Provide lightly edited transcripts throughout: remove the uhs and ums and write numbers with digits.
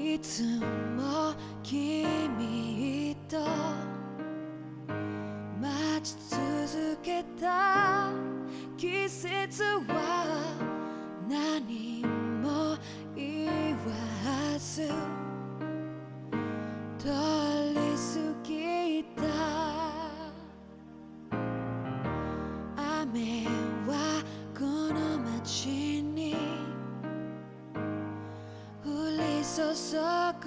いつも君と待ち続けた季節は何も言わず通り過ぎた雨はこの街に降り注ぐ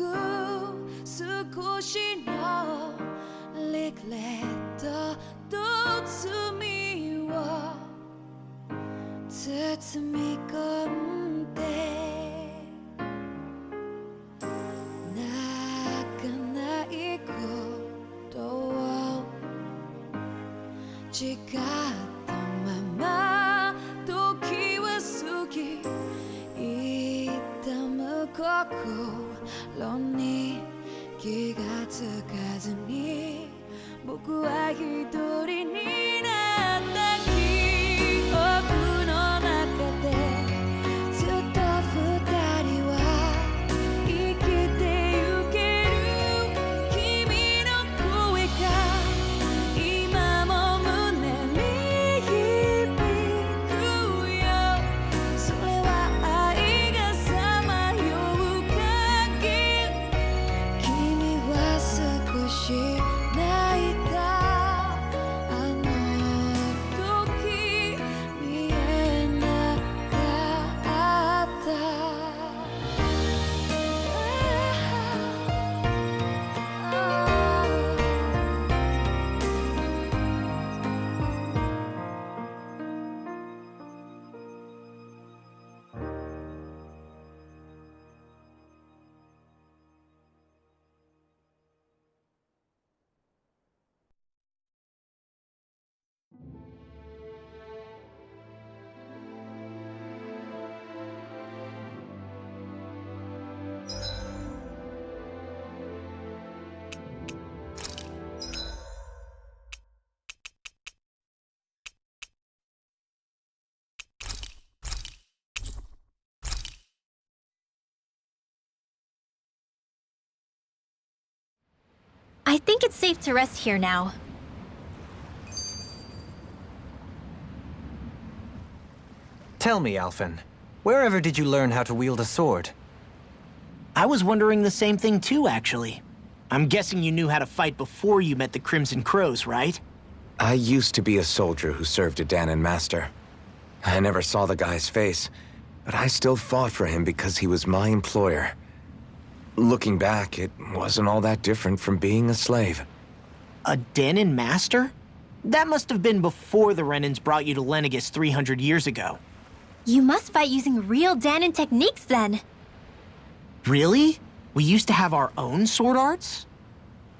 少しのリグレットと罪を包み込んで泣かないことを誓ったまま時は過ぎ痛む心に気がつかずに僕は一人になった記憶の中でずっと二人は生きてゆける君の声が今も胸に響くよそれは愛がさまよう限り君は少し泣いたあの時見えなかった I think it's safe to rest here now. Tell me, Alphen, wherever did you learn how to wield a sword? I was wondering the same thing too, actually. I'm guessing you knew how to fight before you met the Crimson Crows, right? I used to be a soldier who served a Danon master. I never saw the guy's face, but I still fought for him because he was my employer. Looking back, it wasn't all that different from being a slave. A Danon master? That must have been before the Renans brought you to Lenegis 300 years ago. You must fight using real Danon techniques then. Really? We used to have our own sword arts?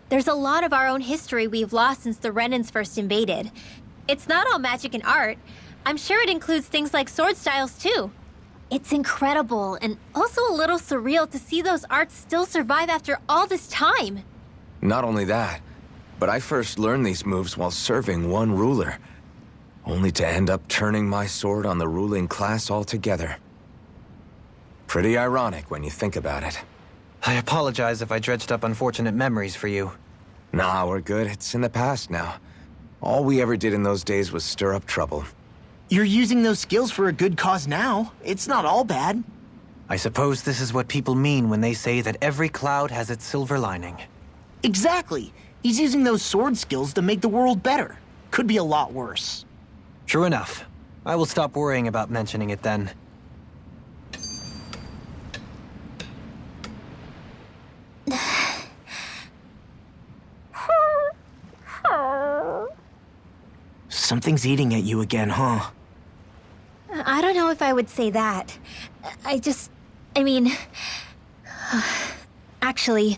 There's a lot of our own history we've lost since the Renans first invaded. It's not all magic and art. I'm sure it includes things like sword styles too. It's incredible and also a little surreal to see those arts still survive after all this time. Not only that, but I first learned these moves while serving one ruler, only to end up turning my sword on the ruling class altogether. Pretty ironic when you think about it. I apologize if I dredged up unfortunate memories for you. Nah, we're good. It's in the past now. All we ever did in those days was stir up trouble. You're using those skills for a good cause now. It's not all bad. I suppose this is what people mean when they say that every cloud has its silver lining. Exactly. He's using those sword skills to make the world better. Could be a lot worse. True enough. I will stop worrying about mentioning it then. Something's eating at you again, huh? I don't know if I would say that. I mean... Actually,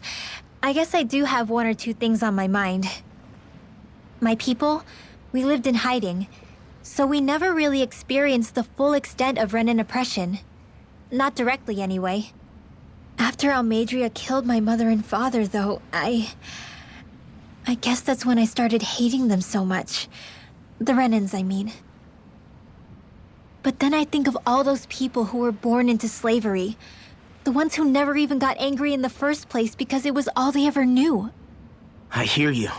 I guess I do have one or two things on my mind. My people, we lived in hiding, so we never really experienced the full extent of Renan oppression. Not directly, anyway. After Almadria killed my mother and father, though, I guess that's when I started hating them so much. The Renans, I mean. But then I think of all those people who were born into slavery. The ones who never even got angry in the first place because it was all they ever knew. I hear you.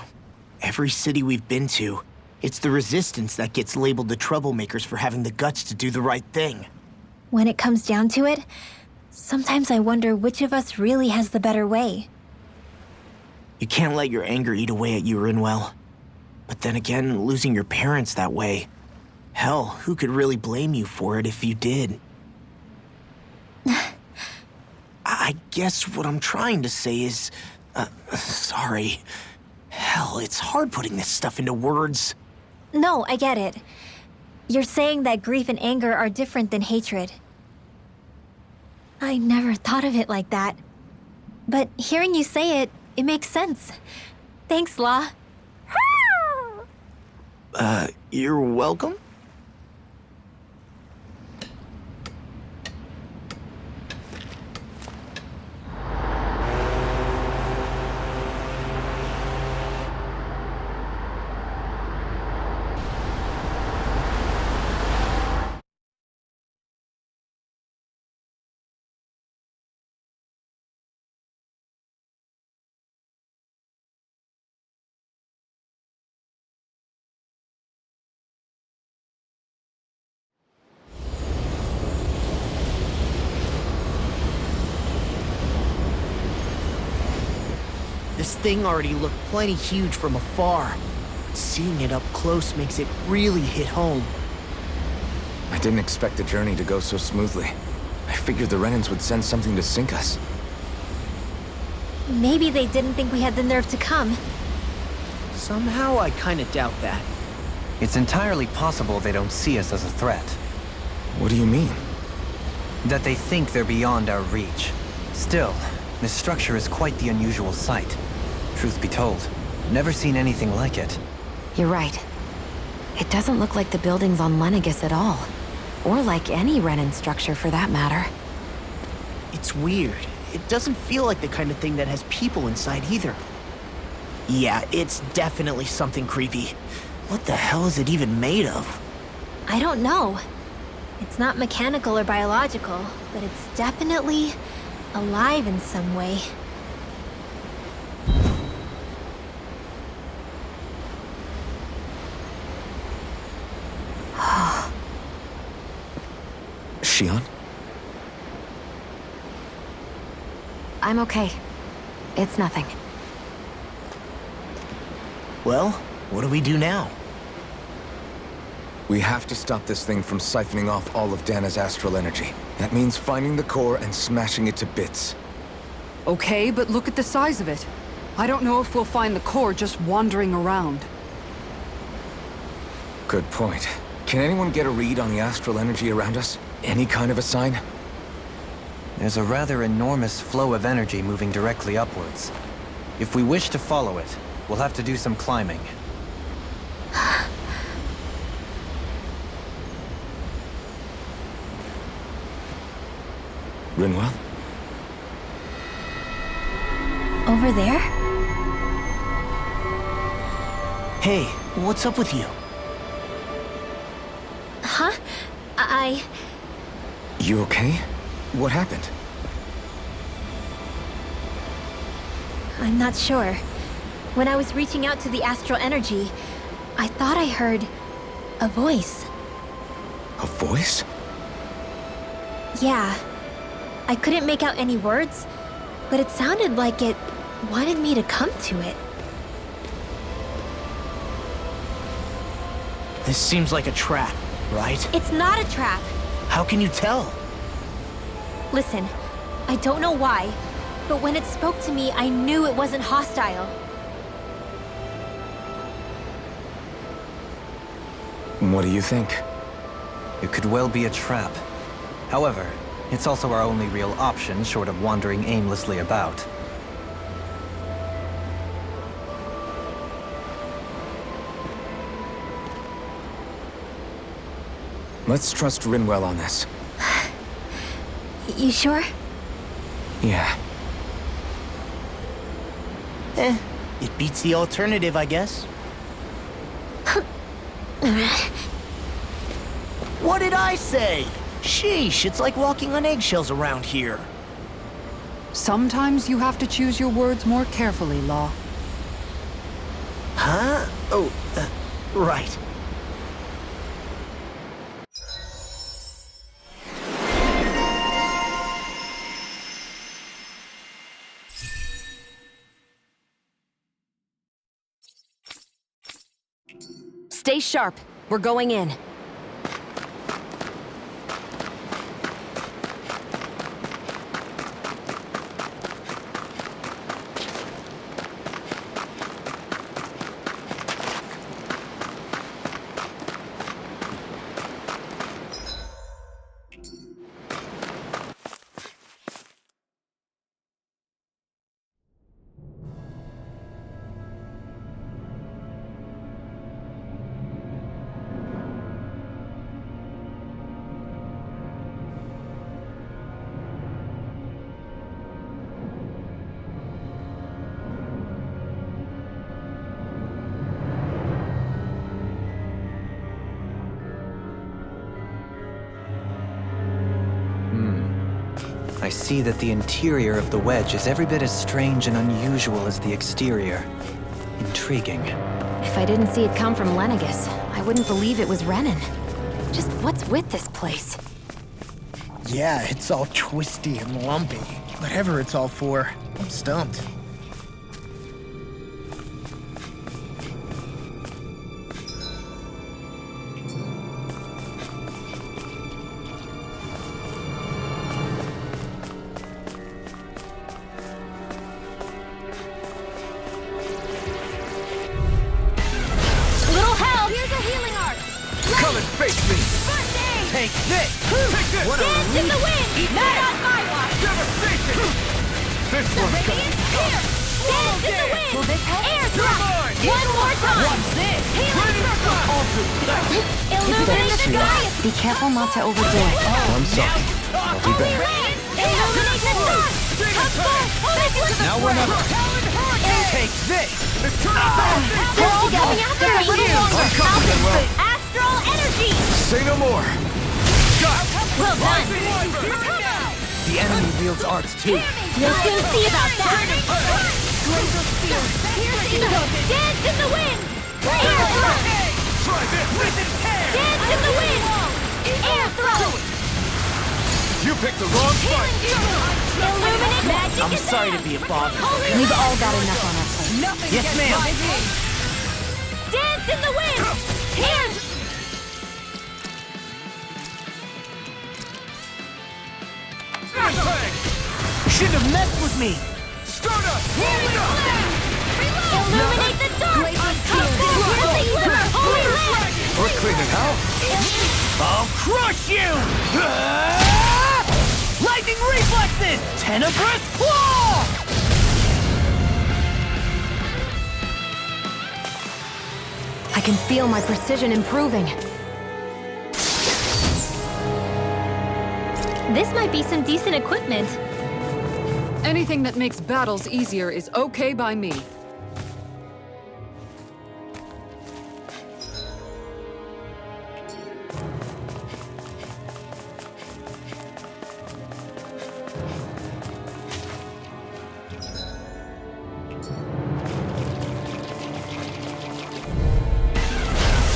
Every city we've been to, it's the resistance that gets labeled the troublemakers for having the guts to do the right thing. When it comes down to it, sometimes I wonder which of us really has the better way. You can't let your anger eat away at you, Rinwell. But then again, losing your parents that way... Hell, who could really blame you for it if you did? I guess what I'm trying to say is... sorry. Hell, it's hard putting this stuff into words. No, I get it. You're saying that grief and anger are different than hatred. I never thought of it like that. But hearing you say it, it makes sense. Thanks, La. You're welcome? This thing already looked plenty huge from afar. Seeing it up close makes it really hit home. I didn't expect the journey to go so smoothly. I figured the Renans would send something to sink us. Maybe they didn't think we had the nerve to come. Somehow I kinda doubt that. It's entirely possible they don't see us as a threat. What do you mean? That they think they're beyond our reach. Still, this structure is quite the unusual sight. Truth be told, never seen anything like it. You're right. It doesn't look like the buildings on Lenegis at all. Or like any Renan structure for that matter. It's weird. It doesn't feel like the kind of thing that has people inside either. Yeah, it's definitely something creepy. What the hell is it even made of? I don't know. It's not mechanical or biological, but it's definitely alive in some way. Shion? I'm okay. It's nothing. Well, what do we do now? We have to stop this thing from siphoning off all of Dana's astral energy. That means finding the core and smashing it to bits. Okay, but look at the size of it. I don't know if we'll find the core just wandering around. Good point. Can anyone get a read on the astral energy around us? Any kind of a sign? There's a rather enormous flow of energy moving directly upwards. If we wish to follow it, we'll have to do some climbing. Rinwell? Over there? Hey, what's up with you? Huh? You okay? What happened? I'm not sure. When I was reaching out to the astral energy, I thought I heard a voice. A voice? Yeah. I couldn't make out any words, but it sounded like it wanted me to come to it. This seems like a trap, right? It's not a trap. How can you tell? Listen, I don't know why, but when it spoke to me, I knew it wasn't hostile. What do you think? It could well be a trap. However, it's also our only real option short of wandering aimlessly about. Let's trust Rinwell on this. You sure? Yeah. It beats the alternative, I guess. What did I say? Sheesh, it's like walking on eggshells around here. Sometimes you have to choose your words more carefully, Law. Huh? Oh, right. Stay sharp. We're going in. I see that the interior of the wedge is every bit as strange and unusual as the exterior. Intriguing. If I didn't see it come from Lenegus, I wouldn't believe it was Renan. Just what's with this place? Yeah, it's all twisty and lumpy. Whatever it's all for, I'm stumped. Little help! Here's a healing arc. Come and face me! First aid. Take this! Take this! What a Dance in the wind. Not on my watch. devastation! This one's Radiant here. Dance in the wind. Will this help? Air drop. One more time. What's this? Healing circle. Illuminate the sky. Be careful not to overdo it. I'm sorry. I'll be Holy better. rain. Illuminate the sun. Come forth. Now or never. Take this! We're all going after a little longer. I'm coming, Manuel. Astral energy. Say no more! Well done. The enemy wields arts too. We'll soon see about that. Dance in the wind. Air thrust. Try this! Dance in the wind. Air thrust. You picked the wrong fight! Illuminate magic. I'm sorry to be a bother. We've all got enough on our plate. Yes, ma'am. Dance in the wind. Air. Shouldn't have messed with me. Illuminate the dark. Come forth. Here's the glimmer. Holy land. We're cleaning house! I'll crush you! Lightning reflexes! Tenebrous claw! I can feel my precision improving. This might be some decent equipment. Anything that makes battles easier is okay by me.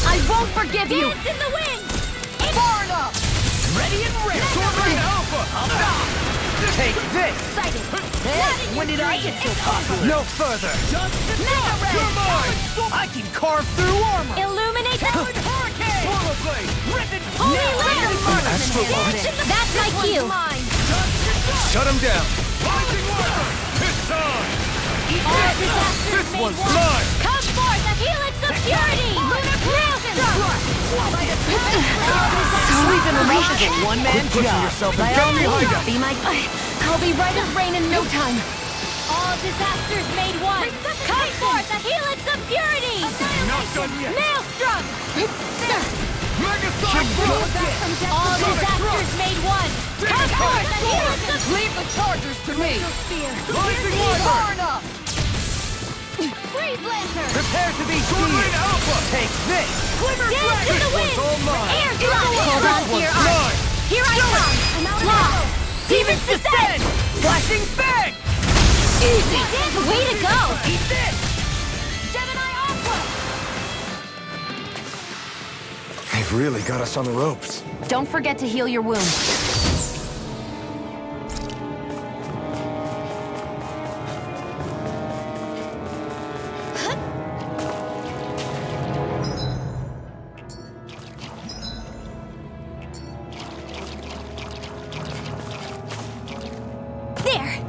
I won't forgive you. Dance in the wind. Far enough. Ready and ready! Take this! Excited. When did I get so popular? No further! Mega red. I can carve through armor! Illuminate the hurricane. Solar blade! Holy land. Astral Arch! That's my cue. Shut him down! It's on! All disasters This made one's one. mine! Come forth, a helix of purity. We've been arranging it. One-man Pushing job. yourself and By get all means, behind us! be my... I'll be right as rain in no time. All disasters made one. Come forth, a helix of purity. Not done yet! Maelstrom. Megasonic blow! All disasters made one. Come forth, a helix of Leave the chargers to me! Rising water! freeze lantern. Prepare to be seized! Alpha! Take this! Dance in the wind. all mine! Air drop. Hold on to your arms. Mine! Here I come. Law. Demons descend! Flashing bang! Easy! Way to go! Eat this! Gemini Aqua! They've really got us on the ropes. Don't forget to heal your wound. There!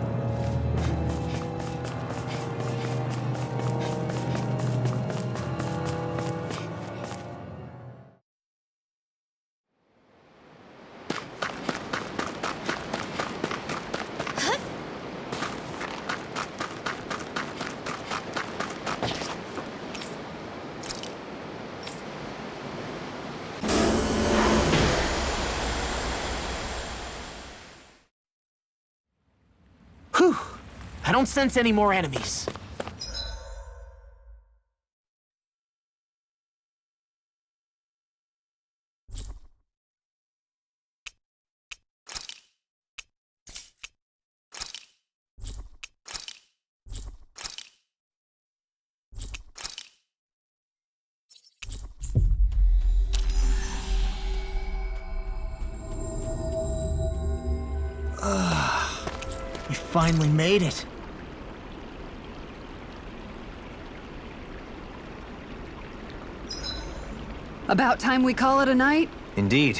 Whew! I don't sense any more enemies. We finally made it. About time we call it a night? Indeed.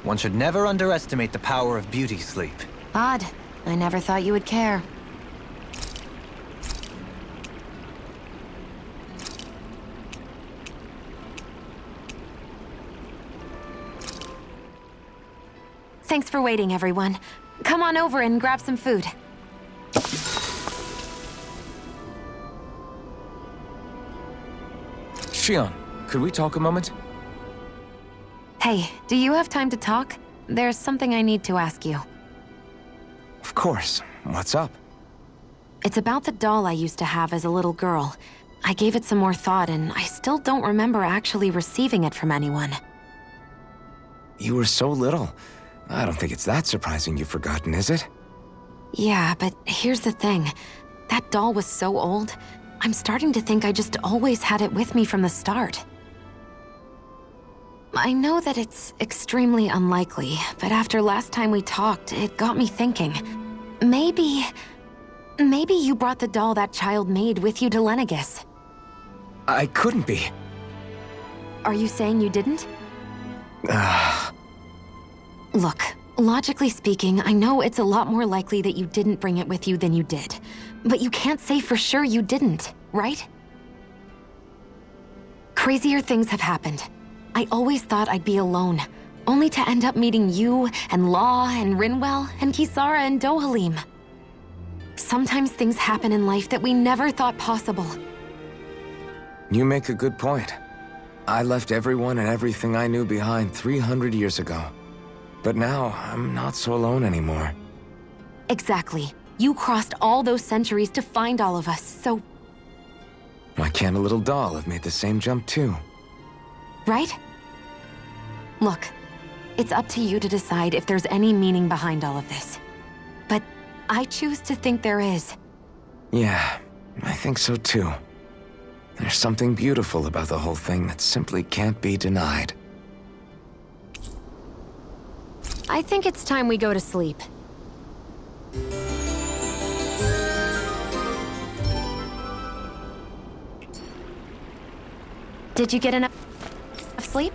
One should never underestimate the power of beauty sleep. Odd. I never thought you would care. Thanks for waiting, everyone. Come on over and grab some food. Shion, could we talk a moment? Hey, do you have time to talk? There's something I need to ask you. Of course. What's up? It's about the doll I used to have as a little girl. I gave it some more thought, and I still don't remember actually receiving it from anyone. You were so little. I don't think it's that surprising you've forgotten, is it? Yeah, but here's the thing. That doll was so old, I'm starting to think I just always had it with me from the start. I know that it's extremely unlikely, but after last time we talked, it got me thinking. Maybe you brought the doll that child made with you to Lenegis. I couldn't be. Are you saying you didn't? Look, logically speaking, I know it's a lot more likely that you didn't bring it with you than you did. But you can't say for sure you didn't, right? Crazier things have happened. I always thought I'd be alone, only to end up meeting you, and Law, and Rinwell, and Kisara, and Dohalim. Sometimes things happen in life that we never thought possible. You make a good point. I left everyone and everything I knew behind 300 years ago. But now, I'm not so alone anymore. Exactly. You crossed all those centuries to find all of us, so... Why can't a little doll have made the same jump too? Right? Look, it's up to you to decide if there's any meaning behind all of this. But I choose to think there is. Yeah, I think so too. There's something beautiful about the whole thing that simply can't be denied. I think it's time we go to sleep. Did you get enough sleep?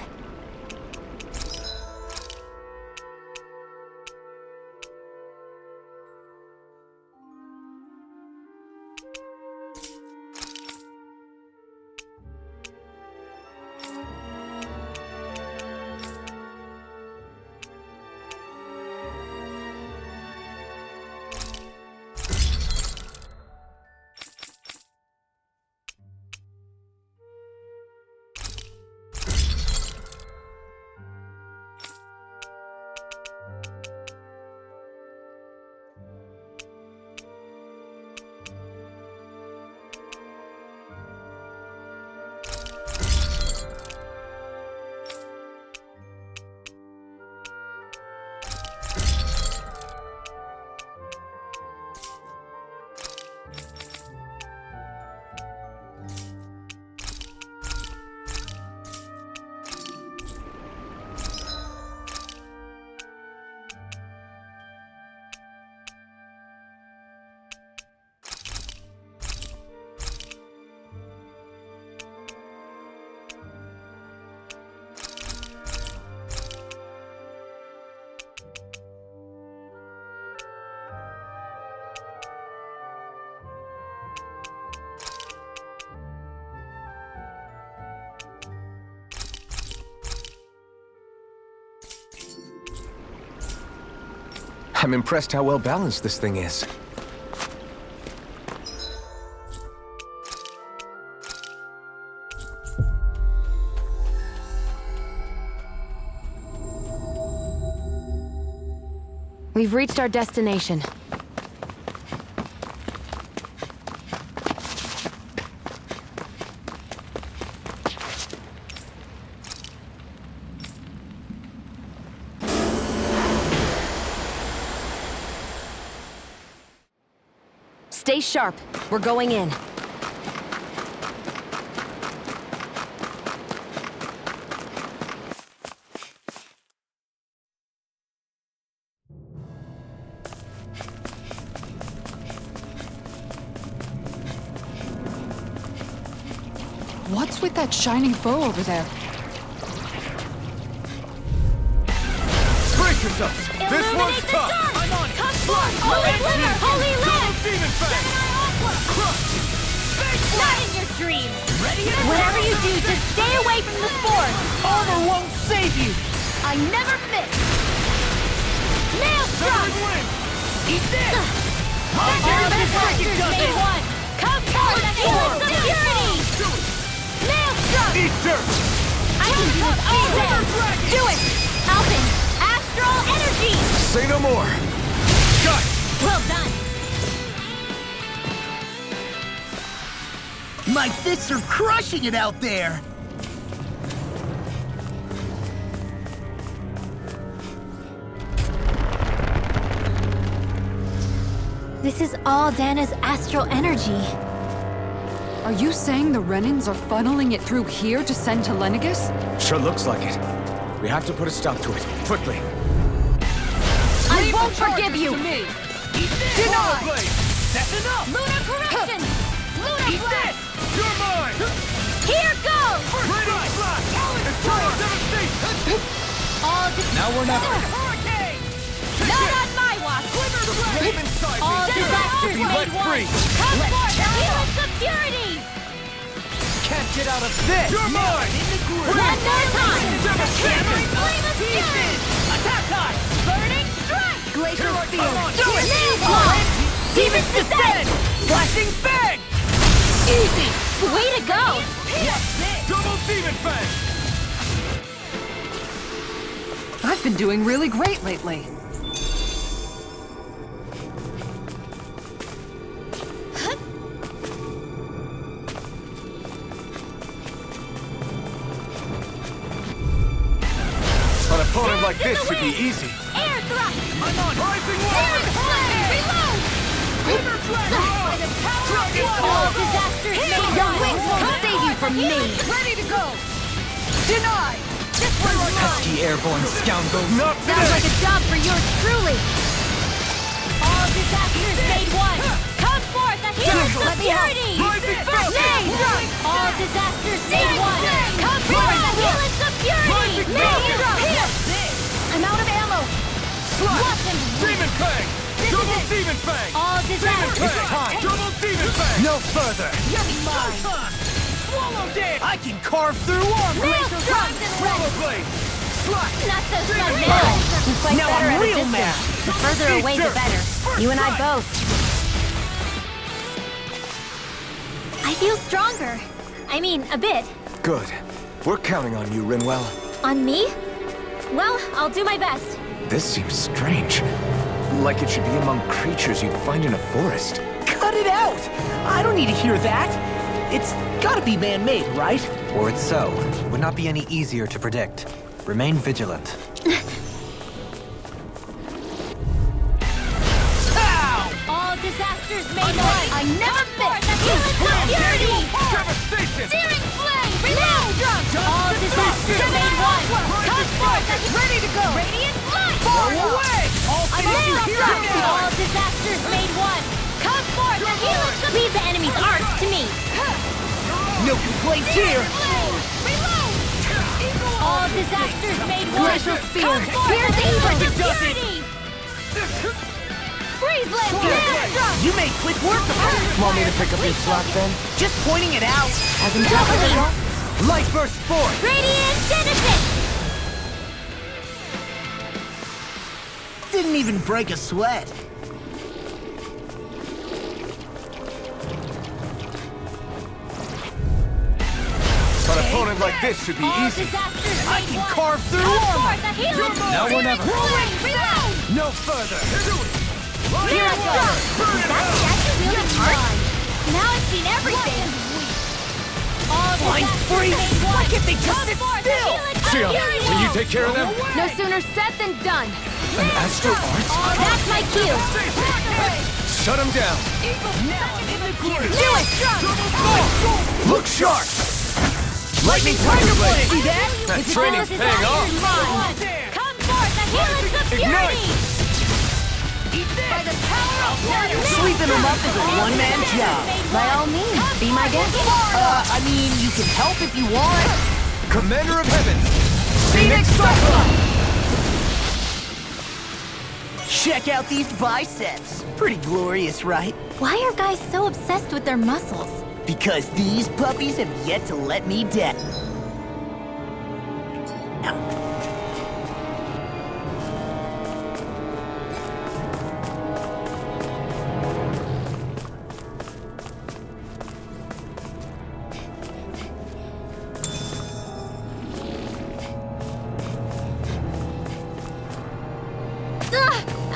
I'm impressed how well balanced this thing is. We've reached our destination. Stay sharp. We're going in. What's with that shining foe over there? Brace yourselves! This one's tough! I'm on it! Come forth! Holy Glitter! Holy Light! Demon Fang! Not in your dreams! Whatever you do, just stay away from the spores! Armor won't save you! I never miss! Maelstrom! Eat this! All disasters made one! Come forth and heal us of purity! Maelstrom! Eat dirt! I can do this all day! Do it! Alpin! Astral energy! Say no more! Got it! Well done! My fists are crushing it out there! This is all Dana's astral energy. Are you saying the Renans are funneling it through here to send to Lenegis? Sure looks like it. We have to put a stop to it, quickly. I won't forgive you! Deny! That's enough! Lunar correction! Lunar Eat blast! this! You're mine! Here goes! Radiant Blast! Destroy devastation! All Now or never. Hurricane! Not on my watch! Flame inside me! All disasters Be made let one! free! Come forth and heal us of purity! Can't get out of this! You're mine! In the groove! One more time! Devastation! Flame of fury! Attack time! Burning strike! Glacial field! Do it! Nail Demons descend! Flashing Fang! Easy! Way to go! Double Demon Fang! I've been doing really great lately. An opponent like this should be easy. Air thrust! I'm on Rising Searing flame! Reload! By the power of all disasters made Your one! wings won't save you from me! Ready to go! Deny! This one's mine! Pesky airborne scoundrels. Not Sounds like today! a job for yours truly! All disasters made one! Come forth and heal us of purity! Rising Falcon! Nay! All disasters made one! Come forth and heal us of purity! Rising Nay! Falcon! I'm out of ammo! Slash! Watch him! Demon Fang! Double Demon Fang! All disasters! It's time! Double Demon Fang! No further! Swallow it! I can carve through armor! Maelstrom! Swallow Blade! Slash! Not so smug now! We fight Now better I'm at a real distance. mad. The further Eat away, the dirt. better. You and I both. I feel stronger. I mean, a bit. Good. We're counting on you, Rinwell. On me? Well, I'll do my best. This seems strange. Like it should be among creatures you'd find in a forest. Cut it out! I don't need to hear that! It's gotta be man-made, right? Were it so, it would not be any easier to predict. Remain vigilant. All disasters made one. I never miss. Purity. Devastation! Searing flame. Reload. All disasters made one. Come forth and ready to go. Radiant light. Far away! I'm all disasters made one. Come forth and heal us. Leave the enemy's arts to me. No complaints here! Reload. All disasters made one. Glacial spear. Come forth Here's and heal us evil. of purity. Freeze lamp. You made quick work of it! Want me to pick up your slack then? Just pointing it out! As impressive. Light burst forth! Radiant Genesis. Didn't even break a sweat. An opponent like this should be easy. I can carve through armor. Now or never. No further. Here I go! That statue really hard? Now I've seen everything! Flying freeze! Why can't they just sit still? Shia, will you take care of them? No sooner said than done. An astral art? That's my cue! Shut him down. Do it! Look sharp. Lightning Tiger Blade. See that? That training's paying off. Come forth, the healers of purity! By the power of water! Sweeping them up is a one-man job. By all means, be my guest. I mean, you can help if you want. Commander of Heaven. Phoenix Cyclops! Check out these biceps. Pretty glorious, right? Why are guys so obsessed with their muscles? Because these puppies have yet to let me down.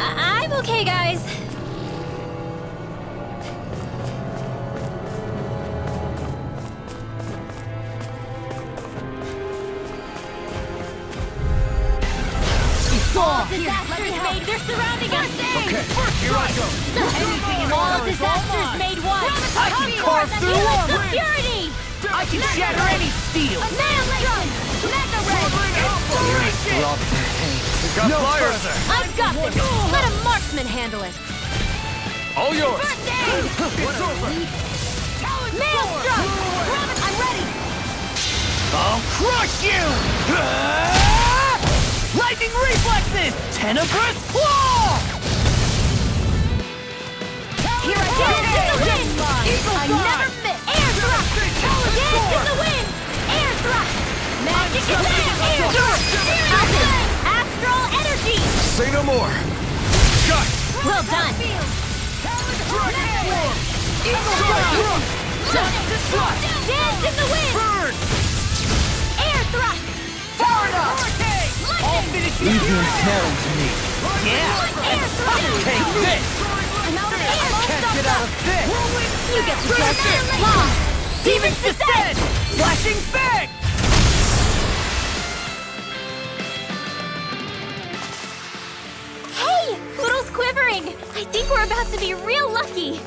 I'm okay, guys. All disasters made, they're surrounding us! Okay, here I go. All disasters made one! I can carve through armor! Purity! I can shatter any steel! Annihilation! Mega Ray! Rob their pain. Got No flyers. further! I've got this. Let a marksman handle it. All yours. It's over! Maelstrom! I'm ready. I'll crush you! Lightning reflexes! Tenebrous claw! Here I go! In the wind! I never miss! Air thrust! Dance in the wind! Air thrust! Magic attack! Air thrust! Astral energy! Say no more. Shut. Well done! Dance in the wind! Burn. Air thrust! Powered up! I'll finish you! Easy and snaring to me. Yeah! Air thrust! Take this! Can't get out of this! You get the judge! Law! Demon's Descent! Flashing Fang! Hey! Poodle's quivering! I think we're about to be real lucky!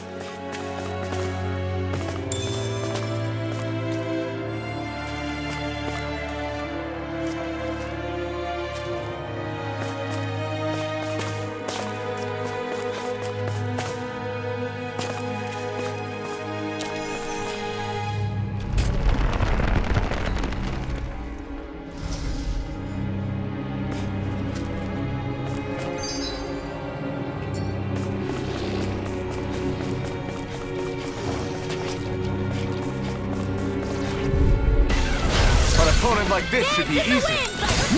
An opponent like this should be easy.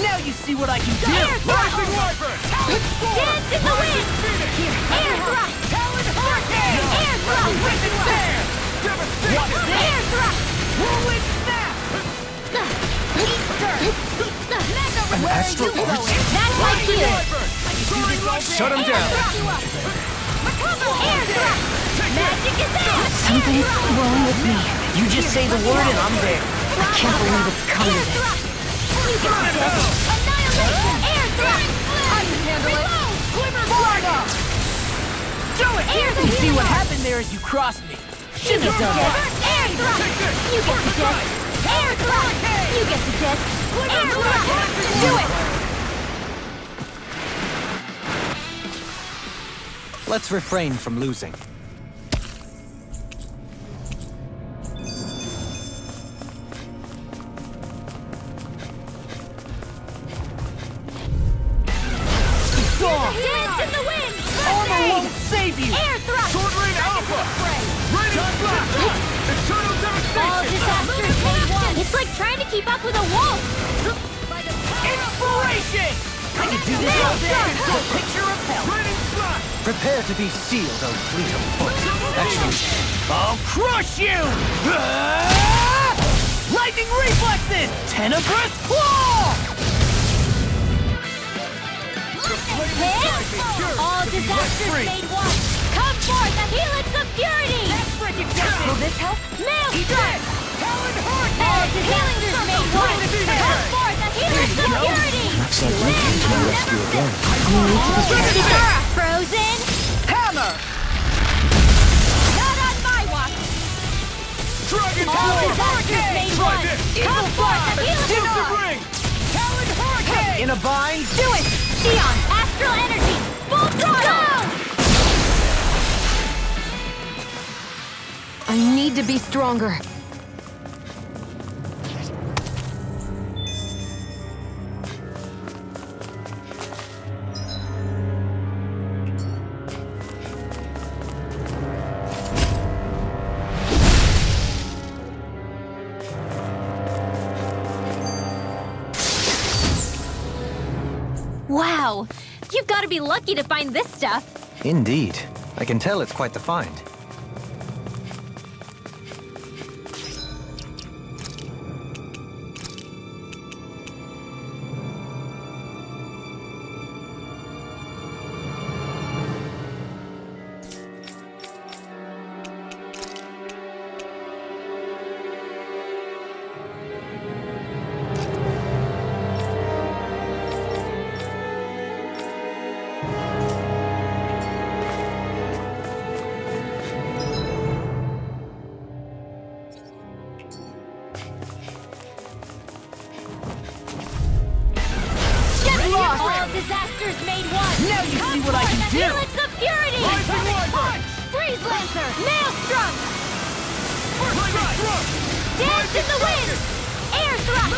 Now you see what I can do! Rising Wyvern. Dance in the wind! Air thrust! Talon Hurricane! Air thrust! Wicked Bear! What's this? Air thrust! Whirlwind Snap! An astral art? That's my cue! Shut him down. Air thrust! Magic attack! Something's wrong with me. You just say the word and I'm there. I can't believe it's come to this. Annihilation! Air thrust! I can handle it! Glimmer Flagger! Do it! Air You see thrust! what happened there as you crossed me. Shouldn't have done that. Air thrust! You get the disc! Air thrust! You get the disc! Air thrust! Do it! Let's refrain from losing. Dance in the wind! Armor won't save you! Air thrust! Sword Rain Alpha. Radiant Blast. Eternal All devastation. disasters made one! It's like trying to keep up with a wolf! Inspiration! I can do this all day! The picture of Prepare to be sealed, O fleet of foot. Actually, I'll crush you! Ah! Lightning reflexes! Tenebrous claw! All disasters made one! Come forth, a helix of purity! Will this help? Maelstrom! All disasters made one! Come forth, a helix of purity! Looks like you came to my rescue again. Kisara, frozen! Hammer! Not on my watch! All disasters made one! Come forth, a helix of ring! Talon Hurricane! in a bind? Do it! Sion, astral energy! Full throttle! I need to be stronger. Wow! You've got to be lucky to find this stuff! Indeed. I can tell it's quite the find. All disasters made one! Now you see what I can do! Helix of purity! Freeze Lancer! Maelstrom! Dance in the wind! Air thrust!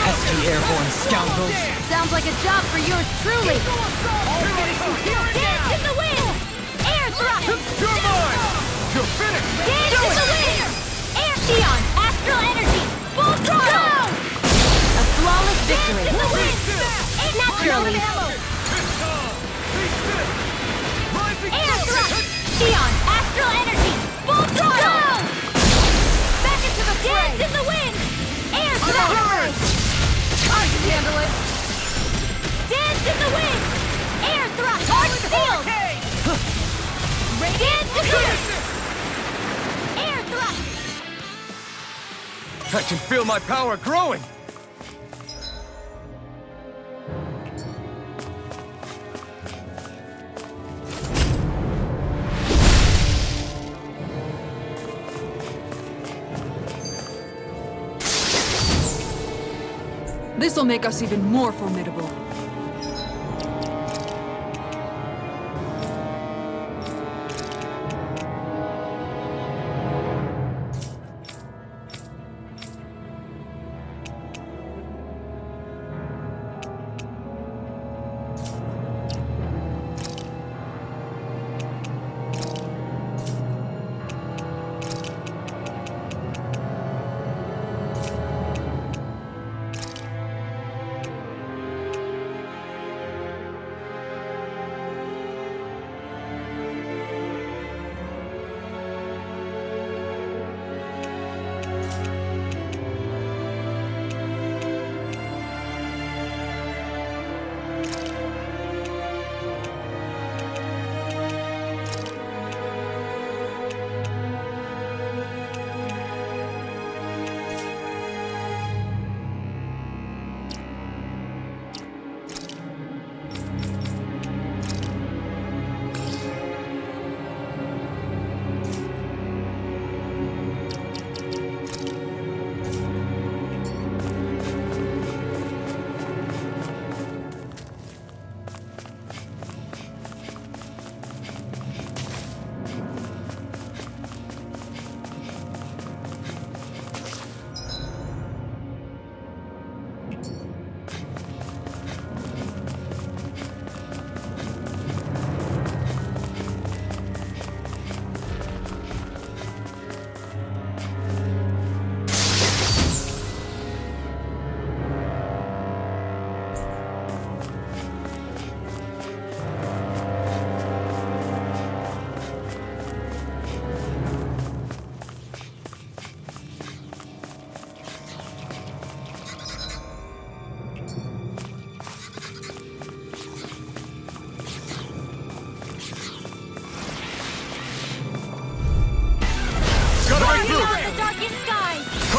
Pesky airborne scoundrels! Sounds like a job for yours truly! Dance in the wind! Air thrust! You're mine! You're finished! Dance in the wind! Air Sion! Astral energy! Full throttle! A flawless victory! Dance in the wind! Naturally! Air thrust! Sion! Astral energy! Full throttle! Back into the fray! Dance in the wind! Air thrust! I can handle it! Dance in the wind! Air thrust! Arch field! Dance in the wind! Air thrust! I can feel my power growing! This'll make us even more formidable.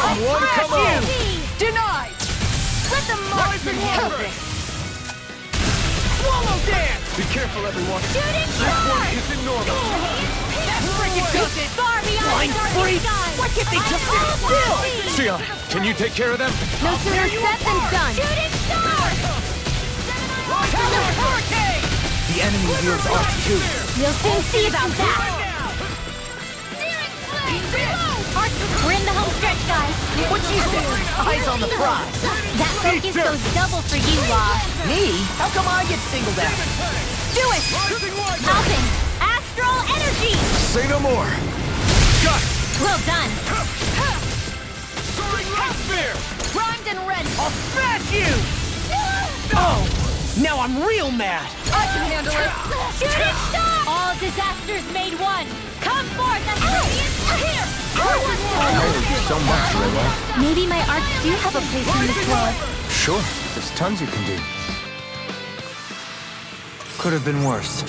Round one, come on! Denied! Let the marksman handle this. Swallow dance! Be careful, everyone. Shooting This one star! isn't normal. Freaking does it! Far beyond Blind the darkest freak! sky! Why can't they just sit still? Sia, can you take care of them? No sooner said than done. Shooting star! Hurricane! The enemy wields arc too. We'll soon see about that. We're in the home stretch, guys. What you say? Eyes on the prize. That focus goes double for you, Law. Me? How come I get singled out? Do it! Alvin, astral energy! Say no more. Got it! Well done. Soaring light spear! Primed and ready! I'll smash you! Oh! Now I'm real mad! I can handle it! Shooting star! All disasters made one! Come forth as radiant here! So much, Rinwell. Maybe my arts do have a place in this world. Sure, there's tons you can do. Could have been worse.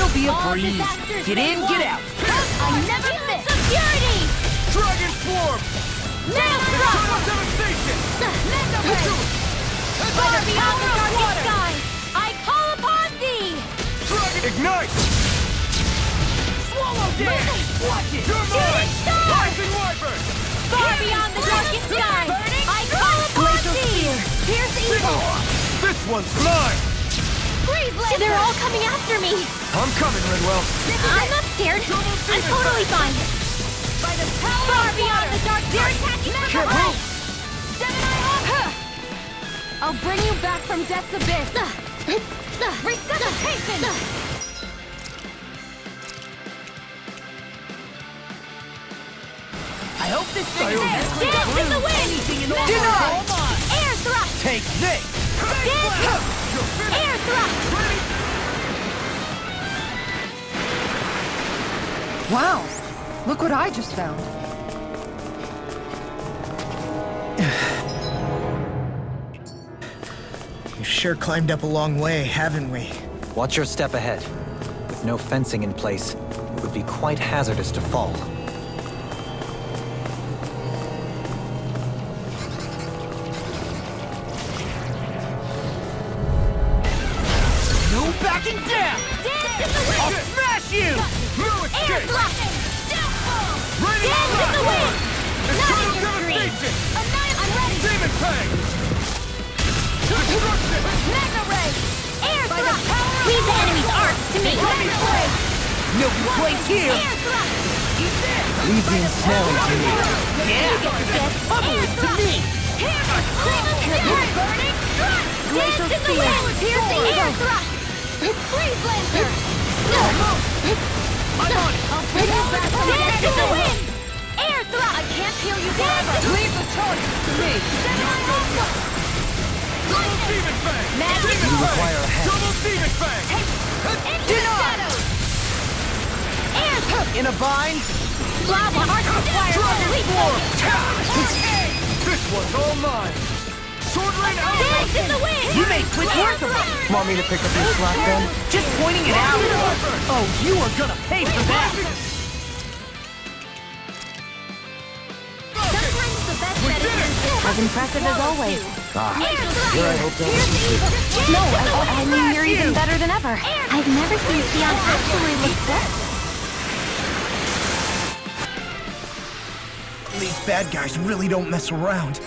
Be a All breeze. disasters Get made in, one. get out. I never miss! Security! Dragon Swarm! Nail Eternal devastation! Mega ray! Far beyond the darkest sky! I call upon thee! Dragon Ignite! Swallow dance! Watch it! You're Shooting mine! star! Rising Wyvern! Far beyond the darkest sky! I call upon thee! Pierce evil! This one's mine! Freeze laser! They're all coming after me. I'm coming, Rinwell. I'm not scared. I'm totally fine. By the power far beyond the dark they're attacking the Careful! I'll bring you back from death's abyss. Resuscitation! I hope this thing is Dance in the wind! Air thrust! Take this! Air thrust! Wow! Look what I just found. We've sure climbed up a long way, haven't we? Watch your step ahead. With no fencing in place, it would be quite hazardous to fall. No backing down! Dance in the wind! I'll smash you! No Air escape! thrust! Radiant Dance in the wind! Eternal Nothing is green! devastation! I'm ready! Demon Fang! Destruction! Mega ray! Air thrust! Leave the enemy's arcs to me! Mega ray! No place here! Air thrust! Leave the ensnaring to me. Yeah! Bubble it to me! Hammer! Scream! Burning! Thrust! Dance in the wind! Pierce air thrust! Freeze lancer! I'm on it! I'll bring you back from dance in the wind! Air thrust! I can't heal you forever! Leave the charges to me. Double Demon Fang! Magic! You require a hand. Double Demon Fang! Into the shadows! Air thrust! In a bind? Lava heart requires complete focus! This one's all mine! Sword Rain out! Dance in the wind! You made quick work of it! Want me to pick up your slack then? Just pointing it out! Oh, you are gonna pay for that! Sometimes the best medicine As impressive as always. Here I hope that No, I mean you're even better than ever. I've never seen Sion actually look good. These bad guys really don't mess around.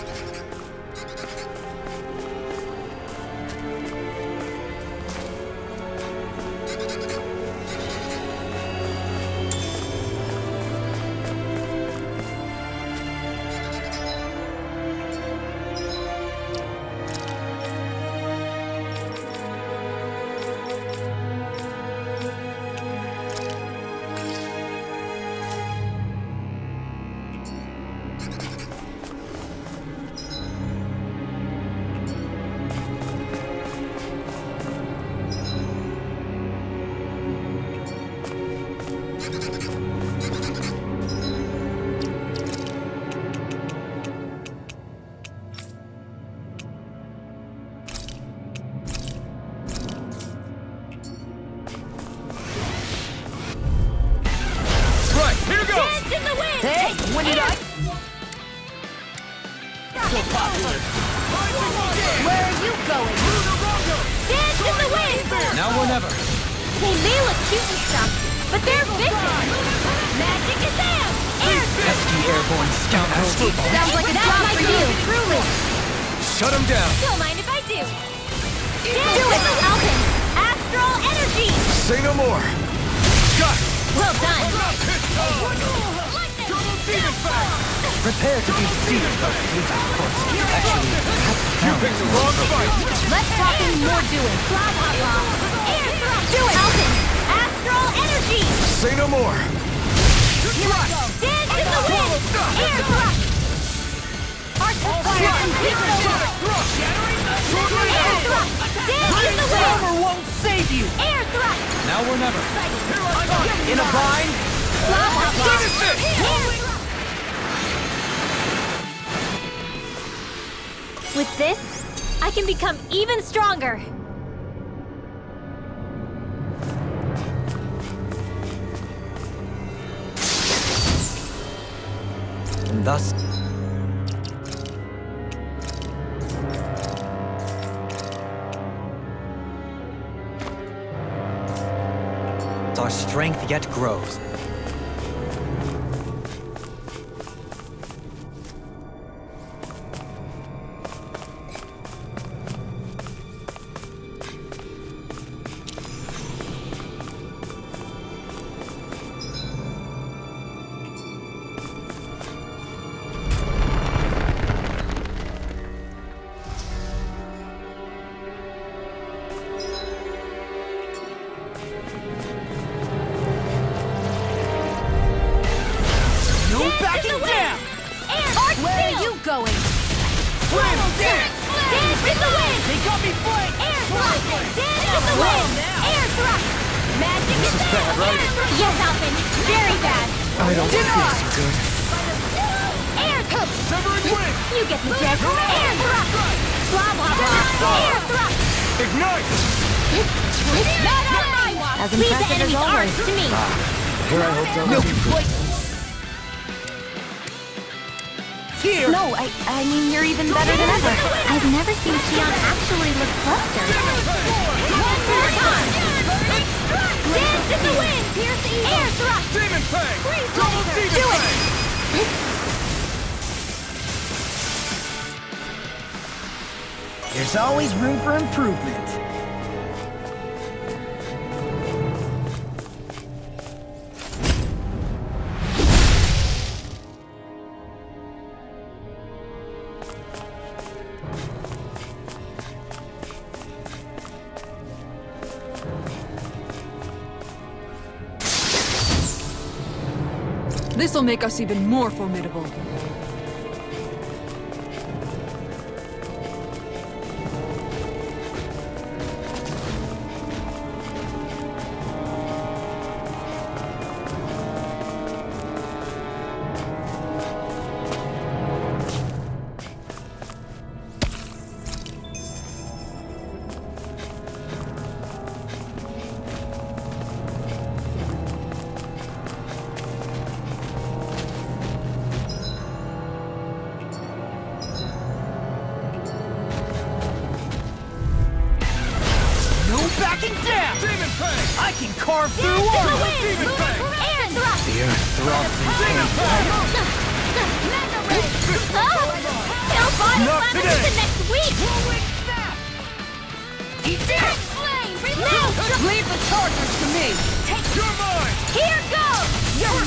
When did I? Where are you going? Dance in the wind! Now or never. They may look cute and stuff, but they're vicious! Magic is them! Pesky airborne scoundrels. Sounds like a job for you, truly! Shut him down! Don't mind if I do! Dance do it, Alvin! Astral energy! Say no more! Got it! Well done! Prepare to be seized by fleeting foot. Actually, You picked the wrong fight! Less talking, more doing. Blah, blah, blah. Air thrust! Do it, Alvin! Astral energy! Say no more! Dance in the wind! Air thrust! Arc fire and beat over! Air thrust! Dance in the wind! Armor won't save you! Air thrust! now or never. In a bind? Blah, blah, blah. Air thrust! With this, I can become even stronger. And thus, our strength yet grows. Going. Dance in the wind! They got me flanked! Air thrust! Dance in the wind! Air thrust! Magic is there! bad, right? Yes, Alvin! Very bad! I don't feel so good. Air thrust! Severing wing! You get the gist! Air thrust! Blah, blah, blah! Air thrust! Ignite! Not on my watch! As Leave the impressive as enemy's always. arms to me! Here I hope to Here! No, I mean, you're even better than ever. I've never seen Xion actually look flustered. One more time! Dance in the wind! Pierce evil! Air thrust! Demon Fang! Freeze Double laser! Demon Do it! Fang! There's always room for improvement. This'll make us even more formidable. Backing down! Demon Fang! I can carve through Dance in the armor! wind! Demon Fang! Air thrust! The earth throbs in pain. Mega ray! Tell bottom Not ladder today. to next week! Whirlwind snap! Death flame! Release! Leave the chargers to me! You're mine! Here goes!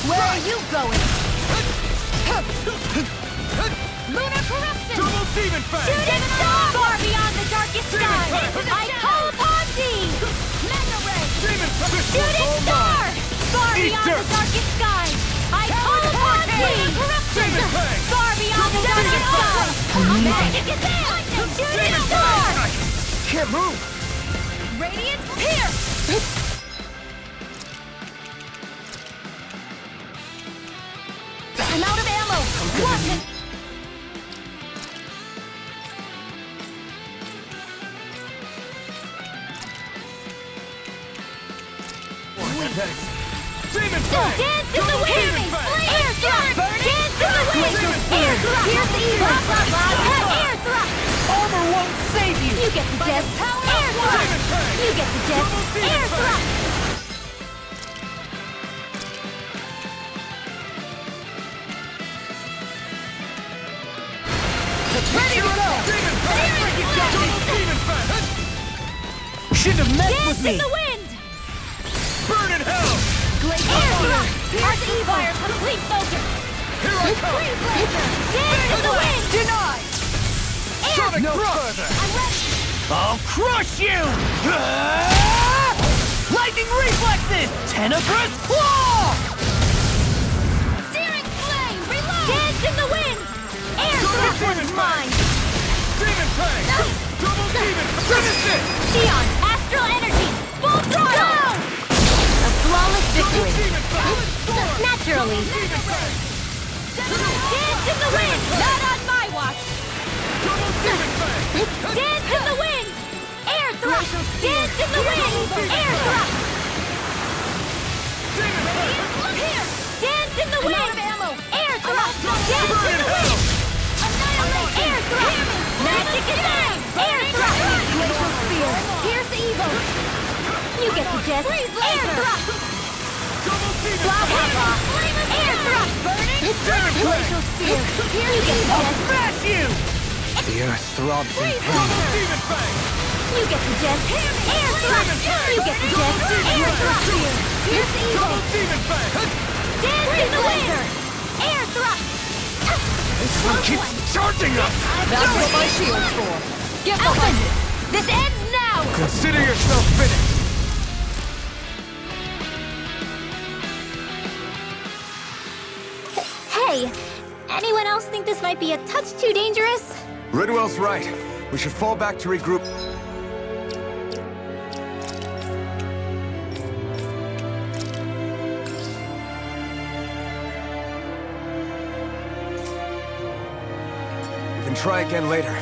Where are you going? Lunar corruption! Double Demon Fang! Shooting star! Far beyond the darkest sky! I call upon thee! Mega ray! Demon Fang! Shooting star! Far Eat beyond dirt. the darkest sky! I call upon thee! Demon Fang! Far beyond the darkest sky! Magic is in! Shooting star! Can't move! Radiant pierce! I'm out of ammo! What? Demon Fang! Dance in the wind! Air thrust! Dance in Here's the evil! Air thrust! Armor won't save you! You get the gist! Air thrust! You get the gist! Air thrust! Ready to go! Shouldn't have messed with Dance me! in the wind! Burn in hell! Air thrust! Here's the fire complete soldier! Here I come! Freeze laser! Dance in the wind! Denied! Sonic No thrust! further! I'm ready! I'll crush you! Lightning reflexes! Tenebrous claw! Searing flame! Reload! Dance in the wind! Air thrust one's mine! Demon Fang! Double Demon! Finish it! Neon! Astral energy! Full throttle! A flawless victory! Demon Fang! Naturally! Demon Fang! Dance in the wind! Not on my watch! Double Demon Fang! Dance in the wind! Air thrust! Dance in the wind! Air thrust! Demon Fang! Here! Dance in the wind! Ammo! Air thrust! Dance Burn in in the hell! wind! Annihilate! Air thrust! Magic attack! Air thrust! Glacial spear! Here's the evil! You get the gist! Air thrust! Double Demon Blah Fang! blah blah! Air thrust! Burning! Glacial spear! Here you get the gist! Smash you! The earth throbs in pain. Demon Fang! You get the gist! Air thrust! You get the gist! Air thrust! Here's the evil! Double Demon Fang! Dance in the wind! Air thrust! This one keeps charging us! That's what my shield's for. Get behind it! This ends now! Consider yourself finished! Hey, anyone else think this might be a touch too dangerous? Ridwell's right. We should fall back to regroup. We can try again later.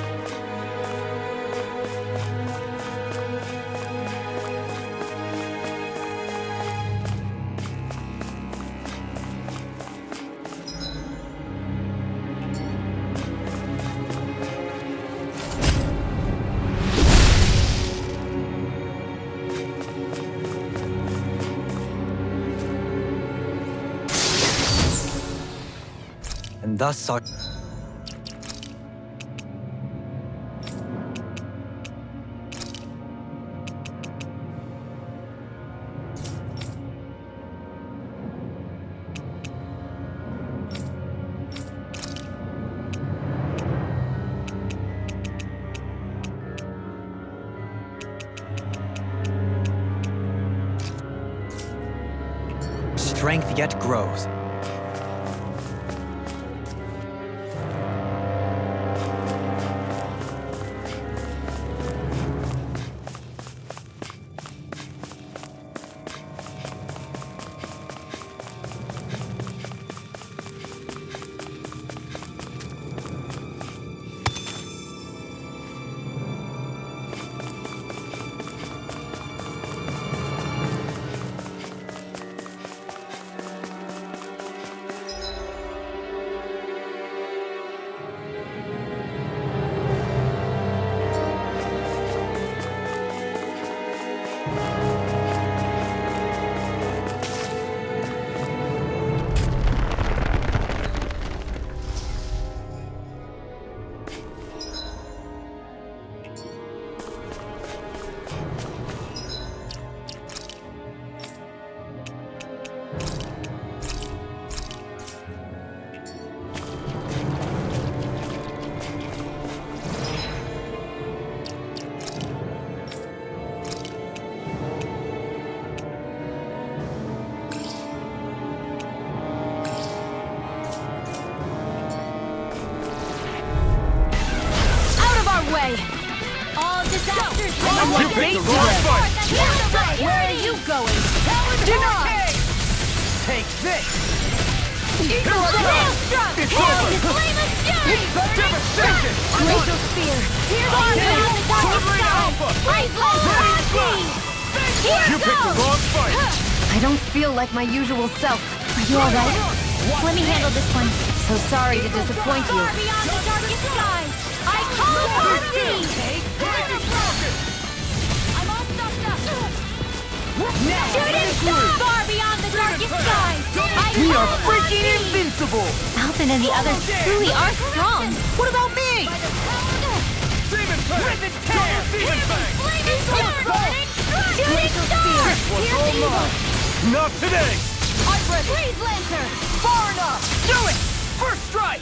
And thus our... strength yet grows. Way. All disasters You picked the wrong fight! Where are you going? Denied! Take this! Maelstrom! It's Hail over. the flame of fury! Devastation! Glacial spear! Here's on the Covering Alpha! You picked the wrong fight! I don't feel like my usual self. Are you alright? Let me handle this one. So sorry to disappoint you. Far beyond the darkest skies, I call upon thee! I'm all stuffed up. Shooting star! Far beyond the darkest skies, I We call are upon freaking thee! invincible! Alvin and the others truly are strong. What about me? Demon Fang! Demon Fang! Flaming sword! Shooting star! Piercing bolt! Not today! I'm ready! Freeze Lancer! Far enough! Do it! First strike!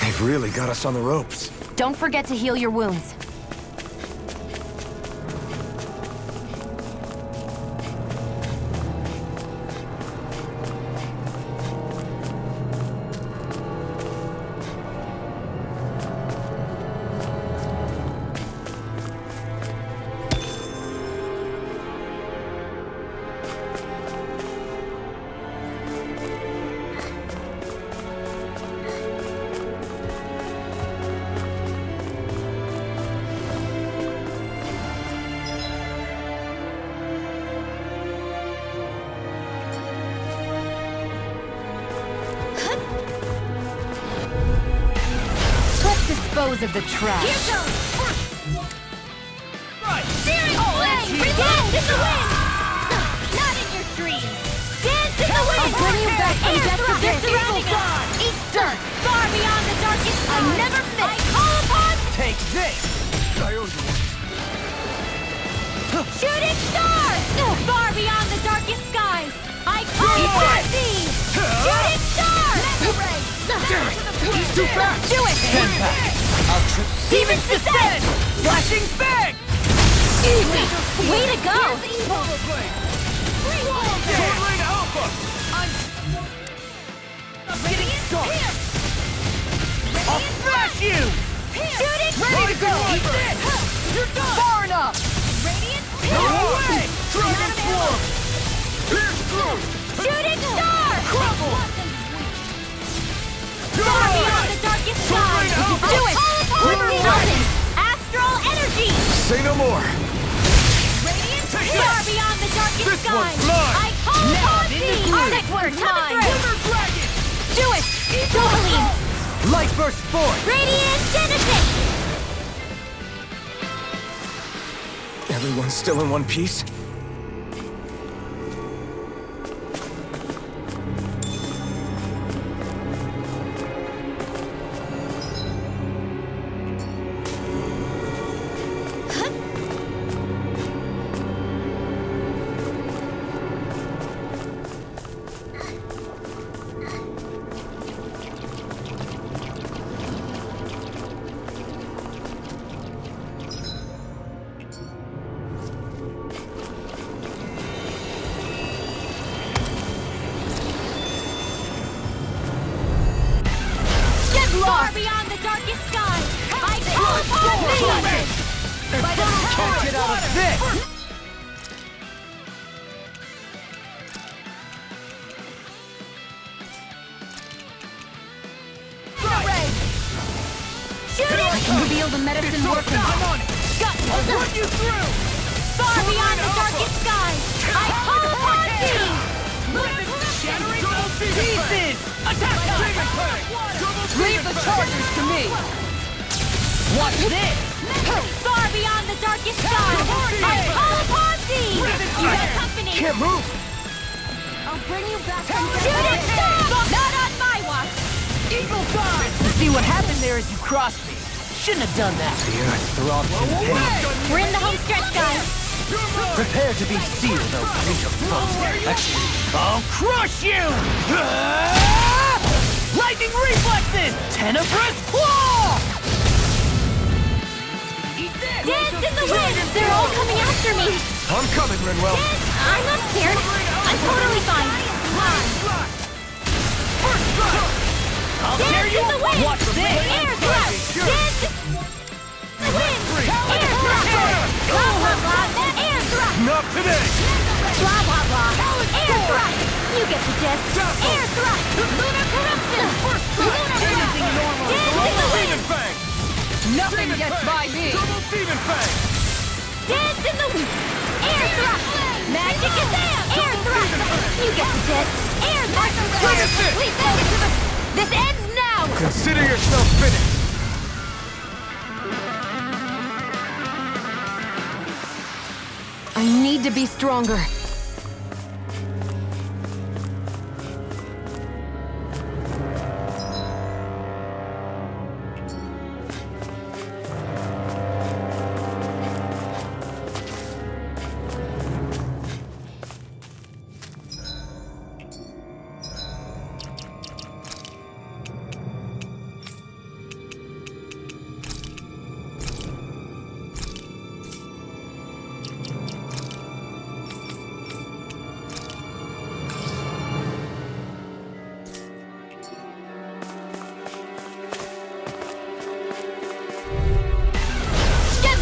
They've really got us on the ropes. Don't forget to heal your wounds. Dispose of the trash. Here goes! Searing flame! Dance in the wind! Not in your dreams! Dance in the wind! I'll bring you back from Air death to thrust this. surrounding us! Eat dirt! Far beyond the darkest I never miss! I call upon... Take this! Shooting stars! Far beyond the darkest skies! I call upon thee! Shooting stars! He's too fast! Do it! Demon's Descent! Flashing Fang! Easy! Way to go! Sword Rain Alpha! I'm getting stuck! I'll flash you! Shooting Ready to go! Eat this! You're done! Far enough! Radiant No way! Dragon Swarm! Pierce through! Shooting star! Crumble! Far beyond the darkest skies! Do it! Alvin! Astral energy! Say no more. Radiant far beyond the darkest This one's skies! mine! I call upon in the thee! groove. Arctic word coming through! Lunar Dragon! Do it! Dohalim! Light burst forth! Radiant Genesis! Everyone's still in one piece? Far beyond the darkest skies! I call upon thee! By the Can't power get of out of water! this! Shooting! I can reveal the medicine working. I'm on it! I'll run you through! Far beyond the darkest skies! I call upon thee! Shattering Double Demon Fang! Pieces! Attack time! Demon Fang! Double Leave Demon the Fang! chargers to me! Watch this! Far beyond the darkest skies! I call upon thee! You got company! Can't move! I'll bring you back from Shooting star! Not on my watch! Eagle dive! You see what happened there is you crossed me. Shouldn't have done that. The earth throbs in pain. We're in the home stretch, guys! Prepare to be sealed, O fleet of foes. I'll crush you! Lightning reflexes! Tenebrous claw! Dance in the wind! They're all coming after me! I'm coming, Rinwell. I'm not scared. I'm totally fine. I'll Dance tear you in the up! wind! Watch this! Air thrust! Dance in the wind! Air thrust! Blah, blah, blah! Air thrust! Not today! Blah, blah, blah! Air thrust! You get the gist. Air thrust! Lunar corruption! Lunar thrust! Dance in the wind! Demon Fang! Nothing gets by me. Double Demon Fang! Dance in the wind! Air thrust! Magic is there! Air thrust! You get the gist. Air thrust! Please don't get to the... This ends now! Consider yourself finished. I need to be stronger.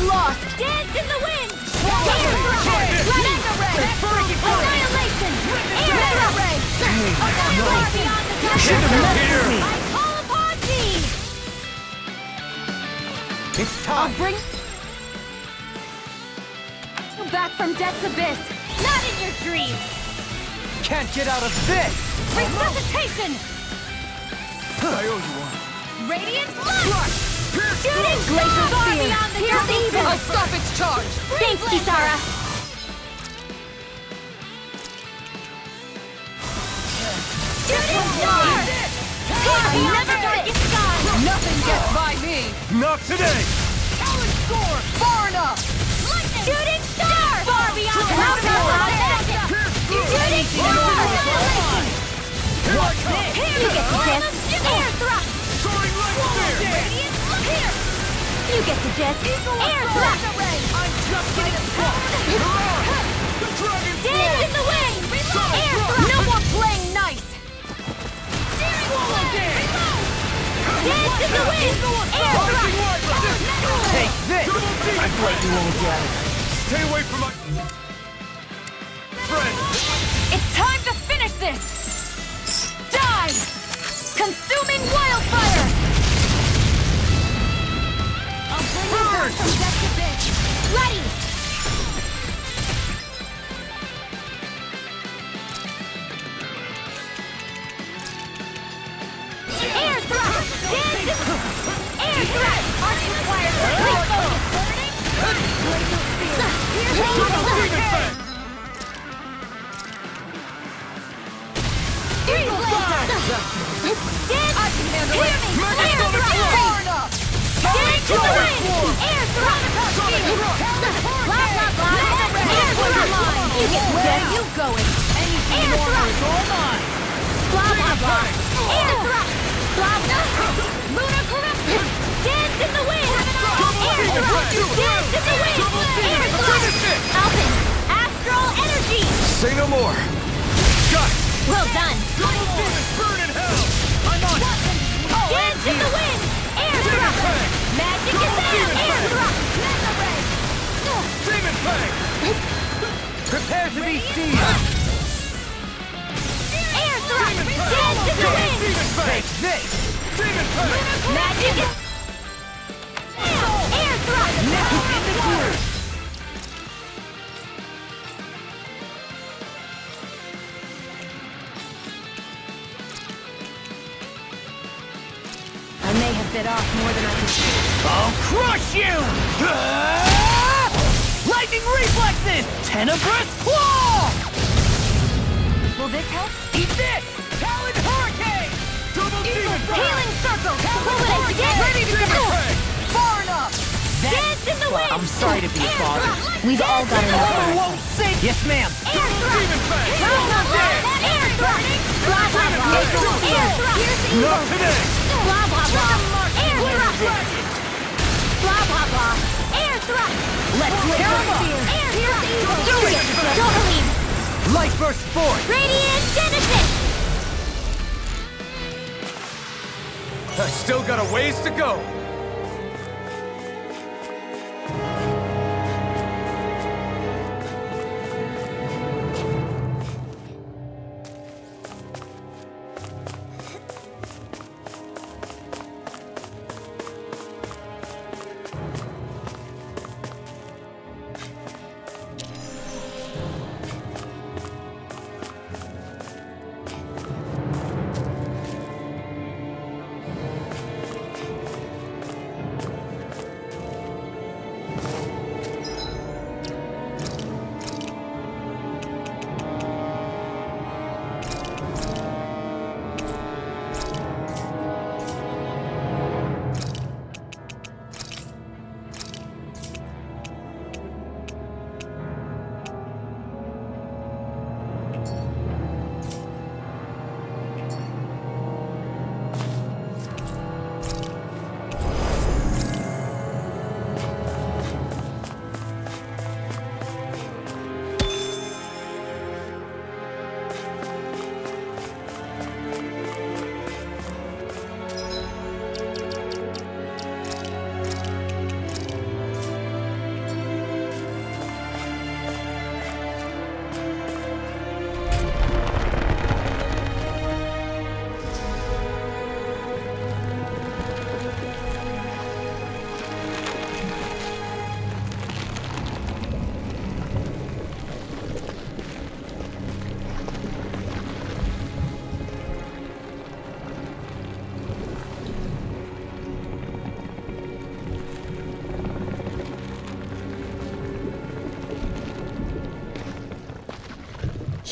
Lost! Dance in the wind! Annihilation! I call upon thee! It's time! Bring you back from death's abyss! Not in your dreams! Can't get out of this! Resuscitation! I owe you one. Radiant light! Shooting Glacial far Spear. beyond the Here's dark evil. I'll stop its charge! Thanks, Kisara! Shooting star! Far beyond the darkest sky! Nothing gets by me! Not today! Talent score! Far enough! Shooting star! Far beyond the darkest sky! Shooting star! Watch out! You get the gist! Air thrust! Soaring light spear! Radiant here! You get the gist! Air thrust! I'm just getting started! The dragon Dance in the wind! Air thrust! No more playing nice! Swallow dance! Dance in the wind! Air thrust! Take this! I've let you all down. Stay away from my... friend! It's time to finish this! Die! Consuming wildfire! Burn! Ready! Air thrust! Dance in... Air thrust! Arch required complete focus! Double demon fang! Eagle blast! Dance! I can handle Hear it! me! Mega Air sonic thrust! blow! Far enough! Dance in the wind! Air thrust! Sonic thrust! Blah, blah, blah! Air thrust! You get the Where are gist! you going? Air thrust! Blah, blah, blah! Air thrust! Blah, blah! Lunar corruption! Dance in the wind! Air thrust! Dance in the wind! Air thrust! Alpin! Astral energy! Say no more! Got it! Well done! Double demon burn in hell! I'm on it! Dance in the wind! Air thrust! Magic is out! Air thrust! Demon fang! Prepare to be seized! Air thrust! Dance in the wind! Demon fang! Take this! Demon fang! Magic is... Air thrust! Now in the groove! I may have bit off more than I could chew. I'll crush you! Lightning reflexes! Tenebrous claw! Will this help? Eat this! Talon hurricane! Double demon fang! Healing circle! Hold it again! Ready demon fang! Far enough! Dance in the wind! I'm sorry to be a bother. We've all got enough. Armor won't sink! Yes, ma'am! Air thrust! Demon fang! Blah, blah, blah! Air thrust! Blah, blah, blah! Air thrust! Not today! Blah, blah, blah! Air thrust! Blah, blah, blah! Air thrust! Let's lick Air her! thrust! Do it! Dohalim! Light burst forth! Radiant Genesis! I still got a ways to go!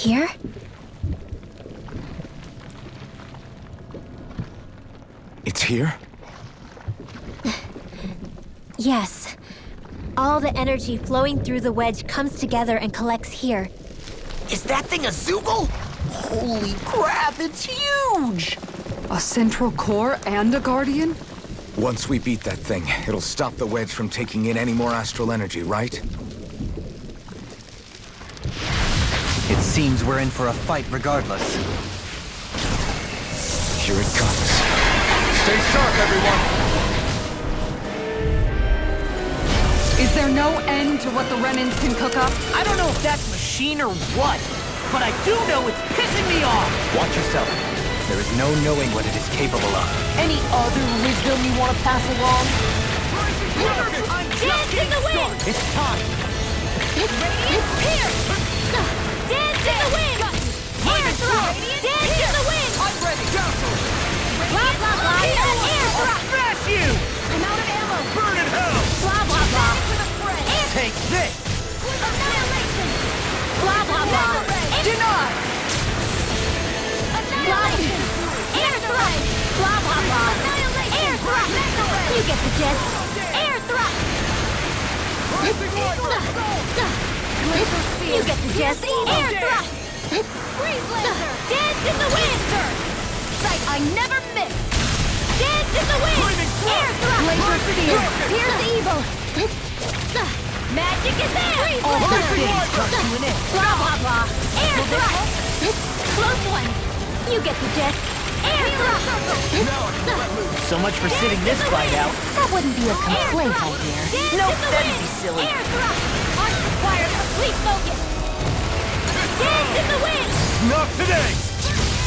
here? It's here? Yes. All the energy flowing through the wedge comes together and collects here. Is that thing a Zoogle? Holy crap, it's huge! A central core and a guardian? Once we beat that thing, it'll stop the wedge from taking in any more astral energy, right? It seems we're in for a fight regardless. Here it comes. Stay sharp, everyone! Is there no end to what the Renans can cook up? I don't know if that's machine or what, but I do know it's pissing me off! Watch yourself. There is no knowing what it is capable of. Any other wisdom you want to pass along? Dance in the wind! It's time! Radiant here! Dance in the wind! Air thrust! Dance in the wind! I'm ready! Dazzle! Blah blah blah! Air thrust! Smash you! I'm out of ammo! Burn in hell! Blah blah blah! Air Take this! annihilation! Blah blah blah! Deny! Annihilation! Air thrust! Blah blah blah! Annihilation! Air thrust! You get the gist! Air thrust! You get the gist! Air thrust! Freeze laser! Dance in the wind! Sight I never miss! Dance in the wind! Air thrust! Laser spear! Pierce evil! Magic is there! Freeze laser! Blah blah blah! Air thrust! Close one! You get the gist! Air thrust! So much for sitting this fight out. That wouldn't be a complaint, my dear. Nope, that'd be silly. Air thrust! Requires complete focus! Dance in the wind! Not today!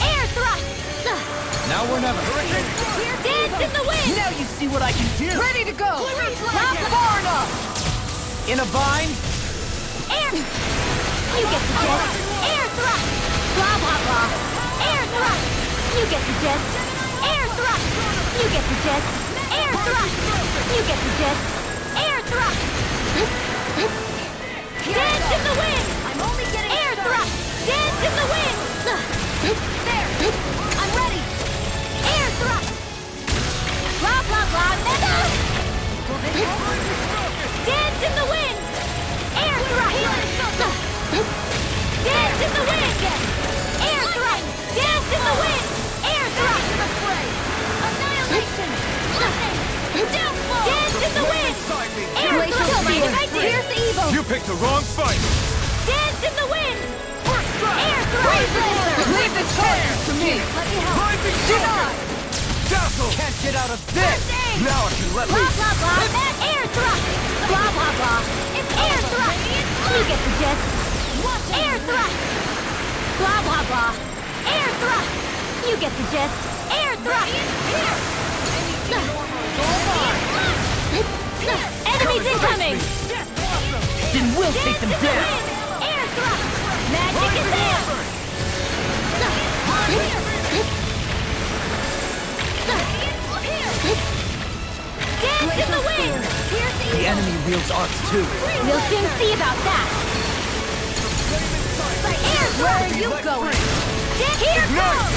Air thrust! Now or never. Dance in the wind! Now you see what I can do! Ready to go! Not Far enough! In a bind? Air! You get the gist! Air thrust! Blah blah blah! Air thrust! You get the gist! Air thrust! You get the gist! Air thrust! You get the gist! Air thrust! Dance in the wind! I'm only getting air thrust! Dance in the wind! There! I'm ready! Air thrust! Blah blah blah! Dance in the wind! Air thrust! Dance in the wind! Air thrust! Dance in the wind! Air thrust! Annihilation! Downfall! Dance in the wind! Air thrust! Pierce evil! You picked the wrong fight! Dance in the wind! Air thrust! Leave the charge to me! Let me help! Rising Deny! Dazzle! Can't get out of this! Now I can let Blah loose! blah blah! Air thrust! Blah blah blah! It's air thrust! You get the gist! Air thrust! Blah blah blah! Air thrust! You get the gist! Air thrust! Enemies incoming! Then we'll take them down! Air thrust! Magic is there! Dance in the wind! The enemy wields arcs too. We'll soon see about that! Air, where are you going? Here goes!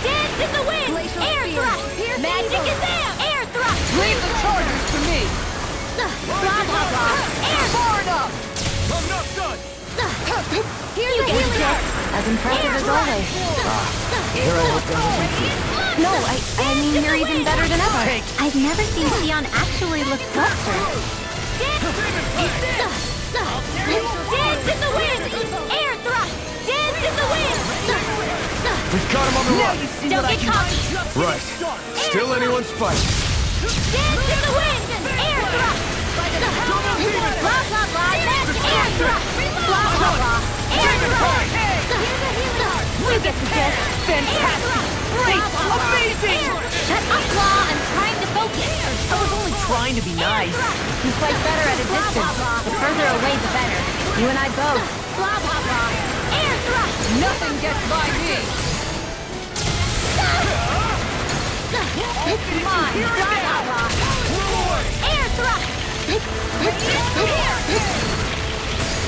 Dance in the wind! Air thrust! Magic is there! Air thrust! Leave the charges to me! Blah blah blah! Air Far enough! I'm not done! You get it! As impressive as always. Here I look No, I mean you're even better than ever. I've never seen Xion actually look flustered. Dance in the wind! Air thrust! Dance in the wind! We've got him on the run! Don't get cocky! Right. Still anyone's fight. Dance in the wind! Air thrust! Blah blah blah! Air thrust! Blah blah blah! Air thrust! You get the gist! Fantastic! Great! Amazing! Shut up, Claw! I'm trying to focus! I was only trying to be nice. You fight better at a distance. The further away, the better. You and I both. Blah blah blah! Air thrust! Nothing gets by me! Mine! Blah blah blah! Air thrust!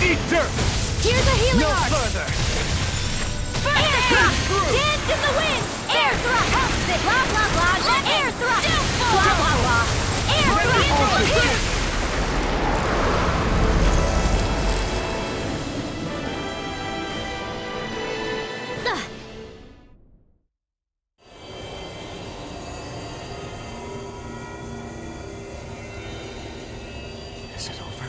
Eat dirt! Here's a healing No arc! further! Air thrust! Dance in the wind! Air thrust! Blah blah blah! Air thrust! Blah blah blah! Air thrust! Is it over?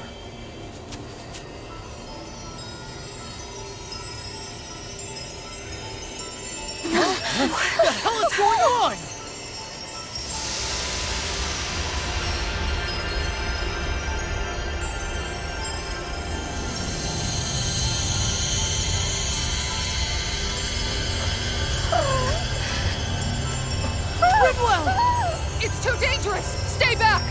What the hell is going on? Rinwell! It's too dangerous! Stay back!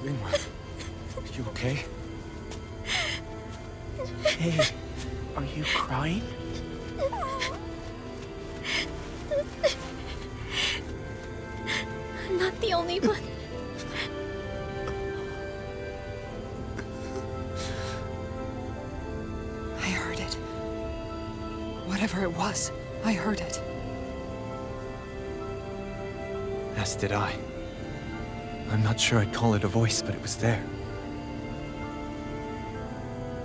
Rinwell, you okay? Hey, are you crying? I'm not the only one. I heard it. Whatever it was, I heard it. As did I. I'm not sure I'd call it a voice, but it was there.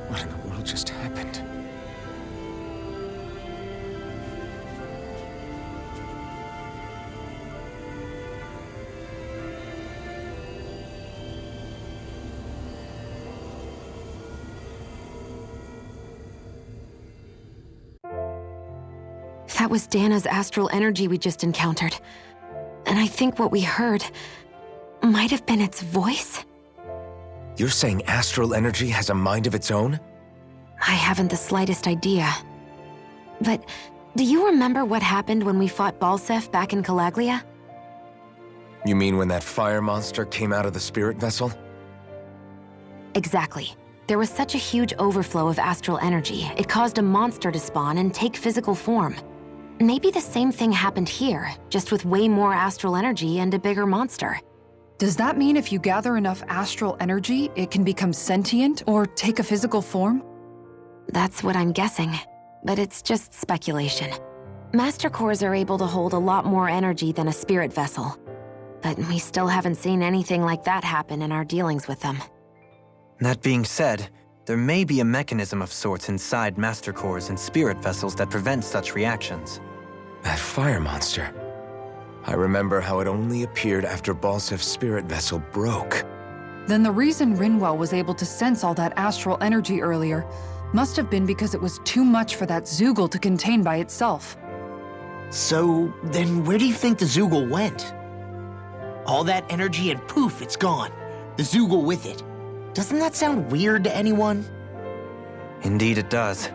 What in the world just happened? That was Dana's astral energy we just encountered. And I think what we heard might have been its voice? You're saying astral energy has a mind of its own? I haven't the slightest idea. But do you remember what happened when we fought Balsef back in Calaglia? You mean when that fire monster came out of the spirit vessel? Exactly. There was such a huge overflow of astral energy, it caused a monster to spawn and take physical form. Maybe the same thing happened here, just with way more astral energy and a bigger monster. Does that mean if you gather enough astral energy, it can become sentient or take a physical form? That's what I'm guessing, but it's just speculation. Master cores are able to hold a lot more energy than a spirit vessel, but we still haven't seen anything like that happen in our dealings with them. That being said, there may be a mechanism of sorts inside Master Cores and spirit vessels that prevents such reactions. That fire monster. I remember how it only appeared after Balsef's spirit vessel broke. Then the reason Rinwell was able to sense all that astral energy earlier must have been because it was too much for that Zoogle to contain by itself. So, then where do you think the Zoogle went? All that energy and poof, it's gone. The Zoogle with it. Doesn't that sound weird to anyone? Indeed it does.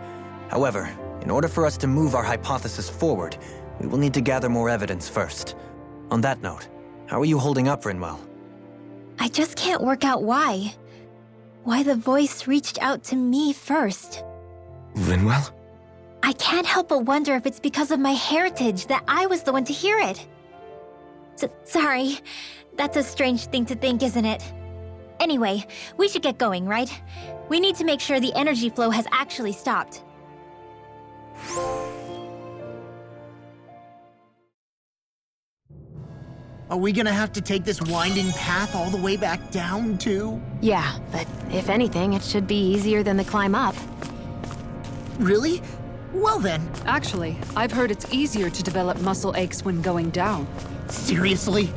However, in order for us to move our hypothesis forward, we will need to gather more evidence first. On that note, how are you holding up, Rinwell? I just can't work out why. Why the voice reached out to me first. Rinwell? I can't help but wonder if it's because of my heritage that I was the one to hear it. Sorry. That's a strange thing to think, isn't it? Anyway, we should get going, right? We need to make sure the energy flow has actually stopped. Are we gonna have to take this winding path all the way back down, too? Yeah, but if anything, it should be easier than the climb up. Really? Well then, Actually, I've heard it's easier to develop muscle aches when going down. seriously?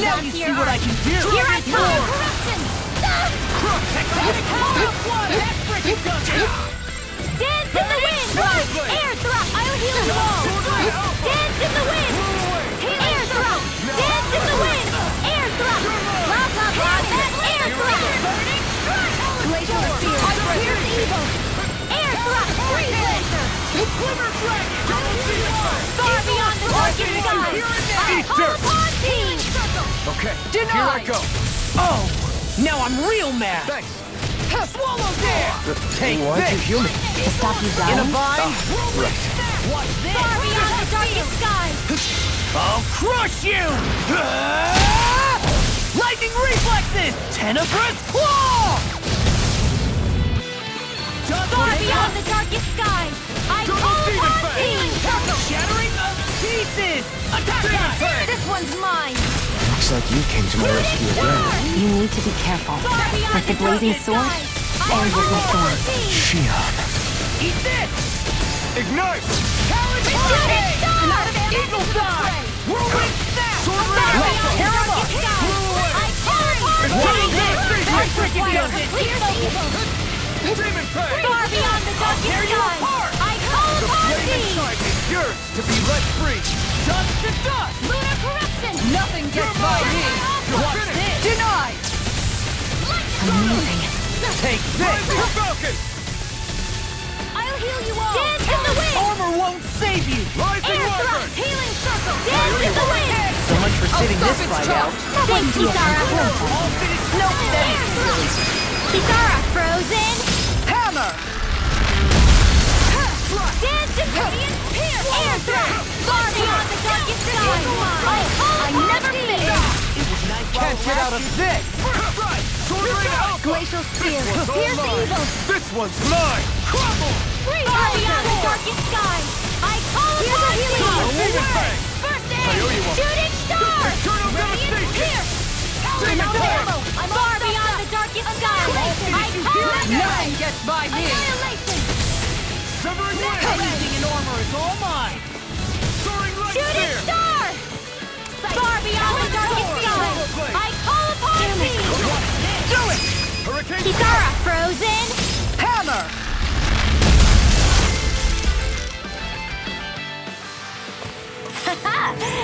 Now you see what I can do! Here I come! Dance in the wind! Air thrust! I'll heal you all! Dance in the wind! Air thrust! Dance in the wind! Air thrust! Blah, blah, blah! Air thrust! Glacial spear! Here's evil! Air thrust! Freeze lancer! Quiver dragon! Far beyond the darkest sky! I call upon thee! Okay, Denied. here I go. Oh! Now I'm real mad! Thanks. Swallow there! Take Why'd you this! heal me? To stop you In a dying? vine! Right. Watch this! Far beyond the darkest sky! I'll crush you! Lightning reflexes! Tenebrous claw! Far beyond the darkest sky! I call upon thee! Shattering of pieces! Attack! This one's mine! Looks like you came to my rescue again. You need to be careful. Far beyond With the blazing sword and with my sword. Shion. Eat this! Ignite! Shooting star! Eagle's eye! Whirlwind snap! Sword Let's Rail! tear 'em up! I call upon What thee! is this? I Freaking require does it! complete focus! Demon Fang! Far beyond the darkest tear you sky! apart! I call The upon flame thee! inside is yours to be let free! Dust to dust! Lunar corruption! Nothing gets by me! Watch this! Denied! Amazing. Take Rise this! the Falcon! I'll heal you all! Dance in the wind! Armor won't save you! Rising Air Wyvern! thrust! Healing circle! Dance in the wind! So much for sitting this stop its fight out. Thanks, Kisara! All finished? Nope, that Air is thrust! Kisara, frozen! hammer! Dance in the wind! Air thrust! Far beyond the darkest sky! I never miss! Can't get out of this! Right! Sword Rain out! Glacial spear! It's all Pierce mine. evil! This one's mine! Crumble! Far beyond the darkest sky! I call upon thee! Demon Fang! First I owe you aid! one. Shooting star! Eternal Radiant devastation! pierce! Demon Fang! Far beyond the darkest sky! I call upon Nothing gets by me! annihilation! Severing Wind! Anything in armor is all mine! Soaring Light Shooting Spear! star! Far beyond the darkest sky! I call upon thee! Do it! Hurricane Kisara, frozen! Hammer!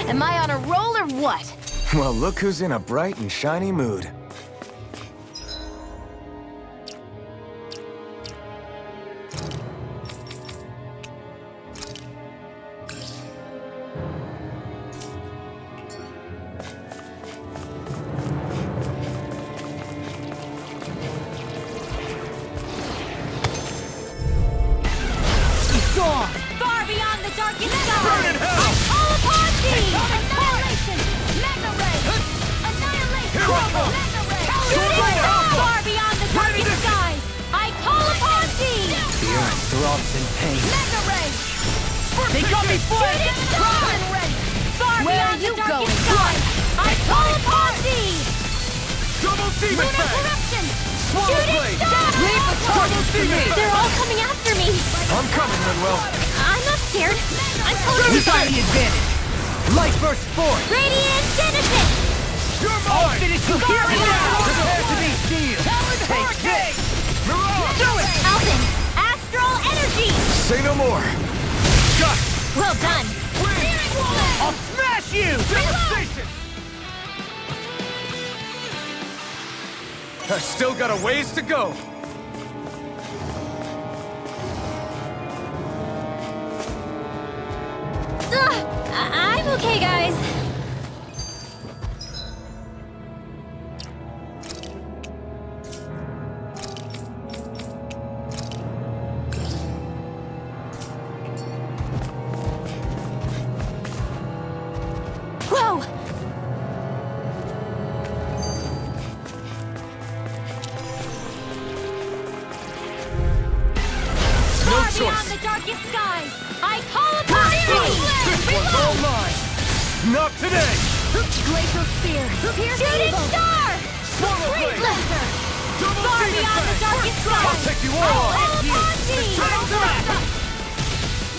Am I on a roll or what? Well, look who's in a bright and shiny mood. Gone! Far beyond the darkest sky! Burn in hell! I call upon thee! Annihilation! Mega ray! Annihilation! Here I come! Mega darkest sky! I call upon thee! Double demon Lunar tank! corruption! Swallow Shooting blade! star! Leave the target to me! They're all coming after me. I'm coming, Rinwell. I'm not scared. I'm We totally got fine. the advantage! Light burst forth! Radiant Genesis! You're mine! finish you here and now! Prepare to be sealed! Take this! Mirage! Do it! Alvin! Astral energy! Say no more! Got it! Well done! I'll smash you! Devastation! I've still got a ways to go. I'm okay, guys. Whoa! No Far beyond choice. the darkest skies! I call upon thee! This one's all mine! Not today! Glacial Spear! Shooting Star! Swallow Great blade! Laser! Double Far demon beyond the tank! darkest skies! I'll take you I all call on! upon thee! Eternal Blast!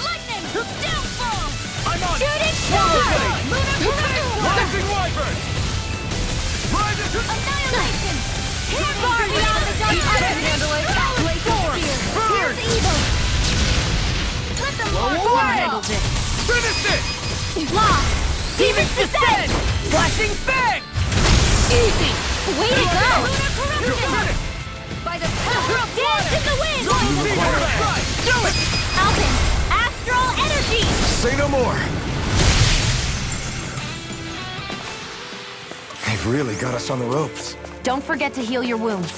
Lightning! Downfall! I'm on it! Shooting Swallow Star! blade! Lunar corruption! Rising Wyvern! Rise into... Annihilation! Far beyond the darkest skies! can't handle it. Glacial Spear! Burn! Here's evil! Let them mark away! it! Finish it! Law! Demons descend! Flashing Fang! Easy! Way to go! You're finished! By the power of dance in the wind! Demon Blast! Do it! Alvin! Astral energy! Say no more! They've really got us on the ropes. Don't forget to heal your wounds.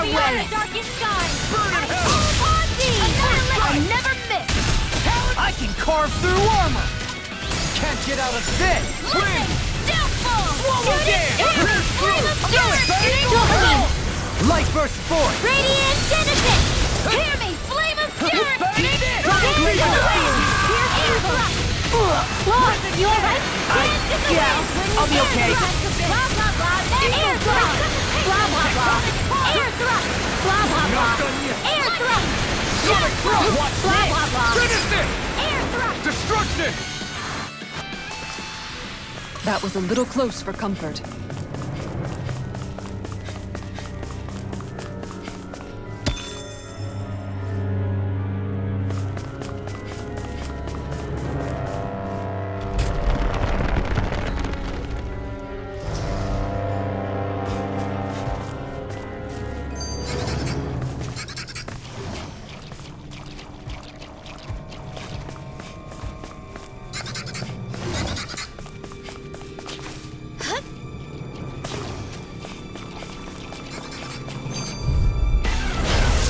Beyond the darkest skies! I call upon thee! I never miss! I can carve through armor! Can't get out of this! Lightning! Downfall! Swallow dance! Shooting flame of Do it, fury! baby! Dohulin! Light burst forth! Radiant Genesis! Hear me! Flame of fury! Eat it! Dance in the wind! Here's evil! Law, you alright? Dance in the wind! I'll be okay. Blah, blah, blah! Air thrust! Blah, blah, blah! Air thrust! Blah, blah, Not blah! done yet. Air thrust! Sonic throw! Blah, blah, blah! Finish it! Air thrust! Destruction! That was a little close for comfort.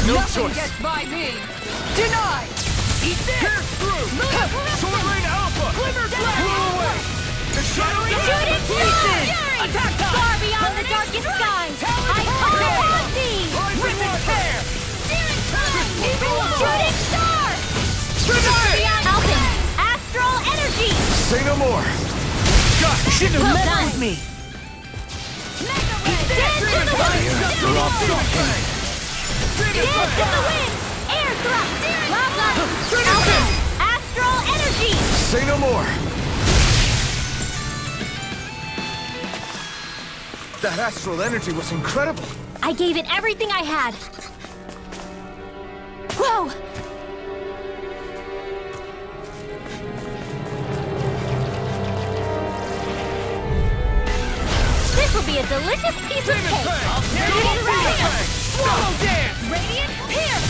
No Nothing choice! gets by me! Denied! Eat this! Pierce through! Sword Rain Alpha! Glimmer Blast! Blow away! The Shadowy Shooting Pieces! Fury! Attack time! Far beyond the darkest skies! I call upon thee! Rip and tear! Shooting Star! Finish Far it! beyond Alvin! Astral energy! Say no more! God, shouldn't Well have done. with me! Dance in the wind! You're all something! Dance in the wind! Air thrust! Blah, blah! Alvin! Astral energy! Say no more! That astral energy was incredible! I gave it everything I had. go! This will be a delicious piece of cake! Get ready! Swallow dance! Radiant pierce!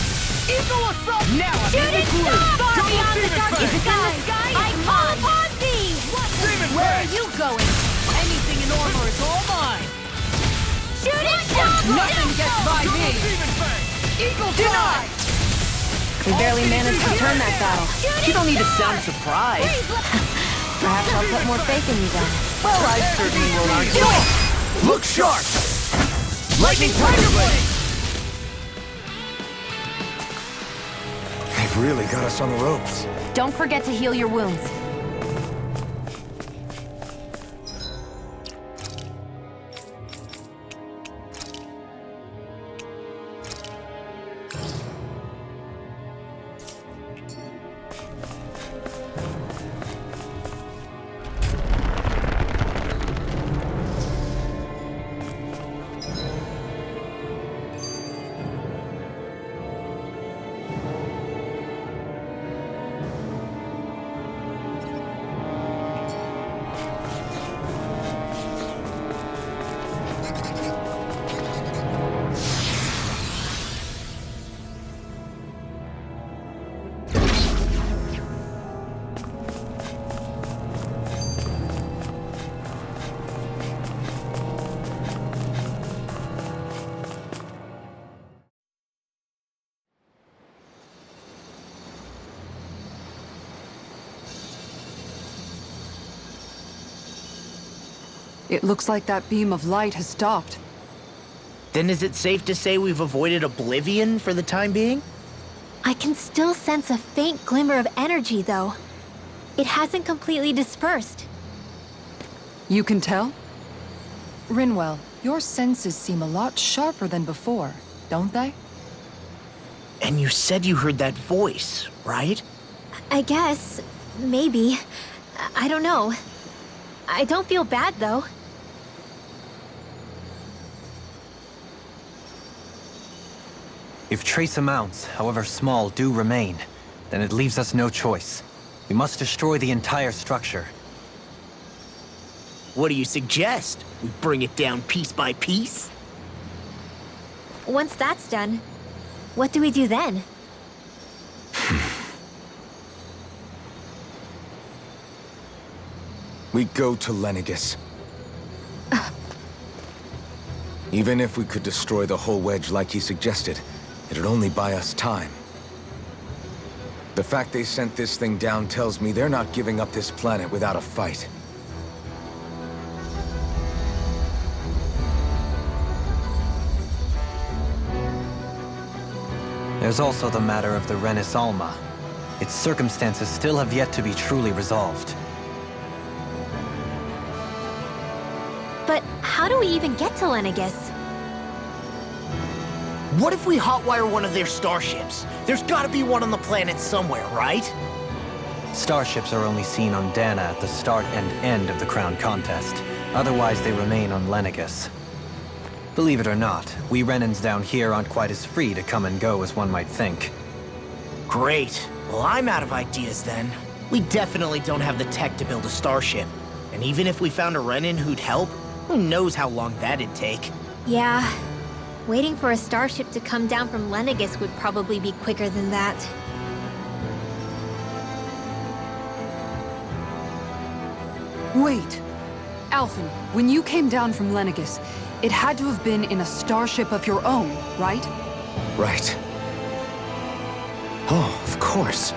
Eagle assault! Now I'm in the Shooting groove! star! Far Double beyond the demon darkest fang! sky! I call upon thee! Demon Where fang! are you going? Anything in armor is all mine! Shooting star! Nothing gets by Double me! demon fang! Eagle fly! We barely managed to turn that battle. You don't need to sound surprised. Perhaps I'll put more faith in you then. Well, I certainly will not do it. Look sharp! Lightning Tiger Blade! They've really got us on the ropes. Don't forget to heal your wounds. It looks like that beam of light has stopped. Then is it safe to say we've avoided oblivion for the time being? I can still sense a faint glimmer of energy, though. It hasn't completely dispersed. You can tell? Rinwell, your senses seem a lot sharper than before, don't they? And you said you heard that voice, right? I guess. Maybe. I don't know. I don't feel bad, though. If trace amounts, however small, do remain, then it leaves us no choice. We must destroy the entire structure. What do you suggest? We bring it down piece by piece? Once that's done, what do we do then? We go to Lenegis. Even if we could destroy the whole wedge like he suggested, it'd only buy us time. The fact they sent this thing down tells me they're not giving up this planet without a fight. There's also the matter of the Renis Alma. Its circumstances still have yet to be truly resolved. But how do we even get to Lenegis? What if we hotwire one of their starships? There's gotta be one on the planet somewhere, right? Starships are only seen on Dana at the start and end of the Crown Contest. Otherwise, they remain on Lenegis. Believe it or not, we Renans down here aren't quite as free to come and go as one might think. Great. Well, I'm out of ideas then. We definitely don't have the tech to build a starship. And even if we found a Renin who'd help, who knows how long that'd take. Yeah. Waiting for a starship to come down from Lenegis would probably be quicker than that. Wait. Alphen, when you came down from Lenegis, it had to have been in a starship of your own, right? Right. Oh, of course.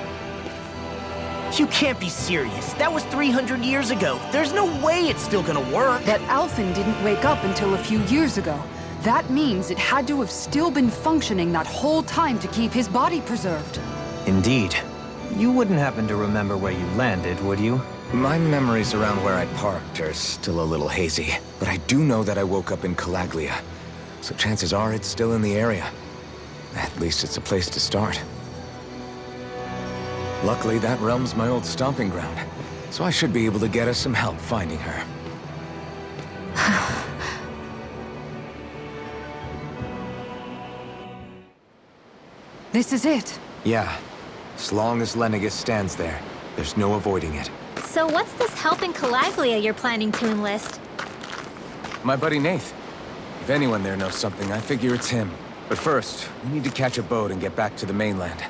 You can't be serious. That was 300 years ago. There's no way it's still gonna work. That Alphen didn't wake up until a few years ago. That means it had to have still been functioning that whole time to keep his body preserved. Indeed. You wouldn't happen to remember where you landed, would you? My memories around where I parked are still a little hazy, but I do know that I woke up in Calaglia, so chances are it's still in the area. At least it's a place to start. Luckily, that realm's my old stomping ground, so I should be able to get us some help finding her. This is it. Yeah. As long as Lenegis stands there, there's no avoiding it. So what's this help in Calaglia you're planning to enlist? My buddy Nath. If anyone there knows something, I figure it's him. But first, we need to catch a boat and get back to the mainland.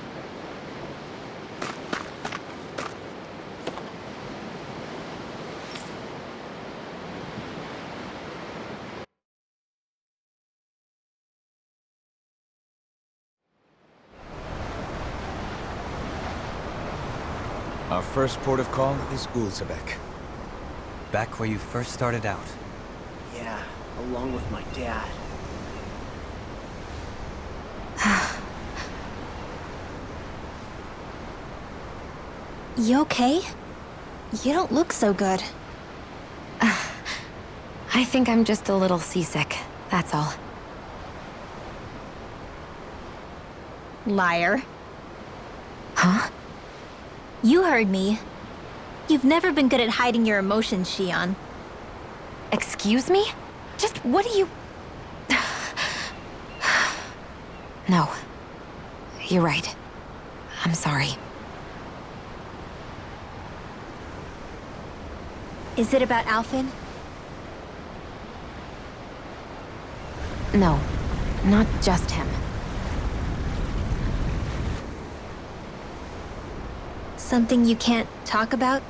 Our first port of call is Ulzebek. Back where you first started out. Yeah, along with my dad. You okay? You don't look so good. I think I'm just a little seasick, that's all. Liar. Huh? You heard me. You've never been good at hiding your emotions, Shion. Excuse me? Just what do you... No. You're right. I'm sorry. Is it about Alphen? No. Not just him. Something you can't talk about?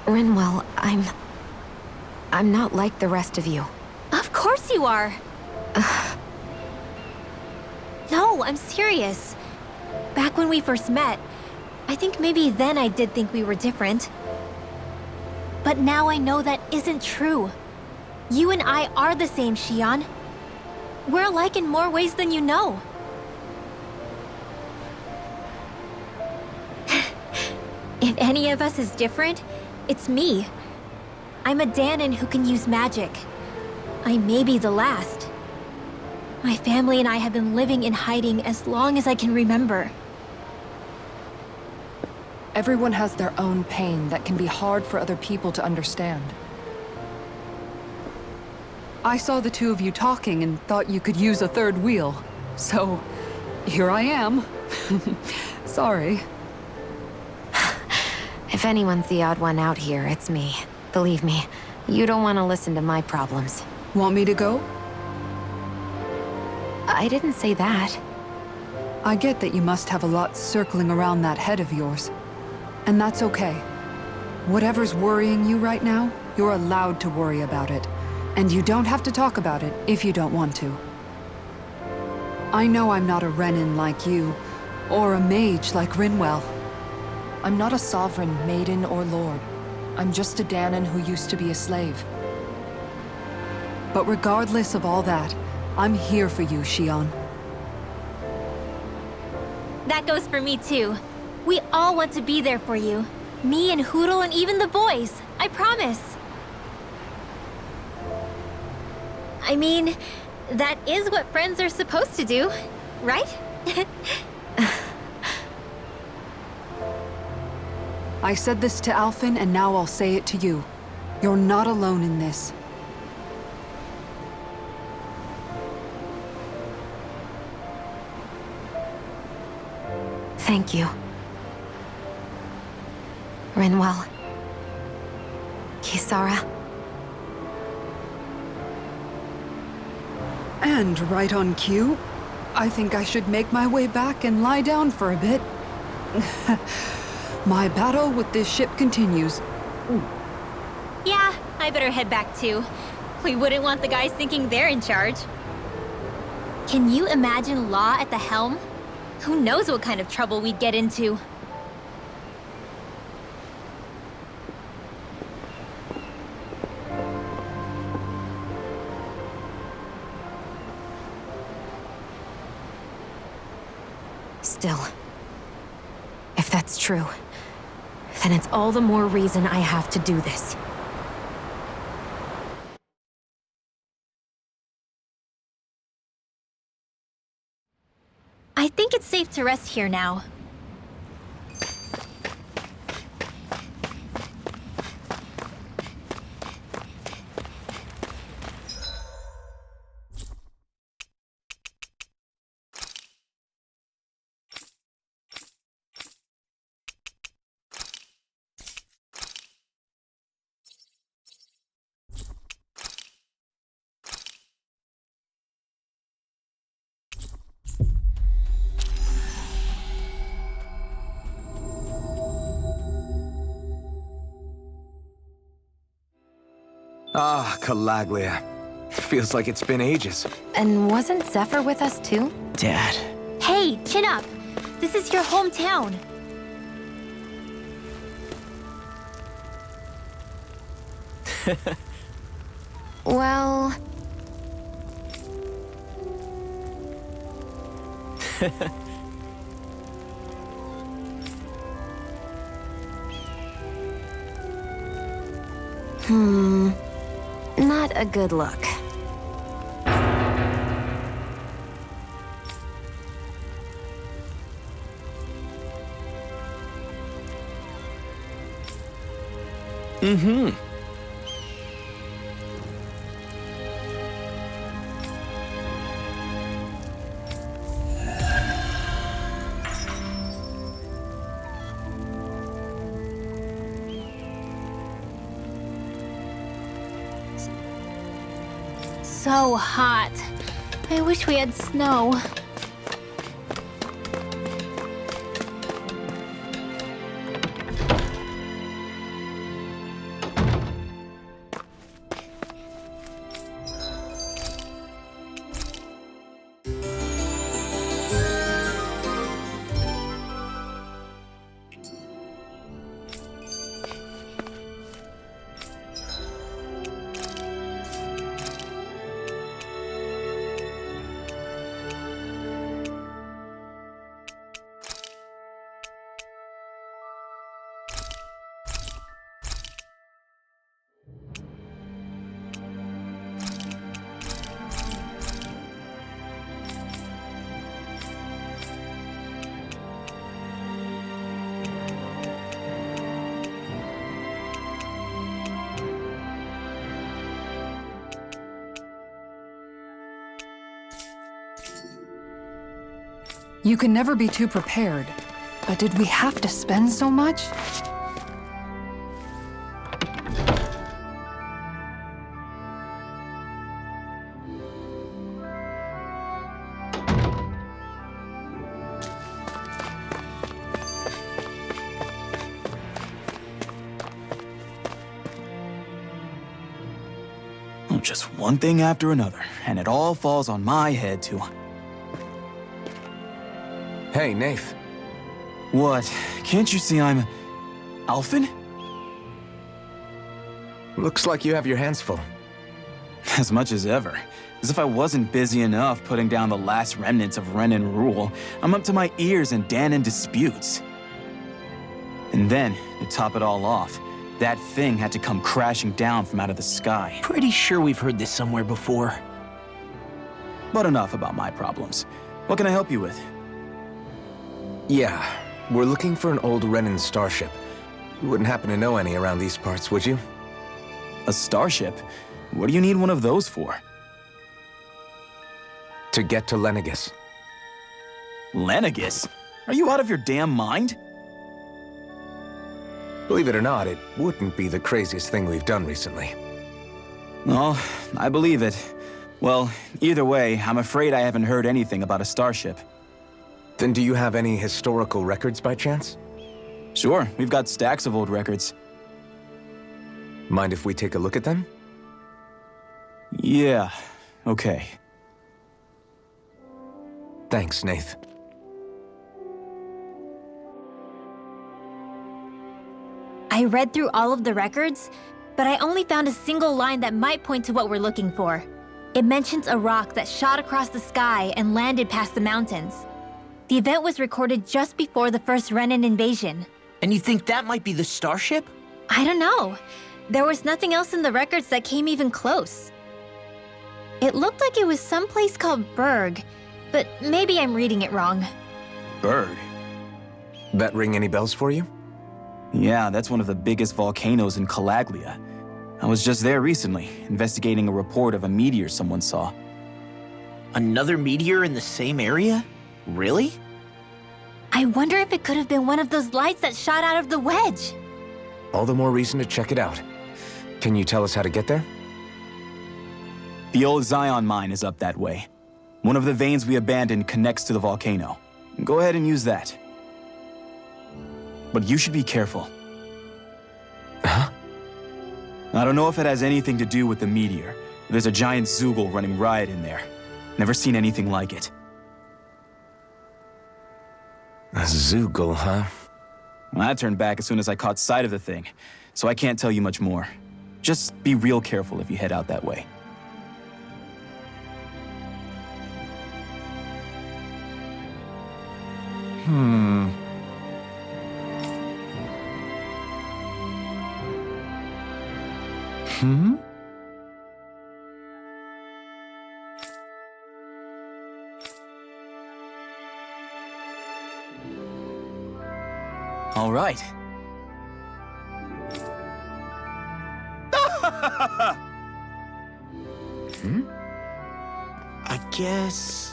Rinwell, I'm not like the rest of you. Of course you are! No, I'm serious. Back when we first met, I think maybe then I did think we were different. But now I know that isn't true. You and I are the same, Shion. We're alike in more ways than you know. If any of us is different, it's me. I'm a Danon who can use magic. I may be the last. My family and I have been living in hiding as long as I can remember. Everyone has their own pain that can be hard for other people to understand. I saw the two of you talking and thought you could use a third wheel. So, here I am. Sorry. If anyone's the odd one out here, it's me. Believe me, you don't want to listen to my problems. Want me to go? I didn't say that. I get that you must have a lot circling around that head of yours. And that's okay. Whatever's worrying you right now, you're allowed to worry about it. And you don't have to talk about it if you don't want to. I know I'm not a Renin like you, or a mage like Rinwell. I'm not a sovereign, maiden, or lord. I'm just a Danon who used to be a slave. But regardless of all that, I'm here for you, Shion. That goes for me too. We all want to be there for you. Me and Hoodle and even the boys. I promise. I mean, that is what friends are supposed to do, right? I said this to Alphen, and now I'll say it to you. You're not alone in this. Thank you. Rinwell. Kisara. And right on cue, I think I should make my way back and lie down for a bit. My battle with this ship continues. Yeah, I better head back too. We wouldn't want the guys thinking they're in charge. Can you imagine Law at the helm? Who knows what kind of trouble we'd get into? Still, if that's true, then it's all the more reason I have to do this. I think it's safe to rest here now. Ah, Calaglia. Feels like it's been ages. And wasn't Zephyr with us too? Dad. Hey, chin up! This is your hometown. Well... Not a good look. So hot. I wish we had snow. You can never be too prepared. But did we have to spend so much? Just one thing after another, and it all falls on my head too. Hey, Nath. What? Can't you see I'm... Alphen? Looks like you have your hands full. As much as ever. As if I wasn't busy enough putting down the last remnants of Renan rule, I'm up to my ears in Danan disputes. And then, to top it all off, that thing had to come crashing down from out of the sky. Pretty sure we've heard this somewhere before. But enough about my problems. What can I help you with? Yeah, we're looking for an old Renan starship. You wouldn't happen to know any around these parts, would you? A starship? What do you need one of those for? To get to Lenegus. Lenegus? Are you out of your damn mind? Believe it or not, it wouldn't be the craziest thing we've done recently. Well, I believe it. Well, either way, I'm afraid I haven't heard anything about a starship. Then do you have any historical records by chance? Sure, we've got stacks of old records. Mind if we take a look at them? Yeah, okay. Thanks, Nath. I read through all of the records, but I only found a single line that might point to what we're looking for. It mentions a rock that shot across the sky and landed past the mountains. The event was recorded just before the first Renan invasion. And you think that might be the starship? I don't know. There was nothing else in the records that came even close. It looked like it was someplace called Berg, but maybe I'm reading it wrong. Berg? That ring any bells for you? Yeah, that's one of the biggest volcanoes in Calaglia. I was just there recently, investigating a report of a meteor someone saw. Another meteor in the same area? Really? I wonder if it could have been one of those lights that shot out of the wedge. All the more reason to check it out. Can you tell us how to get there? The old Zion mine is up that way. One of the veins we abandoned connects to the volcano. Go ahead and use that. But you should be careful. Huh? I don't know if it has anything to do with the meteor. There's a giant Zoogle running riot in there. Never seen anything like it. A Zoogle, huh? Well, I turned back as soon as I caught sight of the thing, so I can't tell you much more. Just be real careful if you head out that way. All right. I guess...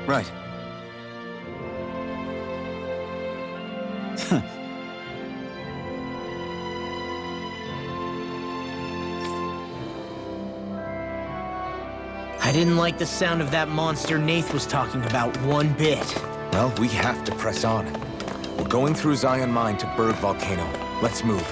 Right. I didn't like the sound of that monster Nath was talking about one bit. Well, we have to press on. We're going through Zion Mine to Berg Volcano. Let's move.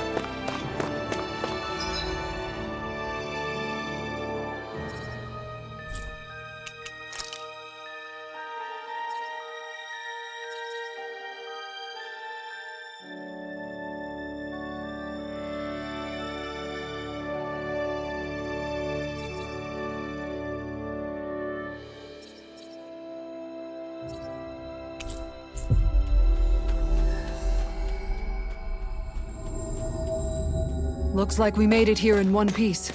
Looks like we made it here in one piece.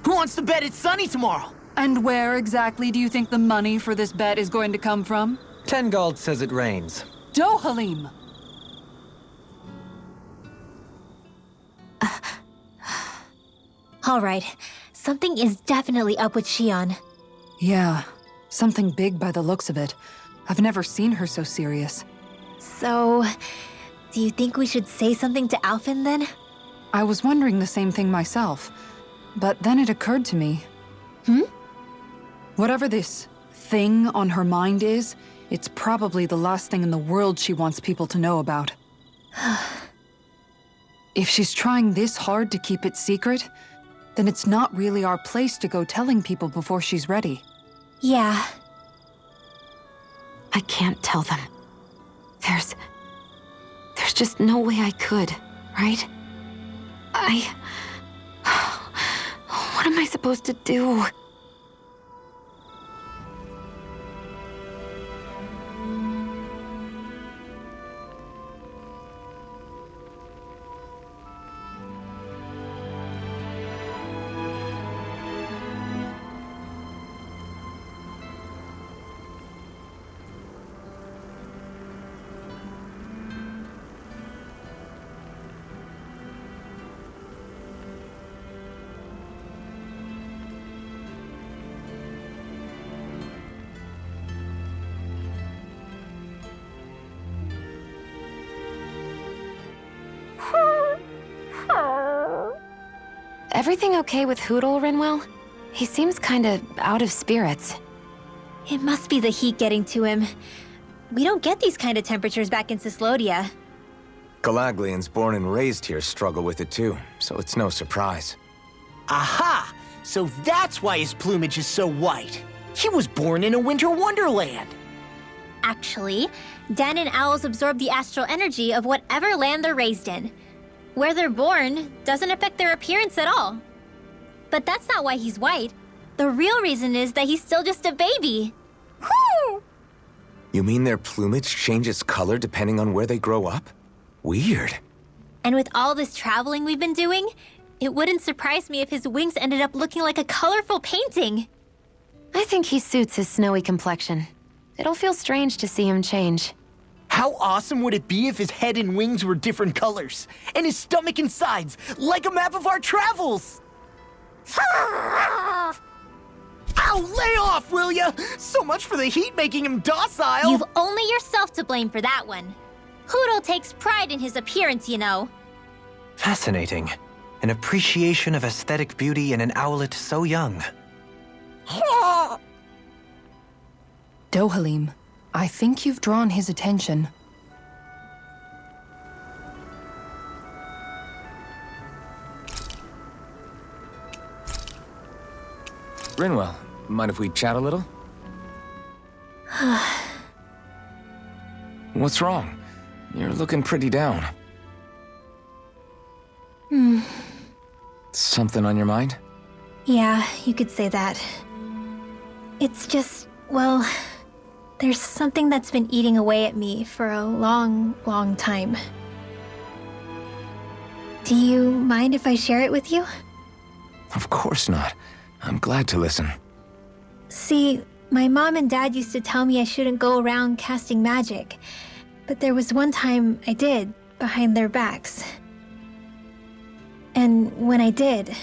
Who wants to bet it's sunny tomorrow? And where exactly do you think the money for this bet is going to come from? Tengald says it rains. Dohalim! All right, something is definitely up with Shion. Yeah, something big by the looks of it. I've never seen her so serious. So, do you think we should say something to Alphen then? I was wondering the same thing myself, but then it occurred to me. Whatever this thing on her mind is, it's probably the last thing in the world she wants people to know about. If she's trying this hard to keep it secret, then it's not really our place to go telling people before she's ready. Yeah. I can't tell them. There's just no way I could, right? What am I supposed to do? Everything okay with Hootle, Rinwell? He seems kinda out of spirits. It must be the heat getting to him. We don't get these kind of temperatures back in Cislodia. Galaglians born and raised here struggle with it too, so it's no surprise. Aha! So that's why his plumage is so white. He was born in a winter wonderland. Actually, Dan and owls absorb the astral energy of whatever land they're raised in. Where they're born doesn't affect their appearance at all. But that's not why he's white. The real reason is that he's still just a baby. You mean their plumage changes color depending on where they grow up? Weird. And with all this traveling we've been doing, it wouldn't surprise me if his wings ended up looking like a colorful painting. I think he suits his snowy complexion. it'll feel strange to see him change. How awesome would it be if his head and wings were different colors? And his stomach and sides, like a map of our travels! Ow, lay off, will ya? So much for the heat making him docile! You've only yourself to blame for that one. Hoodle takes pride in his appearance, you know. Fascinating. An appreciation of aesthetic beauty in an owlet so young. Dohalim, I think you've drawn his attention. Rinwell, mind if we chat a little? What's wrong? You're looking pretty down. Something on your mind? Yeah, you could say that. It's just, well, there's something that's been eating away at me for a long, long time. Do you mind if I share it with you? Of course not. I'm glad to listen. See, my mom and dad used to tell me I shouldn't go around casting magic. But there was one time I did, behind their backs. And when I did,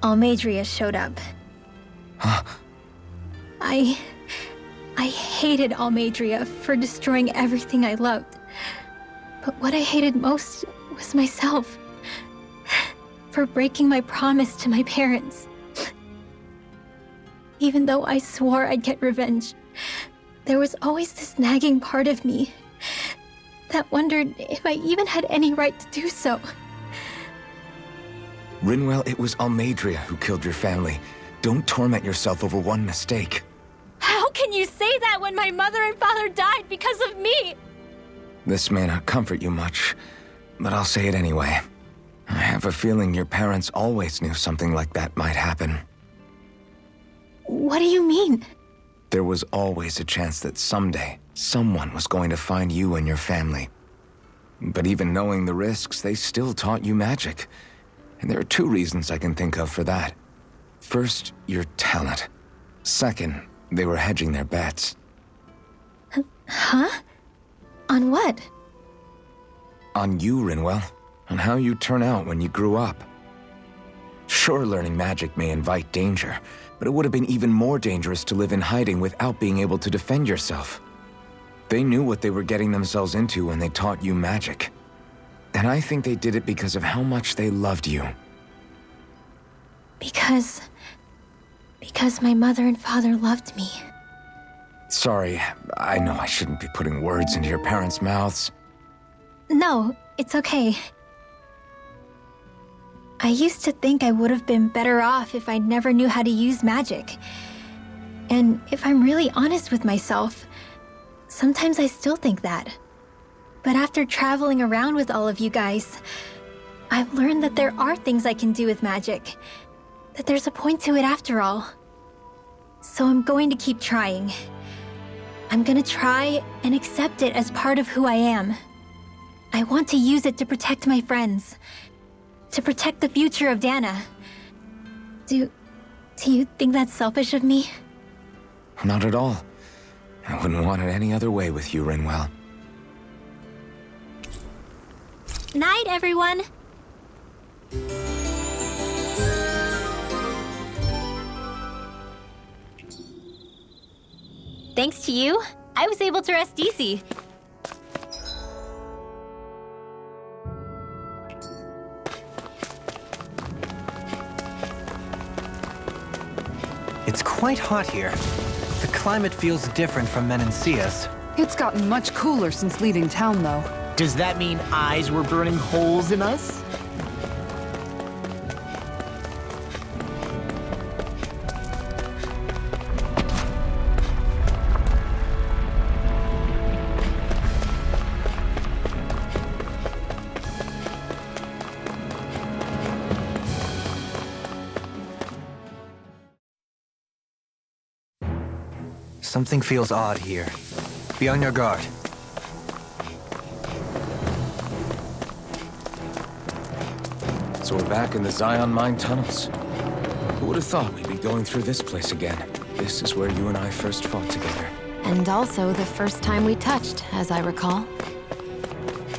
Almadria showed up. Huh? I hated Almadria for destroying everything I loved. But what I hated most was myself. For breaking my promise to my parents. Even though I swore I'd get revenge, there was always this nagging part of me that wondered if I even had any right to do so. Rinwell, it was Almadria who killed your family. Don't torment yourself over one mistake. How can you say that when my mother and father died because of me? This may not comfort you much, but I'll say it anyway. I have a feeling your parents always knew something like that might happen. What do you mean? There was always a chance that someday, someone was going to find you and your family. But even knowing the risks, they still taught you magic. And there are two reasons I can think of for that. First, your talent. Second, they were hedging their bets. Huh? On what? On you, Rinwell. On how you turn out when you grew up. Sure, learning magic may invite danger, but it would have been even more dangerous to live in hiding without being able to defend yourself. They knew what they were getting themselves into when they taught you magic. And I think they did it because of how much they loved you. Because my mother and father loved me. Sorry, I know I shouldn't be putting words into your parents' mouths. No, it's okay. I used to think I would have been better off if I never knew how to use magic. And if I'm really honest with myself, sometimes I still think that. But after traveling around with all of you guys, I've learned that there are things I can do with magic. That there's a point to it after all. So I'm going to keep trying. I'm gonna try and accept it as part of who I am. I want to use it to protect my friends. To protect the future of Dana. Do you think that's selfish of me? Not at all. I wouldn't want it any other way with you, Rinwell. Night, everyone! Thanks to you, I was able to rest easy. It's quite hot here. The climate feels different from Menancia's. It's gotten much cooler since leaving town, though. Does that mean eyes were burning holes in us? Something feels odd here. Be on your guard. So we're back in the Zion Mine tunnels. Who would have thought we'd be going through this place again? This is where you and I first fought together. And also the first time we touched, as I recall.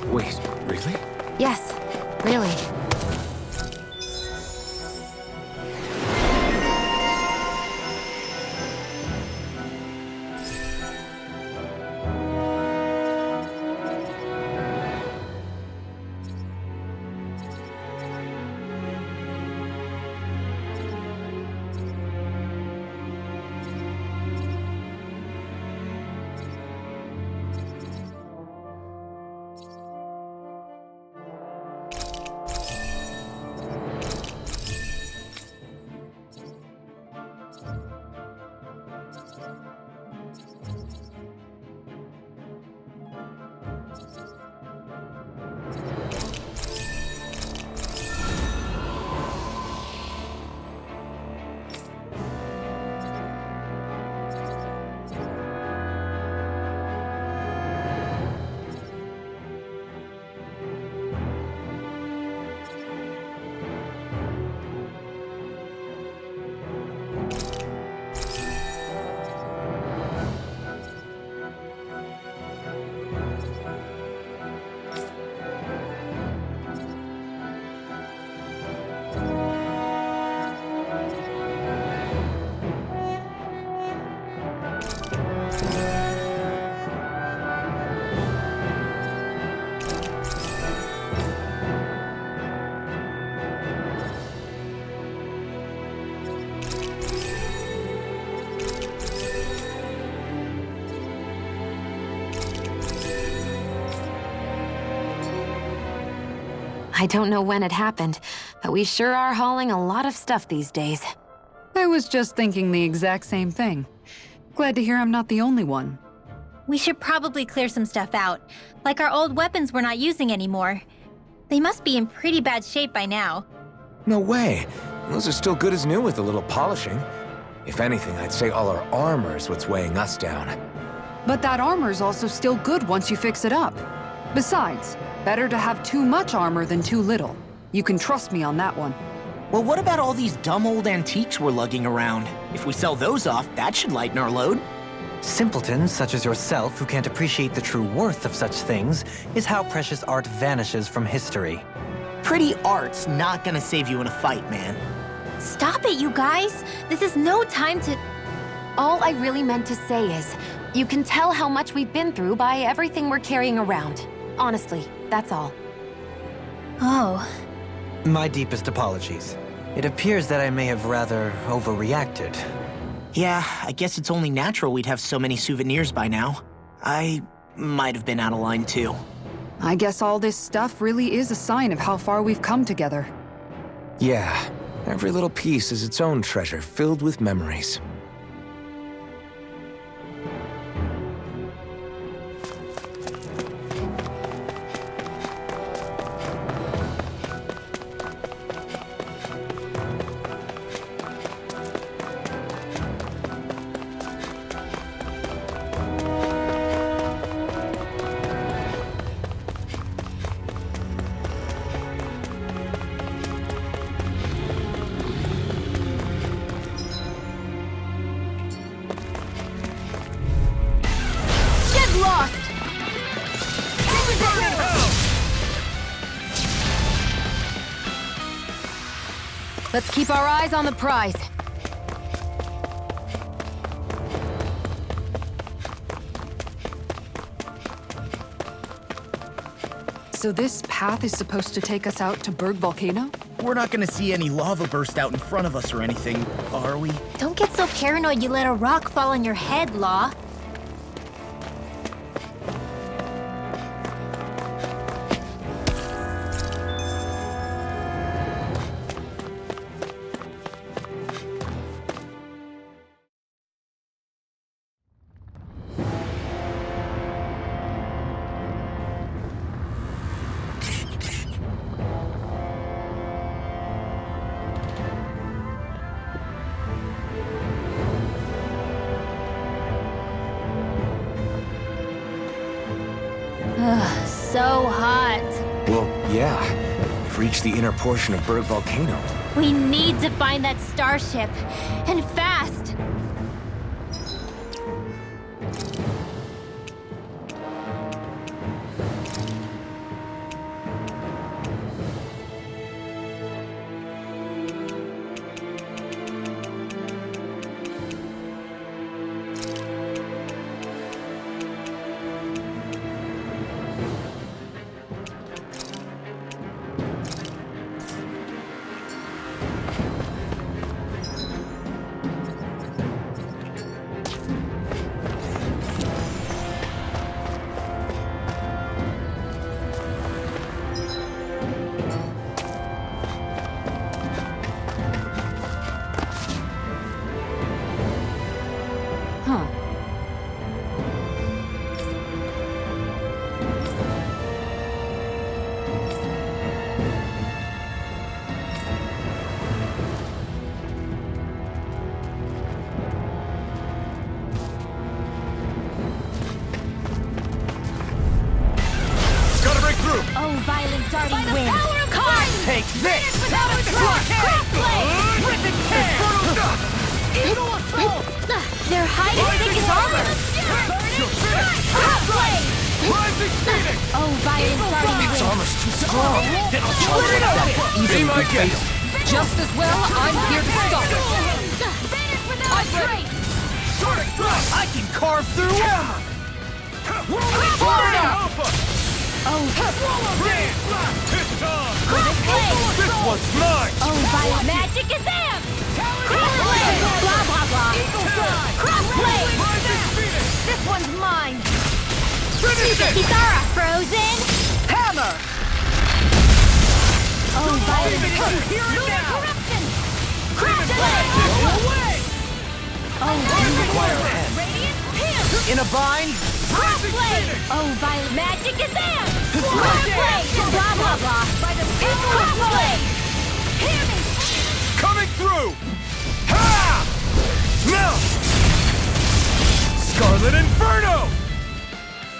Wait, really? Yes, really. I don't know when it happened, but we sure are hauling a lot of stuff these days. I was just thinking the exact same thing. Glad to hear I'm not the only one. We should probably clear some stuff out, like our old weapons we're not using anymore. They must be in pretty bad shape by now. No way. Those are still good as new with a little polishing. If anything, I'd say all our armor is what's weighing us down. But that armor's also still good once you fix it up. Besides, better to have too much armor than too little. You can trust me on that one. Well, what about all these dumb old antiques we're lugging around? If we sell those off, that should lighten our load. Simpletons such as yourself who can't appreciate the true worth of such things is how precious art vanishes from history. Pretty art's not gonna save you in a fight, man. Stop it, you guys! This is no time to... All I really meant to say is, you can tell how much we've been through by everything we're carrying around. Honestly, that's all. Oh. My deepest apologies. It appears that I may have rather overreacted. Yeah, I guess it's only natural we'd have so many souvenirs by now. I might have been out of line too. I guess all this stuff really is a sign of how far we've come together. Yeah, every little piece is its own treasure filled with memories. Let's keep our eyes on the prize. So this path is supposed to take us out to Berg Volcano? We're not gonna see any lava burst out in front of us or anything, are we? Don't get so paranoid you let a rock fall on your head, Law. Ugh, so hot. Well, yeah. We've reached the inner portion of Berg Volcano. We need to find that starship, and fast! didn't think his armor! Oh, violent guardian Its wind! armor's too strong. Then I'll charge it up. Be my guest. Just as well, I'm here to stop it. I can carve through armor. This one's mine! Oh, violent magic is amped! Crossblade! Blah, blah, blah! Crossblade! This one's mine! Kisara! Frozen! Hammer! Oh, violent Lunar corruption! Crossblade! Oh, You require a hand. radiant pimp! In a bind? Crossblade! Oh, violent magic is amped! Crossblade! Blah, blah, blah! Crossblade! Hear me! Coming through! Ha! Now! Scarlet Inferno!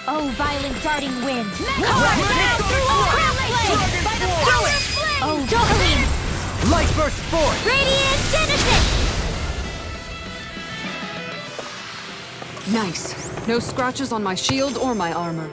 Oh, violent darting wind! Crossblade! Oh, Dohalim! Light burst forth! Radiant Genesis! Nice. No scratches on my shield or my armor.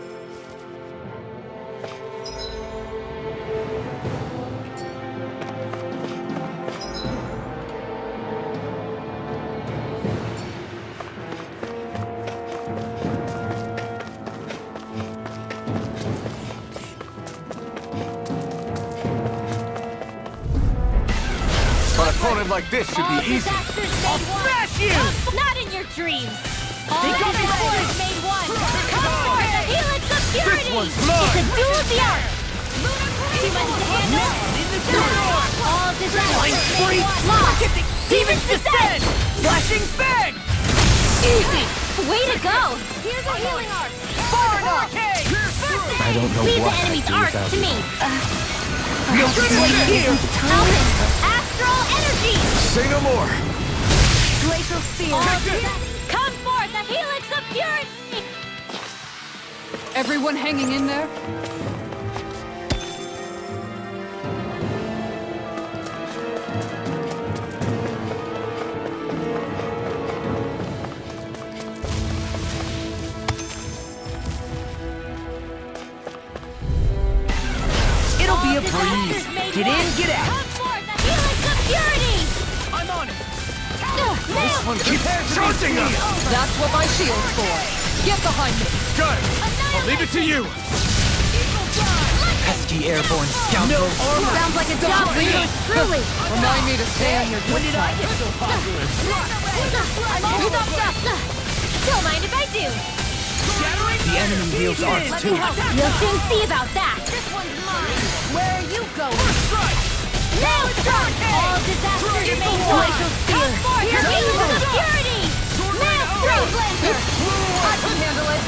An opponent like this should be easy. I'll smash you! Not in your dreams! All disasters made one! Come forth, the helix of purity! This one's mine! It's a duel of the arts! Too much to handle? All disasters made one! Lost! Demons descend! Flashing fang! Easy! Way to go! Here's a healing art! Far enough! I don't know Leave what the I'd enemy's do art without to you. me! No wait here! Alvin! Astral energy! Say no more! Glacial sphere! Come forth, the helix of purity! Everyone hanging in there? It'll be a breeze. Get in, get out. Come forth, the helix of purity! I'm on it. This one keeps charging us! That's what my shield's for. Get behind me. Got it! I'll leave it to you! Pesky airborne scoundrel. Sounds like a job for you, truly! Remind me to stay on your When good did I side. get so popular? I'm all stuffed up! Don't mind if I do! The enemy wields arts too. You'll soon see about that! This one's mine! Where are you going? Maelstrom! All disasters made one! Come forth, your helix of purity! Maelstrom! I can handle it!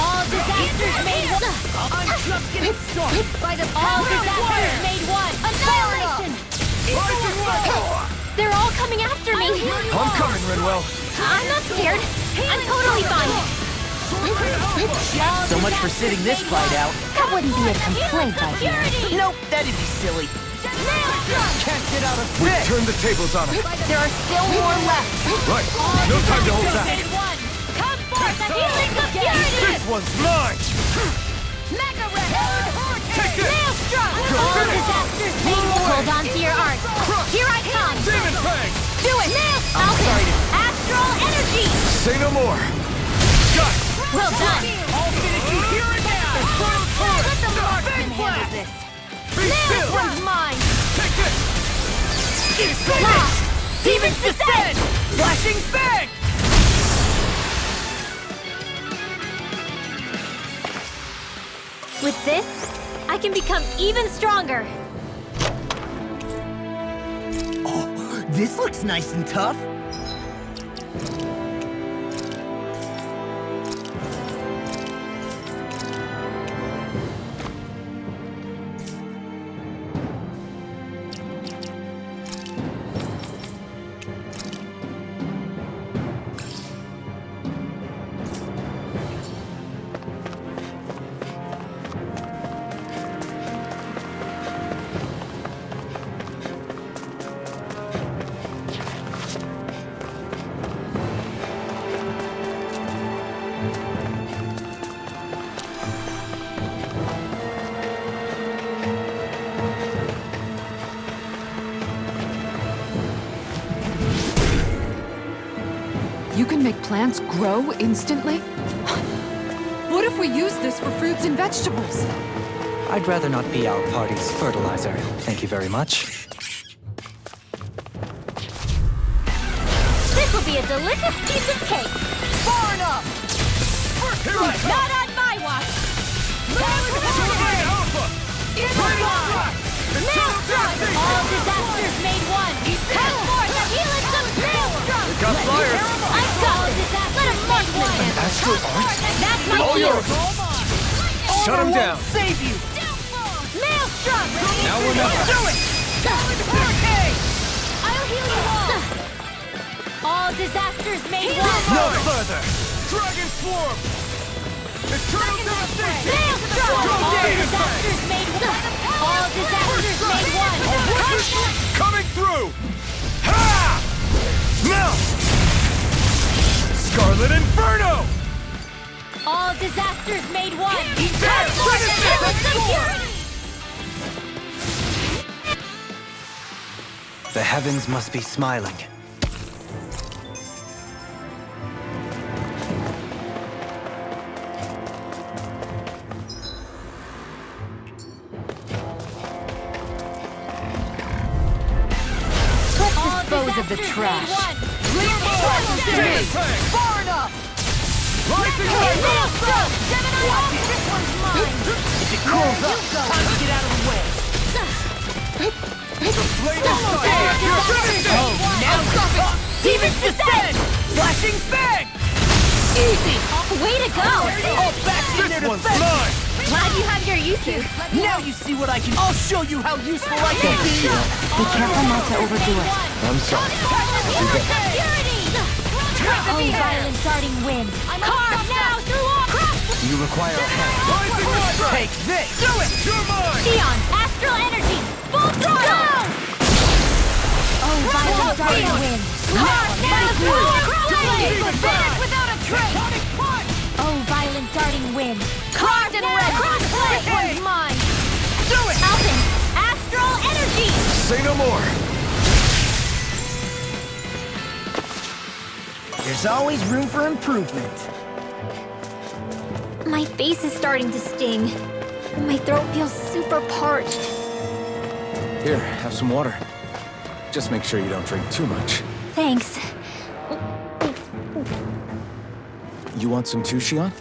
All disasters made one! I'm just getting started. By the all disasters made one! Annihilation! They're all coming after me! I'm coming, Rinwell. I'm not scared! I'm totally fine! So much for sitting this fight out. That wouldn't be a complaint, I hear. Nope, that'd be silly. Can't get out of We bed. turned the tables on him. There are still more left! Right, no time to hold back. Come forth, the helix of purity! This one's mine! Mega Red! Take this! Maelstrom! All disasters made one! Hold on to your art! Here I come! Demon Fang! Do it! Maelstrom! sorry to- Astral energy! Say no more! Got it! Well done! I'll finish you here and now. Let the marksman handle this! Be still! Maelstrom's mine! Take this! Lost! Demons descend! Flashing fang! With this, I can become even stronger! Oh, this looks nice and tough. You can make plants grow instantly? What if we use this for fruits and vegetables? I'd rather not be our party's fertilizer. Thank you very much. This will be a delicious piece of cake. Far enough! Here I come! Not on my watch. Alpha! Maelstrom! All disasters made one. Come forth, the helix of Maelstrom! We got flyers! I got all disasters. Let him march one. Astral Arts? That's my All shield. yours! Shut him down! Save you! Maelstrom! Now or never! Do it! I'll heal you all. All disasters made one. No further! Dragon Swarm! Eternal devastation! Maelstrom! All disasters made one. All disasters made one. Coming through! Ha! Now! Scarlet Inferno! All disasters made one. There! The heavens must be smiling. Dispose of the trash. Far enough! Rising Maelstrom! This one's mine. If it cools up, time to get out of the way. The flame is fire! Oh, now stop it! Demons descend! Flashing fang! Easy! Way to go. All back in their This one's defense! mine! Glad you have your uses. Now you see what I can... I'll show you how useful I can be! Be careful not to overdo it. I'm sorry. Oh, violent darting wind. Carve now through all crust. You require a hand. Rising Striker! Take this! Do it! You're mine! Eon, astral energy. Full throttle. Oh, violent darting wind. Carve now through all crust. Without a trace. Oh, violent darting wind. Carved and red. This one's mine. Do it! Alpin, astral energy. Say no more! There's always room for improvement. My face is starting to sting. My throat feels super parched. Here, have some water. Just make sure you don't drink too much. Thanks. You want some too, Shion?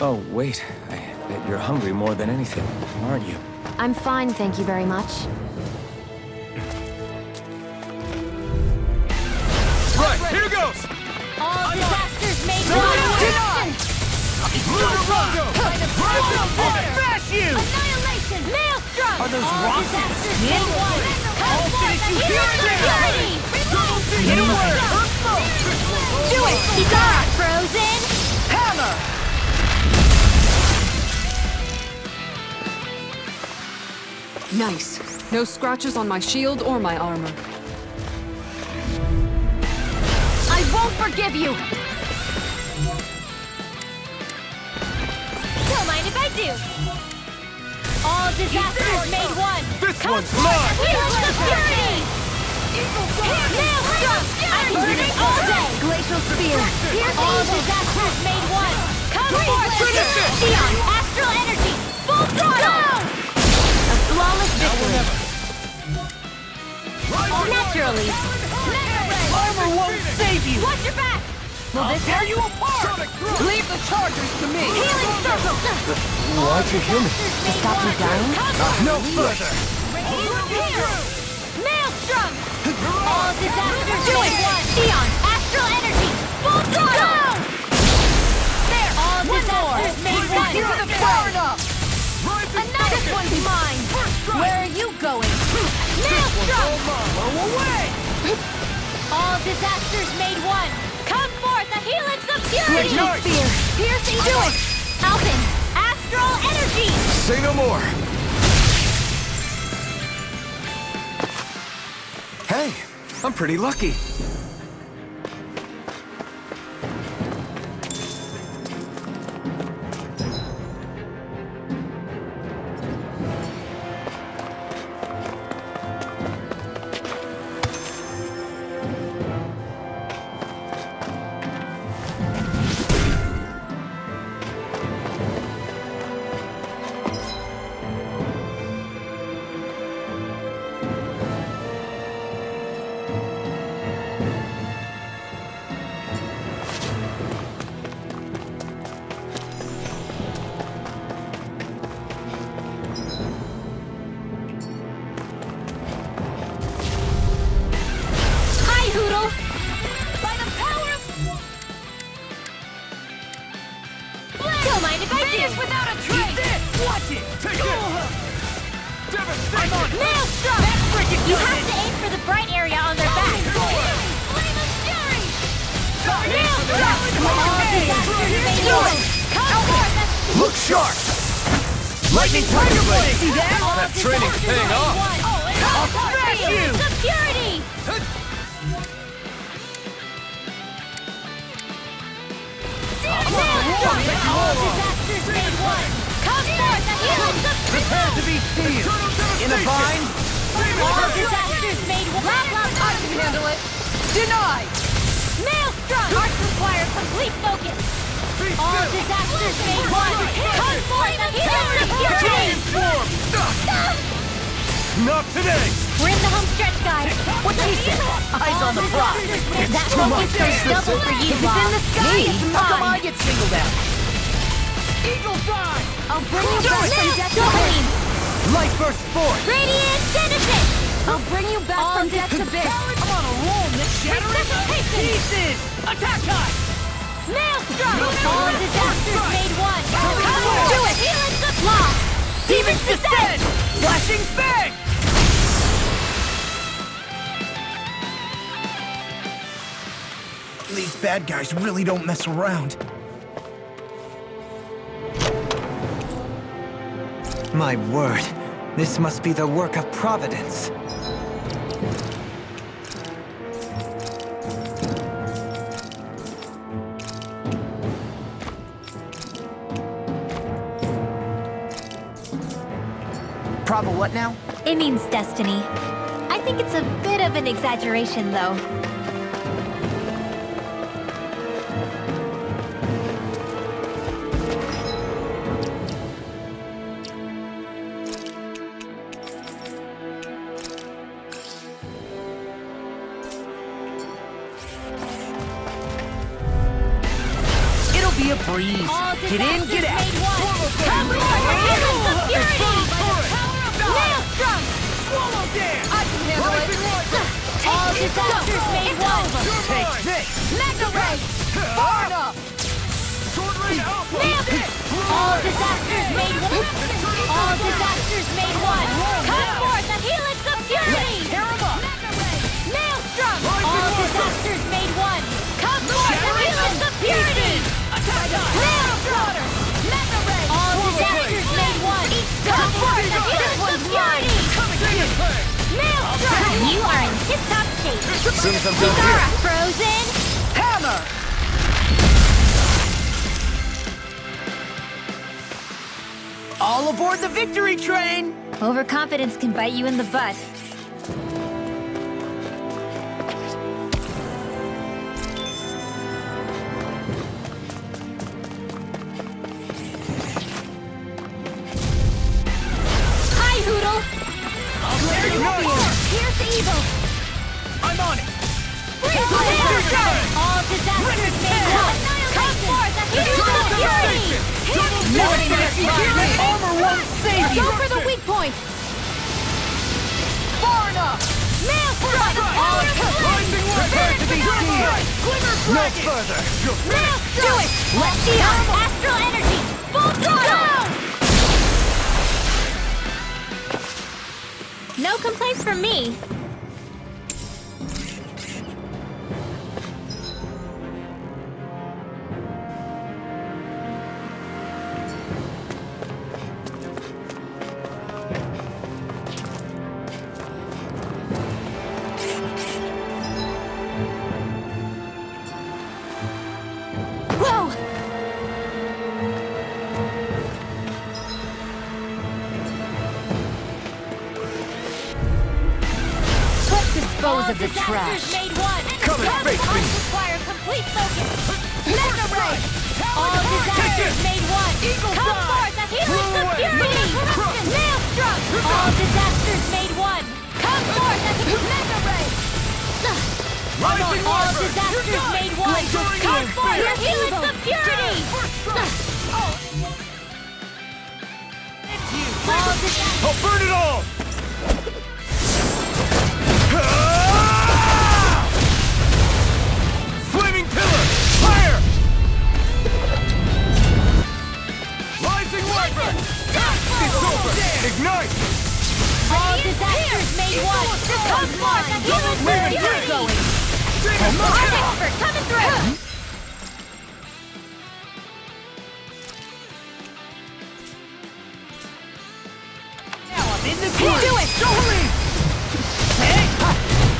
Oh, wait. I bet you're hungry more than anything, aren't you? I'm fine, thank you very much. Right, here goes! All disasters made Lunar one. Rondo! Smash you! Annihilation! Maelstrom! Are those all rockets? disasters Yeah. made one. I'll finish you here and Security! Hit him where it hurts most! Do it! He's not frozen! Hammer! Nice. No scratches on my shield or my armor. I won't forgive you! Don't mind if I do. All disasters made one. This Come one's forth, mine! Heroes of Purity! Maelstrom! I'm burning all day! Glacial Spear! All disasters made one! Come forth! Eon, astral energy! Full throttle! A flawless victory! Naturally! Armor won't save you! Watch your back! Will this Tear you apart! Leave the charges to me! healing circle? Why'd you heal me? To stop you dying? No further! Maelstrom! All disasters made one! Eon, astral energy! Full throttle! There! All disasters made one! Far enough! Another one's mine! Where are you going? Maelstrom! Blow away! All disasters made one! Come forth, the helix of purity! Ignite! Spear! Piercing do it! Alpin, astral energy! Say no more! Hey, I'm pretty lucky. You have to aim for the bright area on their back. Look sharp! Lightning Tiger Blade! See that? That training's paying off! I'll smash you! Security! All disasters made one! Come forth, the heroes of Prepare to be sealed! In a bind? all disasters made one! I can handle it! Denied! Maelstrom! Hearts require complete focus! All disasters made one! Come forth, the heroes of fury! Not today! We're in the home stretch, guys! What she said? Eyes on the prize! That focus goes double for you, Law! Me? It's How come I mine! get singled out? Eagle Fly! I'll bring you back from death to Dohalim! Light burst forth! Radiant Genesis! I'll bring you back from death to Abyss! I'm on a roll, Nick Precipitation! Pieces! Attack time! Maelstrom! All disasters made one! Come do it! Helix of Law! Demons descend! Flashing Fang! These bad guys really don't mess around. My word, this must be the work of Providence. Prava what now? It means destiny. I think it's a bit of an exaggeration, though. It'll be a breeze. Get in, get out. Come on, Helix of Fury! Maelstrom! Swallow dance! I can handle it! All disasters made one! Take this! Mega Ray! Far enough! All disasters made one! All disasters made one! Come forth, the Helix of Fury! Tear 'em up! Maelstrom! All disasters made one! Come forth, the Helix of Purity! Maelstrom! All disasters made one! Come forth, the Helix of Purity! Maelstrom! You are in tip-top shape! As soon as I'm done here. Zara, frozen! Hammer! All aboard the victory train! Overconfidence can bite you in the butt. Hi, Hoodle! There you go! Here's the evil! I'm on it! All disasters made one! Come forth, the heroes of fury! Armor won't save you! Go for the weak point! Far enough! Maelstrom! All Prepare to be sealed! No further! Maelstrom! Do it! Let's see astral energy! Full throttle! No complaints from me. Whoa! Let's dispose of the trash. Come and face me. Require complete focus. Mega Ray! All disasters made one. Come forth, the healers of fury! Maelstrom! All disasters made one. Come forth, the Mega Ray! All disasters made one. Come forth, the healers of purity! All disasters. I'll burn it all! Flaming pillar! Fire! Rising wyvern! It's over! Ignite! All disasters made one. Come forth, the healing superiority! Art expert coming through! In the groove! Do it! Dohalim! Hey!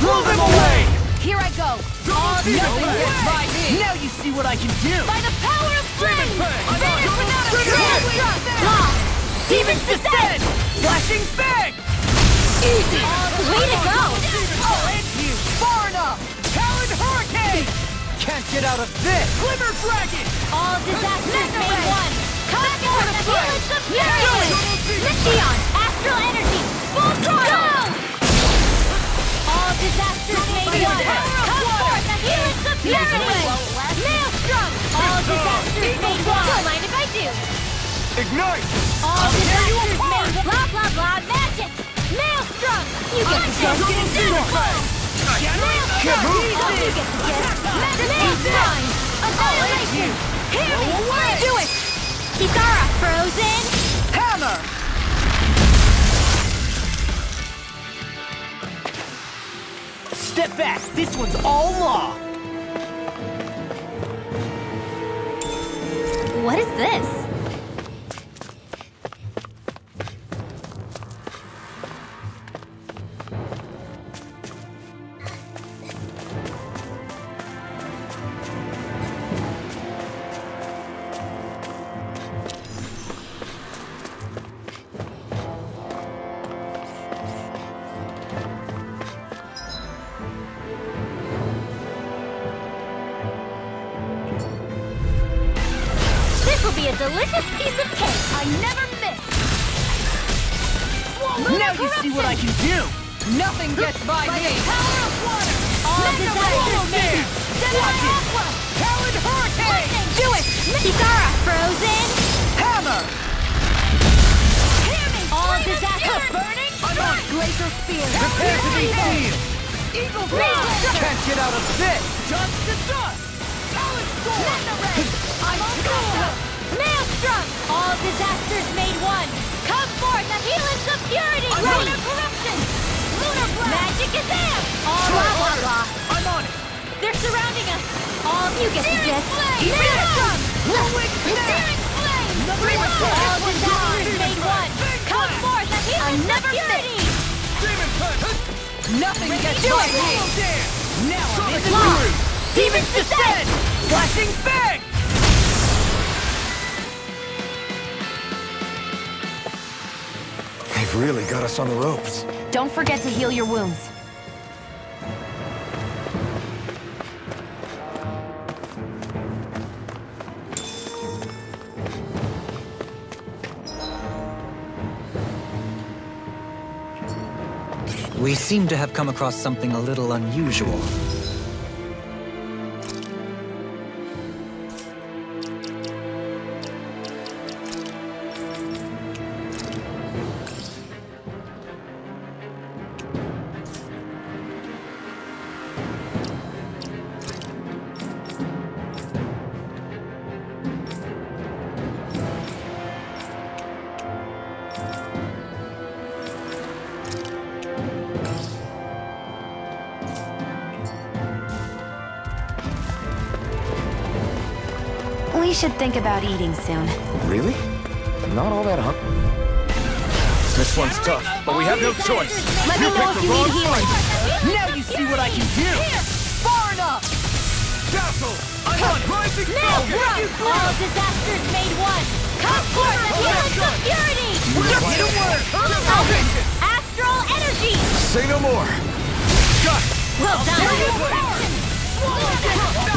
Blow them away! Here I go! Nothing gets by me! Now you see what I can do! By the power of flame! Fang! Finish without a Fang! trace! Law! Demons descend! Flashing Fang! Easy! Way to go! I'll end you! Far enough! Talon Hurricane! Can't get out of this! Glimmer Dragon! All disasters made one! Come for the healing superiority! Leon! Astral energy! Full throttle! All disasters made one! Come forth the healing superiority! Maelstrom! All disasters made one! Don't mind if I do! Ignite! All disasters made one! Blah blah blah magic! Maelstrom! You get the gist! Maelstrom! You get the gist! Maelstrom! Annihilation! Hear me! Do it! Kisara, frozen! Hammer! Step back! This one's all law! What is this? This will be a delicious piece of cake. I never miss. Now you see what I can do! Nothing gets by me! Power of water. All disasters made. Watch it! Talon Hurricane! Do it. Kisara, frozen. Hammer! Hear me. All disasters burning. Glacier spear. Prepare to be seen! Eagle Blast! Can't get out of this! Dust to dust! Talon Storm! I'm on Maelstrom. All disasters made one. Come forth the healings of purity. Lunar corruption. Lunar blast. Magic is there. All blah blah blah. I'm on it! They're surrounding us. All you get the gist. Maelstrom. Whirlwind Searing flame. All disasters made one. Come forth the healings of purity. Demon Punch! Nothing gets Do by it. me! Now I'm in the Law. groove! Demons descend! Flashing Fang! They've really got us on the ropes. Don't forget to heal your wounds. We seem to have come across something a little unusual. We should think about eating soon. Really? Not all that hungry. This one's tough, but we have no choice. Let me know if you need healing. Now you see what I can do! Far enough! Castle! I'm on rising Maelstrom. All disasters made one. Come forth the healings of purity. Hit a word! Astral energy. Say no more! Got it! Well done.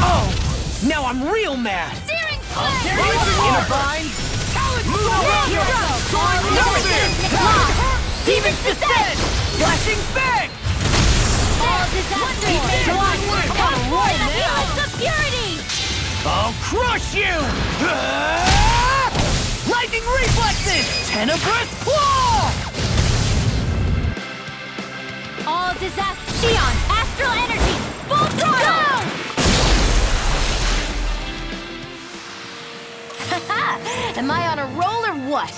Oh! Now I'm real mad! Searing flame. Inner bind! Talon Demons descend! Flashing Fang! All disasters made one. Come forth the healings of purity. I'll crush you! Lightning reflexes! Tenebrous claw! All disasters. Xion, astral energy. Full throttle. Am I on a roll or what?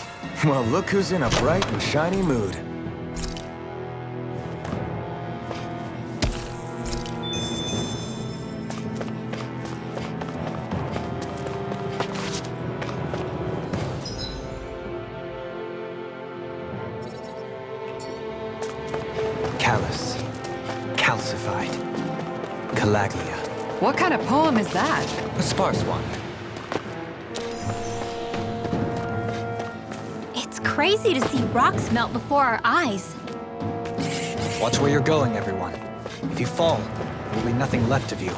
Well, look who's in a bright and shiny mood. calcified. Calaglia. What kind of poem is that? A sparse one. It's crazy to see rocks melt before our eyes. Watch where you're going, everyone. If you fall, there will be nothing left of you.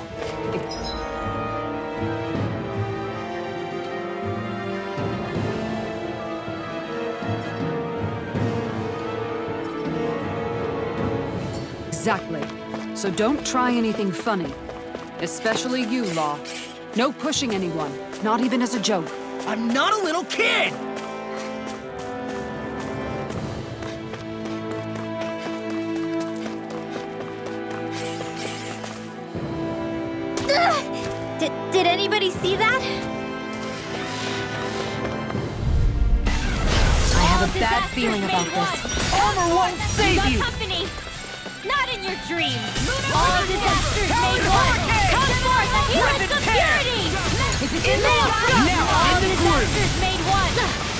Exactly. So don't try anything funny. Especially you, Law. No pushing anyone, not even as a joke. I'm not a little kid! Did anybody see that? I have a bad feeling about this. Armor won't save you! Company! Not in your dreams! All disasters made one! Come forth and heal us of purity! In the front! Now, All in the group! disasters made one!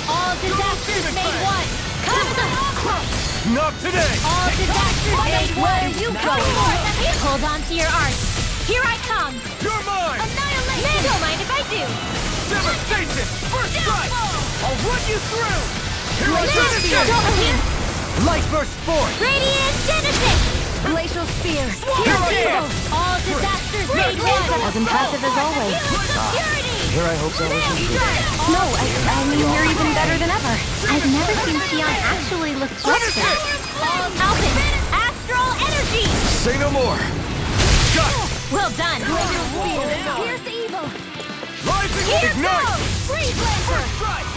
All disasters made one! Come! Not today! All disasters made one! Where are you going? Hold on to your art! Here I come! You're mine! Annihilation! Don't mind if I do! Devastation! First strike! I'll run you through! Here I Here! Light burst forth! Radiant Genesis! Glacial Spear! Here I am! All disasters made one! As impressive as always. Here I hope that was true. No, I mean, you're even better than ever. I've never seen Xion actually look flustered. Alpin! Astral Energy! Say no more! Got it! Well done! Pierce evil! Rising Here ignite! goes! Freeze Laser!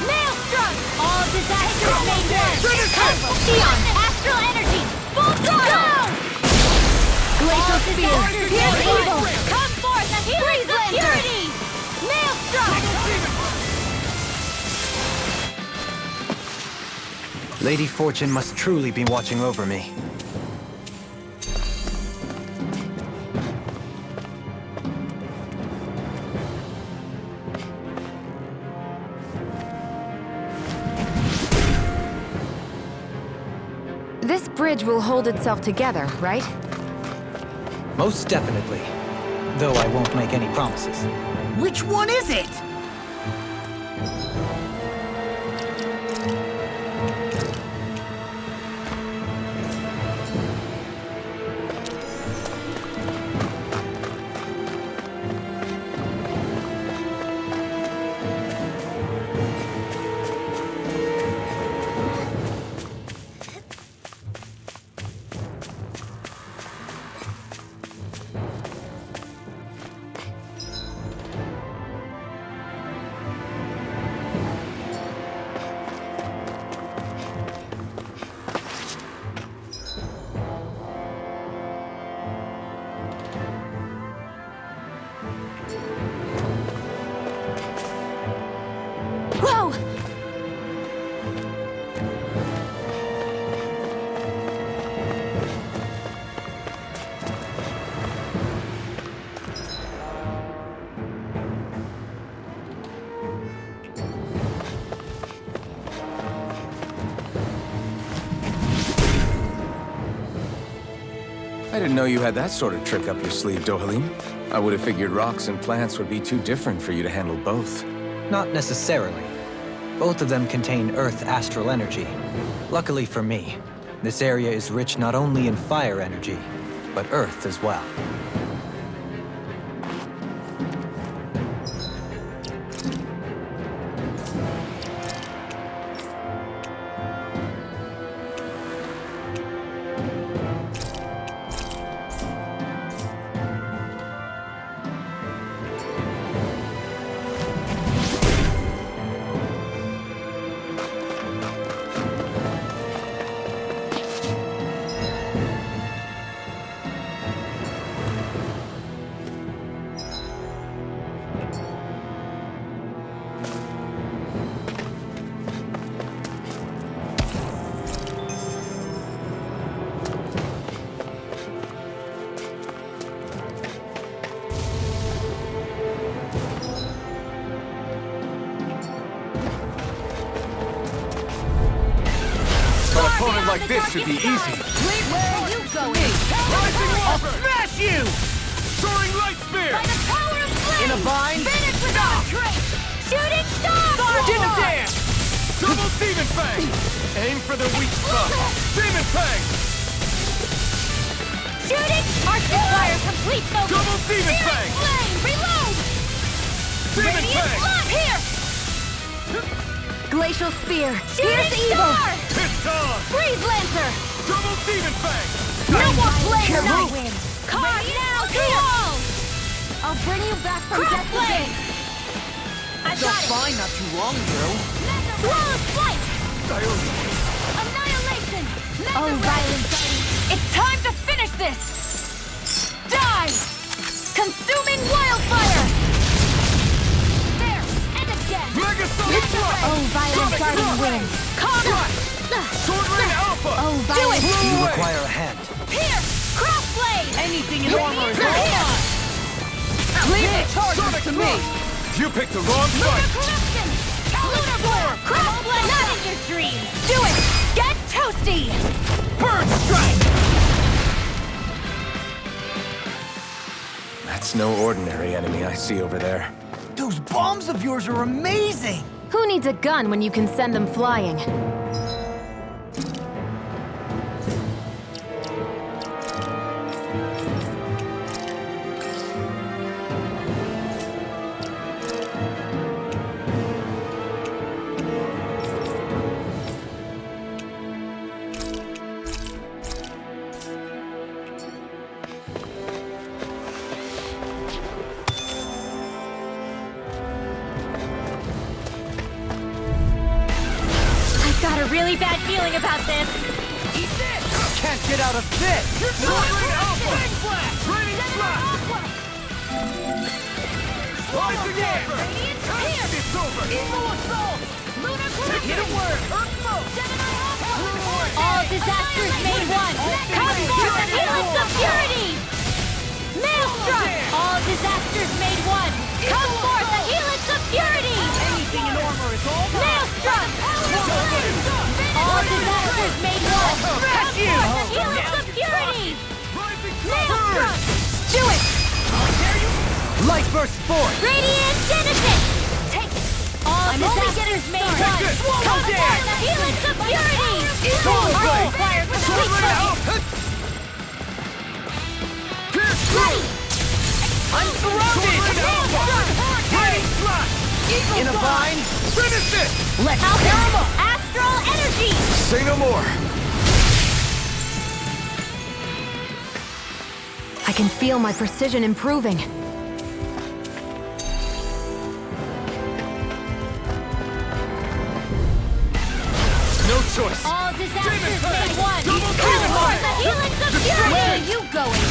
Maelstrom! All disasters made one! Come! Xion! Astral Energy! Full throttle! Glacial Spear! Pierce evil! Come forth and freeze of purity! Maelstrom! Lady Fortune must truly be watching over me. This bridge will hold itself together, right? Most definitely. Though I won't make any promises. Which one is it? Whoa! I didn't know you had that sort of trick up your sleeve, Dohalim. I would have figured rocks and plants would be too different for you to handle both. Not necessarily. Both of them contain Earth astral energy. Luckily for me, this area is rich not only in fire energy, but Earth as well. An opponent like this should be easy. Where are you going? Rising water! vine! Finish without a trace! Shooting star! Didn't dare! Double Demon Fang! Aim for the weak spot! Demon Fang! Shooting! Arctic wire complete focus! Double Demon Searing Fang! flame! Reload! Demon Radiant Fang! flood! Here! Glacial spear. Shooting star! Piston! Freeze lancer! Double Demon Fang! No more flame Can't night! move. Card now to all! I'll bring you back from Cross death to blade! death. I Felt got it! fine not too long ago. Flawless flight! Annihilation! Oh, violent It's time to finish this! Die! Consuming wildfire! There! And again! Mega Sonic Thrust! Oh, violent guarding wind. Connor! Sword Ring Alpha! Oh, Do violent. it! You require a hand. Here! Crossblade! Anything in armor is Here! all Leave it! Sonic to me! You picked the wrong Lunar fight! corruption! Lunar blast! Crossblade! Not in your dreams! Do it! Get toasty! Bird strike! That's no ordinary enemy I see over there. Those bombs of yours are amazing! Who needs a gun when you can send them flying? I've got a really bad feeling about this. Can't get out of this! Sword Ring Alpha! Raining Blast! Rise again! It's over! Evil assault! Lunar corruption! Hit a word! Earth smoke! All disasters made one! Come forth and helix of purity! Maelstrom! All disasters made one! Come forth and helix of purity! Anything in armor is all Maelstrom! All disasters made one! Come forth and helix of purity! Maelstrom! Do it! Light burst forth! Radiant Genesis! Take it! All disasters made one! Come forth and helix of purity! Arctic fire complete focus! Ready! I'm surrounded! In a vine! Finish it! Let's Alchemy! Astral energy! Say no more! I can feel my precision improving. No choice! All disasters Demon made Fang! one! Double Come Demon forth Fang! the helix of purity! Where are you going?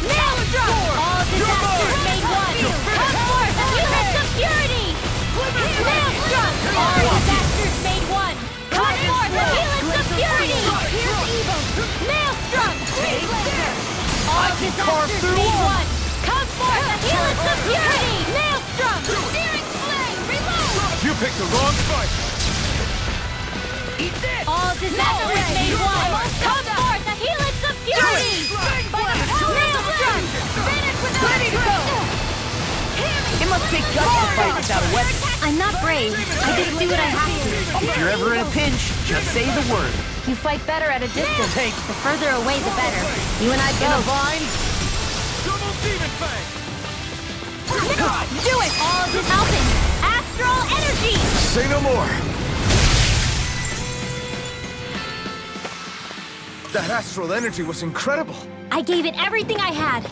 Maelstrom! All disasters made one! Come forth the helix of purity! Maelstrom! All disasters made one! Come forth the helix of purity! Maelstrom! All disasters made one! Come forth the helix of purity! Maelstrom! Searing flame! Reload! You picked the wrong fight! All disasters made one! Come forth the helix of purity! Maelstrom! Finish with ready to go! It must take guts to fight without a weapon. I'm not brave. I just do what I have to. If you're ever in a pinch, just say the word. You fight better at a distance. Take The further away, the better. You and I in a both. vine! Double Demon Fang! Do it! All Alpin! Astral energy! Say no more! That astral energy was incredible! I gave it everything I had.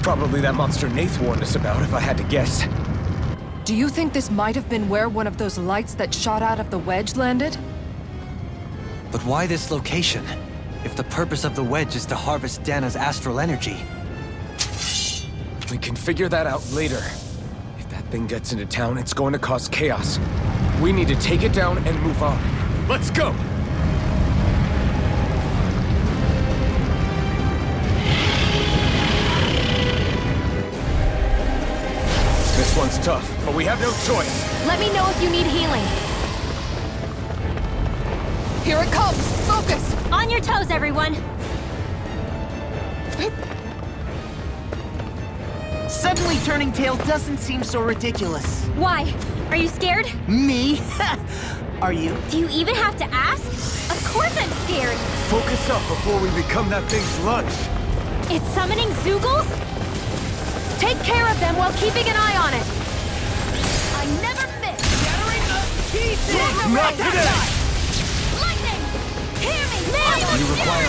Probably that monster Nath warned us about, if I had to guess. Do you think this might have been where one of those lights that shot out of the wedge landed? But why this location? If the purpose of the wedge is to harvest Dana's astral energy. We can figure that out later. If that thing gets into town, it's going to cause chaos. We need to take it down and move on. Let's go! This one's tough, but we have no choice. Let me know if you need healing. Here it comes! Focus! On your toes, everyone! Suddenly turning tail doesn't seem so ridiculous. Why? Are you scared? Me? Are you? Do you even have to ask? Of course I'm scared! Focus up before we become that thing's lunch. It's summoning Zoogles? Take care of them while keeping an eye on it. I never miss! Not today! Lightning! Hear me! You require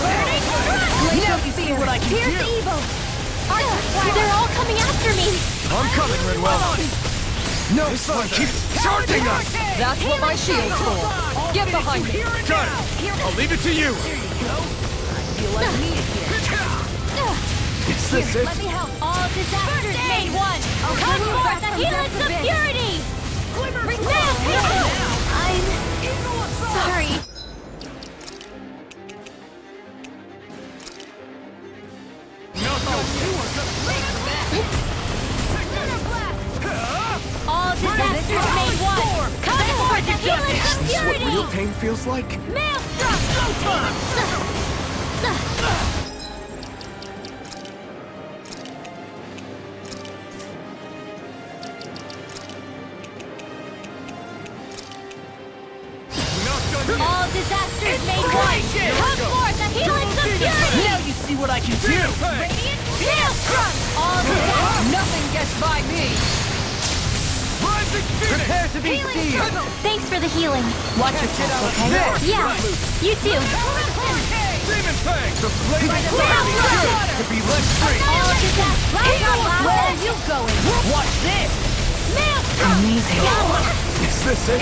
Let me see what I can do! Here's evil! They're all coming after me! I'm coming, Rinwell. No, this one keeps charging us! That's what my shield's for. Get behind me. Got it! I'll leave it to you! Is this it? Let me help! All disasters made one! Come forth the helix of purity! I'm sorry. All disasters made one! Come forth the helix of Is this what purity! real pain feels like? Maelstrom! All disasters made one! Come forth the helix of purity! Now you see what I can do! Radiant Maelstrom! All disasters... Nothing gets by me! Prepare to be sealed! Thanks for the healing. Watch yourself, okay? Yeah, you too. Demon Fang! The blade of fire to be less straight! All disasters... Where are you going? Watch this! Maelstrom! Amazing. Is this it?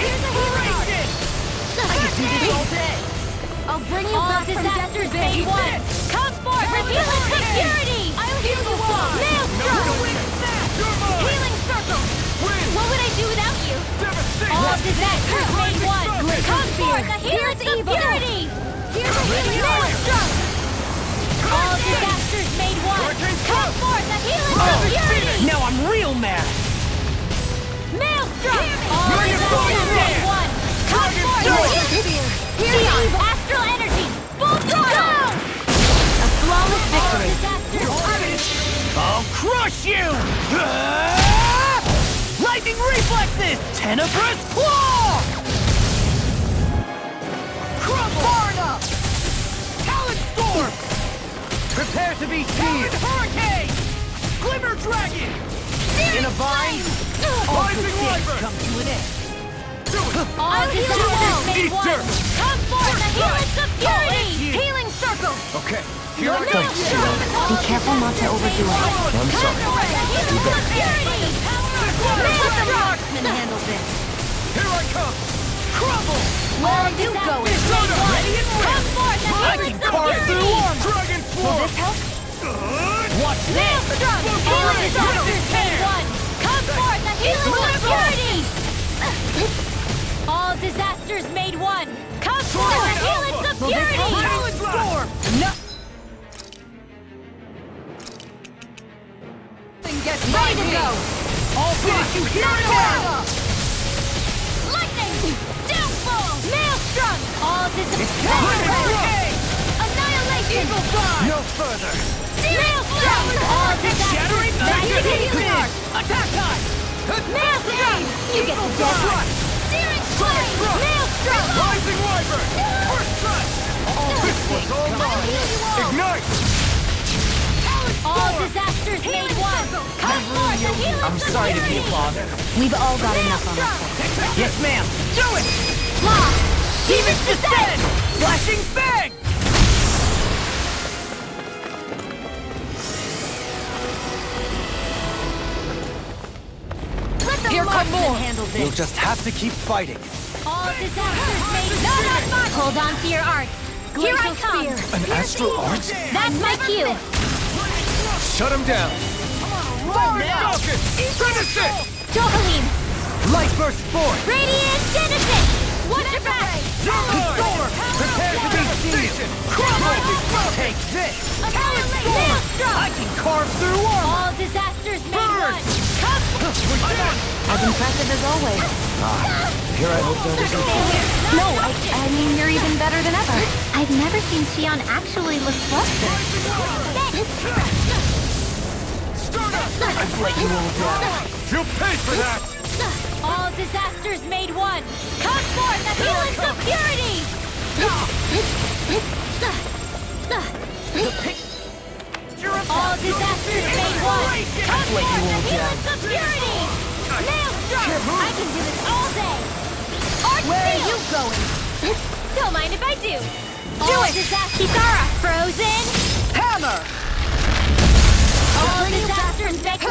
I can do this all day! I'll bring you back disasters made one! Come forth with helix of purity! I'll heal the wall! Maelstrom! Healing circle! What would I do without you? All disasters made one! Come forth the helix of purity! Here's a healing Maelstrom! All disasters made one! Come forth the helix of purity! Now I'm real mad! Maelstrom! All disasters made one! Come forth the helix! Here's astral energy! Full throttle! A flawless victory. I'll crush you! Lightning reflexes! Tenebrous claw! Crumble! Far enough! Talon storm! Prepare to be seized! Hurricane! Glimmer dragon! In a bind, all good things come to an end. All disasters made one! Come forth the helix of purity! Healing circle! Okay, here I go. Be careful not to overdo it. I'm sorry. Helix of purity! Marksman handle this. Here I come! Crumble! Where are you going? Come forth the I helix can of carve through purity! armor! Dragon Swarm! Watch this! Maelstrom! All disasters made one! Come forth the helix of purity! All disasters made one! Come forth the helix of purity! Talon storm! No! Nothing gets by Ready to me! go! I'll finish you here now! Lightning! Downfall! Maelstrom! All disasters... Hurricane! Annihilation! Eagle fly! No further! Maelstrom! All Shattering disasters... Magnetic Magnetic Arc! Attack time! Maelstrom! You get the death rush! Searing flame! Maelstrom! Rising Wyvern! First strike! This was all mine! Ignite! All disasters made one! Come forth the helix I'm of sorry to be a purity! father. We've all got enough on our plate. Yes, ma'am! Do it! Law! Demons descend! Flashing Fang! You'll just have to keep fighting. All disasters made not on my... Hold on to your arts. Here I come! An astral arts? That's my cue! Shut him down! Finish it! Dohalim! Light burst forth! Radiant Genesis! Watch your back! Prepare to be seized! Take this! Maelstrom! I can carve through armor! All disasters made one! Come! As impressive as always. Here I hope there was No, I mean, you're even better than ever. I've never seen Shion actually look flustered. I've let you all down. You paid for that! All disasters made one! Come forth, the helix of purity! All disasters made one! Come forth, the helix of purity! Maelstrom! I can do this all day! Where are you going? Don't mind if I do! Do it! Kisara, frozen! Hammer! All disasters make a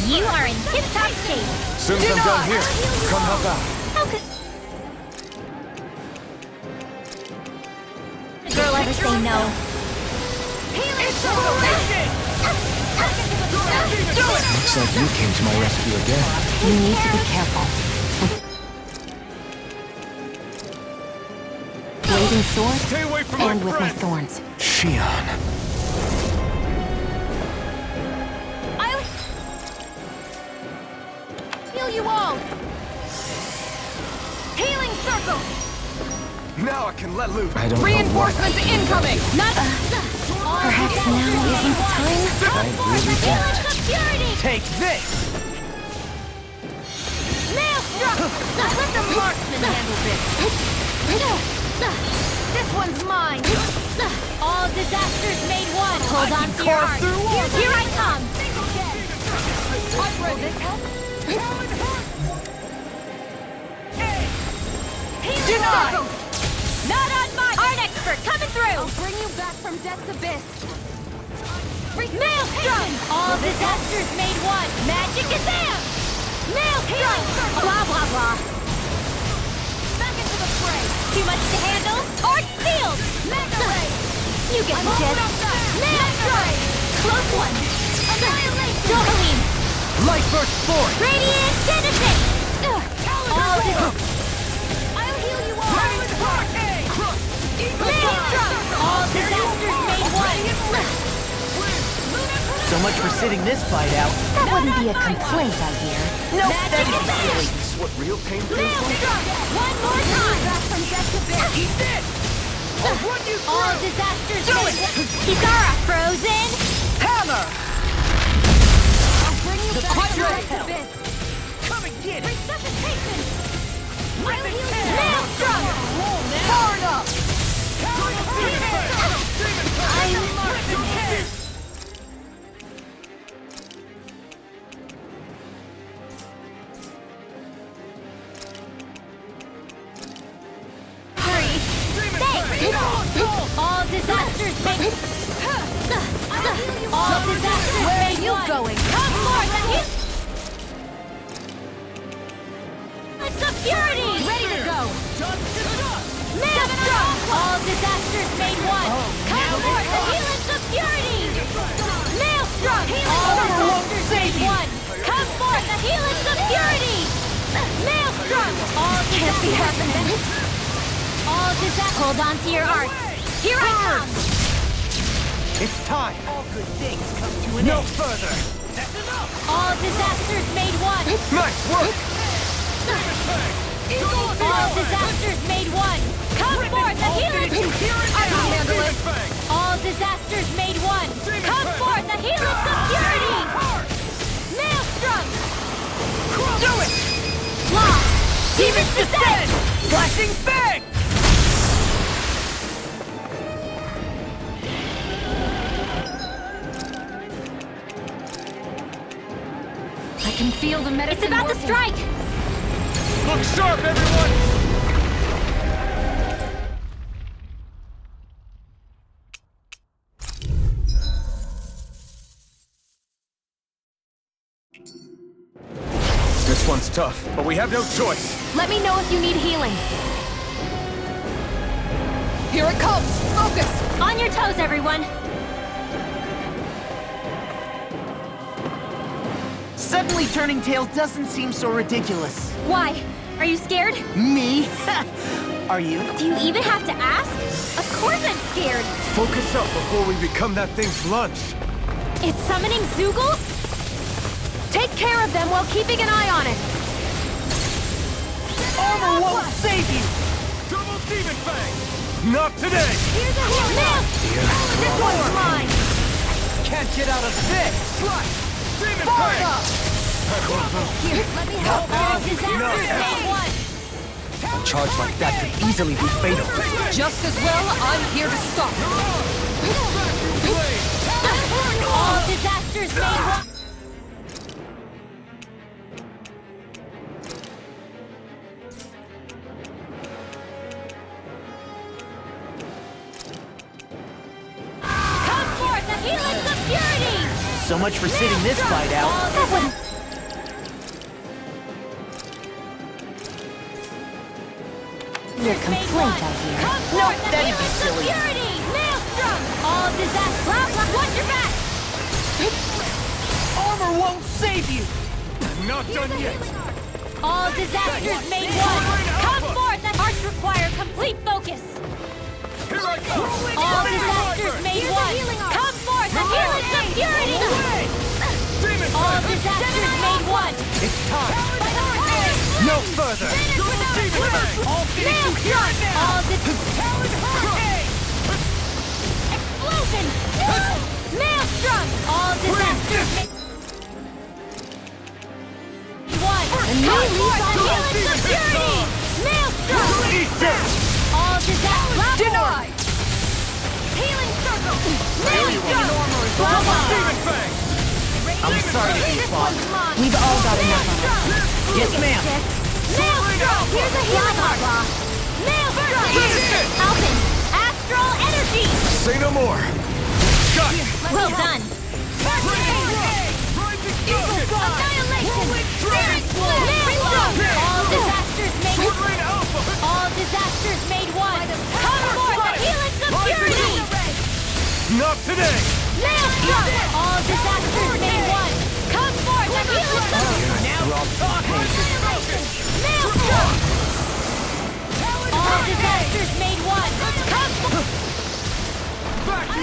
You are in tip-top shape! Soon as I'm done here, come help out. How could... The girl ever say no? Looks like you came to my rescue again. You need to be careful. Blazing sword Stay away from and my with my friend. thorns. Shion. I'll heal you all! Healing circle! Now I can let loose. I Reinforcements incoming! Not... Perhaps now isn't the time? Helix of purity! Take this! Maelstrom! Let the marksman handle this! This one's mine! All disasters made one! Hold on to your heart! Here I come! Will this help? Denied! Not on my... Art expert coming through! I'll bring you back from death's abyss! Maelstrom! All disasters made one! Magic Kazam! Maelstrom! Blah, blah, blah! Back into the fray! Too much to handle? Art sealed! Mega Ray! You get the gist! Maelstrom! Close one! Annihilation! Dohalim! Light burst forth! Radiant Genesis! All disasters... I'll heal you all! Maelstrom! All disasters made one! So much for sitting this fight out. That wouldn't be a complaint, I hear. Nope, Magic that Kazam! silly. This is what real pain feels like? Maelstrom! One more time! Back from death to bit! Eat this! All disasters made one! Kisara, frozen! Hammer! I'll bring you back from death to bit! Come and get it! Resuscitation! I'll heal you! Maelstrom! Torn up! Hurry! Thanks! All disasters made... All disasters made one! Going? Come forth and hit... It's a purity! Ready to go! Maelstrom! All disasters made one! Come forth and helix of purity! Maelstrom! All disasters made one! Come forth the helix of purity! Maelstrom! All can't be happening! All disasters... Hold on to your arts! Here I come! It's time. All good things come to an end. No further. That's enough. All disasters made one! Nice work! All disasters made one! Come forth the helix! I can handle it! All disasters made one! Come forth the helix of purity! Maelstrom! Do it! Law! Demon's descent! Flashing fang! I can feel the medicine. It's about to working. strike! Look sharp, everyone! This one's tough, but we have no choice. Let me know if you need healing. Here it comes! Focus! On your toes, everyone! Suddenly turning tail doesn't seem so ridiculous. Why? Are you scared? Me? Are you? Do you even have to ask? Of course I'm scared! Focus up before we become that thing's lunch. It's summoning Zoogles? Take care of them while keeping an eye on it. Armor won't save you! Double Demon Fang! Not today! Here's a healing! This one's mine! Can't get out of this! Slice! Demon Fire Fang! up! Here, let me help. All disasters made one! A charge like that could easily be fatal. Just as well, I'm here to stop. All disasters made one! Come forth, the helix of purity! So much for sitting this fight out. Your complaint, I hear. Come forth, the that'd be helix of silly. purity! Maelstrom! All disasters... Blah, blah, watch your back! Armor won't save you! Not done yet! All disasters made one! Come forth, the hearts require complete focus! Here I go! All disasters made one! Come forth, the helix of purity! Demon All Fang! disasters made one! It's time! No further! Double Demon Fang! I'll finish you here and now! All Explosion! Maelstrom! All disasters made one! A new lease on helix of purity! Maelstrom! Eat this! All disasters... Denied! Healing circle! Maelstrom! Blah, blah. Demon Fang! I'm sorry to be flogged. We've all got enough of it. Yes, ma'am! Maelstrom! Here's a healing heart! Maelstrom! Alpin! Astral energy! Say no more! Got it! Well done! Annihilation! Spirit Sword! Maelstrom! All disasters made All disasters made one! Come forth, the helix of purity! Not today! Maelstrom! All disasters made one! Come forth, the helix of Annihilation! Maelstrom! All disasters made one! Come forth!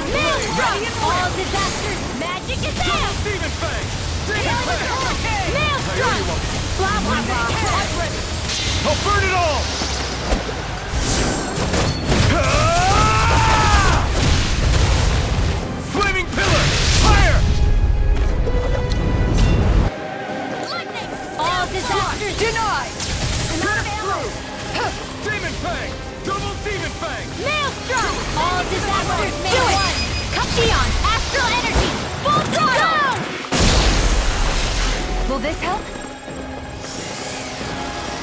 Maelstrom! All disasters! Magic is out! Demon Fang! Demon Fang! Maelstrom! Blah, blah, blah! I'll burn it all! Flaming Pillar! Fire! Lightning! All disasters Denied! Demon Fang! Double Demon Fang! Maelstrom! All disasters made one! Come beyond! Astral energy! Full throttle! Will this help?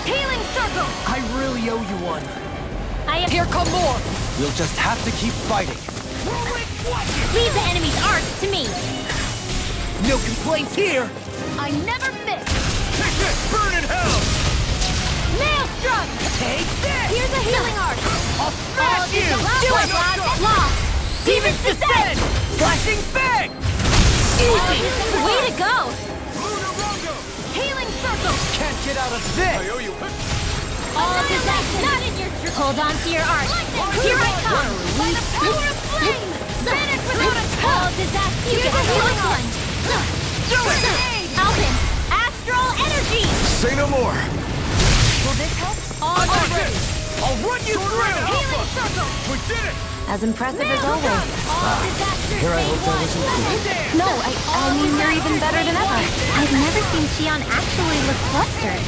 Healing circle! I really owe you one. Here come more! We'll just have to keep fighting. Leave the enemy's arts to me! No complaints here! I never miss! Take this! Burn in hell! Maelstrom! Take this! Here's a healing art! I'll smash you! Do it, lad! Lost! Demons descend! Flashing Fang! Easy! Way to go! Lunarongo! Healing circle! Can't get out of I this! owe you. All disasters! Not in your Hold on to your art! Here I come! By the power of flame! Vanish without a trace! All disasters! You get a healing one! Do it! Alpin! Astral energy! Say no more! Will this help? All disasters! I'll run you through! Healing circle! We did it! As impressive as always. All disasters Here I made hoped I one. was included. No, I mean, you're even better than ever. I've never seen Xion actually look flustered.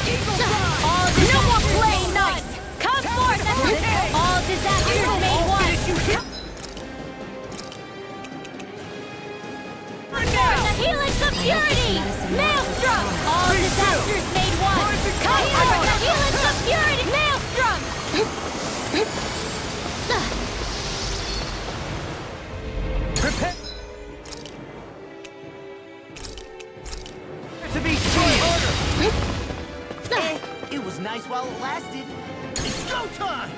No more playing nice! Come forth! All disasters made one! The helix of purity! Maelstrom! All disasters made one! Come forth! The helix of purity! Maelstrom! Prepare to be nice while it lasted. It's go time!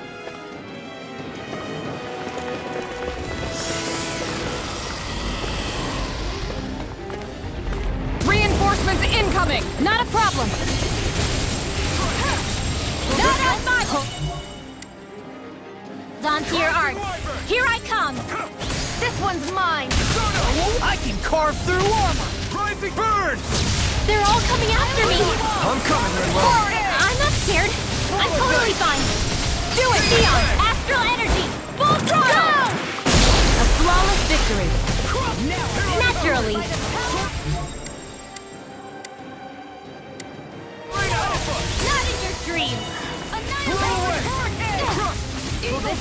Reinforcements incoming! Not a problem! Not on my... Onto your arts. Here I come. This one's mine! I can carve through armor! Rising burn! They're all coming after me. I'm coming, Rinwell. I'm not scared. I'm totally fine. Do it, Theon! Astral energy! Full throttle! A flawless victory! Naturally. Not in your dreams.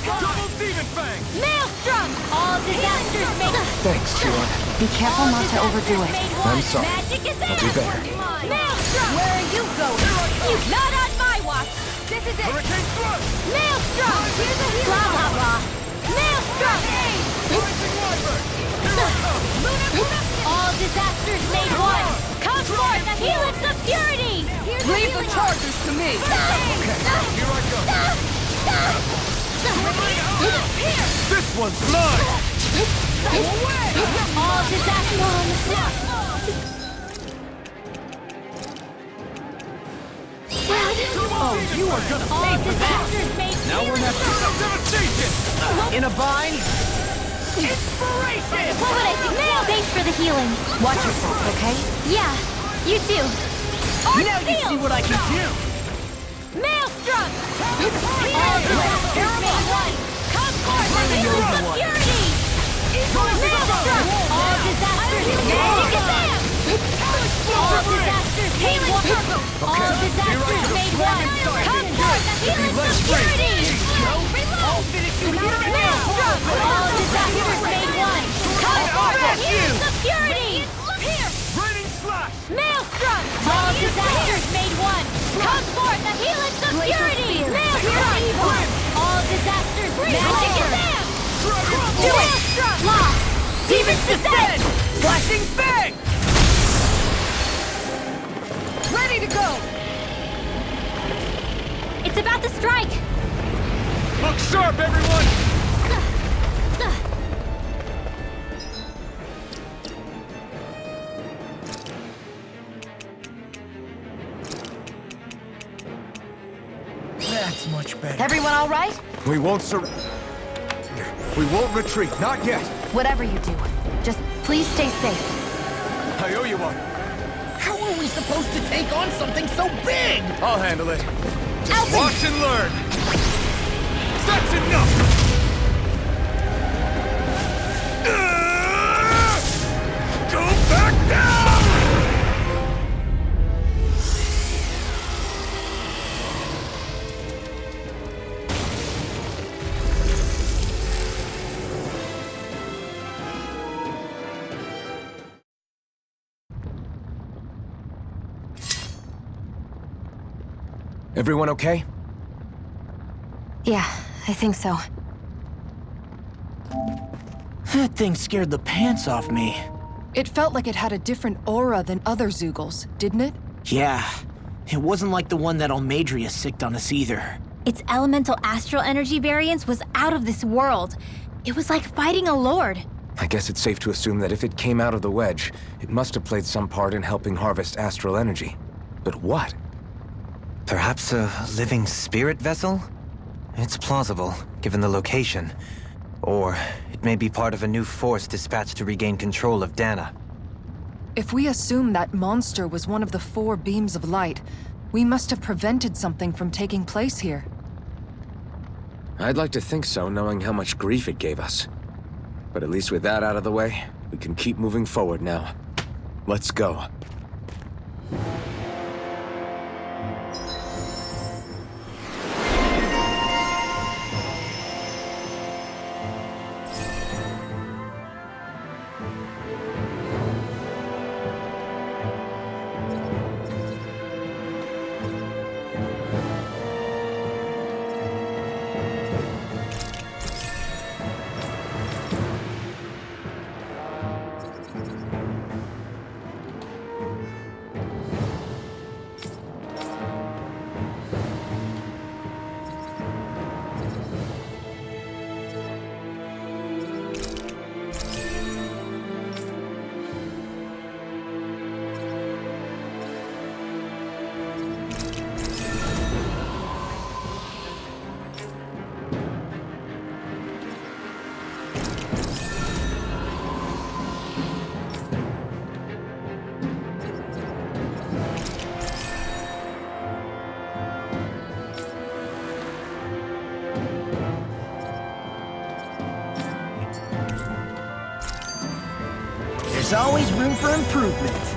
Double demon fang! Maelstrom! All disasters made... Thanks, Shion. Be careful not to overdo it. I'm sorry. Magic is I'll do better. Maelstrom! Where are you going? Not on my watch! This is it! Hurricane thrust! Maelstrom! Blah, blah, blah. Maelstrom! All disasters made one! Come forth, the helix of purity! Leave the chargers to me! Here I go! This one's mine! All disasters... Oh, you are gonna All pay for that! disasters made Now we're gonna have to some devastation! In a bind? Inspiration! What would I do? Thanks for the healing. Watch yourself, okay? Yeah, you too. Now you see what I can do! Maelstrom! All disasters made one! Come forth, the helix of purity! Maelstrom! All disasters magic is there! All disasters made one! All disasters made one! Come forth, the helix of purity! I'll finish you here and now! Maelstrom! All disasters made one! Come forth, the helix of purity! Raining slash! Maelstrom! All disasters made one! Come forth, the helix of purity! Maelstrom! All disasters magic is there! Do it! Law! Demons descend! Flashing fang! Ready to go! It's about to strike! Look sharp, everyone! That's much better. Everyone all right? We won't surrender. We won't retreat, not yet. Whatever you do, just please stay safe. I owe you one. How are we supposed to take on something so big? I'll handle it. Just Alfred! watch and learn. That's enough! Go back down! Everyone okay? Yeah, I think so. That thing scared the pants off me. It felt like it had a different aura than other Zeugles, didn't it? Yeah. It wasn't like the one that Almadria sicked on us either. Its elemental astral energy variance was out of this world. It was like fighting a lord. I guess it's safe to assume that if it came out of the wedge, it must have played some part in helping harvest astral energy. But what? Perhaps a living spirit vessel? It's plausible, given the location. Or it may be part of a new force dispatched to regain control of Dana. If we assume that monster was one of the 4 beams of light, we must have prevented something from taking place here. I'd like to think so, knowing how much grief it gave us. But at least with that out of the way, we can keep moving forward now. Let's go. There's always room for improvement.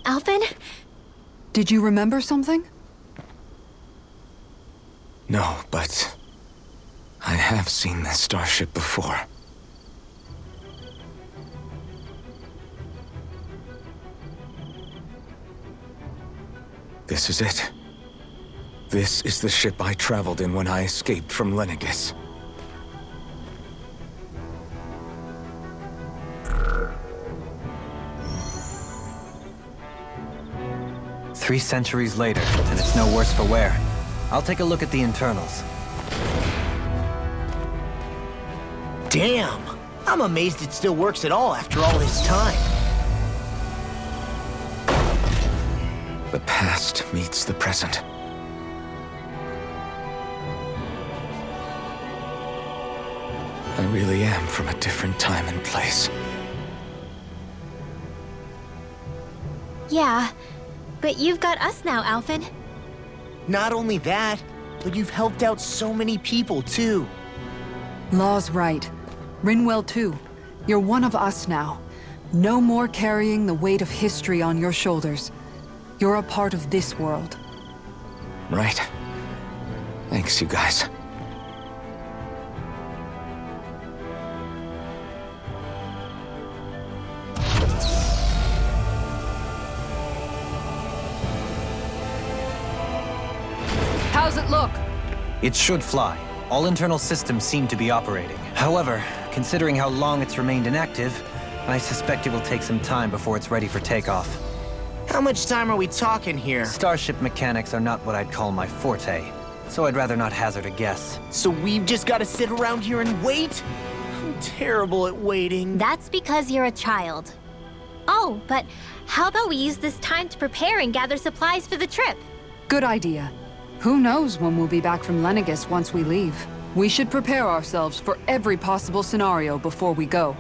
Alphen? Did you remember something? No, but I have seen this starship before. This is it. This is the ship I traveled in when I escaped from Lenegis. Three centuries later, and it's no worse for wear. I'll take a look at the internals. Damn! I'm amazed it still works at all after all this time. The past meets the present. I really am from a different time and place. Yeah, but you've got us now, Alphen. Not only that, but you've helped out so many people, too. Law's right. Rinwell too. You're one of us now. No more carrying the weight of history on your shoulders. You're a part of this world. Right. Thanks, you guys. How's it look? It should fly. All internal systems seem to be operating. However, considering how long it's remained inactive, I suspect it will take some time before it's ready for takeoff. How much time are we talking here? Starship mechanics are not what I'd call my forte, so I'd rather not hazard a guess. So we've just got to sit around here and wait? I'm terrible at waiting. That's because you're a child. Oh, but how about we use this time to prepare and gather supplies for the trip? Good idea. Who knows when we'll be back from Lenegis once we leave? We should prepare ourselves for every possible scenario before we go.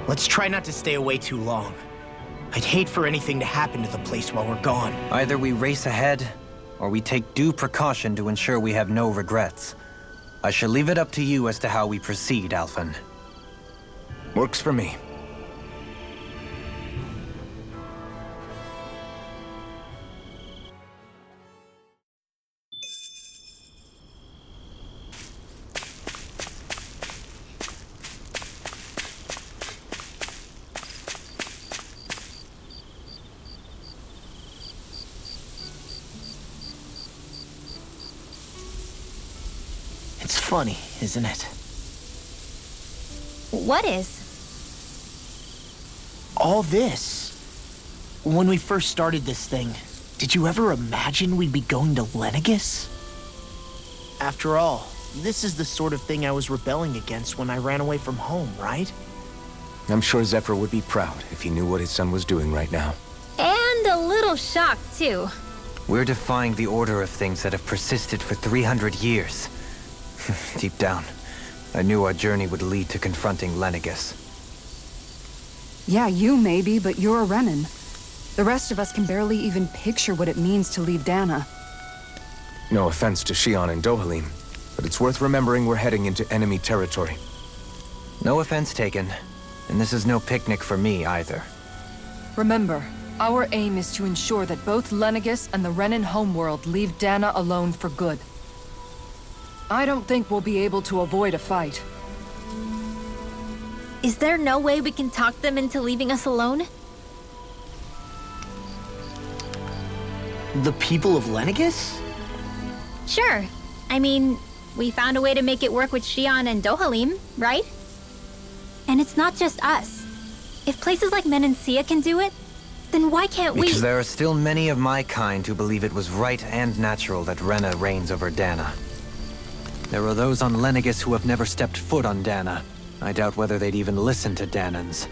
Let's try not to stay away too long. I'd hate for anything to happen to the place while we're gone. Either we race ahead, or we take due precaution to ensure we have no regrets. I shall leave it up to you as to how we proceed, Alphen. Works for me. It's funny, isn't it? What is? All this. When we first started this thing, did you ever imagine we'd be going to Lenegis? After all, this is the sort of thing I was rebelling against when I ran away from home, right? I'm sure Zephyr would be proud if he knew what his son was doing right now. And a little shocked, too. We're defying the order of things that have persisted for 300 years. Deep down, I knew our journey would lead to confronting Lenegis. Yeah, you maybe, but you're a Renan. The rest of us can barely even picture what it means to leave Dana. No offense to Shion and Dohalim, but it's worth remembering we're heading into enemy territory. No offense taken, and this is no picnic for me either. Remember, our aim is to ensure that both Lenegis and the Renan homeworld leave Dana alone for good. I don't think we'll be able to avoid a fight. Is there no way we can talk them into leaving us alone? The people of Lenegis? Sure. I mean, we found a way to make it work with Xion and Dohalim, right? And it's not just us. If places like Menancia can do it, then why can't we? Because there are still many of my kind who believe it was right and natural that Rena reigns over Dana. There are those on Lenegis who have never stepped foot on Dana. I doubt whether they'd even listen to Danans.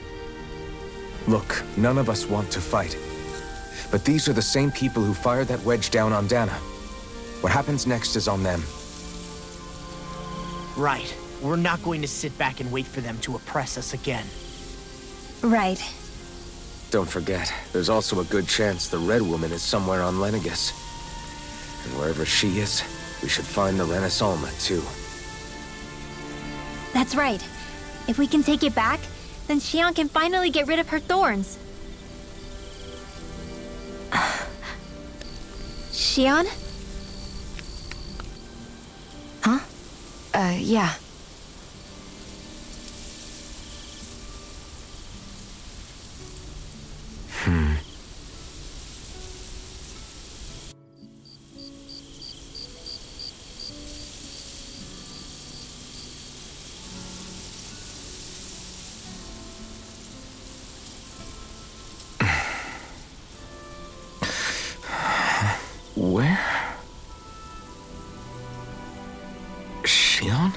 Look, none of us want to fight. But these are the same people who fired that wedge down on Dana. What happens next is on them. Right. We're not going to sit back and wait for them to oppress us again. Right. Don't forget, there's also a good chance the Red Woman is somewhere on Lenegis. And wherever she is, we should find the Renaissalma, too. That's right. If we can take it back, then Xion can finally get rid of her thorns. Xion? Huh? Yeah. Where? Xion?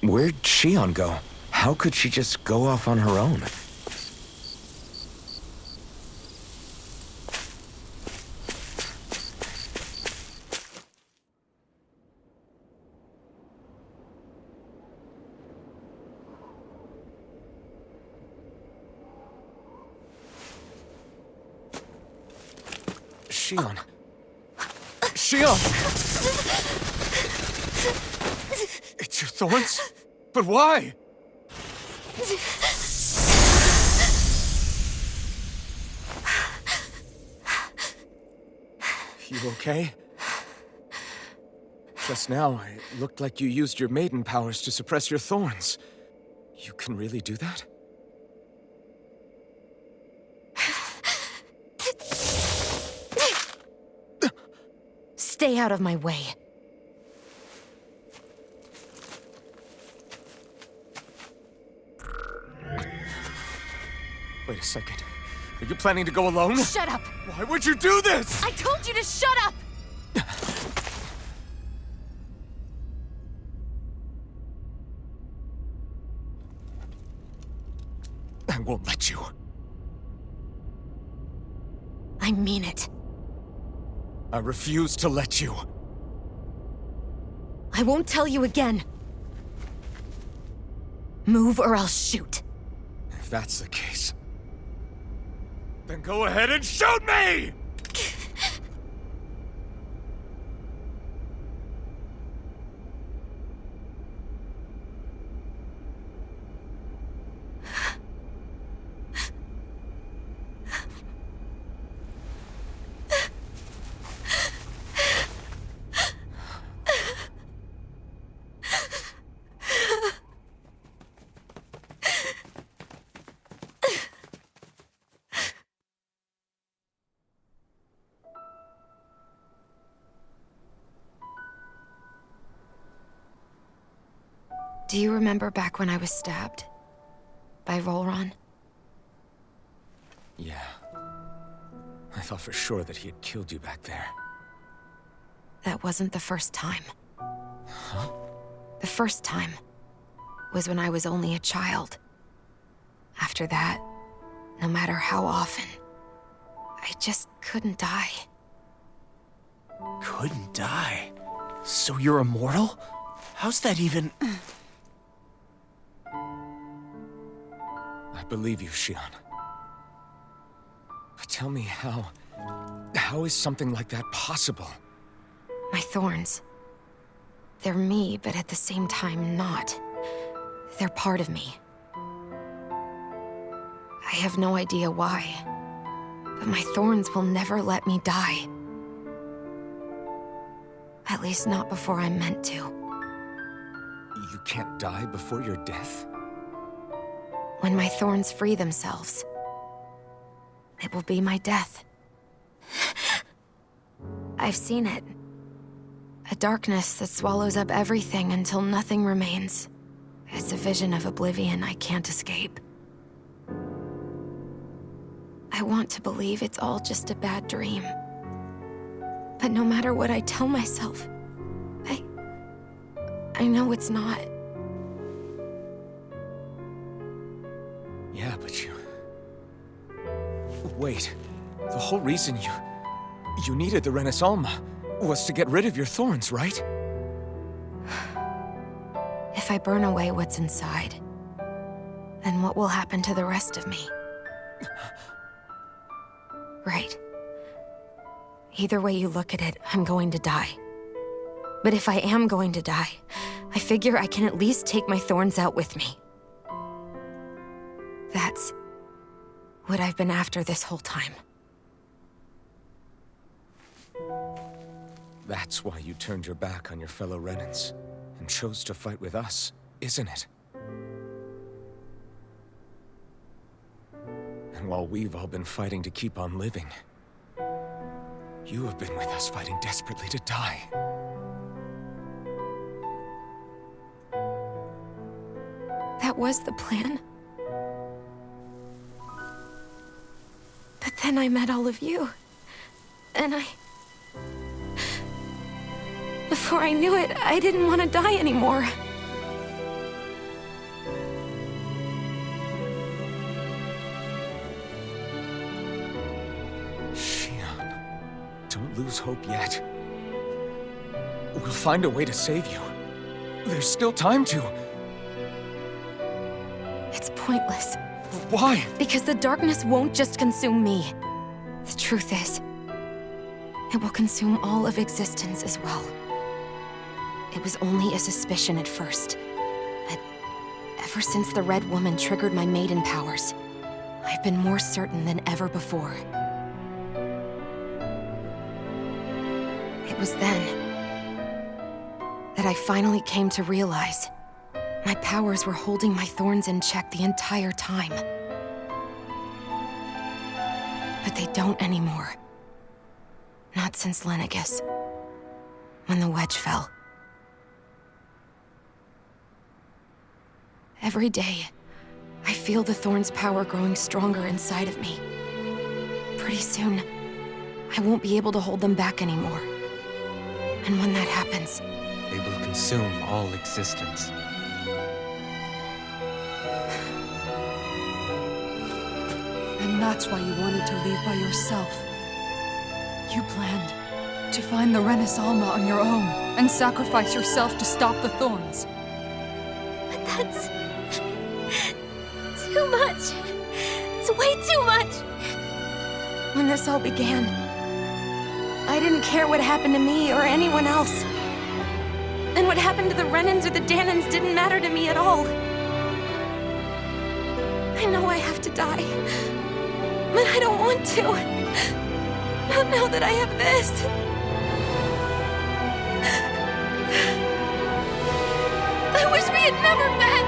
Where'd Xion go? How could she just go off on her own? Xion. Xion! It's your thorns? But why? You okay? Just now, it looked like you used your maiden powers to suppress your thorns. You can really do that? Stay out of my way. Wait a second. Are you planning to go alone? Shut up! Why would you do this? I told you to shut up! I won't let you. I mean it. I refuse to let you. I won't tell you again. Move or I'll shoot. If that's the case, then go ahead and shoot me! Do you remember back when I was stabbed? By Volron? Yeah. I thought for sure that he had killed you back there. That wasn't the first time. Huh? The first time was when I was only a child. After that, no matter how often, I just couldn't die. Couldn't die? So you're immortal? How's that even... I believe you, Xion. But tell me how is something like that possible? My thorns. They're me, but at the same time not. They're part of me. I have no idea why, but my thorns will never let me die. At least not before I'm meant to. You can't die before your death? When my thorns free themselves, it will be my death. I've seen it. A darkness that swallows up everything until nothing remains. It's a vision of oblivion I can't escape. I want to believe it's all just a bad dream. But no matter what I tell myself, I know it's not. Yeah, but you... Wait. The whole reason you needed the Renaissance was to get rid of your thorns, right? If I burn away what's inside, then what will happen to the rest of me? Right. Either way you look at it, I'm going to die. But if I am going to die, I figure I can at least take my thorns out with me. That's what I've been after this whole time. That's why you turned your back on your fellow Renans and chose to fight with us, isn't it? And while we've all been fighting to keep on living, you have been with us fighting desperately to die. That was the plan. But then I met all of you. And before I knew it, I didn't want to die anymore. Shion, don't lose hope yet. We'll find a way to save you. There's still time to. It's pointless. Why? Because the darkness won't just consume me. The truth is, it will consume all of existence as well. It was only a suspicion at first, but ever since the Red Woman triggered my maiden powers, I've been more certain than ever before. It was then that I finally came to realize my powers were holding my thorns in check the entire time. But they don't anymore. Not since Lenegis, when the wedge fell. Every day, I feel the thorn's power growing stronger inside of me. Pretty soon, I won't be able to hold them back anymore. And when that happens, They will consume all existence. And that's why you wanted to leave by yourself. You planned to find the Renaissance on your own and sacrifice yourself to stop the thorns. But that's too much. It's way too much. when this all began, I didn't care what happened to me or anyone else. And what happened to the Renans or the Danans didn't matter to me at all. I know I have to die, but I don't want to. Not now that I have this. I wish we had never met.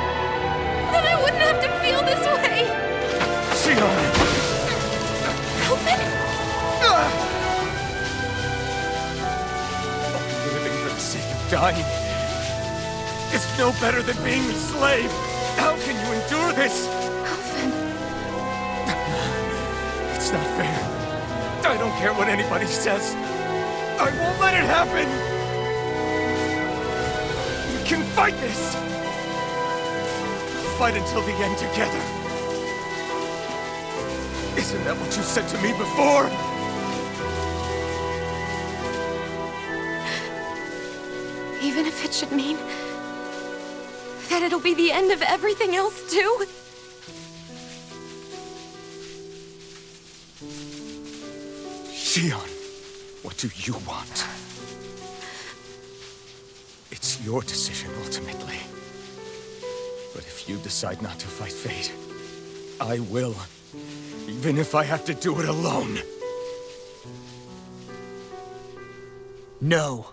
Then I wouldn't have to feel this way. Shion! Alvin? Living for the sake of dying is no better than being a slave. How can you endure this? Alvin. It's not fair. I don't care what anybody says. I won't let it happen. We can fight this. Fight until the end together. Isn't that what you said to me before? Even if it should mean that it'll be the end of everything else, too? Shion, what do you want? It's your decision, ultimately. But if you decide not to fight fate, I will. Even if I have to do it alone. No,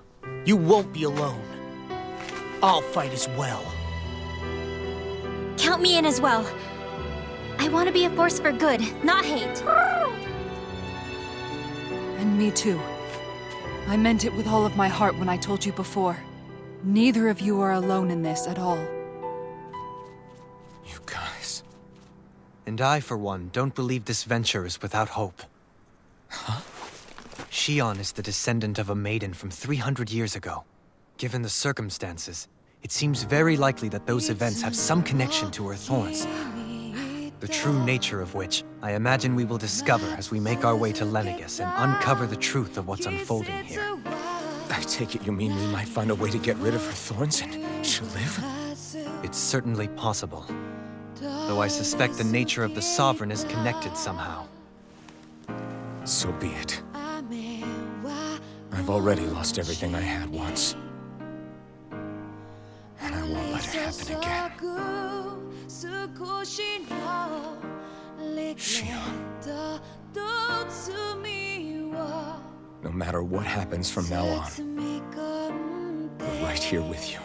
you won't be alone. I'll fight as well. Count me in as well. I want to be a force for good, not hate. And me too. I meant it with all of my heart when I told you before. Neither of you are alone in this at all. You guys... And I, for one, don't believe this venture is without hope. Huh? Shion is the descendant of a maiden from 300 years ago. Given the circumstances, it seems very likely that those events have some connection to her thorns. The true nature of which, I imagine we will discover as we make our way to Lenegis and uncover the truth of what's unfolding here. I take it you mean we might find a way to get rid of her thorns and she'll live? It's certainly possible. Though I suspect the nature of the Sovereign is connected somehow. So be it. I've already lost everything I had once. And I won't let it happen again. Shion. No matter what happens from now on, we're right here with you.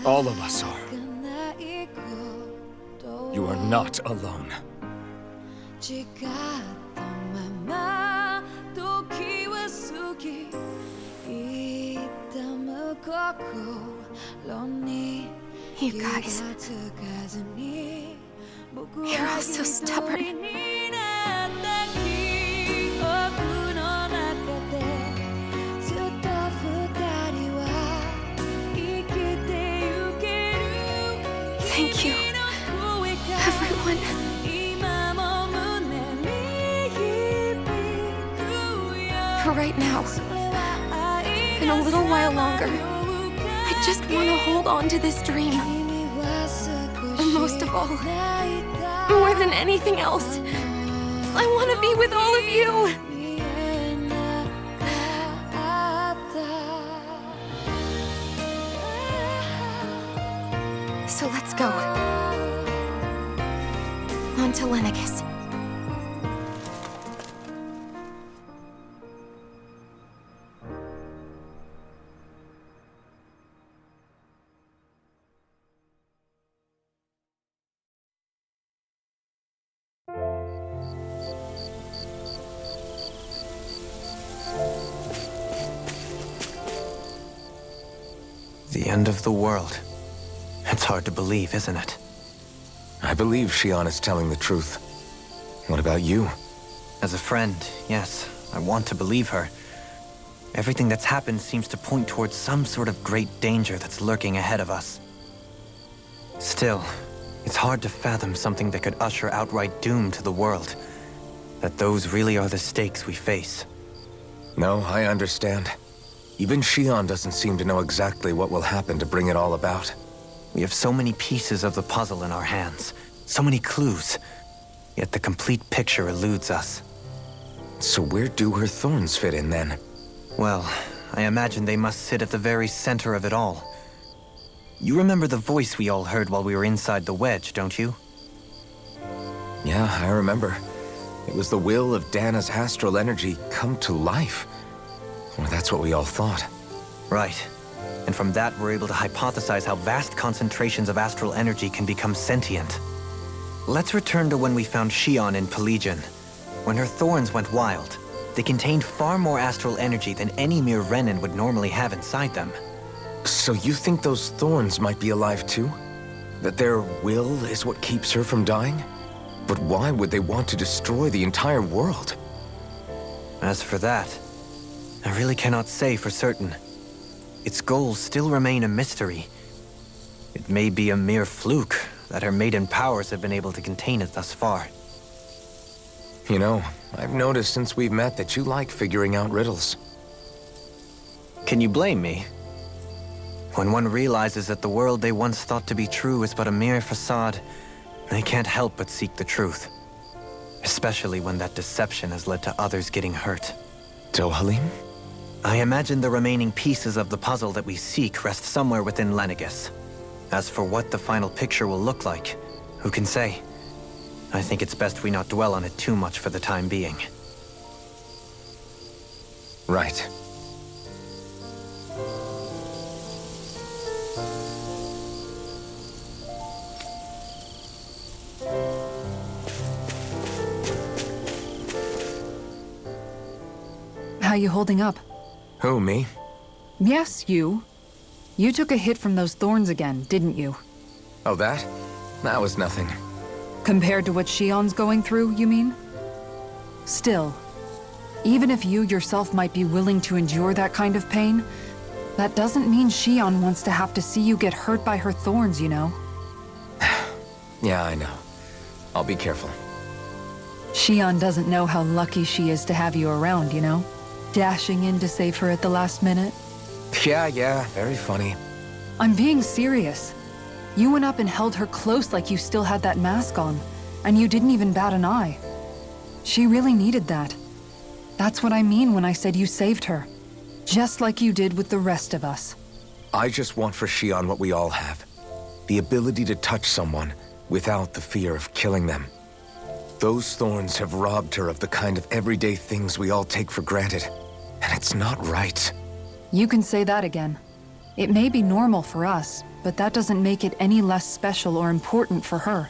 All of us are. You are not alone. You guys. You're all so stubborn. Thank you, everyone. For right now, in a little while longer, I just want to hold on to this dream. And most of all, more than anything else, I want to be with all of you. So let's go. On to Lenegis. The end of the world. It's hard to believe, isn't it? I believe Shion is telling the truth. What about you? As a friend, yes, I want to believe her. Everything that's happened seems to point towards some sort of great danger that's lurking ahead of us. Still, it's hard to fathom something that could usher outright doom to the world. That those really are the stakes we face. No, I understand. Even Shion doesn't seem to know exactly what will happen to bring it all about. We have so many pieces of the puzzle in our hands, so many clues, yet the complete picture eludes us. So where do her thorns fit in then? Well, I imagine they must sit at the very center of it all. You remember the voice we all heard while we were inside the wedge, don't you? Yeah, I remember. It was the will of Dana's astral energy come to life. Or that's what we all thought. Right. And from that, we're able to hypothesize how vast concentrations of astral energy can become sentient. Let's return to when we found Shion in Pelagian. When her thorns went wild, they contained far more astral energy than any mere Renin would normally have inside them. So you think those thorns might be alive too? That their will is what keeps her from dying? But why would they want to destroy the entire world? As for that, I really cannot say for certain. Its goals still remain a mystery. It may be a mere fluke that her maiden powers have been able to contain it thus far. You know, I've noticed since we've met that you like figuring out riddles. Can you blame me? When one realizes that the world they once thought to be true is but a mere facade, they can't help but seek the truth. Especially when that deception has led to others getting hurt. Dohalim? I imagine the remaining pieces of the puzzle that we seek rest somewhere within Lenegis. As for what the final picture will look like, who can say? I think it's best we not dwell on it too much for the time being. Right. How you holding up? Who, me? Yes, you. You took a hit from those thorns again, didn't you? Oh, that? That was nothing. Compared to what Shion's going through, you mean? Still, even if you yourself might be willing to endure that kind of pain, that doesn't mean Shion wants to have to see you get hurt by her thorns, you know? Yeah, I know. I'll be careful. Shion doesn't know how lucky she is to have you around, you know? Dashing in to save her at the last minute. Yeah, very funny. I'm being serious. You went up and held her close like you still had that mask on, and you didn't even bat an eye. She really needed that. That's what I mean when I said you saved her. Just like you did with the rest of us. I just want for Shion what we all have. The ability to touch someone without the fear of killing them. Those thorns have robbed her of the kind of everyday things we all take for granted. And it's not right. You can say that again. It may be normal for us, but that doesn't make it any less special or important for her.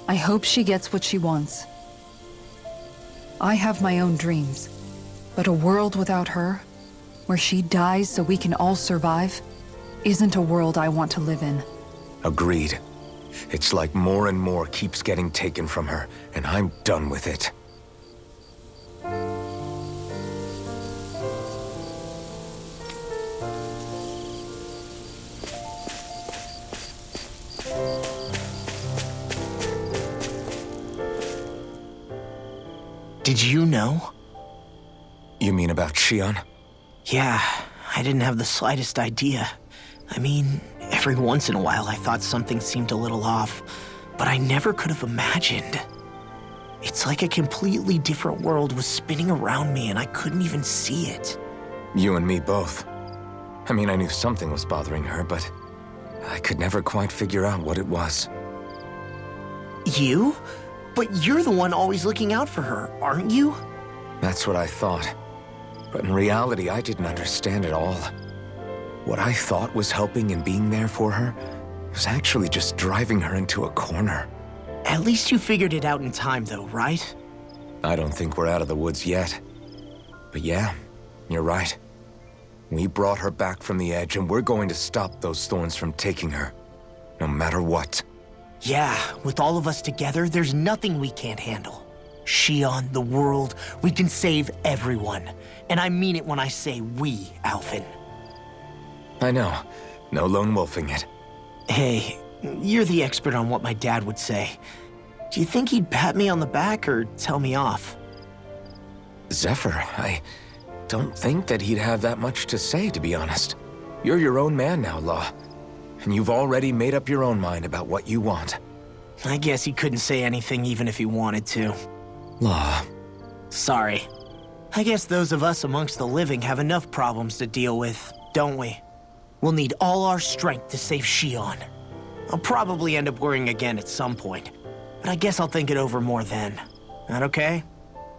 I hope she gets what she wants. I have my own dreams, but a world without her, where she dies so we can all survive, isn't a world I want to live in. Agreed. It's like more and more keeps getting taken from her, and I'm done with it. Did you know? You mean about Shion? Yeah, I didn't have the slightest idea. I mean, every once in a while I thought something seemed a little off, but I never could have imagined. It's like a completely different world was spinning around me and I couldn't even see it. You and me both. I mean, I knew something was bothering her, but I could never quite figure out what it was. You? But you're the one always looking out for her, aren't you? That's what I thought. But in reality, I didn't understand it all. What I thought was helping and being there for her was actually just driving her into a corner. At least you figured it out in time, though, right? I don't think we're out of the woods yet. But yeah, you're right. We brought her back from the edge, and we're going to stop those thorns from taking her, no matter what. Yeah, with all of us together, there's nothing we can't handle. Shion, the world, we can save everyone. And I mean it when I say we, Alphen. I know. No lone wolfing it. Hey, you're the expert on what my dad would say. Do you think he'd pat me on the back or tell me off? Zephyr, I don't think that he'd have that much to say, to be honest. You're your own man now, Law. And you've already made up your own mind about what you want. I guess he couldn't say anything even if he wanted to. Law. Sorry. I guess those of us amongst the living have enough problems to deal with, don't we? We'll need all our strength to save Shion. I'll probably end up worrying again at some point, but I guess I'll think it over more then. That okay?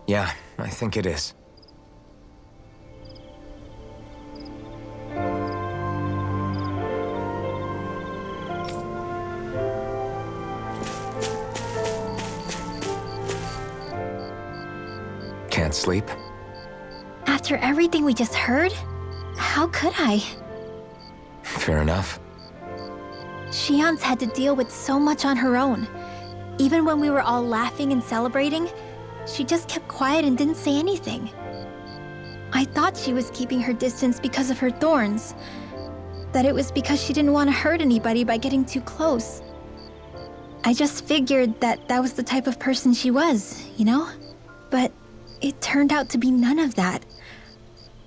Yeah, I think it is. Can't sleep? After everything we just heard, how could I? Fair enough. Shion's had to deal with so much on her own. Even when we were all laughing and celebrating, she just kept quiet and didn't say anything. I thought she was keeping her distance because of her thorns. That it was because she didn't want to hurt anybody by getting too close. I just figured that that was the type of person she was, you know? But it turned out to be none of that.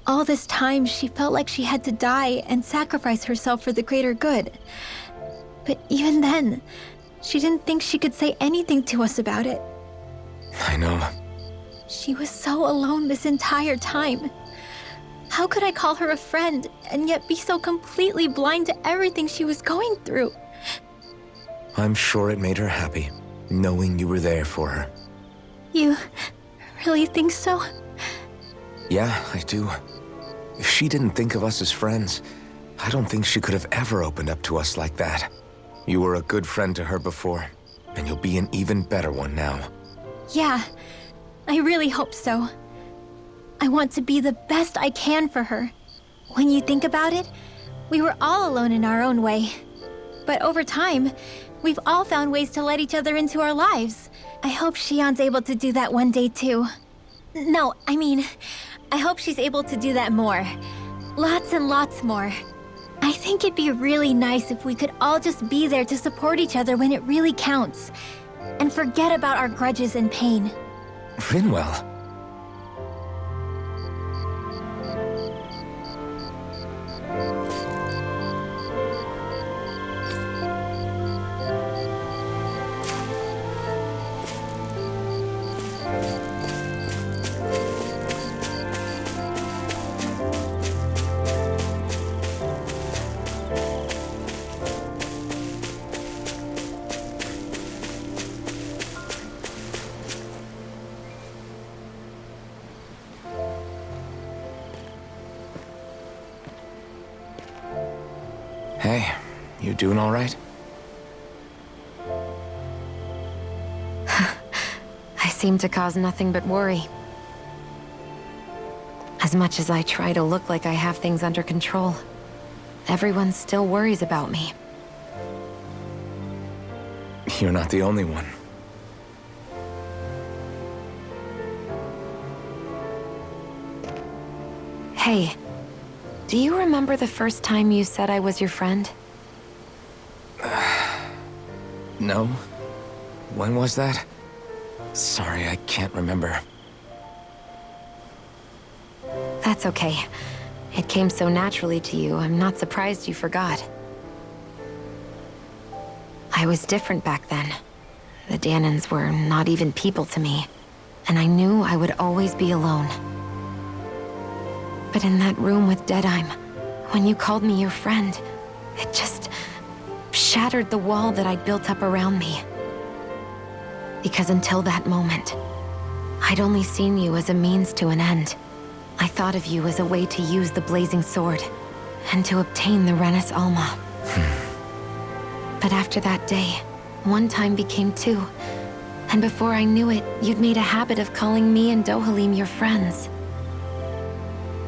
All this time, she felt like she had to die and sacrifice herself for the greater good. But even then, she didn't think she could say anything to us about it. I know. She was so alone this entire time. How could I call her a friend and yet be so completely blind to everything she was going through? I'm sure it made her happy. knowing you were there for her. You really think so? Yeah, I do. If she didn't think of us as friends, I don't think she could have ever opened up to us like that. You were a good friend to her before, and you'll be an even better one now. Yeah, I really hope so. I want to be the best I can for her. When you think about it, we were all alone in our own way. But over time, we've all found ways to let each other into our lives. I hope Shion's able to do that one day too. No, I mean, I hope she's able to do that more. Lots and lots more. I think it'd be really nice if we could all just be there to support each other when it really counts. And forget about our grudges and pain. Rinwell. Hey, you doing all right? I seem to cause nothing but worry. As much as I try to look like I have things under control, everyone still worries about me. You're not the only one. Hey, do you remember the first time you said I was your friend? No? When was that? Sorry, I can't remember. That's okay. It came so naturally to you, I'm not surprised you forgot. I was different back then. The Danans were not even people to me, and I knew I would always be alone. But in that room with Deadheim, when you called me your friend, it just shattered the wall that I'd built up around me. Because until that moment, I'd only seen you as a means to an end. I thought of you as a way to use the blazing sword, and to obtain the Renis Alma. But after that day, one time became two, and before I knew it, you'd made a habit of calling me and Dohalim your friends.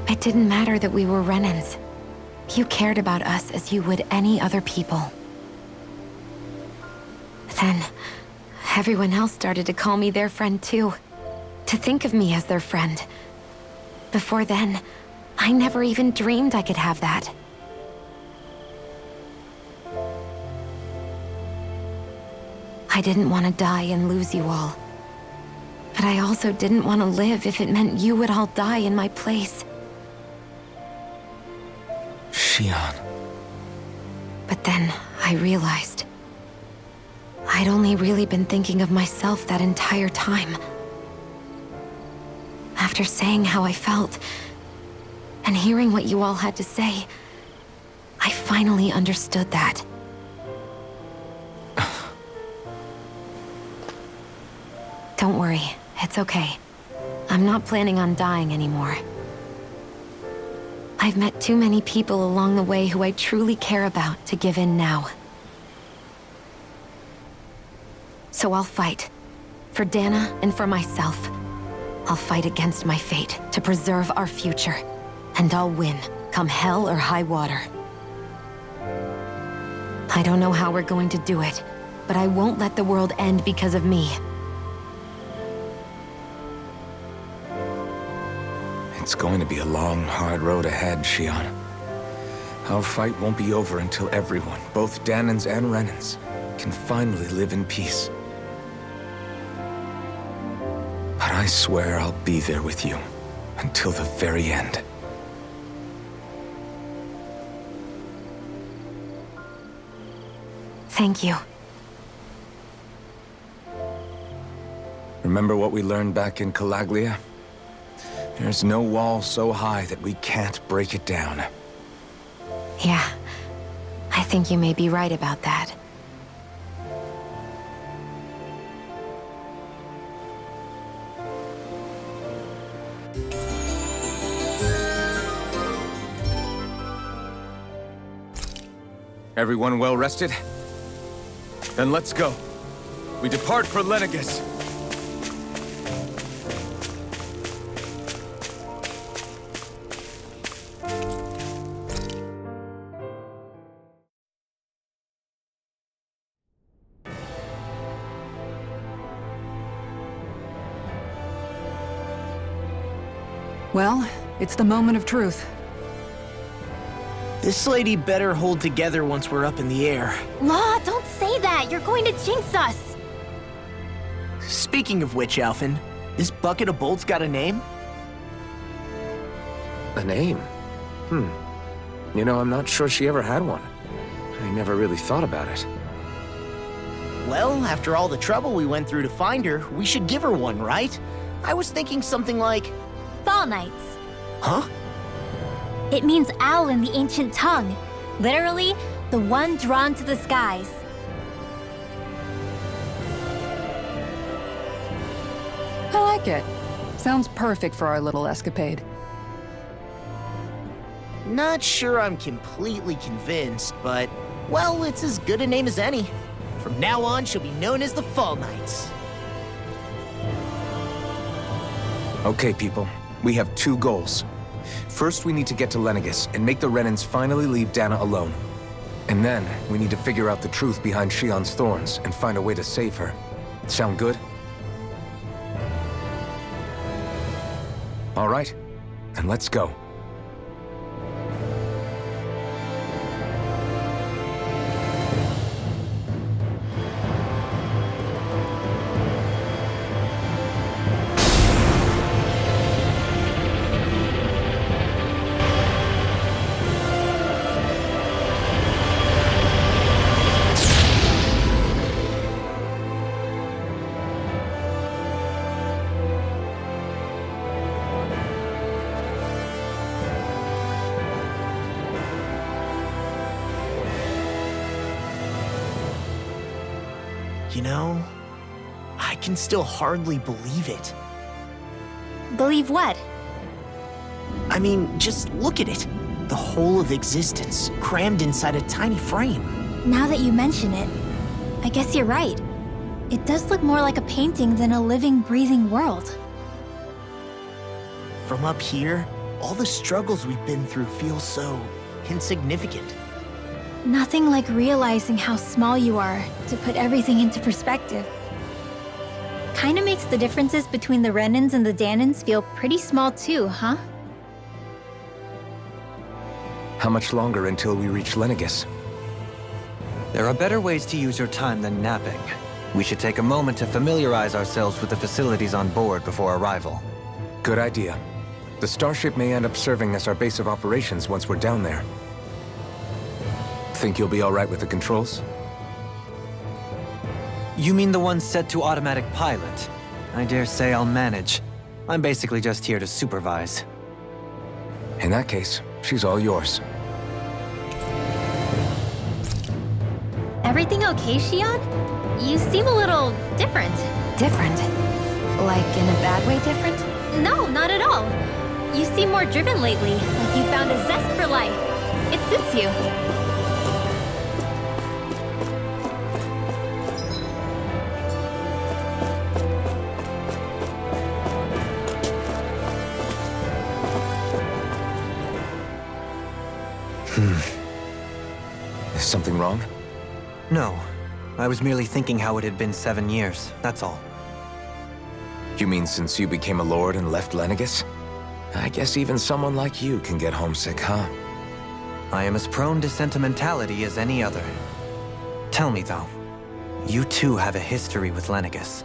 It didn't matter that we were Renans. You cared about us as you would any other people. Then, everyone else started to call me their friend too. To think of me as their friend. Before then, I never even dreamed I could have that. I didn't want to die and lose you all. But I also didn't want to live if it meant you would all die in my place. Shion. But then I realized I'd only really been thinking of myself that entire time. After saying how I felt, and hearing what you all had to say, I finally understood that. Don't worry, it's okay. I'm not planning on dying anymore. I've met too many people along the way who I truly care about to give in now. So I'll fight. For Dana and for myself. I'll fight against my fate to preserve our future. And I'll win, come hell or high water. I don't know how we're going to do it, but I won't let the world end because of me. It's going to be a long, hard road ahead, Shion. Our fight won't be over until everyone, both Danans and Renans, can finally live in peace. But I swear I'll be there with you until the very end. Thank you. Remember what we learned back in Calaglia? There's no wall so high that we can't break it down. Yeah, I think you may be right about that. Everyone well rested? Then let's go. We depart for Lenegus. Well, it's the moment of truth. This lady better hold together once we're up in the air. Law, don't say that! You're going to jinx us! Speaking of which, Alphen, this bucket of bolts got a name? A name? You know, I'm not sure she ever had one. I never really thought about it. Well, after all the trouble we went through to find her, we should give her one, right? I was thinking something like... Fall Knights. Huh? It means owl in the ancient tongue. Literally, the one drawn to the skies. I like it. Sounds perfect for our little escapade. Not sure I'm completely convinced, but, well, it's as good a name as any. From now on, she'll be known as the Fall Knights. Okay, people. We have two goals. First, we need to get to Lenegus and make the Renans finally leave Dana alone. And then, we need to figure out the truth behind Shion's thorns and find a way to save her. Sound good? All right, then let's go. You know, I can still hardly believe it. Believe what? I mean, just look at it. The whole of existence, crammed inside a tiny frame. Now that you mention it, I guess you're right. It does look more like a painting than a living, breathing world. From up here, all the struggles we've been through feel so insignificant. Nothing like realizing how small you are to put everything into perspective. Kinda makes the differences between the Renans and the Danans feel pretty small too, huh? How much longer until we reach Lenegus? There are better ways to use your time than napping. We should take a moment to familiarize ourselves with the facilities on board before arrival. Good idea. The starship may end up serving as our base of operations once we're down there. Think you'll be all right with the controls? You mean the one set to automatic pilot? I dare say I'll manage. I'm basically just here to supervise. In that case, she's all yours. Everything okay, Shion? You seem a little different. Different? Like in a bad way different? No, not at all. You seem more driven lately, like you found a zest for life. It suits you. Is something wrong? No. I was merely thinking how it had been 7 years, that's all. You mean since you became a lord and left Lenegus? I guess even someone like you can get homesick, huh? I am as prone to sentimentality as any other. Tell me, though, you too have a history with Lenegus.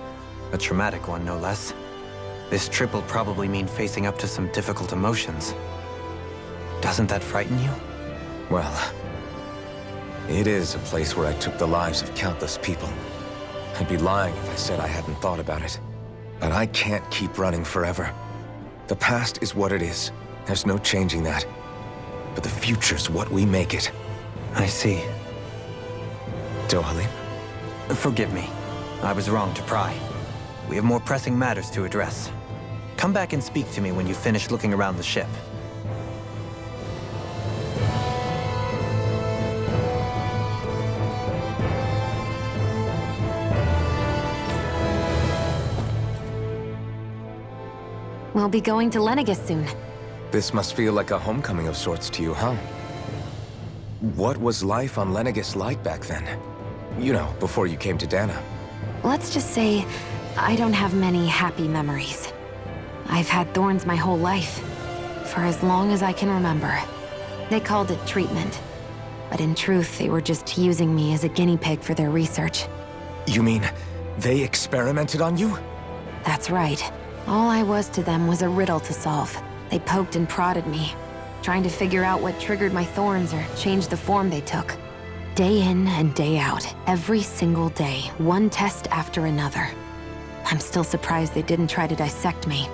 A traumatic one, no less. This trip will probably mean facing up to some difficult emotions. Doesn't that frighten you? Well, it is a place where I took the lives of countless people. I'd be lying if I said I hadn't thought about it. But I can't keep running forever. The past is what it is. There's no changing that. But the future's what we make it. I see. Dohalim? Forgive me. I was wrong to pry. We have more pressing matters to address. Come. Come back and speak to me when you finish looking around the ship. We'll be going to Lenegis soon. This must feel like a homecoming of sorts to you, huh? What was life on Lenegis like back then? You know, before you came to Dana. Let's just say, I don't have many happy memories. I've had thorns my whole life, for as long as I can remember. They called it treatment, but in truth, they were just using me as a guinea pig for their research. You mean, they experimented on you? That's right. All I was to them was a riddle to solve. They poked and prodded me, trying to figure out what triggered my thorns or changed the form they took. Day in and day out, every single day, one test after another. I'm still surprised they didn't try to dissect me.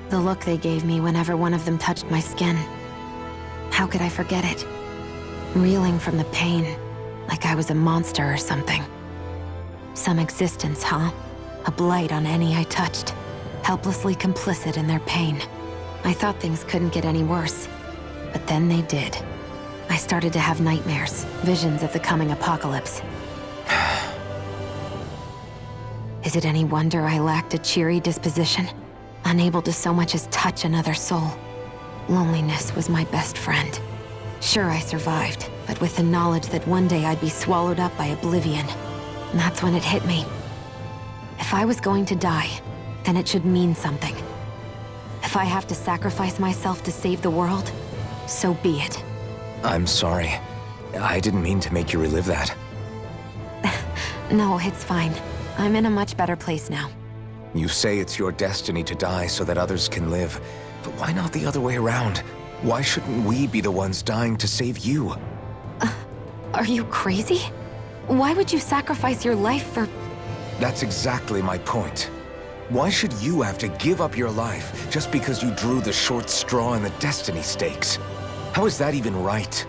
The look they gave me whenever one of them touched my skin. How could I forget it? Reeling from the pain, like I was a monster or something. Some existence, huh? A blight on any I touched. Helplessly complicit in their pain. I thought things couldn't get any worse, but then they did. I started to have nightmares, visions of the coming apocalypse. Is it any wonder I lacked a cheery disposition? Unable to so much as touch another soul. Loneliness was my best friend. Sure, I survived, but with the knowledge that one day I'd be swallowed up by oblivion. And that's when it hit me. If I was going to die, then it should mean something. If I have to sacrifice myself to save the world, so be it. I'm sorry. I didn't mean to make you relive that. No, it's fine. I'm in a much better place now. You say it's your destiny to die so that others can live, but why not the other way around? Why shouldn't we be the ones dying to save you? Are you crazy? Why would you sacrifice your life for... That's exactly my point. Why should you have to give up your life just because you drew the short straw in the destiny stakes? How is that even right?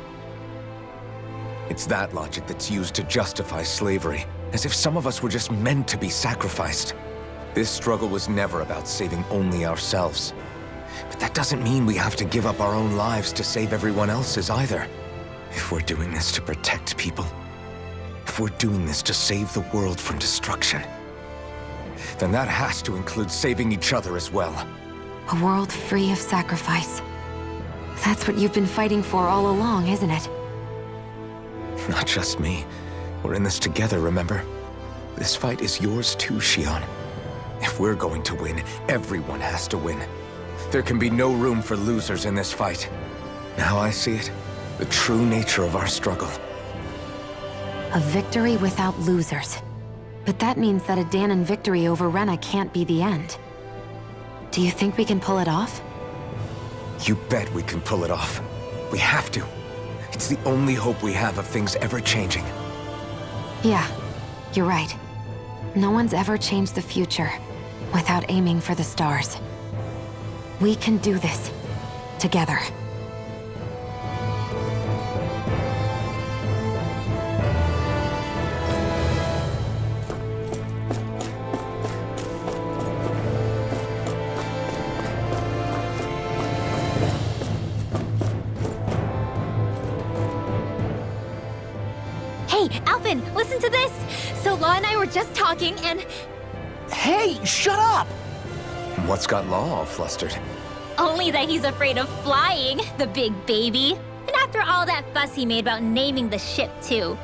It's that logic that's used to justify slavery, as if some of us were just meant to be sacrificed. This struggle was never about saving only ourselves. But that doesn't mean we have to give up our own lives to save everyone else's either. If we're doing this to protect people, if we're doing this to save the world from destruction, then that has to include saving each other as well. A world free of sacrifice. That's what you've been fighting for all along, isn't it? Not just me. We're in this together, remember? This fight is yours too, Shion. If we're going to win, everyone has to win. There can be no room for losers in this fight. Now I see it, the true nature of our struggle. A victory without losers. But that means that a Danon victory over Rena can't be the end. Do you think we can pull it off? You bet we can pull it off. We have to. It's the only hope we have of things ever changing. Yeah, you're right. No one's ever changed the future without aiming for the stars. We can do this together. Hey, Alvin, listen to this! So Law and I were just talking and... Hey, shut up! What's got Law all flustered? Only that he's afraid of flying, the big baby. And after all that fuss he made about naming the ship, too.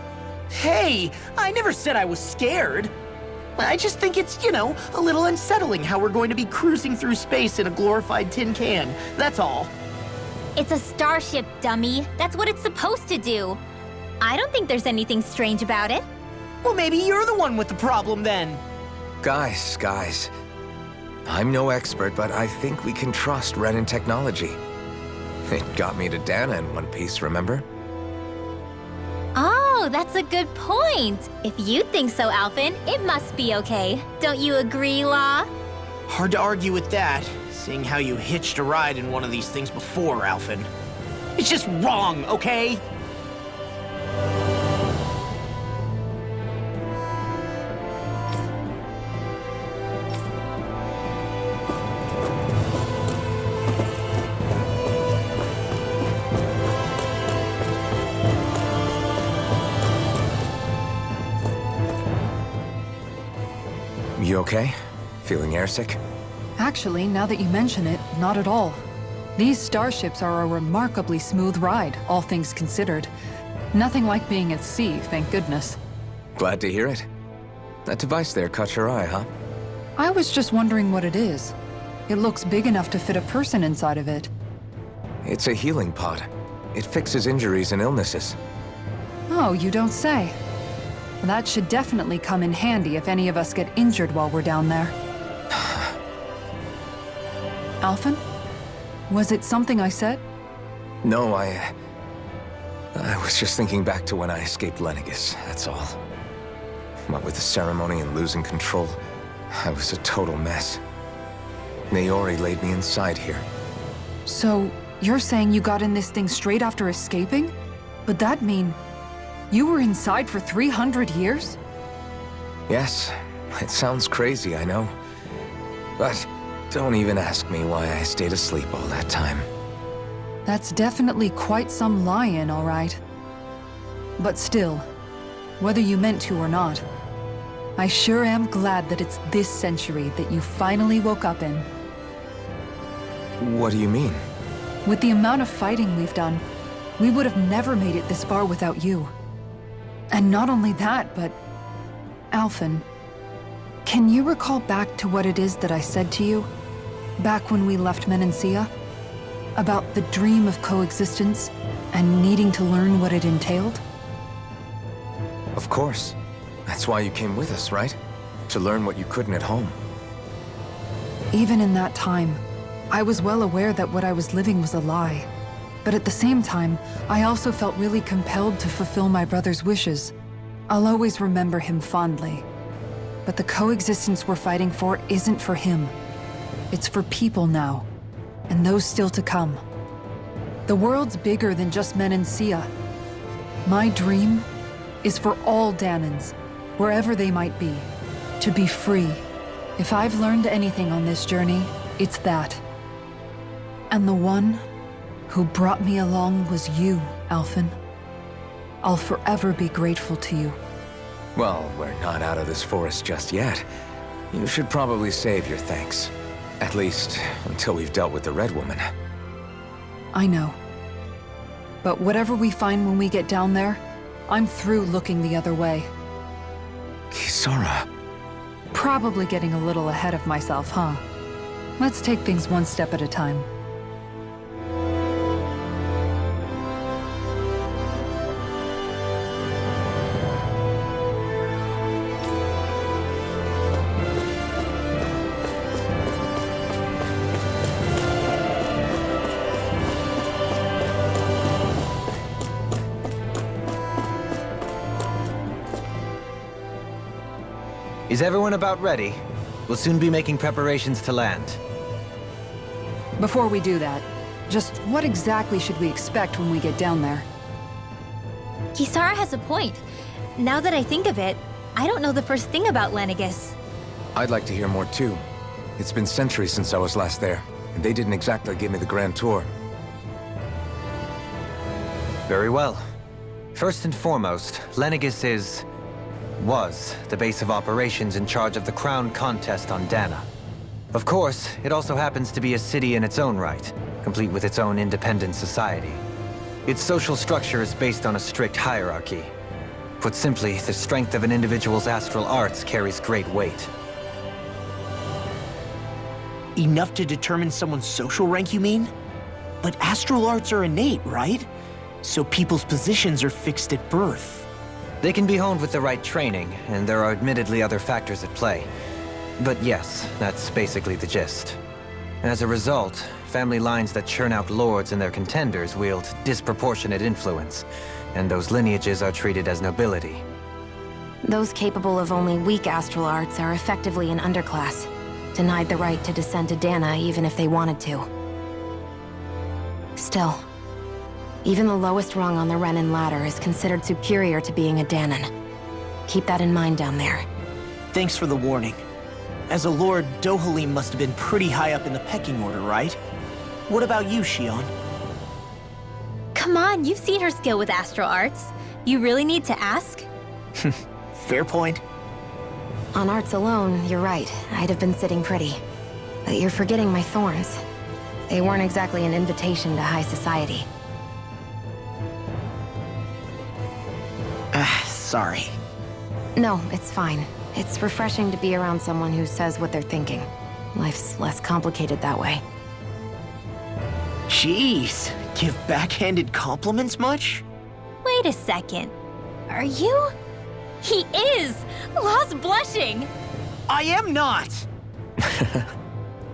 Hey, I never said I was scared. I just think it's, you know, a little unsettling how we're going to be cruising through space in a glorified tin can. That's all. It's a starship, dummy. That's what it's supposed to do. I don't think there's anything strange about it. Well, maybe you're the one with the problem then. Guys. I'm no expert, but I think we can trust Renan technology. It got me to Dana in one piece, remember? Oh, that's a good point. If you think so, Alvin, it must be okay. Don't you agree, Law? Hard to argue with that, seeing how you hitched a ride in one of these things before, Alvin. It's just wrong, okay? You okay? Feeling airsick? Actually, now that you mention it, not at all. These starships are a remarkably smooth ride, all things considered. Nothing like being at sea, thank goodness. Glad to hear it. That device there caught your eye, huh? I was just wondering what it is. It looks big enough to fit a person inside of it. It's a healing pod. It fixes injuries and illnesses. Oh, you don't say. That should definitely come in handy if any of us get injured while we're down there. Alphen? Was it something I said? No, I was just thinking back to when I escaped Lenegis, that's all. What with the ceremony and losing control, I was a total mess. Naori laid me inside here. So, you're saying you got in this thing straight after escaping? But that'd mean you were inside for 300 years? Yes, it sounds crazy, I know. But don't even ask me why I stayed asleep all that time. That's definitely quite some lie-in, all right. But still, whether you meant to or not, I sure am glad that it's this century that you finally woke up in. What do you mean? With the amount of fighting we've done, we would have never made it this far without you. And not only that, but... Alphen, can you recall back to what it is that I said to you? Back when we left Menancia? About the dream of coexistence and needing to learn what it entailed? Of course. That's why you came with us, right? To learn what you couldn't at home. Even in that time, I was well aware that what I was living was a lie. But at the same time, I also felt really compelled to fulfill my brother's wishes. I'll always remember him fondly. But the coexistence we're fighting for isn't for him. It's for people now, and those still to come. The world's bigger than just Menancia. My dream is for all Danans, wherever they might be, to be free. If I've learned anything on this journey, it's that. And the one who brought me along was you, Alphen. I'll forever be grateful to you. Well, we're not out of this forest just yet. You should probably save your thanks. At least, until we've dealt with the Red Woman. I know. But whatever we find when we get down there, I'm through looking the other way. Kisara. Probably getting a little ahead of myself, huh? Let's take things one step at a time. Is everyone about ready? We'll soon be making preparations to land. Before we do that, just what exactly should we expect when we get down there? Kisara has a point. Now that I think of it, I don't know the first thing about Lenegis. I'd like to hear more too. It's been centuries since I was last there, and they didn't exactly give me the grand tour. Very well. First and foremost, Lenegis was the base of operations in charge of the crown contest on Dana. Of course, it also happens to be a city in its own right, complete with its own independent society. Its social structure is based on a strict hierarchy. Put simply, the strength of an individual's astral arts carries great weight. Enough to determine someone's social rank, you mean? But astral arts are innate, right? So people's positions are fixed at birth. They can be honed with the right training, and there are admittedly other factors at play. But yes, that's basically the gist. As a result, family lines that churn out lords and their contenders wield disproportionate influence, and those lineages are treated as nobility. Those capable of only weak astral arts are effectively an underclass, denied the right to descend to Dana even if they wanted to. Still, even the lowest rung on the Renin ladder is considered superior to being a Danan. Keep that in mind down there. Thanks for the warning. As a lord, Dohalim must have been pretty high up in the pecking order, right? What about you, Shion? Come on, you've seen her skill with astral arts. You really need to ask? Fair point. On arts alone, you're right. I'd have been sitting pretty. But you're forgetting my thorns. They weren't exactly an invitation to high society. Sorry. No, it's fine. It's refreshing to be around someone who says what they're thinking. Life's less complicated that way. Jeez, give backhanded compliments much? Wait a second. Are you? He is! Law's blushing! I am not!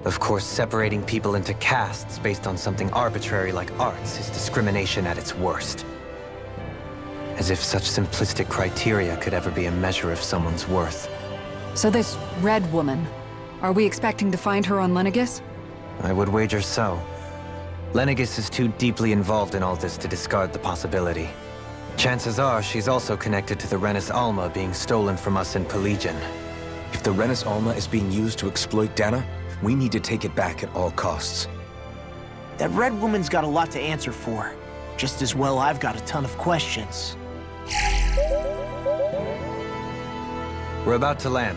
Of course, separating people into castes based on something arbitrary like arts is discrimination at its worst. As if such simplistic criteria could ever be a measure of someone's worth. So this Red Woman, are we expecting to find her on Lenegis? I would wager so. Lenegis is too deeply involved in all this to discard the possibility. Chances are she's also connected to the Renis Alma being stolen from us in Pelegion. If the Renis Alma is being used to exploit Dana, we need to take it back at all costs. That red woman's got a lot to answer for. Just as well I've got a ton of questions. We're about to land.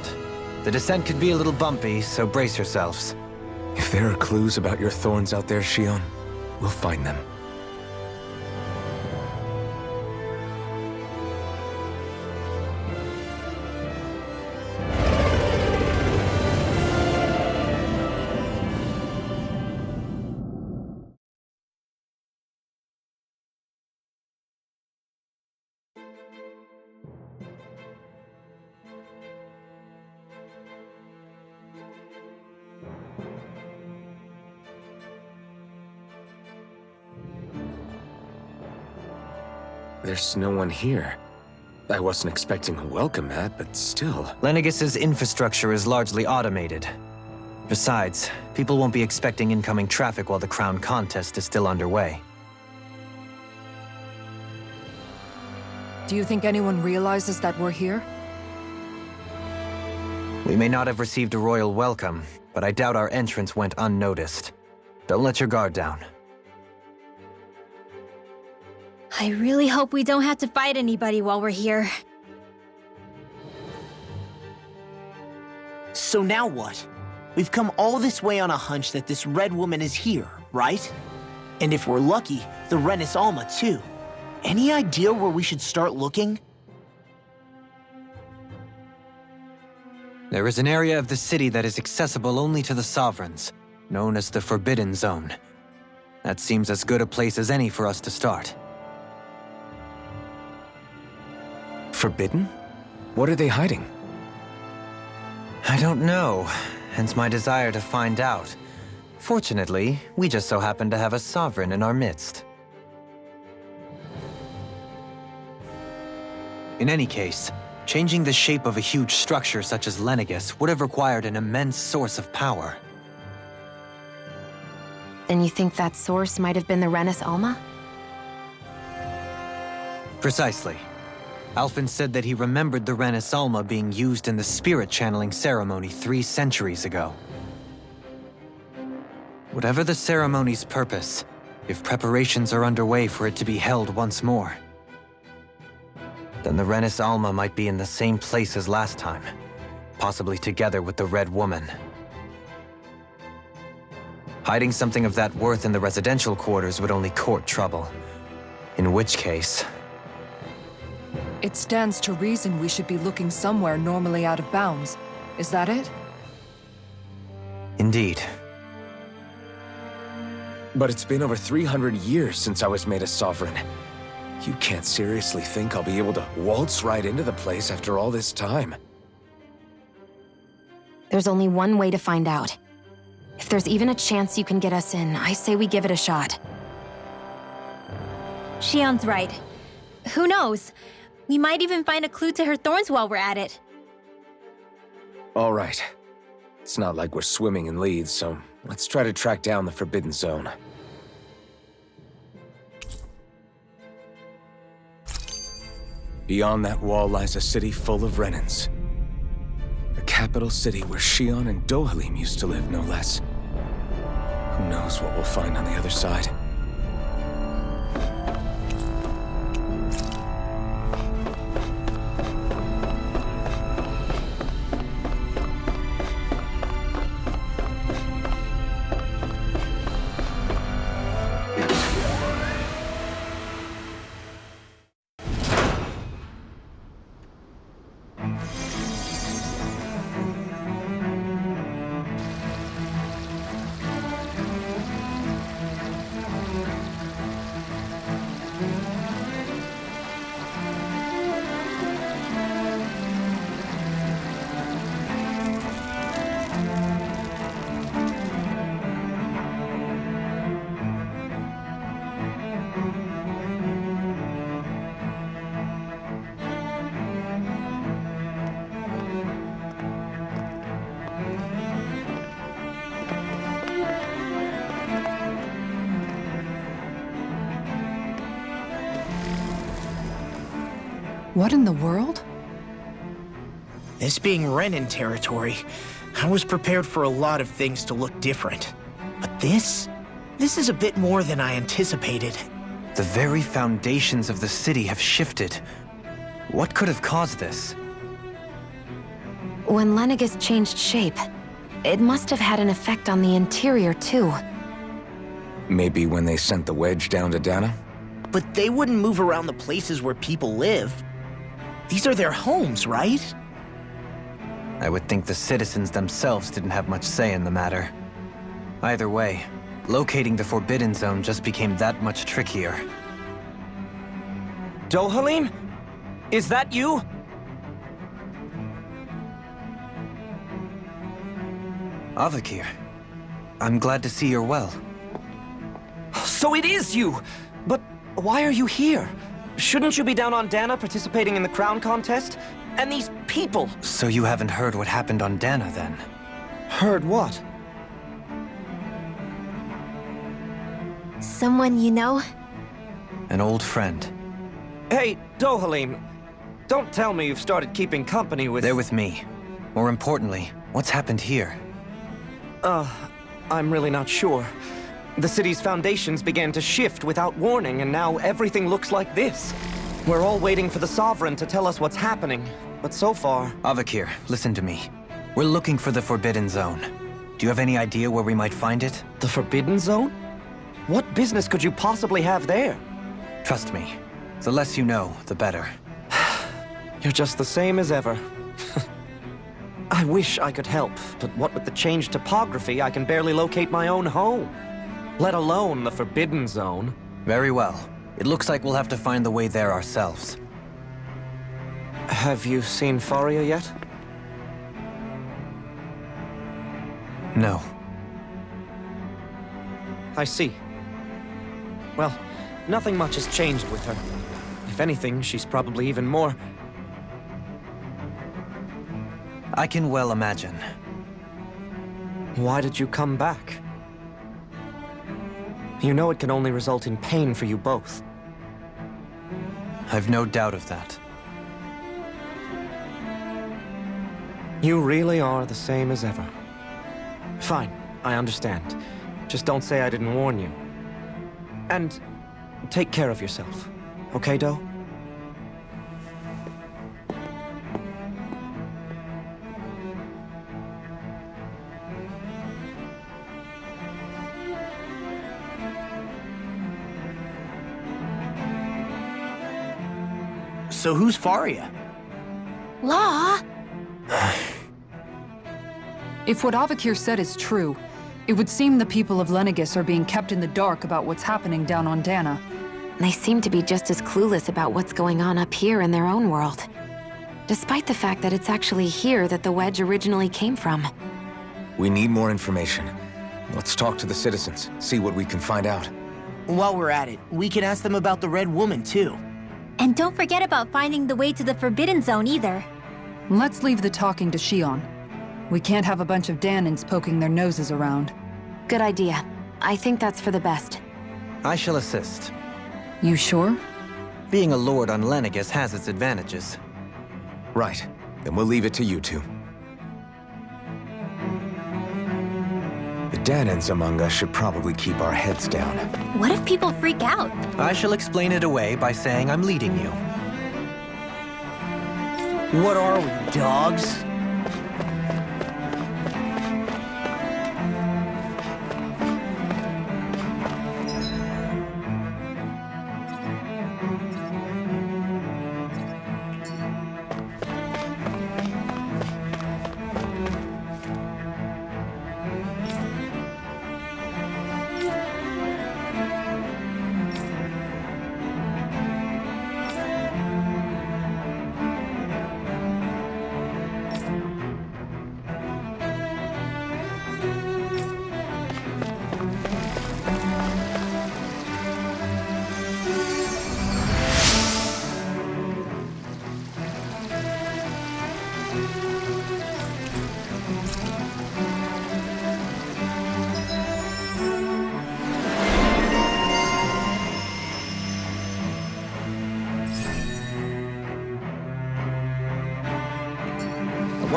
The descent could be a little bumpy, so brace yourselves. If there are clues about your thorns out there, Shion, we'll find them. There's no one here. I wasn't expecting a welcome mat, but still. Lenegis's infrastructure is largely automated. Besides, people won't be expecting incoming traffic while the crown contest is still underway. Do you think anyone realizes that we're here? We may not have received a royal welcome, but I doubt our entrance went unnoticed. Don't let your guard down. I really hope we don't have to fight anybody while we're here. So now what? We've come all this way on a hunch that this red woman is here, right? And if we're lucky, the Renis Alma too. Any idea where we should start looking? There is an area of the city that is accessible only to the Sovereigns, known as the Forbidden Zone. That seems as good a place as any for us to start. Forbidden? What are they hiding? I don't know, hence my desire to find out. Fortunately, we just so happen to have a Sovereign in our midst. In any case, changing the shape of a huge structure such as Lenegis would have required an immense source of power. Then you think that source might have been the Renis Alma? Precisely. Alphen said that he remembered the Renis Alma being used in the spirit channeling ceremony 3 centuries ago. Whatever the ceremony's purpose, if preparations are underway for it to be held once more, then the Renis Alma might be in the same place as last time, possibly together with the Red Woman. Hiding something of that worth in the residential quarters would only court trouble. In which case... It stands to reason we should be looking somewhere normally out of bounds. Is that it? Indeed. But it's been over 300 years since I was made a Sovereign. You can't seriously think I'll be able to waltz right into the place after all this time. There's only one way to find out. If there's even a chance you can get us in, I say we give it a shot. Shion's right. Who knows? We might even find a clue to her thorns while we're at it. All right. It's not like we're swimming in leads, so let's try to track down the Forbidden Zone. Beyond that wall lies a city full of Renans. A capital city where Shion and Dohalim used to live, no less. Who knows what we'll find on the other side? What in the world? This being Renin territory, I was prepared for a lot of things to look different. But this is a bit more than I anticipated. The very foundations of the city have shifted. What could have caused this? When Lenegis changed shape, it must have had an effect on the interior, too. Maybe when they sent the wedge down to Dana? But they wouldn't move around the places where people live. These are their homes, right? I would think the citizens themselves didn't have much say in the matter. Either way, locating the Forbidden Zone just became that much trickier. Dohalim? Is that you? Avakir, I'm glad to see you're well. So it is you! But why are you here? Shouldn't you be down on Dana participating in the crown contest? And these people! So you haven't heard what happened on Dana, then? Heard what? Someone you know? An old friend. Hey, Dohalim, don't tell me you've started keeping company with... They're with me. More importantly, what's happened here? I'm really not sure. The city's foundations began to shift without warning, and now everything looks like this. We're all waiting for the Sovereign to tell us what's happening, but so far... Avakir, listen to me. We're looking for the Forbidden Zone. Do you have any idea where we might find it? The Forbidden Zone? What business could you possibly have there? Trust me. The less you know, the better. You're just the same as ever. I wish I could help, but what with the changed topography, I can barely locate my own home. Let alone the Forbidden Zone. Very well. It looks like we'll have to find the way there ourselves. Have you seen Faria yet? No. I see. Well, nothing much has changed with her. If anything, she's probably even more... I can well imagine. Why did you come back? You know it can only result in pain for you both. I've no doubt of that. You really are the same as ever. Fine, I understand. Just don't say I didn't warn you. And take care of yourself. Okay, Do? So who's Faria? Law? If what Avakir said is true, it would seem the people of Lenegis are being kept in the dark about what's happening down on Dana. They seem to be just as clueless about what's going on up here in their own world. Despite the fact that it's actually here that the wedge originally came from. We need more information. Let's talk to the citizens, see what we can find out. While we're at it, we can ask them about the Red Woman, too. And don't forget about finding the way to the Forbidden Zone either. Let's leave the talking to Shion. We can't have a bunch of Danins poking their noses around. Good idea. I think that's for the best. I shall assist. You sure? Being a lord on Lenegis has its advantages. Right. Then we'll leave it to you two. The Danins among us should probably keep our heads down. What if people freak out? I shall explain it away by saying I'm leading you. What are we, dogs?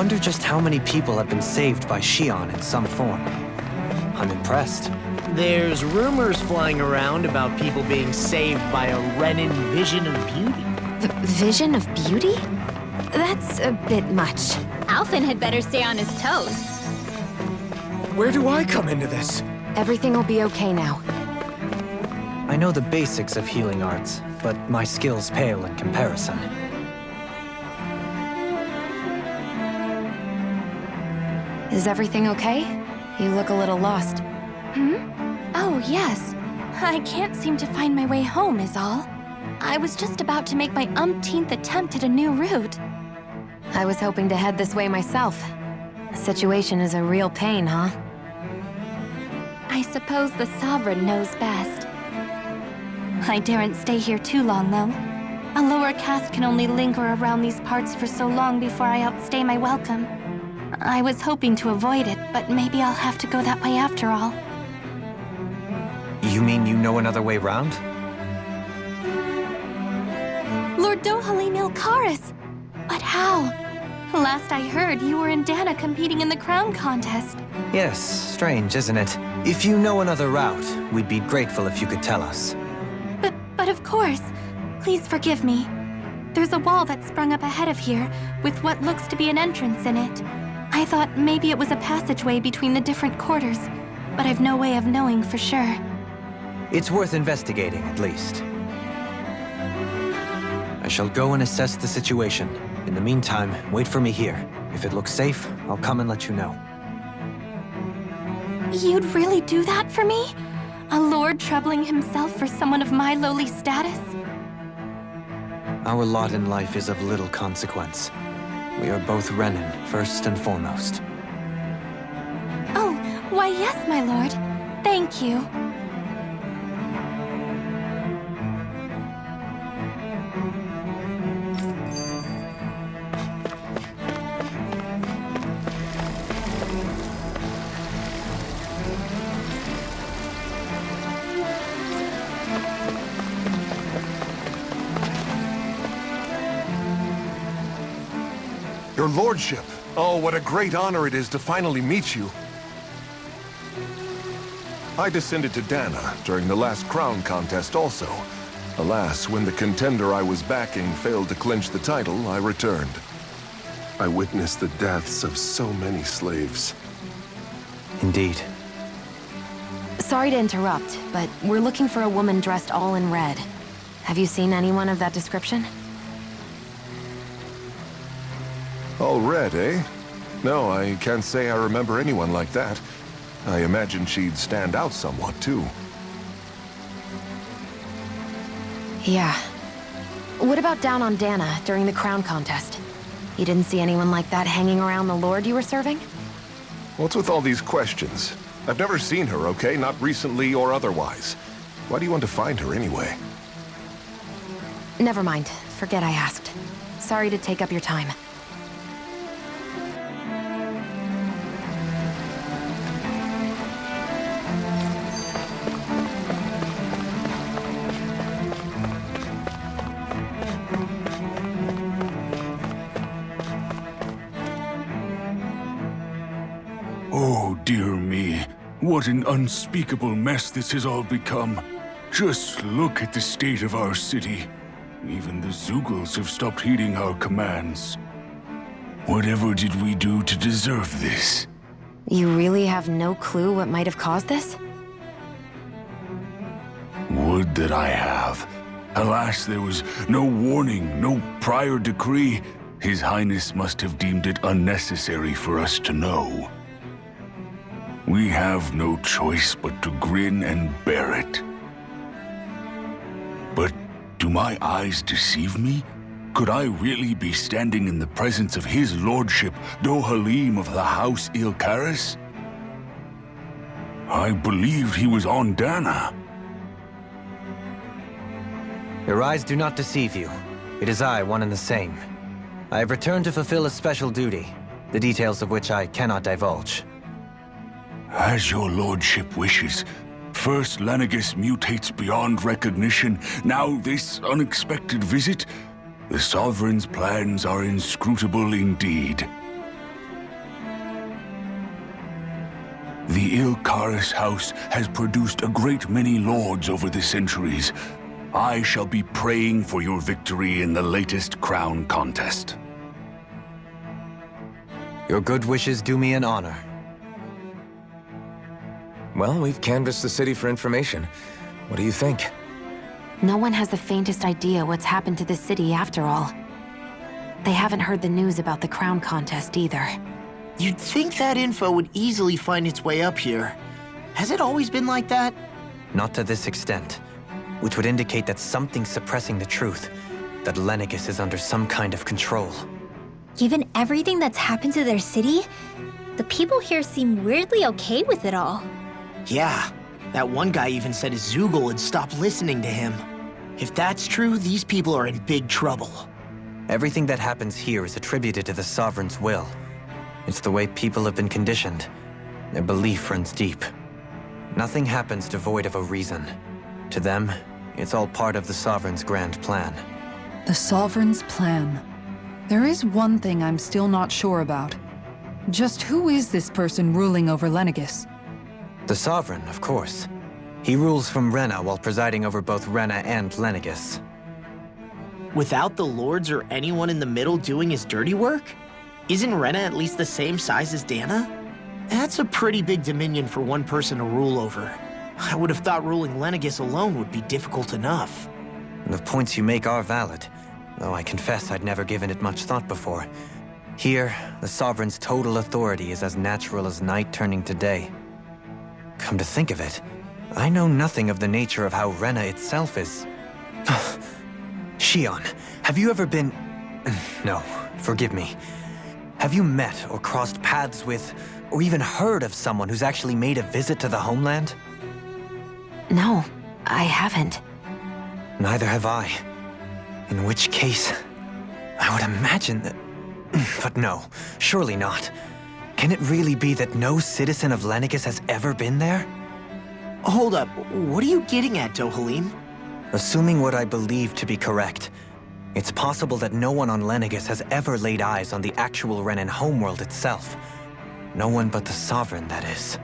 wonder just how many people have been saved by Shion in some form. I'm impressed. There's rumors flying around about people being saved by a Renin vision of beauty. Vision of beauty? That's a bit much. Alphen had better stay on his toes. Where do I come into this? Everything will be okay now. I know the basics of healing arts, but my skills pale in comparison. Is everything okay? You look a little lost. Oh, yes. I can't seem to find my way home, is all. I was just about to make my umpteenth attempt at a new route. I was hoping to head this way myself. The situation is a real pain, huh? I suppose the Sovereign knows best. I daren't stay here too long, though. A lower caste can only linger around these parts for so long before I outstay my welcome. I was hoping to avoid it, but maybe I'll have to go that way after all. You mean you know another way round? Lord Dohalim Ilkaris! But how? Last I heard, you were in Dana competing in the crown contest. Yes, strange, isn't it? If you know another route, we'd be grateful if you could tell us. But of course. Please forgive me. There's a wall that sprung up ahead of here, with what looks to be an entrance in it. I thought maybe it was a passageway between the different quarters, but I've no way of knowing for sure. It's worth investigating, at least. I shall go and assess the situation. In the meantime, wait for me here. If it looks safe, I'll come and let you know. You'd really do that for me? A lord troubling himself for someone of my lowly status? Our lot in life is of little consequence. We are both Renin, first and foremost. Oh, why yes, my lord. Thank you. Your lordship. Oh, what a great honor it is to finally meet you. I descended to Dana during the last crown contest also. Alas, when the contender I was backing failed to clinch the title, I returned. I witnessed the deaths of so many slaves. Indeed. Sorry to interrupt, but we're looking for a woman dressed all in red. Have you seen anyone of that description? All red, eh? No, I can't say I remember anyone like that. I imagine she'd stand out somewhat, too. Yeah. What about down on Dana during the crown contest? You didn't see anyone like that hanging around the lord you were serving? What's with all these questions? I've never seen her, okay? Not recently or otherwise. Why do you want to find her anyway? Never mind. Forget I asked. Sorry to take up your time. Oh, dear me. What an unspeakable mess this has all become. Just look at the state of our city. Even the Zeugles have stopped heeding our commands. Whatever did we do to deserve this? You really have no clue what might have caused this? Would that I have. Alas, there was no warning, no prior decree. His Highness must have deemed it unnecessary for us to know. We have no choice but to grin and bear it. But do my eyes deceive me? Could I really be standing in the presence of his lordship, Dohalim of the House Ilkaris? I believed he was on Dana. Your eyes do not deceive you. It is I, one and the same. I have returned to fulfill a special duty, the details of which I cannot divulge. As your lordship wishes. First Lenegis mutates beyond recognition, now this unexpected visit. The Sovereign's plans are inscrutable indeed. The Ilkaris house has produced a great many lords over the centuries. I shall be praying for your victory in the latest crown contest. Your good wishes do me an honor. Well, we've canvassed the city for information. What do you think? No one has the faintest idea what's happened to the city after all. They haven't heard the news about the crown contest either. You'd think that info would easily find its way up here. Has it always been like that? Not to this extent, which would indicate that something's suppressing the truth, that Lenegis is under some kind of control. Given everything that's happened to their city, the people here seem weirdly okay with it all. Yeah, that one guy even said his Zoogle had stopped listening to him. If that's true, these people are in big trouble. Everything that happens here is attributed to the Sovereign's will. It's the way people have been conditioned. Their belief runs deep. Nothing happens devoid of a reason. To them, it's all part of the Sovereign's grand plan. The Sovereign's plan. There is one thing I'm still not sure about. Just who is this person ruling over Lenegis? The Sovereign, of course. He rules from Rena while presiding over both Rena and Lenegis. Without the lords or anyone in the middle doing his dirty work? Isn't Rena at least the same size as Dana? That's a pretty big dominion for one person to rule over. I would have thought ruling Lenegis alone would be difficult enough. The points you make are valid, though I confess I'd never given it much thought before. Here, the Sovereign's total authority is as natural as night turning to day. Come to think of it, I know nothing of the nature of how Rena itself is. Shion, have you ever been... No, forgive me. Have you met or crossed paths with, or even heard of someone who's actually made a visit to the homeland? No, I haven't. Neither have I. In which case, I would imagine that... But no, surely not. Can it really be that no citizen of Lenegis has ever been there? Hold up, what are you getting at, Dohalim? Assuming what I believe to be correct, it's possible that no one on Lenegis has ever laid eyes on the actual Renan homeworld itself. No one but the Sovereign, that is.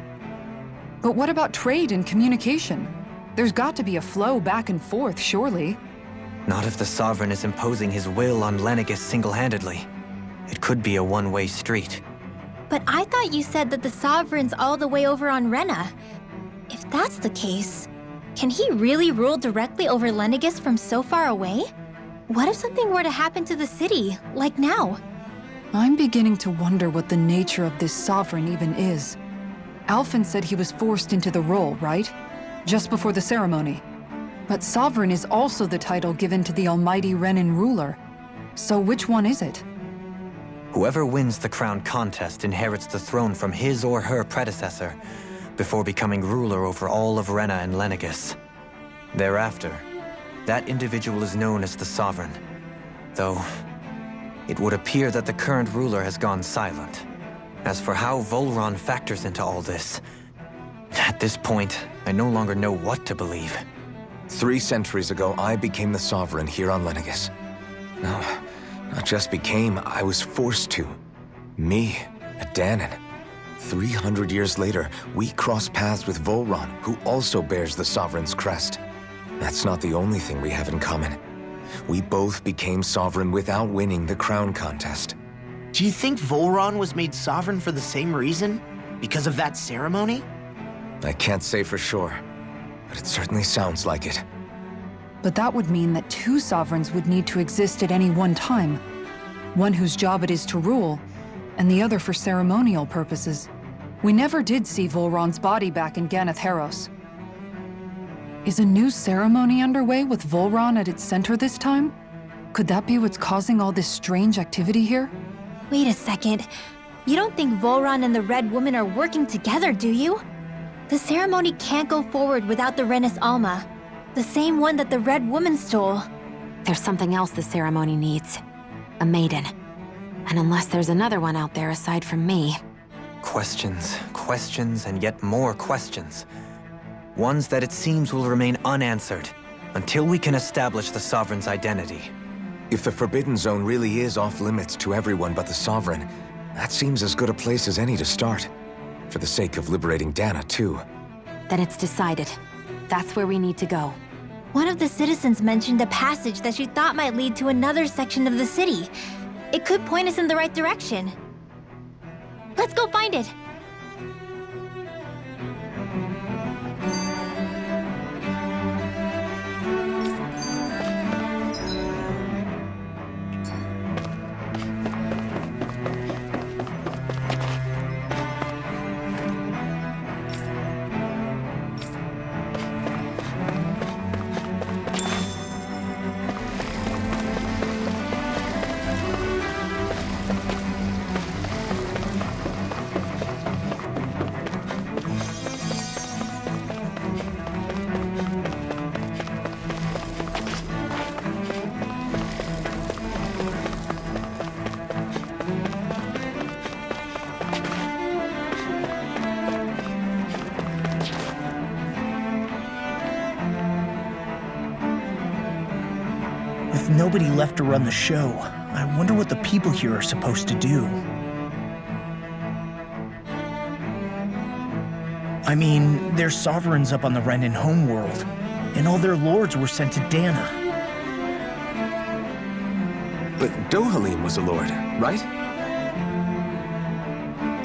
But what about trade and communication? There's got to be a flow back and forth, surely. Not if the Sovereign is imposing his will on Lenegis single-handedly. It could be a one-way street. But I thought you said that the Sovereign's all the way over on Rena. If that's the case, can he really rule directly over Lenegis from so far away? What if something were to happen to the city, like now? I'm beginning to wonder what the nature of this Sovereign even is. Alphen said he was forced into the role, right? Just before the ceremony. But Sovereign is also the title given to the almighty Renan ruler. So which one is it? Whoever wins the crown contest inherits the throne from his or her predecessor, before becoming ruler over all of Rena and Lenegis. Thereafter, that individual is known as the Sovereign, though it would appear that the current ruler has gone silent. As for how Volron factors into all this, at this point, I no longer know what to believe. 3 centuries ago, I became the Sovereign here on Lenegis. No, not just became, I was forced to. Me, a Danon. 300 years later, we cross paths with Volron, who also bears the Sovereign's crest. That's not the only thing we have in common. We both became Sovereign without winning the crown contest. Do you think Volron was made Sovereign for the same reason? Because of that ceremony? I can't say for sure, but it certainly sounds like it. But that would mean that 2 Sovereigns would need to exist at any one time. One whose job it is to rule, and the other for ceremonial purposes. We never did see Volron's body back in Ganath Haros. Is a new ceremony underway with Volron at its center this time? Could that be what's causing all this strange activity here? Wait a second. You don't think Volron and the Red Woman are working together, do you? The ceremony can't go forward without the Renis Alma, the same one that the Red Woman stole. There's something else the ceremony needs. A maiden. And unless there's another one out there aside from me... Questions, questions, and yet more questions. Ones that it seems will remain unanswered until we can establish the Sovereign's identity. If the Forbidden Zone really is off-limits to everyone but the Sovereign, that seems as good a place as any to start. For the sake of liberating Dana, too. Then it's decided. That's where we need to go. One of the citizens mentioned a passage that she thought might lead to another section of the city. It could point us in the right direction. Let's go find it! With nobody left to run the show, I wonder what the people here are supposed to do. I mean, there's sovereigns up on the Renin homeworld, and all their lords were sent to Dana. But Dohalim was a lord, right?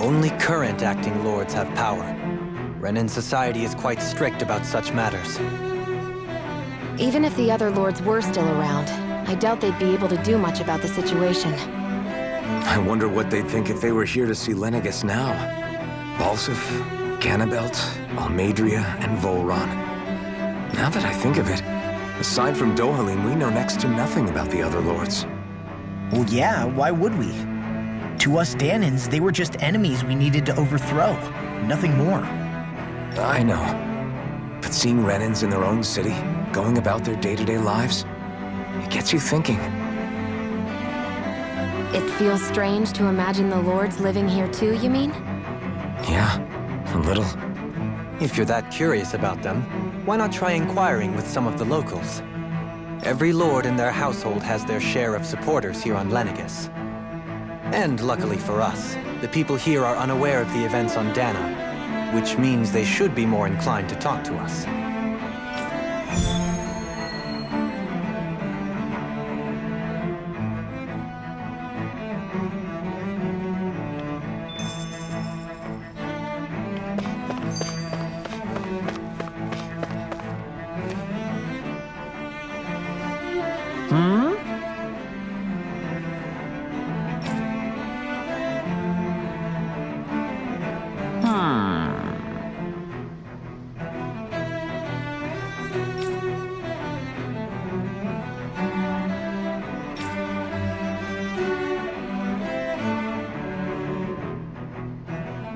Only current acting lords have power. Renin society is quite strict about such matters. Even if the other lords were still around, I doubt they'd be able to do much about the situation. I wonder what they'd think if they were here to see Lenegus now. Balsif, Ganabelt, Almadria, and Volron. Now that I think of it, aside from Dohalim, we know next to nothing about the other lords. Well, yeah, why would we? To us Danans, they were just enemies we needed to overthrow. Nothing more. I know. But seeing Renins in their own city, going about their day-to-day lives, it gets you thinking. It feels strange to imagine the lords living here too, you mean? Yeah, a little. If you're that curious about them, why not try inquiring with some of the locals? Every lord in their household has their share of supporters here on Lenegus. And luckily for us, the people here are unaware of the events on Dana, which means they should be more inclined to talk to us.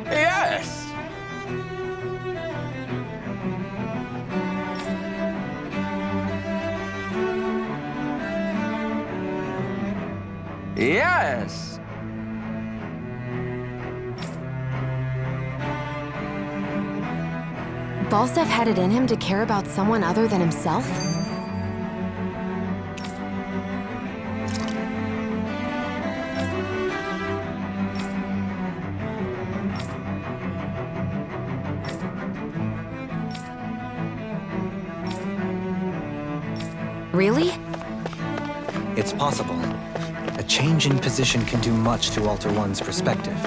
Yes! Yes! Balsef had it in him to care about someone other than himself? Really? It's possible. A change in position can do much to alter one's perspective.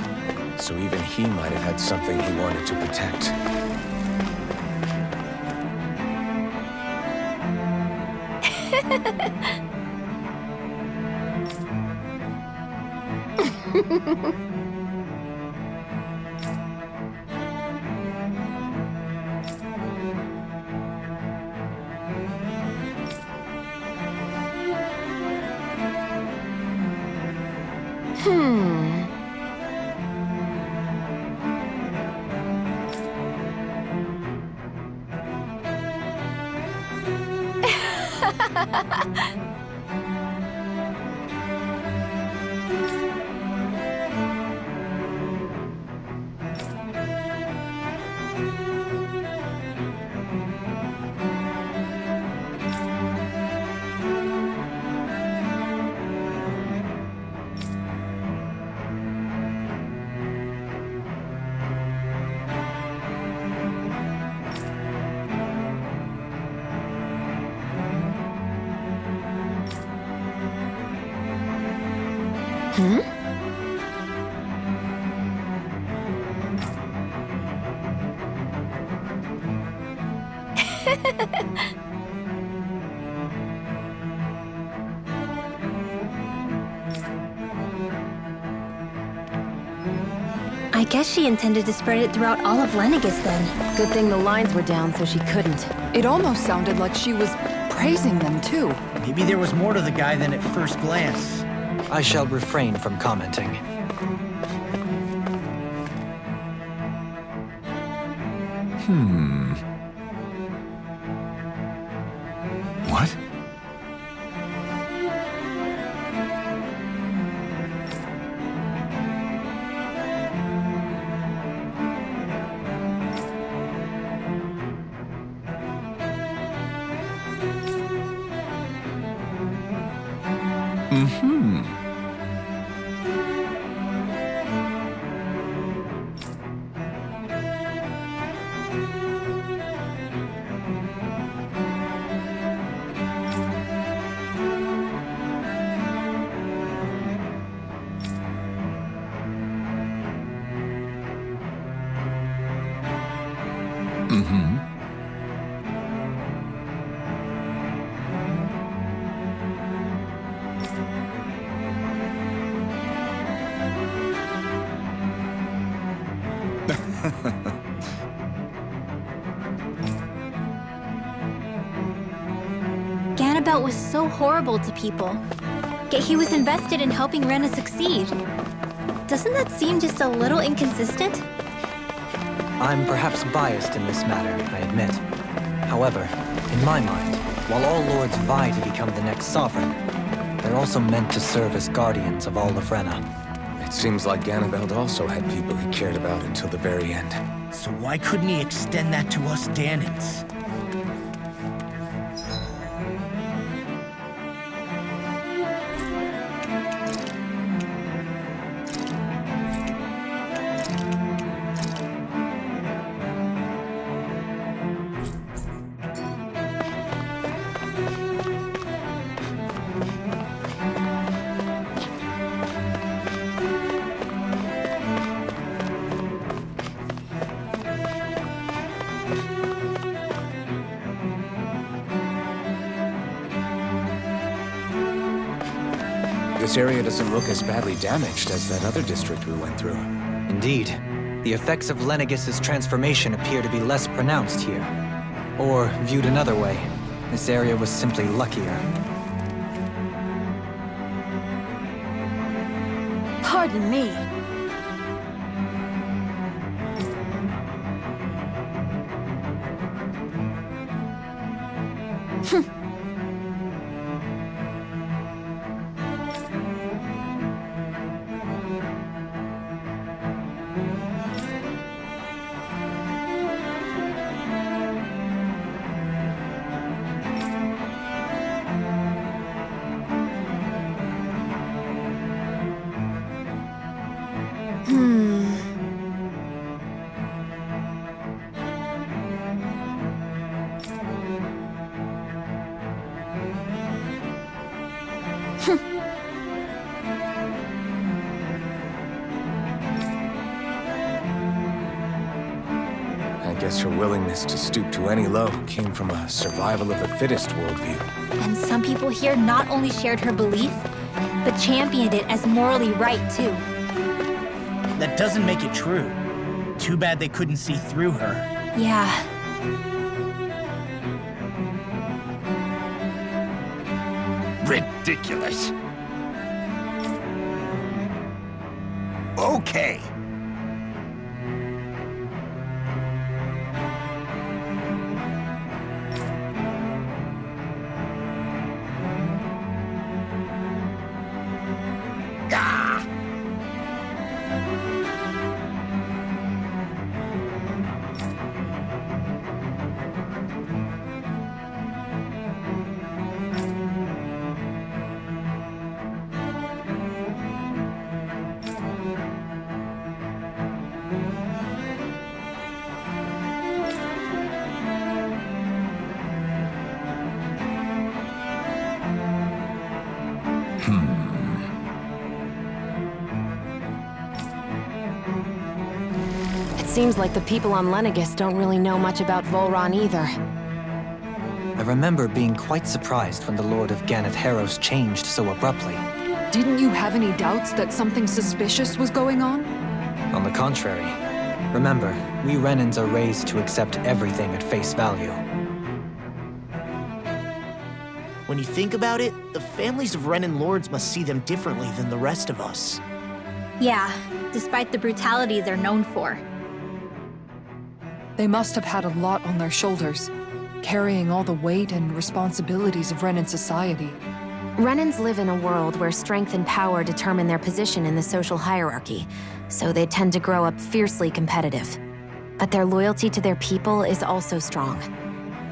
So even he might have had something he wanted to protect. I guess she intended to spread it throughout all of Lenegis then. Good thing the lines were down so she couldn't. It almost sounded like she was praising them too. Maybe there was more to the guy than at first glance. I shall refrain from commenting. What? Ganabelt was so horrible to people, yet he was invested in helping Rena succeed. Doesn't that seem just a little inconsistent? I'm perhaps biased in this matter, I admit. However, in my mind, while all lords vie to become the next sovereign, they're also meant to serve as guardians of all of Rena. It seems like Ganabelt also had people he cared about until the very end. So why couldn't he extend that to us Danans? This area doesn't look as badly damaged as that other district we went through. Indeed, the effects of Lenegis's transformation appear to be less pronounced here. Or, viewed another way, this area was simply luckier. Pardon me. I guess her willingness to stoop to any low came from a survival of the fittest worldview. And some people here not only shared her belief, but championed it as morally right too. That doesn't make it true. Too bad they couldn't see through her. Yeah. Ridiculous. Okay. Ah! Seems like the people on Lenegis don't really know much about Volron either. I remember being quite surprised when the Lord of Ganath Haros changed so abruptly. Didn't you have any doubts that something suspicious was going on? On the contrary. Remember, we Renans are raised to accept everything at face value. When you think about it, the families of Renan lords must see them differently than the rest of us. Yeah, despite the brutality they're known for. They must have had a lot on their shoulders, carrying all the weight and responsibilities of Renan society. Renans live in a world where strength and power determine their position in the social hierarchy, so they tend to grow up fiercely competitive. But their loyalty to their people is also strong.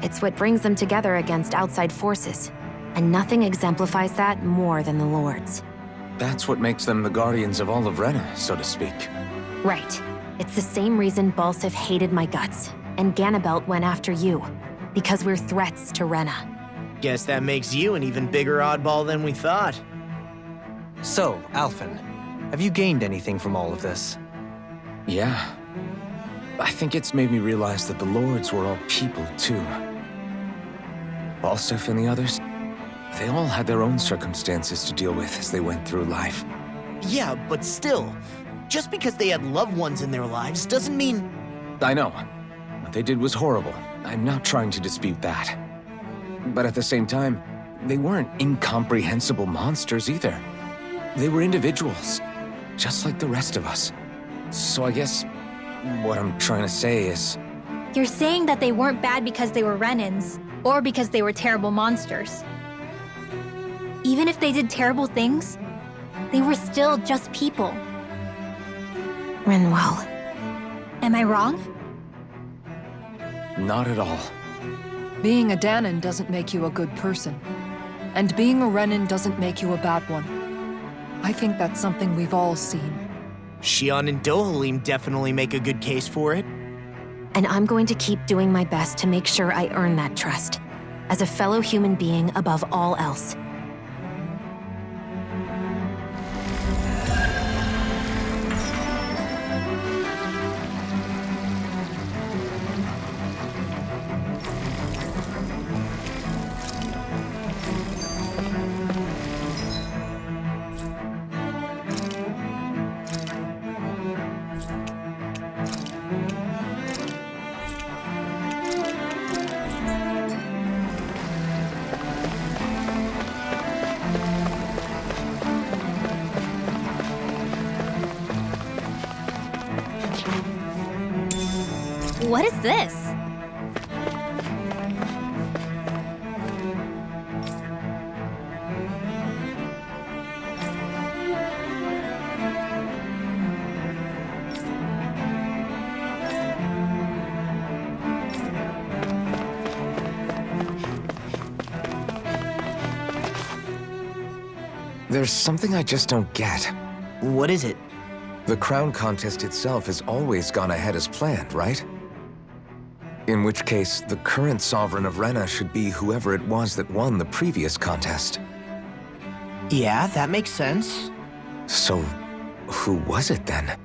It's what brings them together against outside forces, and nothing exemplifies that more than the Lords. That's what makes them the guardians of all of Rena, so to speak. Right. It's the same reason Balsif hated my guts, and Ganabelt went after you. Because we're threats to Rena. Guess that makes you an even bigger oddball than we thought. So, Alphen, have you gained anything from all of this? Yeah. I think it's made me realize that the Lords were all people, too. Balsif and the others, they all had their own circumstances to deal with as they went through life. Yeah, but still, just because they had loved ones in their lives doesn't mean... I know. What they did was horrible. I'm not trying to dispute that. But at the same time, they weren't incomprehensible monsters either. They were individuals, just like the rest of us. So I guess what I'm trying to say is... You're saying that they weren't bad because they were Renans, or because they were terrible monsters. Even if they did terrible things, they were still just people. Rinwell. Am I wrong? Not at all. Being a Danan doesn't make you a good person. And being a Renan doesn't make you a bad one. I think that's something we've all seen. Xion and Dohalim definitely make a good case for it. And I'm going to keep doing my best to make sure I earn that trust. As a fellow human being above all else. What is this? There's something I just don't get. What is it? The crown contest itself has always gone ahead as planned, right? In which case, the current sovereign of Rena should be whoever it was that won the previous contest. Yeah, that makes sense. So, who was it then?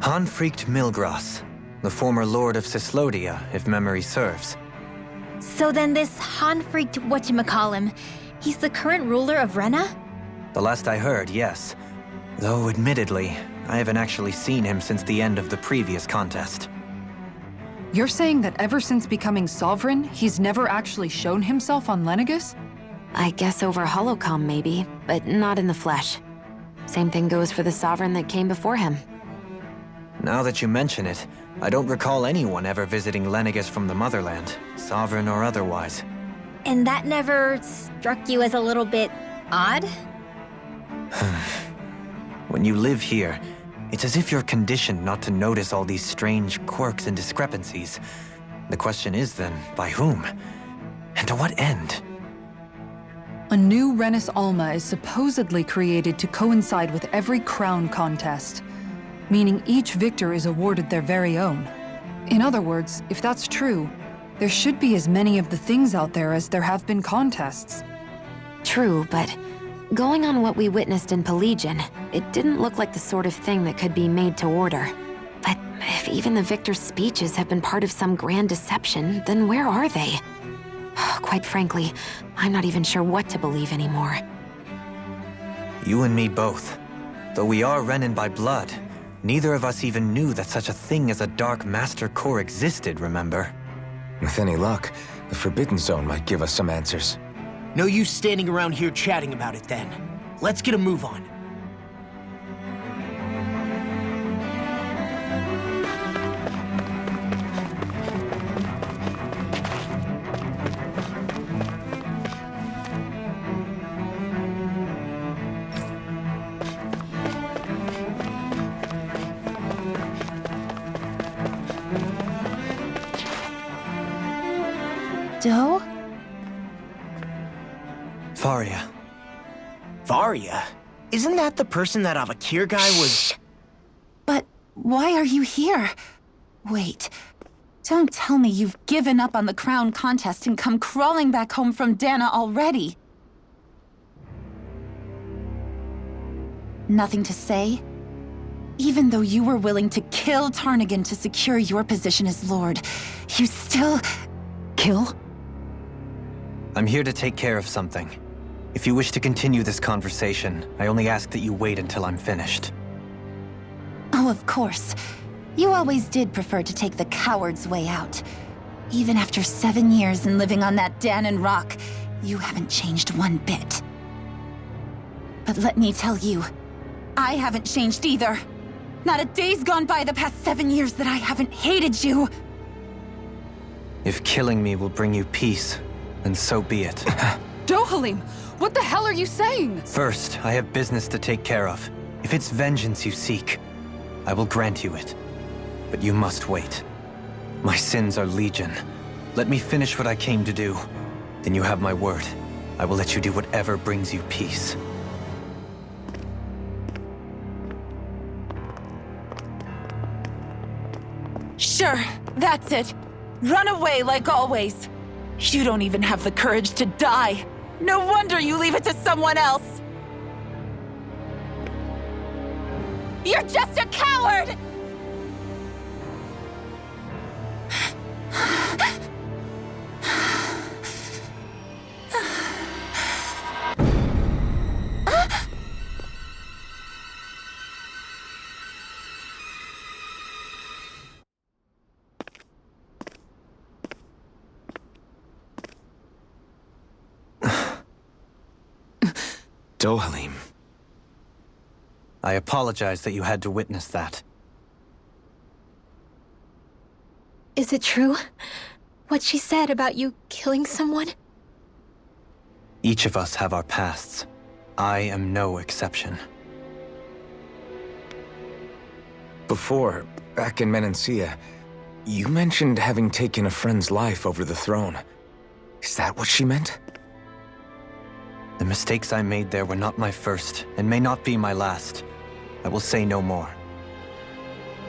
Hanfrikt Milgras, the former lord of Cislodia, if memory serves. So then this Hanfrikt whatchamacallem, he's the current ruler of Rena? The last I heard, yes. Though, admittedly, I haven't actually seen him since the end of the previous contest. You're saying that ever since becoming sovereign, he's never actually shown himself on Lenegis? I guess over holocom maybe, but not in the flesh. Same thing goes for the sovereign that came before him. Now that you mention it, I don't recall anyone ever visiting Lenegis from the motherland, sovereign or otherwise. And that never struck you as a little bit odd? When you live here, it's as if you're conditioned not to notice all these strange quirks and discrepancies. The question is then, by whom? And to what end? A new Renis Alma is supposedly created to coincide with every crown contest, meaning each victor is awarded their very own. In other words, if that's true, there should be as many of the things out there as there have been contests. True, but going on what we witnessed in Pelagian, it didn't look like the sort of thing that could be made to order. But If even the victor's speeches have been part of some grand deception, then where are they? Quite frankly, I'm not even sure what to believe anymore. You and me both. Though we are Renin by blood, neither of us even knew that such a thing as a Dark Master Core existed, remember? With any luck, the Forbidden Zone might give us some answers. No use standing around here chatting about it then. Let's get a move on. Doe? Faria. Varia? Isn't that the person that Avakir guy was... But why are you here? Wait. Don't tell me you've given up on the crown contest and come crawling back home from Dana already. Nothing to say? Even though you were willing to kill Tarnigan to secure your position as Lord, you still... Kill? I'm here to take care of something. If you wish to continue this conversation, I only ask that you wait until I'm finished. Oh, of course. You always did prefer to take the coward's way out. Even after 7 years and living on that Danon rock, you haven't changed one bit. But let me tell you, I haven't changed either. Not a day's gone by the past 7 years that I haven't hated you. If killing me will bring you peace, then so be it. Dohalim, what the hell are you saying? First, I have business to take care of. If it's vengeance you seek, I will grant you it. But you must wait. My sins are legion. Let me finish what I came to do. Then you have my word. I will let you do whatever brings you peace. Sure, that's it. Run away like always. You don't even have the courage to die. No wonder you leave it to someone else. You're just a coward! Dohalim. I apologize that you had to witness that. Is it true? What she said about you killing someone? Each of us have our pasts. I am no exception. Before, back in Menancia, you mentioned having taken a friend's life over the throne. Is that what she meant? The mistakes I made there were not my first, and may not be my last. I will say no more.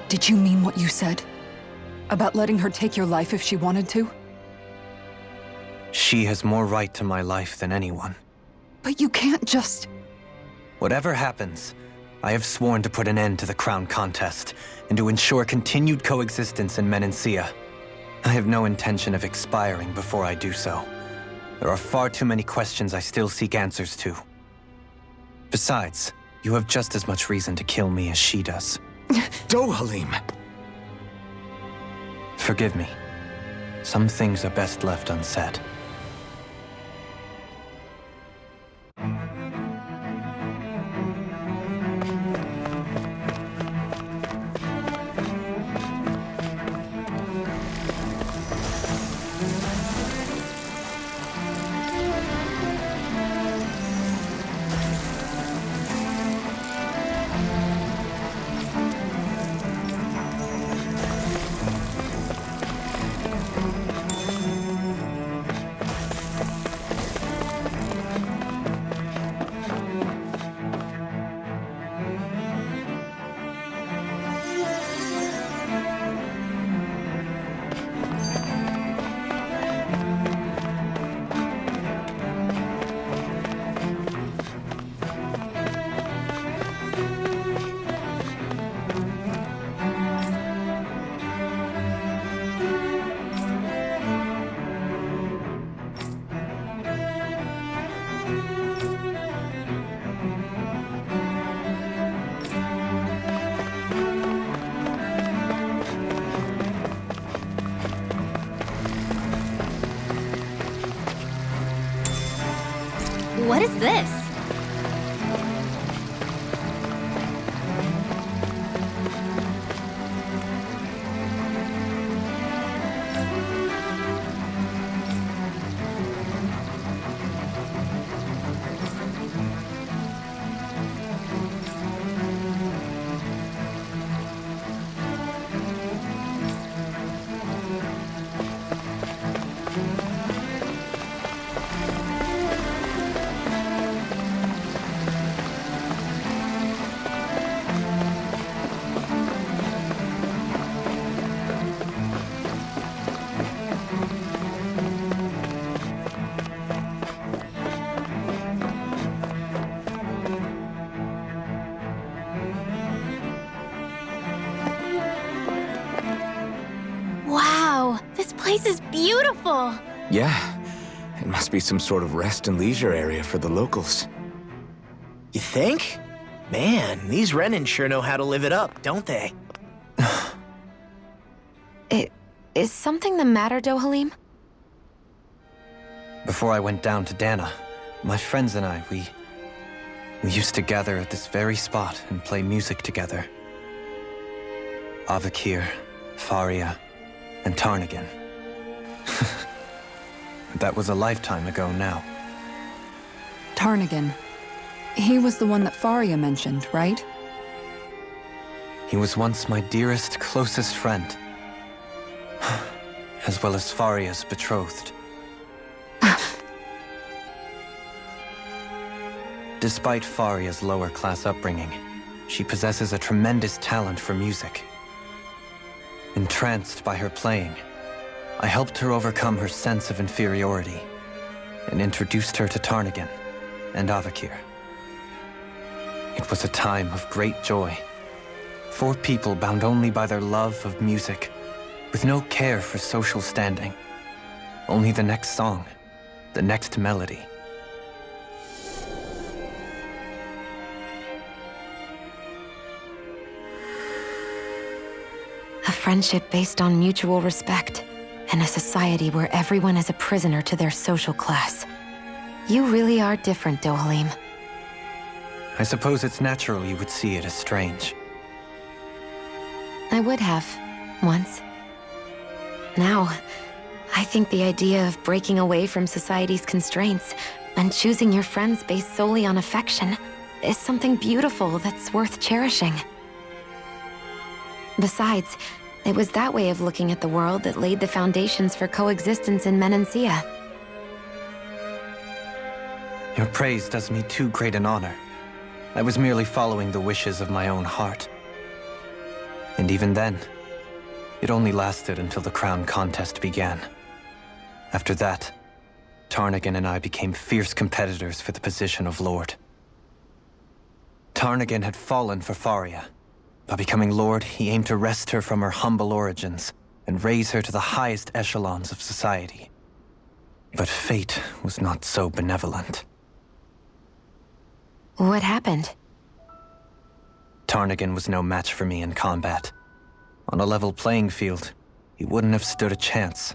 Did you mean what you said? About letting her take your life if she wanted to? She has more right to my life than anyone. But you can't just... Whatever happens, I have sworn to put an end to the crown contest, and to ensure continued coexistence in Menancia. I have no intention of expiring before I do so. There are far too many questions I still seek answers to. Besides, you have just as much reason to kill me as she does. Dohalim! Forgive me. Some things are best left unsaid. What is this? Wow, this place is beautiful! Yeah, it must be some sort of rest and leisure area for the locals. You think? Man, these Renin sure know how to live it up, don't they? Is something the matter, Dohalim? Before I went down to Dana, my friends and I, we used to gather at this very spot and play music together. Avakir, Faria, and Tarnagan. That was a lifetime ago now. Tarnagan. He was the one that Faria mentioned, right? He was once my dearest, closest friend. As well as Faria's betrothed. Despite Faria's lower-class upbringing, she possesses a tremendous talent for music. Entranced by her playing, I helped her overcome her sense of inferiority and introduced her to Tarnagan and Avakir. It was a time of great joy. 4 people bound only by their love of music, with no care for social standing. Only the next song, the next melody. A friendship based on mutual respect, and a society where everyone is a prisoner to their social class. You really are different, Dohalim. I suppose it's natural you would see it as strange. I would have, once. Now, I think the idea of breaking away from society's constraints and choosing your friends based solely on affection is something beautiful that's worth cherishing. Besides, it was that way of looking at the world that laid the foundations for coexistence in Menancia. Your praise does me too great an honor. I was merely following the wishes of my own heart. And even then, it only lasted until the crown contest began. After that, Tarnagan and I became fierce competitors for the position of Lord. Tarnagan had fallen for Faria. By becoming Lord, he aimed to wrest her from her humble origins and raise her to the highest echelons of society. But fate was not so benevolent. What happened? Tarnagan was no match for me in combat. On a level playing field, he wouldn't have stood a chance.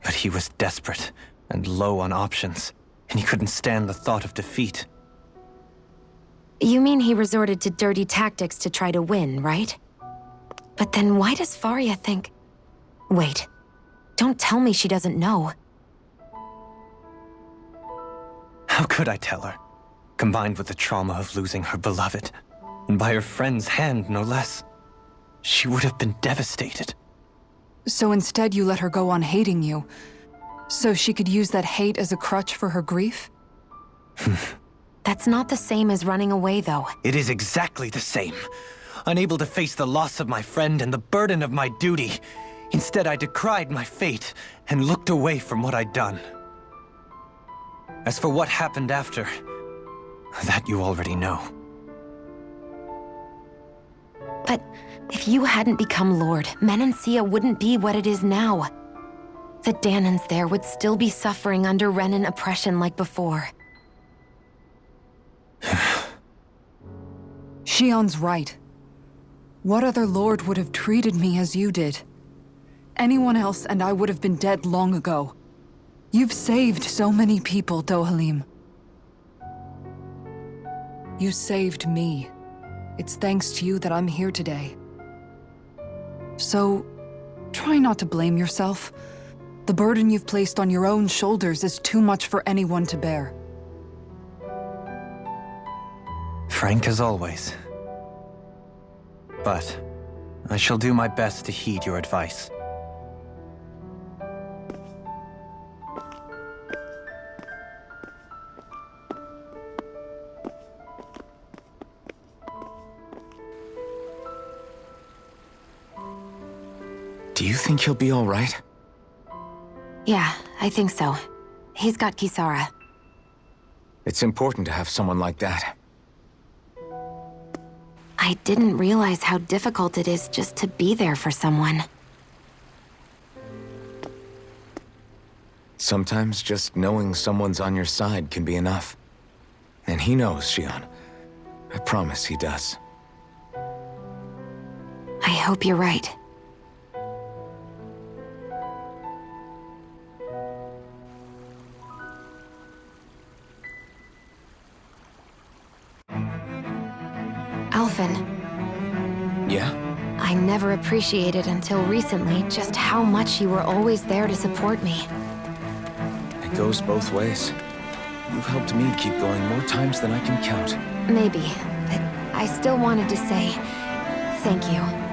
But he was desperate and low on options, and he couldn't stand the thought of defeat. You mean he resorted to dirty tactics to try to win, right? But then why does Faria think... Wait, don't tell me she doesn't know. How could I tell her? Combined with the trauma of losing her beloved, and by her friend's hand, no less. She would have been devastated. So instead you let her go on hating you, so she could use that hate as a crutch for her grief? That's not the same as running away, though. It is exactly the same. Unable to face the loss of my friend and the burden of my duty, instead I decried my fate and looked away from what I'd done. As for what happened after, that you already know. But if you hadn't become Lord, Menancia wouldn't be what it is now. The Danans there would still be suffering under Renin oppression like before. Shion's right. What other lord would have treated me as you did? Anyone else and I would have been dead long ago. You've saved so many people, Dohalim. You saved me. It's thanks to you that I'm here today. So, try not to blame yourself. The burden you've placed on your own shoulders is too much for anyone to bear. Frank as always. But I shall do my best to heed your advice. Do you think he'll be all right? Yeah, I think so. He's got Kisara. It's important to have someone like that. I didn't realize how difficult it is just to be there for someone. Sometimes just knowing someone's on your side can be enough. And he knows, Shion. I promise he does. I hope you're right. Alphen. Yeah? I never appreciated until recently just how much you were always there to support me. It goes both ways. You've helped me keep going more times than I can count. Maybe, but I still wanted to say thank you.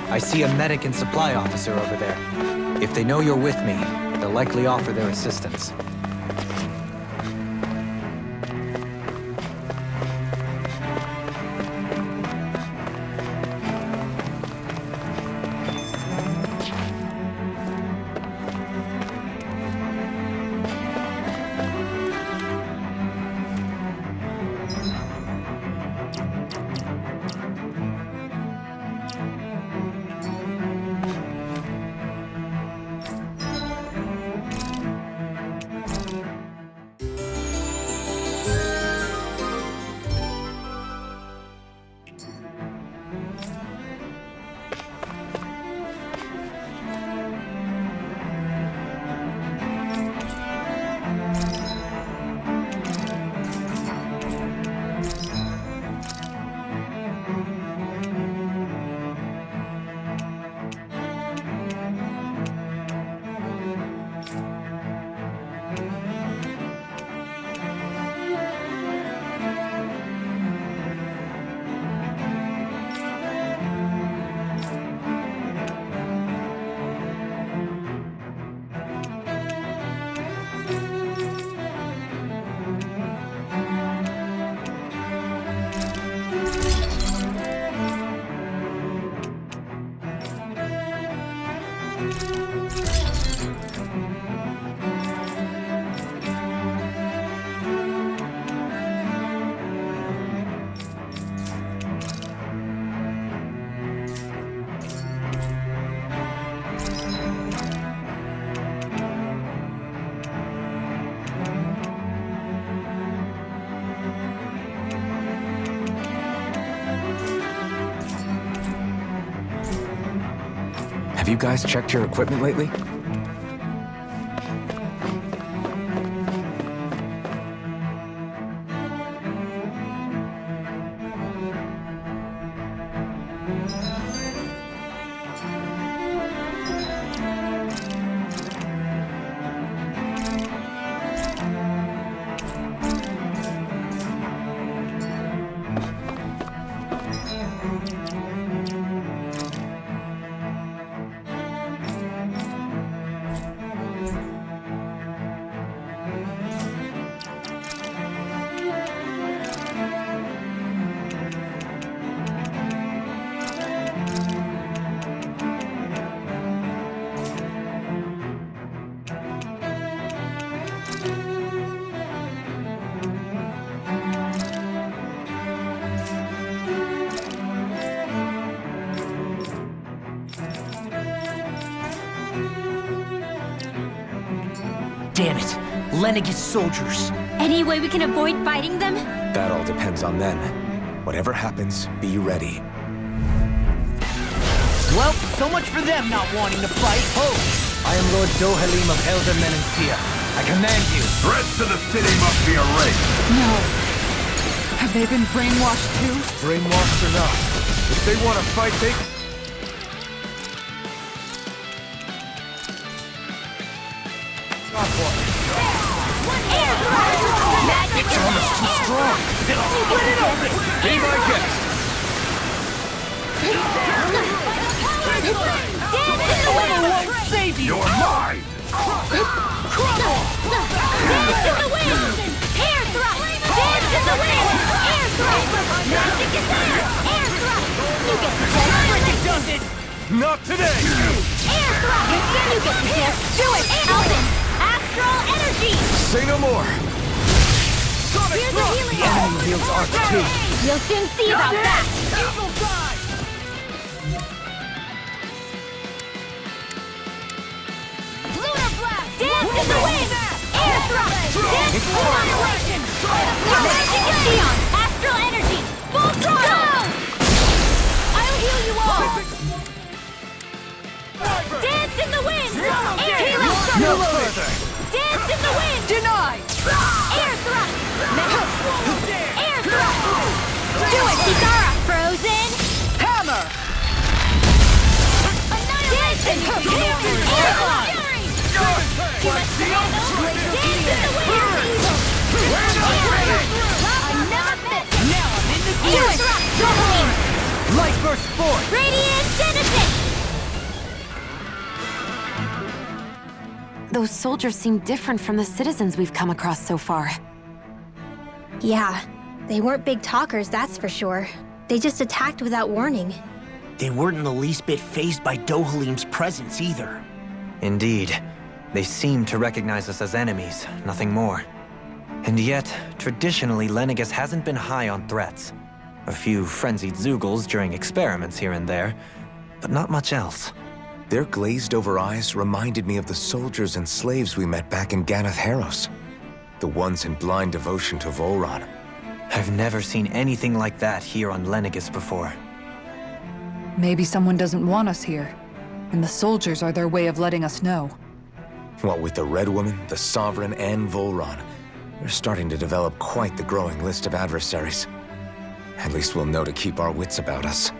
I see a medic and supply officer over there. If they know you're with me, they'll likely offer their assistance. Have you guys checked your equipment lately? damn it. Lenegis soldiers. Any way we can avoid fighting them? That all depends on them. Whatever happens, be ready. Well, so much for them not wanting to fight. Ho! I am Lord Dohalim of Elder Menancia. I command you. Threats to the city must be erased. No. Have they been brainwashed too? Brainwashed or not, if they want to fight, they... Magic It's almost too strong. Split it open! Be my guest. Armor won't save you! You're mine! Crumble! Dance in the wind! Air thrust! Dance in the wind! Air thrust! Magic attack! Air thrust! You get the test! Does it? Not today! Air thrust! You get the test! Do it! Alvin! Astral energy! Say no more! Sonic Here's a thrust! healing The enemy wields arc too. You'll soon see about that! Eagle dive! Lunar blast! Dance in the wind! Air thrust! Dance in the wind! Magic Aeon! Astral energy! Full throttle! I'll heal you all! Dance in the wind! Air thrust! No further! Dance in the wind! Denied! Air thrust! Air thrust! Do it, Kizara! Frozen! Hammer! Annihilation! Air thrust! Dance in the wind! I never miss! Now I'm in the Air game! thrust! Light burst forth! Radiant Genesis! Those soldiers seem different from the citizens we've come across so far. Yeah, they weren't big talkers, that's for sure. They just attacked without warning. They weren't in the least bit fazed by Dohalim's presence either. Indeed. They seem to recognize us as enemies, nothing more. And yet, traditionally, Lenegis hasn't been high on threats. A few frenzied Zeugles during experiments here and there, but not much else. Their glazed-over eyes reminded me of the soldiers and slaves we met back in Ganath Haros. The ones in blind devotion to Volron. I've never seen anything like that here on Lenegis before. Maybe someone doesn't want us here, and the soldiers are their way of letting us know. What with the Red Woman, the Sovereign, and Volron, we're starting to develop quite the growing list of adversaries. At least we'll know to keep our wits about us.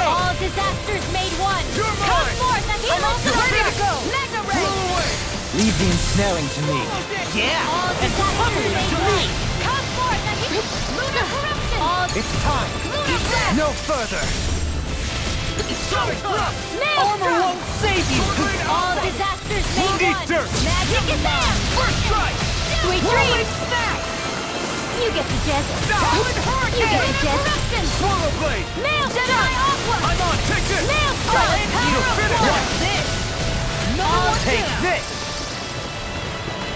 All disasters made one! Come forth and heal us! Ready to go! Mega Ray! Leave the ensnaring to me. Yeah! All disasters made one! Come forth and heal... Lunar corruption! All... It's time! Lunar blast! No further! Sonic thrust! Armor won't save you! All disasters made Eat one! dirt! Magic is there! First strike! Sweet dreams! Snap! You get the gist! Solid hurricane! You get the gist! Swallow blade! Nail strike! I'm on! Take this! Nail strike! You finish! What's this? All Take two. this!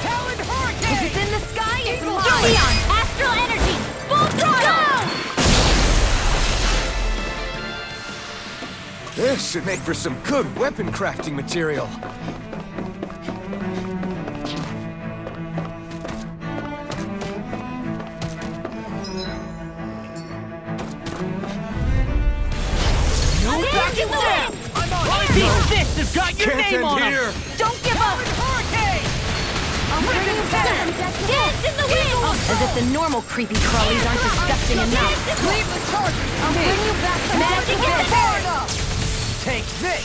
Talon hurricane! If it's in the sky, it's mine! Leon! Astral energy! Full throttle! This should make for some good weapon crafting material. Back in the wind! These fists have got your Can't name end on them! here. Don't give up! Hurricane! I'm bringing you back! Dance in the wind! As if the normal creepy crawlies aren't disgusting enough. Leave the charge! I'll bring you back to magic and Take this!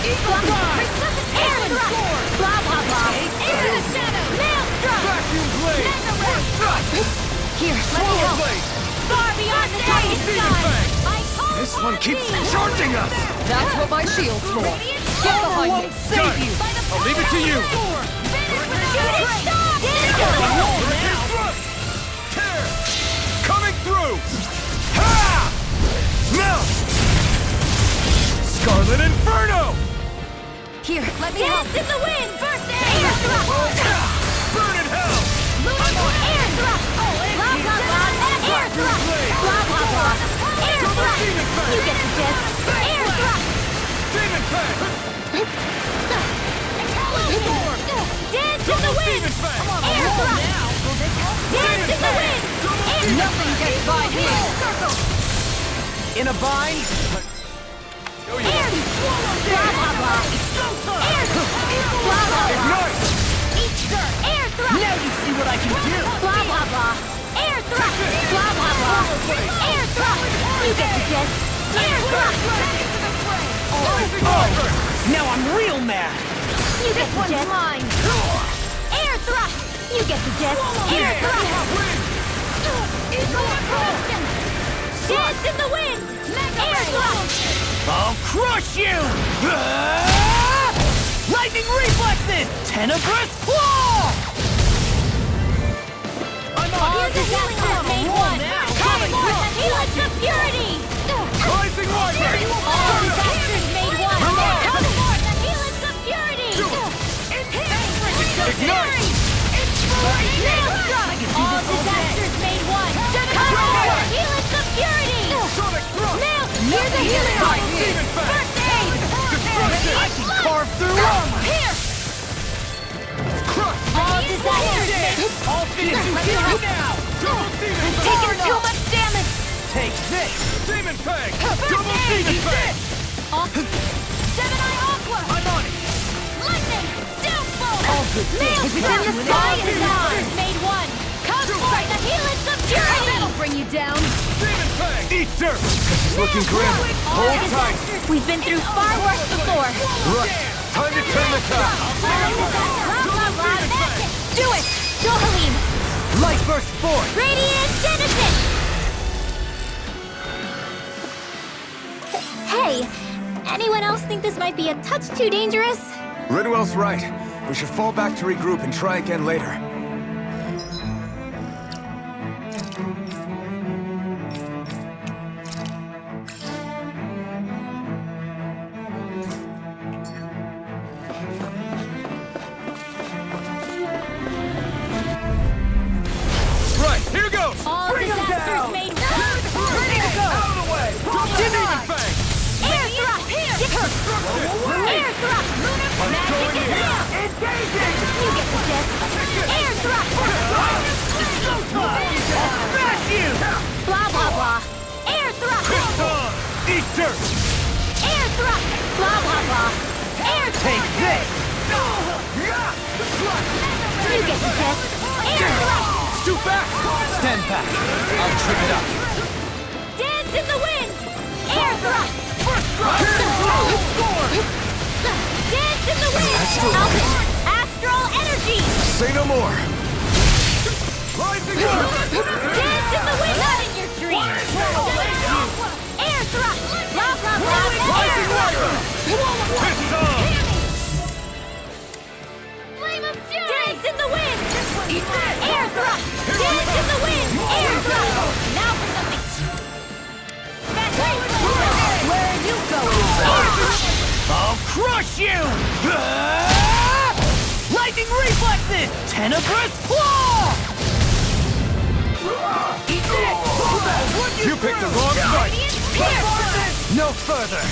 Eagle Dive! Air thrust! Blah, blah, blah. Into the shadows! Maelstrom! Vacuum Blade! Mega First thrust! Here, let me Swallow help. Blade! Far beyond the target sky! I call This for one keeps thee. charging us! That's what my shield's for. Get behind me. Save you! I'll leave it to you! Shoot it, stop! Hurricane thrust! Tear! Coming through! Ha! Now! Scarlet Inferno! Here, let me help. Dance in the wind! First air thrust! Burn in hell! Air thrust! Blah, blah, blah. Air thrust! Blah, blah, blah. Air thrust! You get the gist. Air thrust! Demon Fang! Dance in the wind! Air thrust! Dance in the wind! Air thrust! Nothing gets by me. In a bind? Air thrust! Blah, blah, blah. Air thrust! Blah, blah, blah. Ignite! Air thrust! Now you see what I can do! Blah, blah, blah. Air thrust! Blah, blah, blah. Air thrust! You get the gist. Air thrust! Now I'm real mad! You get the gist. Mine. Air thrust! You get the gist. Air thrust! Dance in the wind! Air thrust! I'll crush you! Lightning reflexes! Tenebrous claw! I'm on! All disasters made one! Come forth and helix of purity! Rising Wyvern! All disasters made one! Come forth and helix of purity! Ignite! Maelstrom! All disasters made one! Come forth and helix of purity! Sonic thrust! Hear the healing heart! Demon Fang! First aid! Destruction! I can carve through armor! Here! Crush! All disasters made... I'll finish you here now! Double Demon Fang! Taking too much damage! Take this! Demon Fang! First Double aid! Demon Fang! Gemini Aqua! I'm on it! Lightning! Downfall! All good things Maelstrom! come to an All end. disasters made one! Come forth and helix of purity! That'll bring you down! Demon Fang! Eat dirt! This is looking grim. Hold tight! We've been through far worse before! Right! Time to turn the tide! Blah, blah, blah. That's it! Do it! Dohalim! Light burst forth! Radiant Genesis! Hey! Anyone else think this might be a touch too dangerous? Ridwell's right. We should fall back to regroup and try again later. Right, here goes! All Bring 'em disasters down! made one! Ready to go! Out of the way! Demon Fang! Air thrust! Air thrust! Magic is out! Engaging! You get the gist! Air thrust! Smash you! Blah, blah, blah. Air thrust! Piston! Eat dirt! Air thrust! Blah, blah, blah. Air Take thrust! this! You get the gist! Air thrust! Scoot back! Stand back! I'll trip it up! Dance in the wind! Air thrust! First thrust! Dance in the wind! Alvin! Astral energy! Say no more! Rising up! Dance in the wind! Not in your dreams! Air thrust! Blah, blah, blah! Air thrust! Piston! Flame of fury! Dance in the wind! Air thrust! Dance in the wind! Air thrust! Now for something... Where are you going? Air thrust! I'll crush you! Lightning reflexes! Tenebrous claw! Eat this! You picked the wrong fight! Pierce! No further!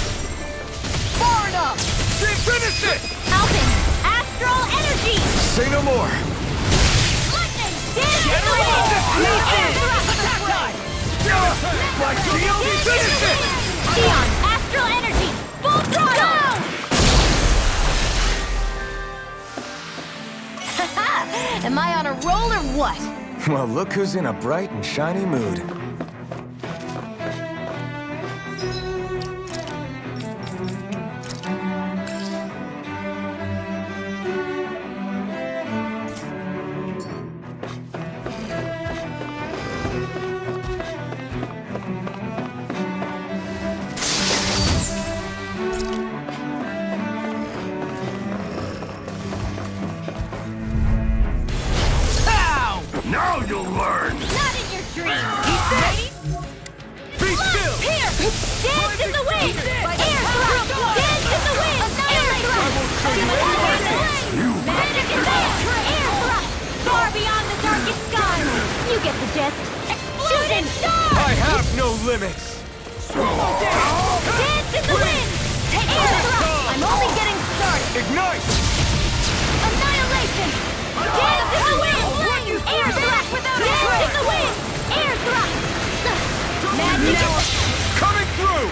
Far enough! Finish it! Alvin! Astral energy! Say no more! Lightning! Dance in the wind! Air thrust! My shield! Finish it! Xion! Astral energy! Full throttle! Am I on a roll or what? Well, look who's in a bright and shiny mood. limits! Dance in the wind! Take air thrust! I'm only getting started! Ignite! Annihilation! Dance in the wind! Air thrust! Dance in the wind! Air thrust! Magic! Coming through!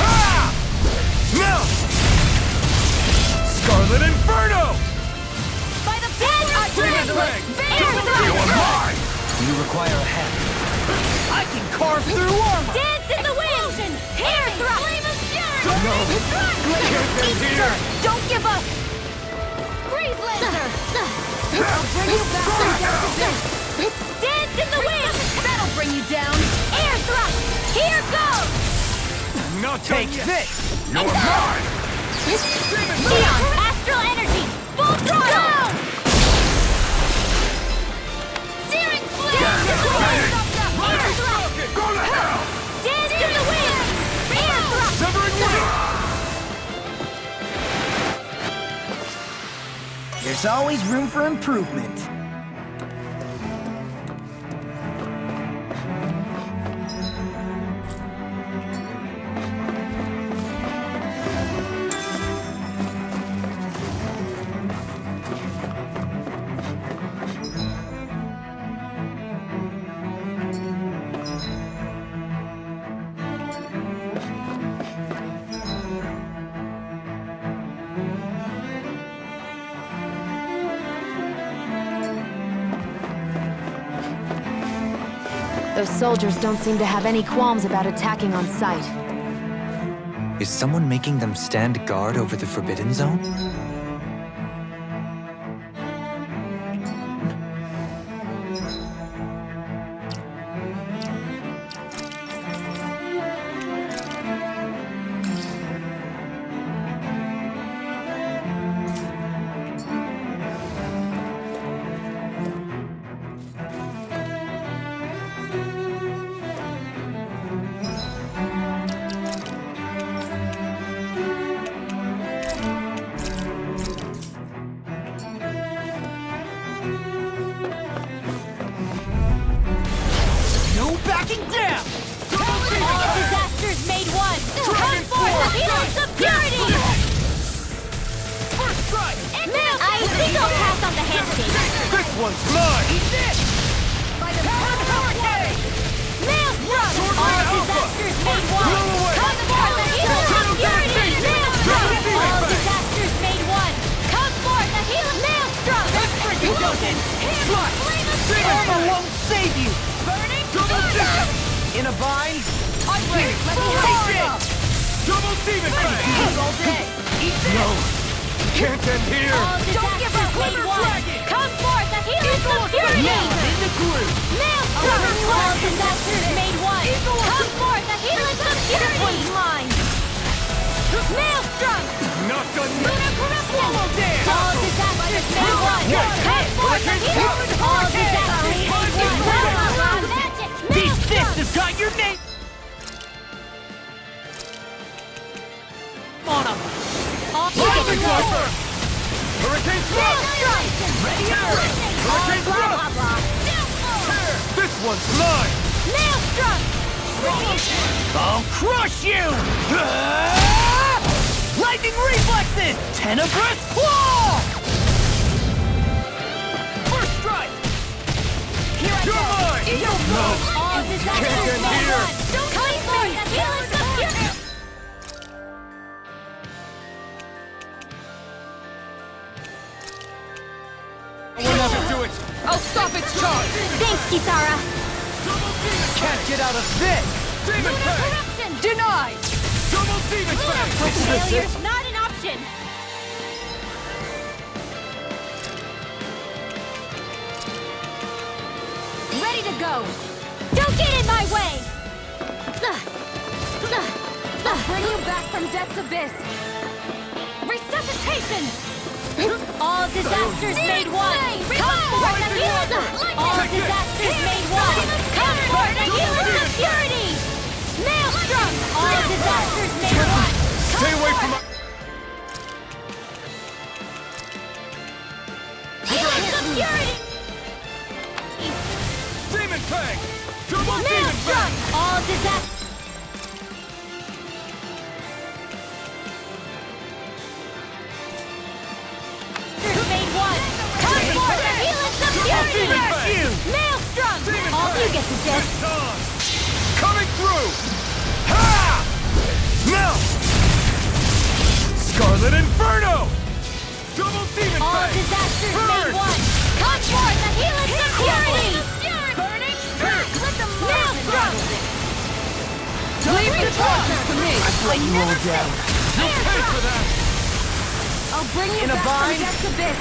Ha! Now! Scarlet Inferno! By the power of Leg! Air thrust! You require a hand. I can carve through armor! Dance in the wind! Air thrust! Flame of fury! No! Get them here! Don't give up! Freeze laser! I'll bring you back from death to death! Dance in the wind! That'll bring you down! Air thrust! Here goes! Not take this! You're mine! Neon! Astral energy! Full throttle! Searing flame! Air thrust! Go to hell! Dance in the wind! Air thrust! Severing wing! There's always room for improvement. Those soldiers don't seem to have any qualms about attacking on sight. Is someone making them stand guard over the Forbidden Zone? No backing down! All disasters made one! Come forth! Healers of purity! First strike! I think I'll pass on the handshake. This one's mine! Eat this! By the power of hurricane! Maelstrom! All Alpha! disasters made one! Blow away! Come forth! The healers of purity! Maelstrom! Double All defense! disasters made one! Come forth! The healer Maelstrom! Let's break it down! Slot! Flame of Armor fury! won't save you! Burning Double thunder! defense! In a bind? I'm ready! Let me Power face up! it! Double demon fang! All day! Eat this! No! Can't end here! All disasters made one! Come forth! The healers of purity! In the groove! Maelstrom! All disasters made one! Come forth! The healers of purity! This one's mine! Maelstrom! Not done yet! Lunar corruption! Swallow dance! All disasters made one! Come forth! The healers! All disasters made one! Magic! These fists Maelstrom! has got your name on them! Rising Viper! Hurricane Thrust! Ready Hurricane Thrust! This one's mine! Maelstrom! I'll crush you! Lightning reflexes! Tenebrous claw! First strike! Here I You're go! mine! Eagle No! All disasters Can't end made here! one! Come forth! The healers of purity! We'll never do it! I'll stop its charge! Thanks, Kisara! Can't get out of this! Demon Lunar Fang! corruption! Denied! Double demon fang! Failure's not an option! Ready to go! Don't get in my way! I'll bring you back from death's abyss! Resuscitation! All disasters made one! Come forth, the healers of... All disasters made one! Come forth, the healers of purity! Maelstrom! All disasters made one! Stay away from my... Healers of purity! Demon Fang! Maelstrom! All disaster. Made one. Come forth and heal us of fury! Maelstrom! All you get to just. Coming through! Ha! Now! Scarlet Inferno! Double Demon All Fang! disasters Burn! made one. Come forth and heal us of fury! Burning! Let the Maelstrom! Leave the torture to me! I've let you all down. You'll pay for that! I'll bring you In a back bind? from death's abyss.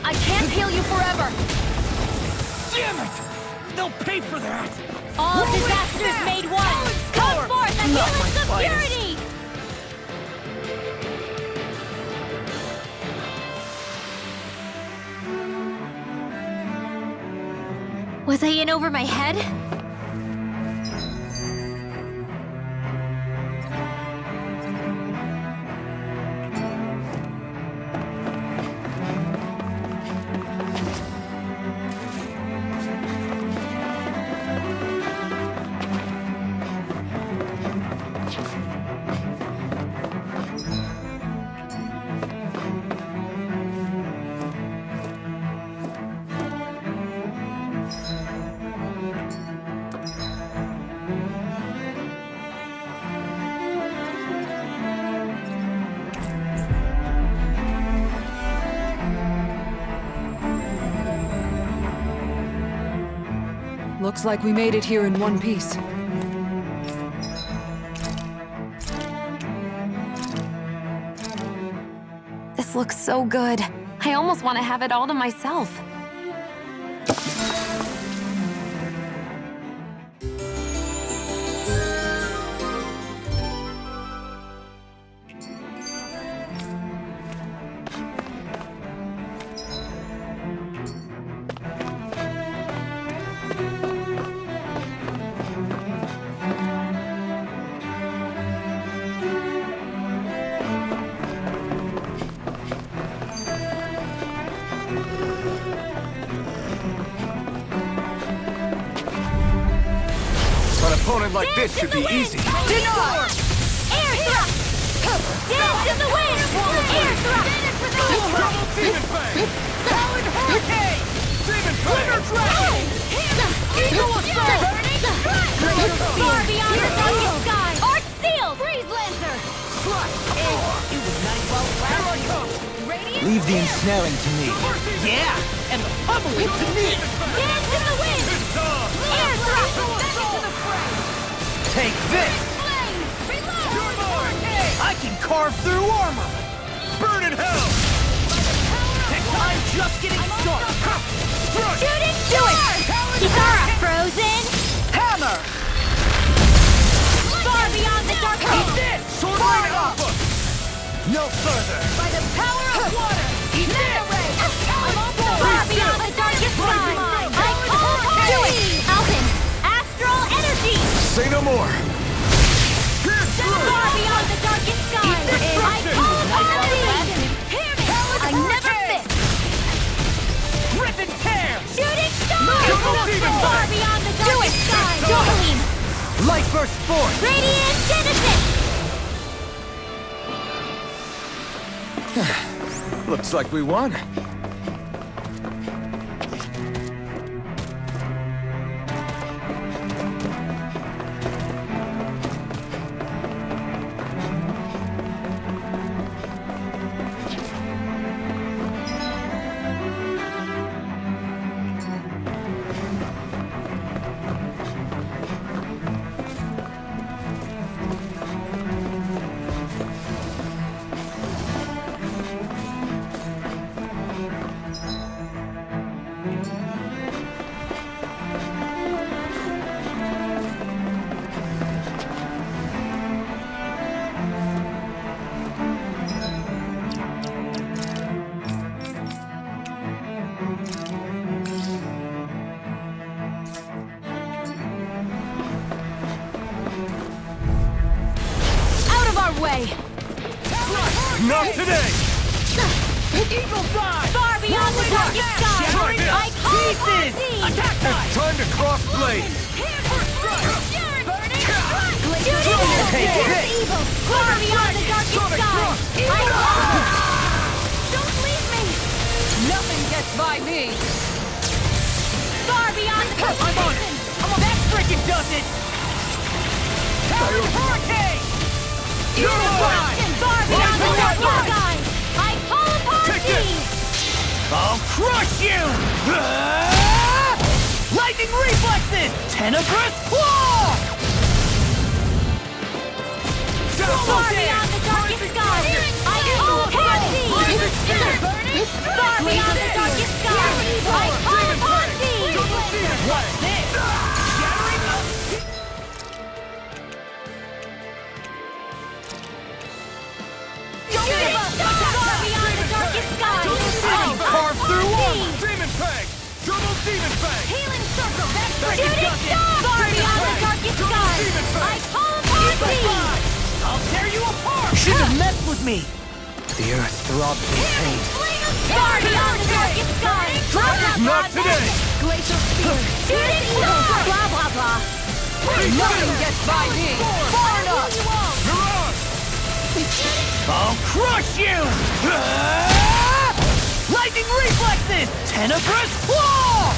I can't heal you forever. Damn it! They'll pay for that! All disasters made one. Come forth and heal Not my us of finest. purity. Was I in over my head? Looks like we made it here in one piece. This looks so good. I almost want to have it all to myself. An opponent like this should be easy. Deny! Air thrust! Dance in the wind! Air thrust! Double Demon Fang! Talon Hurricane! Demon Fang! Dragon! Eagle Assault! Far beyond the darkest sky! Arc Seal! Freeze Lancer! It was nice while it Here I lasted. come! Radiant! Leave the ensnaring to me. Yeah, and the pummeling to me. Dance in the wind! It's on! Air thrust! Back into the fray! Take this! Flame! Reload! You're mine! I can carve through armor. Burn in hell! I'm just getting started. Shooting star! Kisara frozen! Hammer! Far beyond the darkest Eat this! Sword Rain Alpha! No further. By the power of water! Mega ray! I'm on board! Far beyond the darkest sky! I call do it! Alton! Astral energy! Say no more! Pierce through! Far beyond the darkest sky! I call I never miss! Rip and tear! Shooting star! Double Demon Far Fang! beyond the darkest sky! Dohalim! Light burst forth! Radiant Genesis! Looks like we won. Way! Not today! Eagle's Eye! Far beyond the darkest sky! I call upon thee! Attack time! It's time to cross blades! Here's evil! Far beyond the darkest sky! I call! Don't leave me! Nothing gets by me! Far beyond the I'm on it! That frickin' does it! Towering hurricane! Destruction! Far beyond the darkest sky! I call upon Take thee! I'll crush you! Lightning reflexes! Tenebrous claw! Far beyond the darkest sky! I call upon thee! Far beyond the darkest sky! I call upon thee! What's this? Shattering up! Far beyond the darkest sky! I'll carve through armor! Demon Fang! Double Demon Fang! Healing circle! Shooting star! Far beyond the darkest sky! I call upon thee! I'll tear you apart! Should have messed with me! The earth throbs in pain. Far beyond the darkest sky! Blah, blah, blah, Not today! Glacial spear! Shooting star! Blah, blah, blah! Nothing gets by me! Far enough! Mirage! I'll crush you! Lightning reflexes! Tenebrous claw!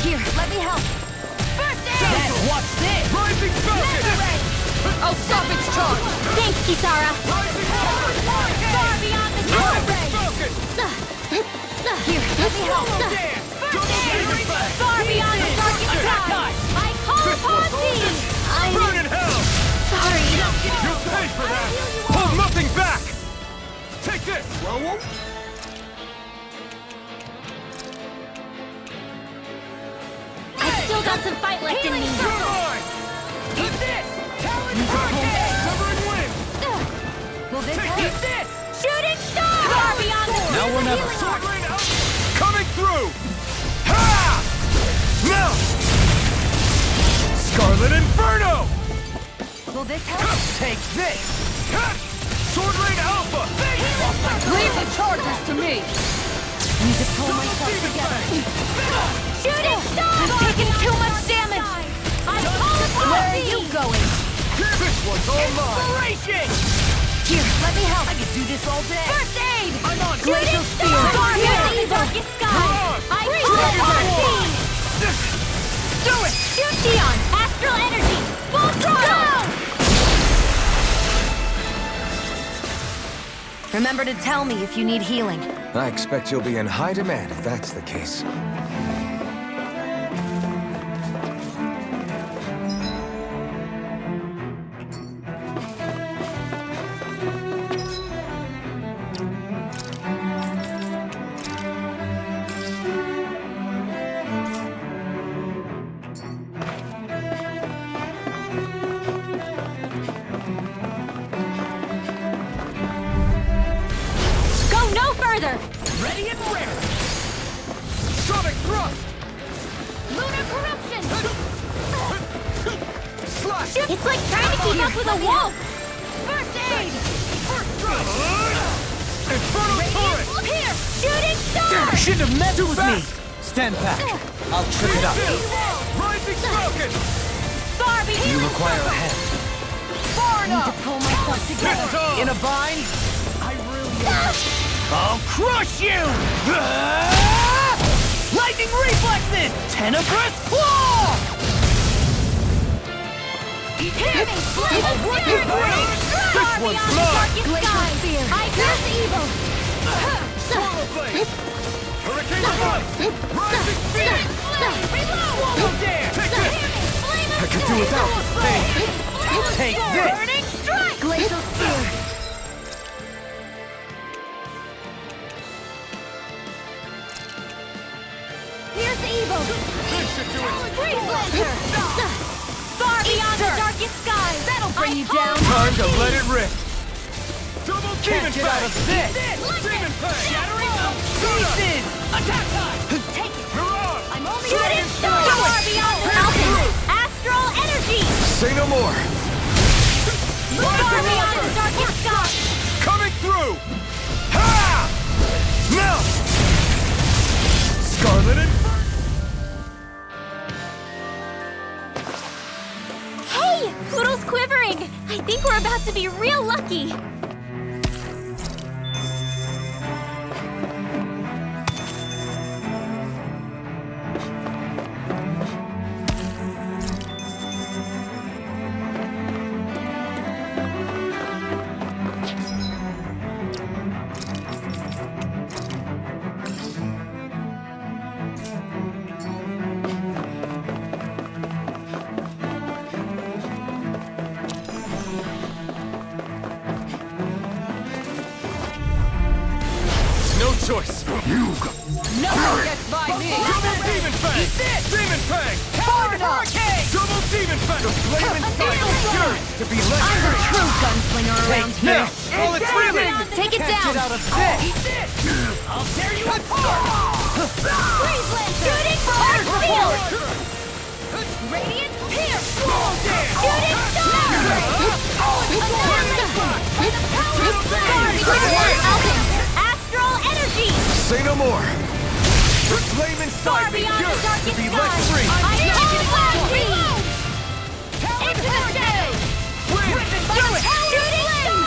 Here, let me help! First aid! Then what's this? Rising Falcon! I'll stop its charge! Thanks, Kisara! Rising Falcon! Far beyond the Rising Falcon! Here, let me help! First aid! Far beyond the darkest sky! I call upon thee! Burn in hell! Sorry! You'll pay for that! Hold nothing back! Take this! I've still got some fight left in me! You're mine! Eat this! Talon Hurricane! Covering wind! Will this Take help? this! Shooting star! Far beyond the Now or never. Sword rain out! Coming through! Ha! Now! Scarlet Inferno! Will this help? Take this! Ha! Sword rain Alpha! Leave the chargers to me! Need to pull myself together. Shooting star! I'm taking too much damage! I call upon Where are thee! you going? This one's all mine! Inspiration! Here, let me help! I could do this all day! First aid! I'm on it! Glacial spear! Far beyond the darkest sky! I call upon thee! Do it! Shoot Tion! Astral energy! Full throttle! Remember to tell me if you need healing. I expect you'll be in high demand if that's the case. Go no further! Ready and rare! Sonic thrust! Lunar corruption! Slash! It's like trying to keep up with a wolf! First aid! First thrust! Inferno turret! Here! Shooting star! Shouldn't have messed with me! Stand back. I'll trip it up. Rising Falcon! Far beyond! You require a hand. Far Need to enough! pull myself together. In a bind? I really am. I'll crush you! Lightning reflexes! Tenebrous claw! Hear me! This one's mine! Glacial spear! I curse evil! Swallow blade! Hurricane strike! Rising spear! Swallow dare! Take this! I could do without this thing. Take this! Burning strike! Glacial spear! Here's evil! This should do it! Freeze laser! Far beyond the darkest skies! That'll bring you down! Time to let it rip! Double Demon get out of Fang! this! Demon Fang! Shattering up! Pieces! Attack time! Take it! Mirage! I'm only shooting star! Far beyond the mountains! Astral energy! Say no more! Far beyond the darkest sky! Coming through! Ha! Hey! Poodle's quivering! I think we're about to be real lucky! Choice. No one gets by me! Double Demon Fang! Eat this! Demon Fang! Power Hurricane! Double Demon Fang! The flaming cycle cures to be left I'm the free! true gunslinger around here! Now! All it's reeling! Take it Can't down! get out of this! Eat this! I'll tear you apart! Freeze Lance! Shooting Arc Field! Radiant Pierce! Shooting Star! Alpin! Astral Energy! Say no more! The flame inside me cures to be let free! Into the shadows! Shooting Star!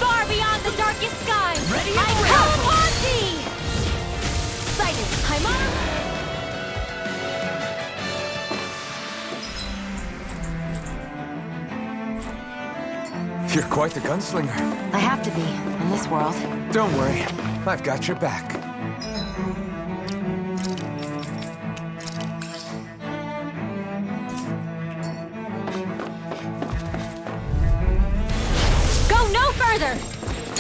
Far beyond the darkest sky! I call upon thee! Sighted! I'm on! You're quite the gunslinger. I have to be, in this world. Don't worry, I've got your back. Go no further!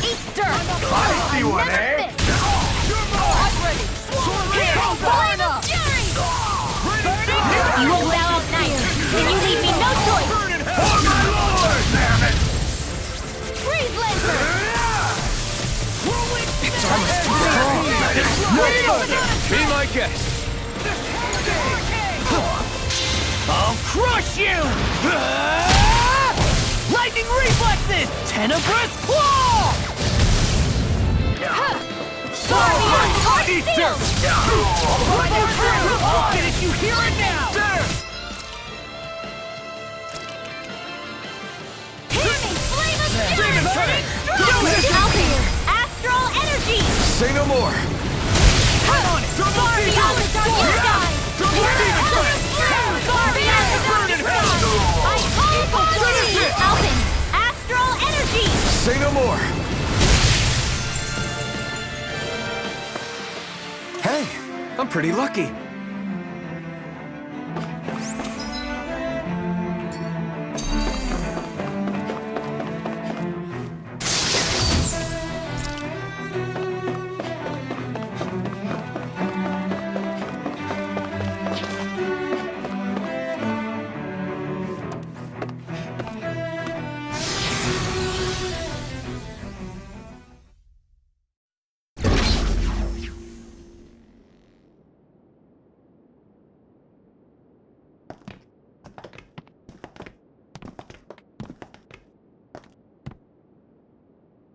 Eat dirt! I see one, eh? I'm ready! Flame of Fury! You will bow out night, and you leave me no choice! Oh my lord! Damn it! Freeze Lancer! It's almost too strong! No further! Be my guest! I'll crush you! Lightning reflexes! Tenebrous claw! Eat dirt! I'll finish you here and now! Hammy Flame of Fury! Demon Fang! Alpin! Astral Energy! Say no more! Come on! Far beyond the darkest sky! Double Demon Fang! Far beyond the darkest sky! I call upon thee! Alpin! Astral Energy! Say no more! Hey, I'm pretty lucky.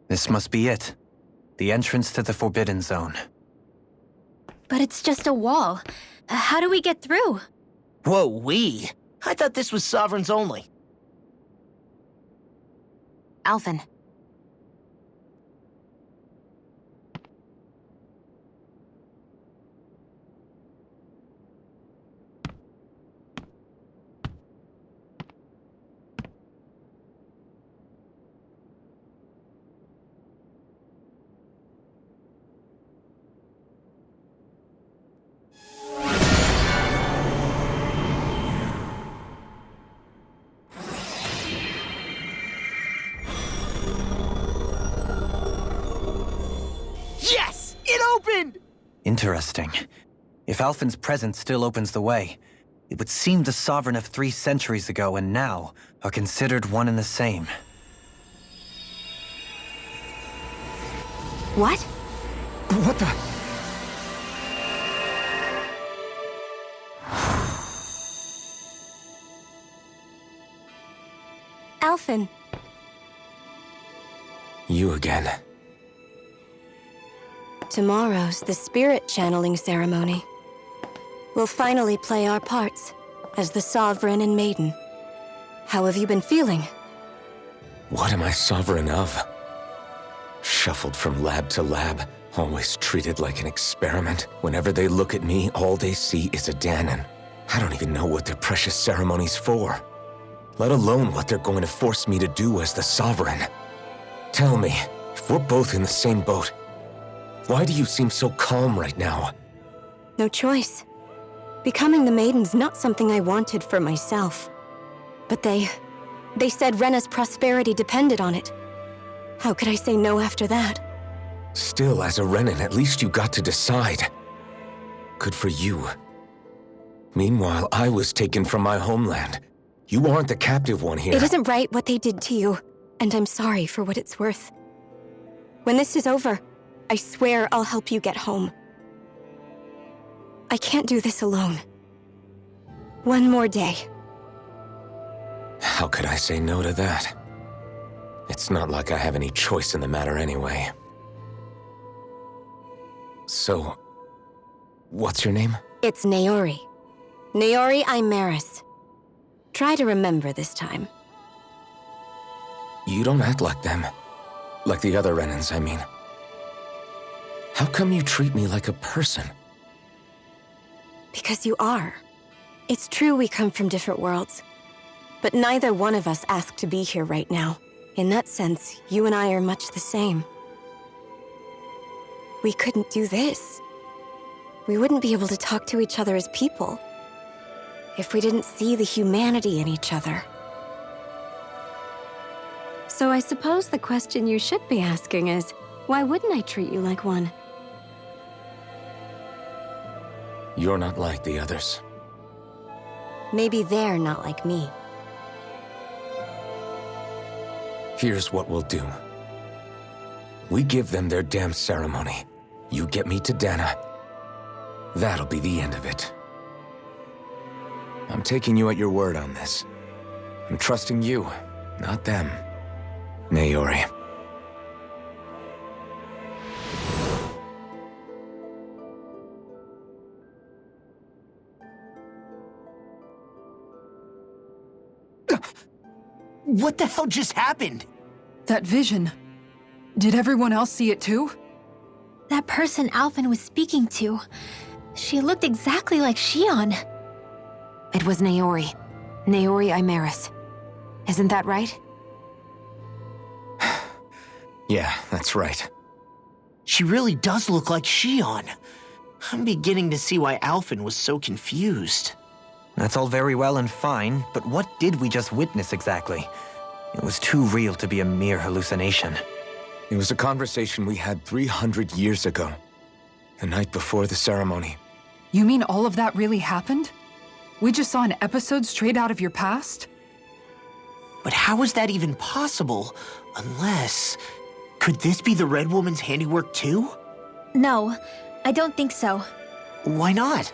This must be it. The entrance to the Forbidden Zone. But it's just a wall. How do we get through? Whoa, we? I thought this was Sovereigns only. Alphen. Yes! It opened! Interesting. If Alphen's presence still opens the way, it would seem the Sovereign of 3 centuries ago and now are considered one and the same. What? What the? Alphen. You again. Tomorrow's the spirit channeling ceremony. We'll finally play our parts as the Sovereign and Maiden. How have you been feeling? What am I sovereign of? Shuffled from lab to lab, always treated like an experiment. Whenever they look at me, all they see is a Danon. I don't even know what their precious ceremony's for, let alone what they're going to force me to do as the Sovereign. Tell me, if we're both in the same boat, why do you seem so calm right now? No choice. Becoming the Maiden's not something I wanted for myself. But they said Rena's prosperity depended on it. How could I say no after that? Still, as a Renan, at least you got to decide. Good for you. Meanwhile, I was taken from my homeland. You aren't the captive one here. It isn't right what they did to you, and I'm sorry for what it's worth. When this is over, I swear I'll help you get home. I can't do this alone. One more day. How could I say no to that? It's not like I have any choice in the matter anyway. So, what's your name? It's Naori. Naori Imaris. Try to remember this time. You don't act like them. Like the other Renans, I mean. How come you treat me like a person? Because you are. It's true we come from different worlds. But neither one of us asked to be here right now. In that sense, you and I are much the same. We couldn't do this. We wouldn't be able to talk to each other as people if we didn't see the humanity in each other. So I suppose the question you should be asking is, why wouldn't I treat you like one? You're not like the others. Maybe they're not like me. Here's what we'll do. We give them their damn ceremony. You get me to Dana. That'll be the end of it. I'm taking you at your word on this. I'm trusting you, not them. Naori. What the hell just happened? That vision. Did everyone else see it too? That person Alphen was speaking to, she looked exactly like Shion. It was Naori. Naori Imaris. Isn't that right? Yeah, that's right. She really does look like Shion. I'm beginning to see why Alphen was so confused. That's all very well and fine, but what did we just witness exactly? It was too real to be a mere hallucination. It was a conversation we had 300 years ago. The night before the ceremony. You mean all of that really happened? We just saw an episode straight out of your past? But how is that even possible? Unless... Could this be the Red Woman's handiwork too? No, I don't think so. Why not?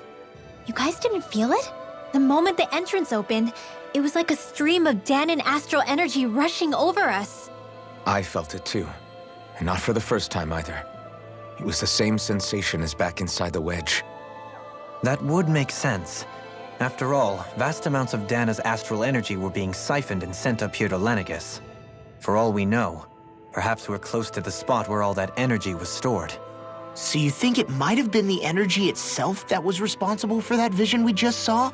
You guys didn't feel it? The moment the entrance opened, it was like a stream of Danon astral energy rushing over us. I felt it too. And not for the first time either. It was the same sensation as back inside the wedge. That would make sense. After all, vast amounts of Dana's astral energy were being siphoned and sent up here to Lenegus. For all we know, perhaps we're close to the spot where all that energy was stored. So you think it might have been the energy itself that was responsible for that vision we just saw?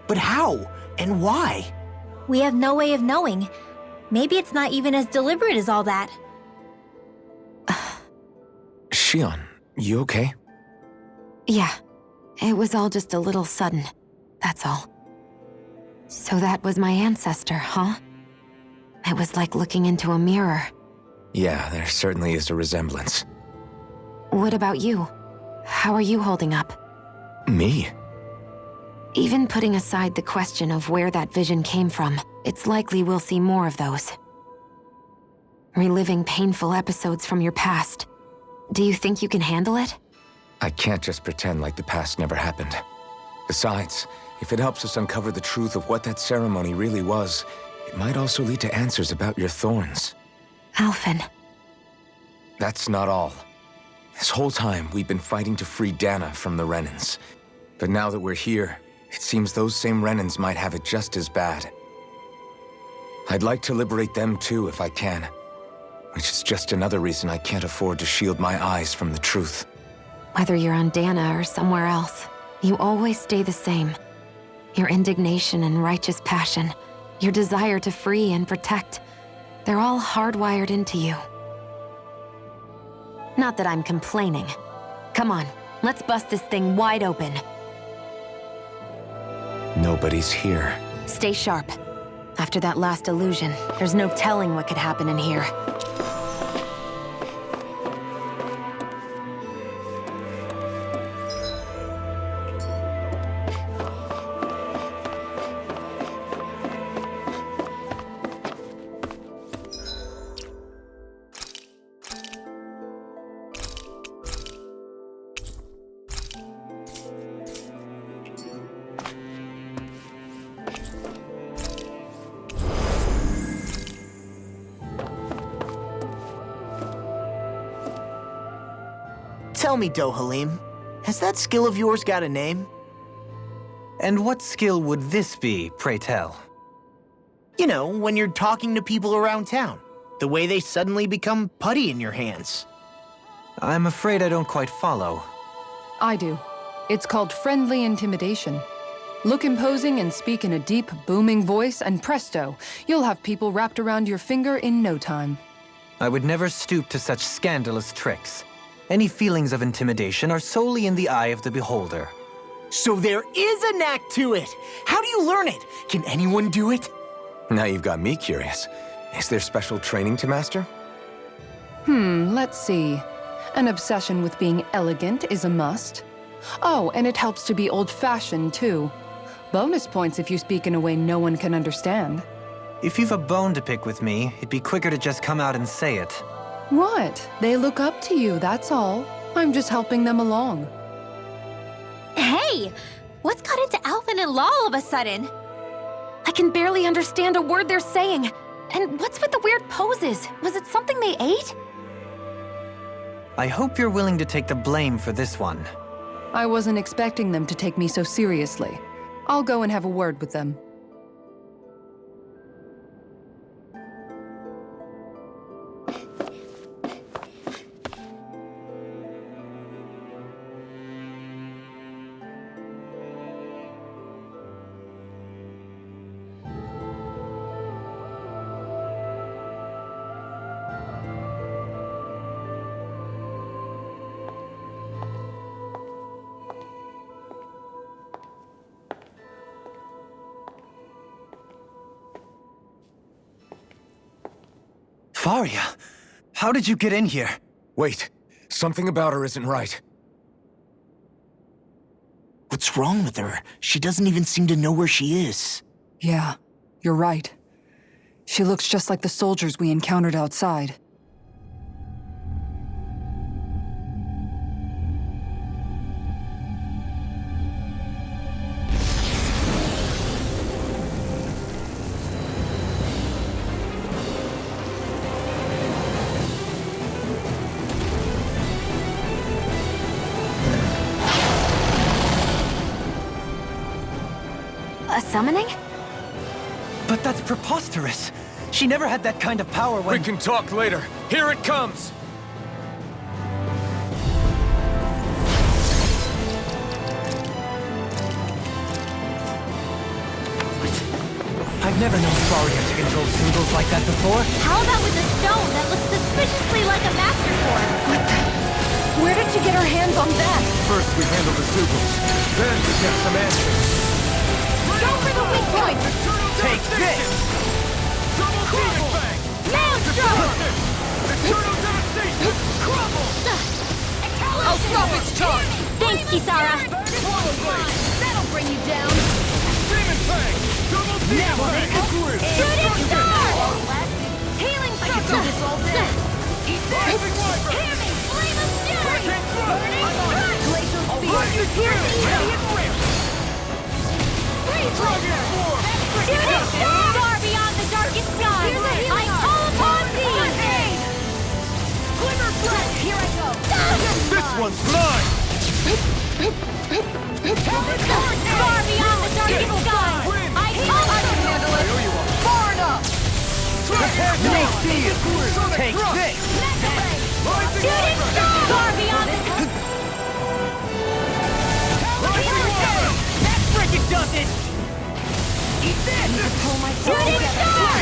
But how? And why? We have no way of knowing. Maybe it's not even as deliberate as all that. Shion, you okay? Yeah. It was all just a little sudden. That's all. So that was my ancestor, huh? It was like looking into a mirror. Yeah, there certainly is a resemblance. What about you? How are you holding up? Me? Even putting aside the question of where that vision came from, it's likely we'll see more of those. Reliving painful episodes from your past. Do you think you can handle it? I can't just pretend like the past never happened. Besides, if it helps us uncover the truth of what that ceremony really was, it might also lead to answers about your thorns. Alphen. That's not all. This whole time, we've been fighting to free Dana from the Renans. But now that we're here, it seems those same Renans might have it just as bad. I'd like to liberate them too if I can. Which is just another reason I can't afford to shield my eyes from the truth. Whether you're on Dana or somewhere else, you always stay the same. Your indignation and righteous passion, your desire to free and protect, they're all hardwired into you. Not that I'm complaining. Come on, let's bust this thing wide open. Nobody's here. Stay sharp. After that last illusion, there's no telling what could happen in here. Tell me, Dohalim, has that skill of yours got a name? And what skill would this be, pray tell? You know, when you're talking to people around town. The way they suddenly become putty in your hands. I'm afraid I don't quite follow. I do. It's called friendly intimidation. Look imposing and speak in a deep, booming voice, and presto, you'll have people wrapped around your finger in no time. I would never stoop to such scandalous tricks. Any feelings of intimidation are solely in the eye of the beholder. So there is a knack to it! How do you learn it? Can anyone do it? Now you've got me curious. Is there special training to master? Let's see. An obsession with being elegant is a must. Oh, and it helps to be old-fashioned, too. Bonus points if you speak in a way no one can understand. If you've a bone to pick with me, it'd be quicker to just come out and say it. What? They look up to you, that's all. I'm just helping them along. Hey! What's got into Alvin and Law all of a sudden? I can barely understand a word they're saying. And what's with the weird poses? Was it something they ate? I hope you're willing to take the blame for this one. I wasn't expecting them to take me so seriously. I'll go and have a word with them. Faria, how did you get in here? Wait, something about her isn't right. What's wrong with her? She doesn't even seem to know where she is. Yeah, you're right. She looks just like the soldiers we encountered outside. A summoning? But that's preposterous. She never had that kind of power when— We can talk later. Here it comes! I've never known Faria to control Zoogles like that before. How about with a stone that looks suspiciously like a master sword? What the? Where did she get her hands on that? First we handle the Zoogles, then we get some answers. Go for the weak point! Take this! Maelstrom! I'll stop its charge! Thanks, Kisara! That'll bring you down! Demon Fang! Now make a group! Shooting star! Healing circle! I can do this all day! Eat this! Hammy! Flame of fury! Burning strike! Glacial speed! Are you piercing? Shooting star! Far beyond the darkest sky! I call upon thee! Glimmer Flash! Here I go! Far beyond the darkest sky! I can handle it! Far enough! May see you! Take this! Shooting star! Far beyond the... That frickin' does it! Eat this! Shooting star!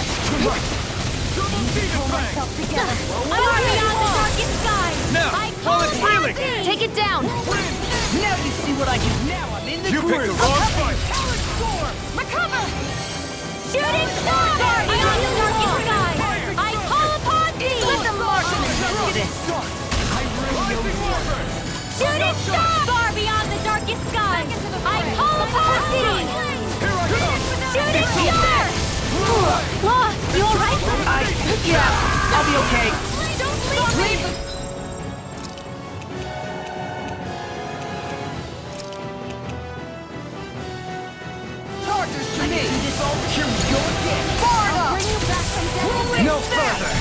Far beyond the darkest sky! Now, I while it's call healing! upon thee! Take it down! Now you see what I do. Now I'm in the You groove. picked the wrong fight! Talent storm! Recover! Shooting star! Far beyond the darkest sky! I call upon thee! Let the marksman do this! Shooting star! Far beyond the darkest sky! I call upon thee! Shooting star! Law, you alright? Yeah, I'll be okay. Don't leave me! Chargers to me. Here we go again. Far enough. Bring you back from death. No further.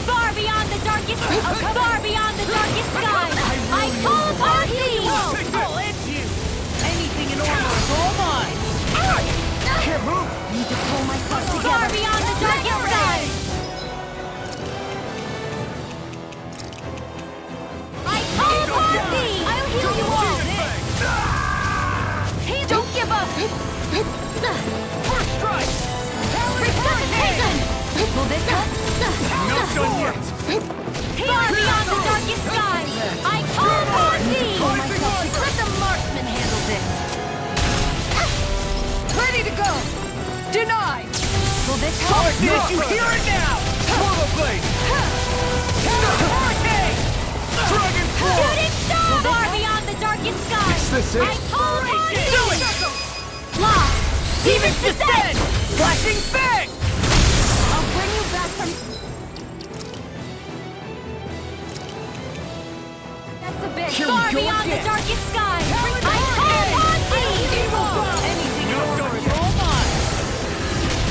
Far beyond the darkest, far beyond the darkest sky, I call upon thee! Oh, it's you. Anything in order is all mine. Can't move. Need to pull myself together. Far beyond the darkest sky! I call upon thee! I'll heal you all! Hey, don't give up! First strike. Resuscitation! Will this help? No done yet. Far beyond the darkest sky, I call upon thee! Let the marksman handle this. Ready to go. Denied. Will this help? Darkness, you hear it now. Portal blade. Hurricane. Dragon form. Shooting star! Far beyond the darkest sky, Is this it? I call upon thee! Do it. Law! Demon's descent. Flashing bang. I'll bring you back from... That's a bit. Here we Far go beyond again. the darkest sky, I call upon thee! Anything in order is all mine.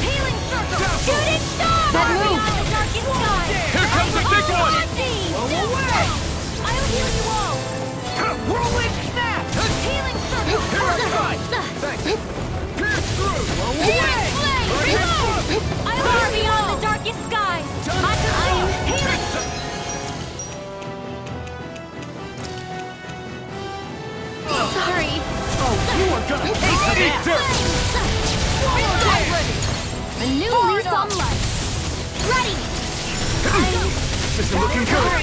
Healing circle! Shooting star! That Far move. beyond the darkest sky, Here comes the big one! Blow away. I'll heal you all! Whirlwind snap. Healing circle! Pierce through. Blow Healing away. flame! Reload! Far beyond the darkest sky, I am healing... Sorry. Oh, you are gonna pay for that. A new lease on life. Ready! This is looking good.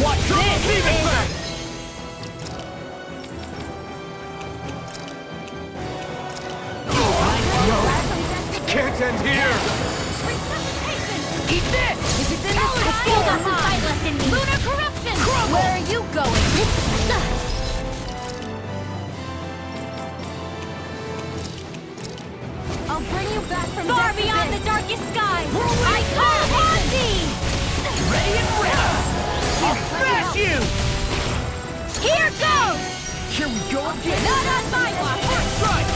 Watch this! Can't end here! Eat this! If it's in this still got some fight left in me. Lunar corruption! Where are you going? I'll bring you back from far beyond the darkest sky. I call upon thee! Ready and ready! I'll smash you! Here goes! Here we go again! Not on my watch! First strike!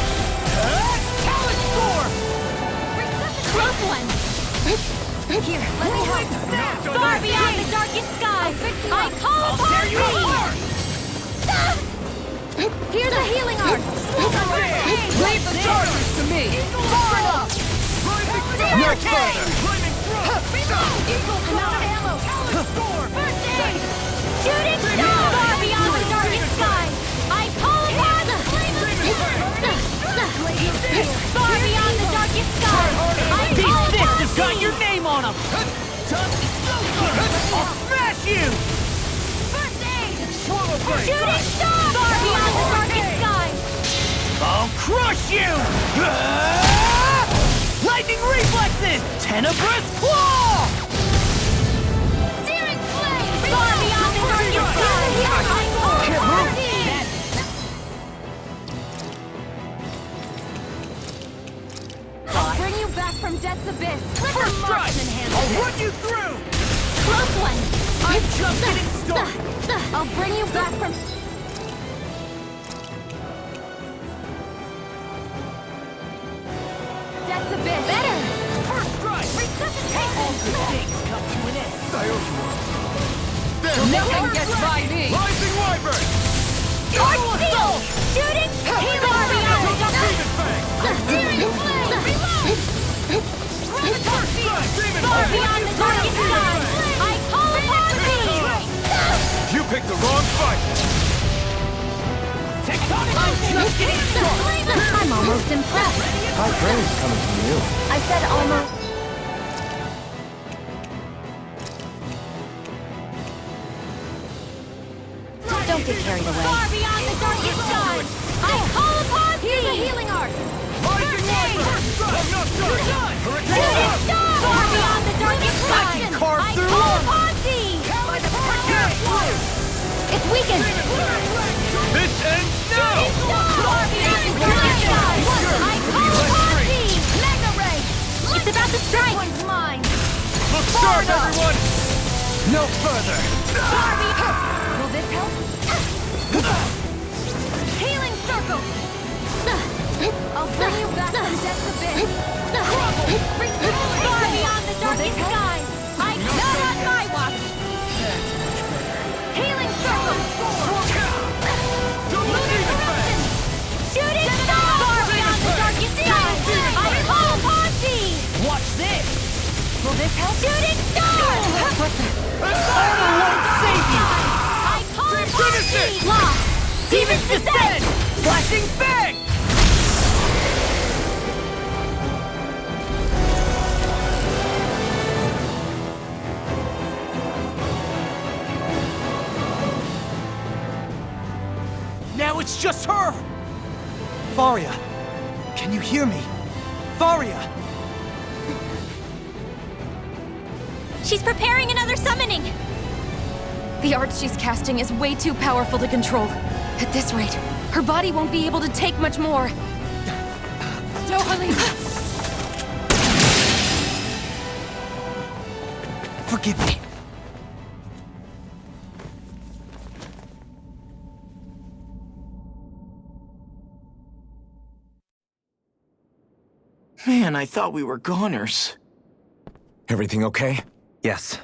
Talent storm! Close one! Here, let me help. Far beyond the darkest sky, I call upon Tear you thee! apart! Here's a healing art! Leave the charges to me! Far enough! No further! Equal amount of ammo! First aid! Shooting star! Far beyond the darkest sky, I call upon Far beyond the darkest sky, I These call fists upon have got thee! your name on them! I'll smash you! First aid! Swallow blade! Shooting star! Far beyond the darkest sky, I'll crush you! Lightning reflexes! Tenebrous claw! searing flame! Far beyond the darkest sky, I call upon thee! I'll bring you back from death's abyss. Let the First strike! marksman handle I'll this. run you through! Close one! I'm just getting started! I'll bring you back from... this a bit! Better! First strike! Resuscitation! All good things come to an end. I owe you one. Nothing gets by me! Rising Wyvern! Dark Steel! Shooting! Healing Beyond! Demon Fang! Searing Flame! Reload! Gravitar Field! Far beyond the darkest sky! I call upon thee! You picked the wrong fight! Tectonic! I'm just getting started! I'm almost impressed. High praise coming from you. I said almost. Don't get carried away. Far beyond the darkest sky! I call upon thee! Here's a healing art! Rising Wyvern! I'm not done! Shooting star! Far beyond the darkest sky! carve I through call them. upon thee! It's weakened! This ends now! Shooting star! Far beyond the darkest sky! I call upon thee! Mega ray! It's about to strike! This one's mine! Look sharp, everyone! No further! Far beyond... Will this help? Healing circle! I'll bring you back from death's abyss! Far beyond the darkest skies! Not on my watch! Healing circle! Luminous shooting star! Far beyond the darkest skies! I call upon thee! Watch this! Will this help? Shooting star! What the? Armor won't save you! I call upon Finish it! thee! Law! Demons descend! Flashing Fang! Now it's just her! Faria! Can you hear me? Faria! She's preparing another summoning. The art she's casting is way too powerful to control. At this rate, her body won't be able to take much more. Dohalim! Forgive me. Man, I thought we were goners. Everything okay? Yes.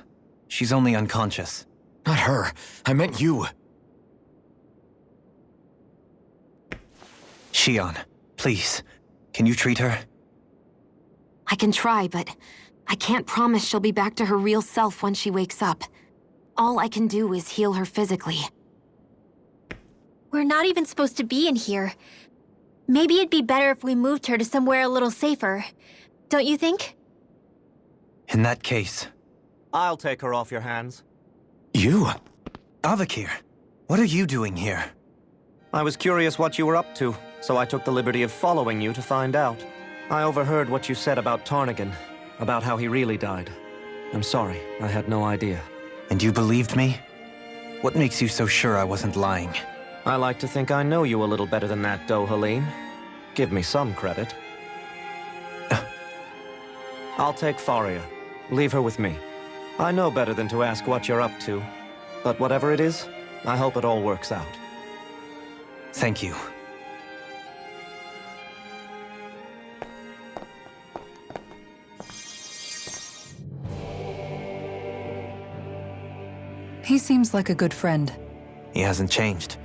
She's only unconscious. Not her. I meant you. Shion, please. Can you treat her? I can try, but I can't promise she'll be back to her real self when she wakes up. All I can do is heal her physically. We're not even supposed to be in here. Maybe it'd be better if we moved her to somewhere a little safer. Don't you think? In that case... I'll take her off your hands. You? Avakir, what are you doing here? I was curious what you were up to, so I took the liberty of following you to find out. I overheard what you said about Tarnigan, about how he really died. I'm sorry, I had no idea. And you believed me? What makes you so sure I wasn't lying? I like to think I know you a little better than that, Dohalim. Give me some credit. I'll take Faria. Leave her with me. I know better than to ask what you're up to. But whatever it is, I hope it all works out. Thank you. He seems like a good friend. He hasn't changed.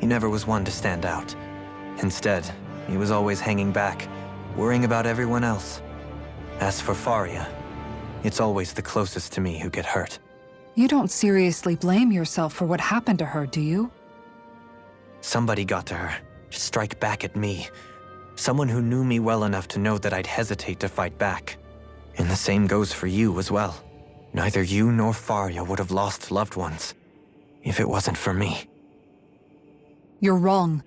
He never was one to stand out. Instead, he was always hanging back, worrying about everyone else. As for Faria, it's always the closest to me who get hurt. You don't seriously blame yourself for what happened to her, do you? Somebody got to her, to strike back at me. Someone who knew me well enough to know that I'd hesitate to fight back. And the same goes for you as well. Neither you nor Faria would have lost loved ones, if it wasn't for me. You're wrong.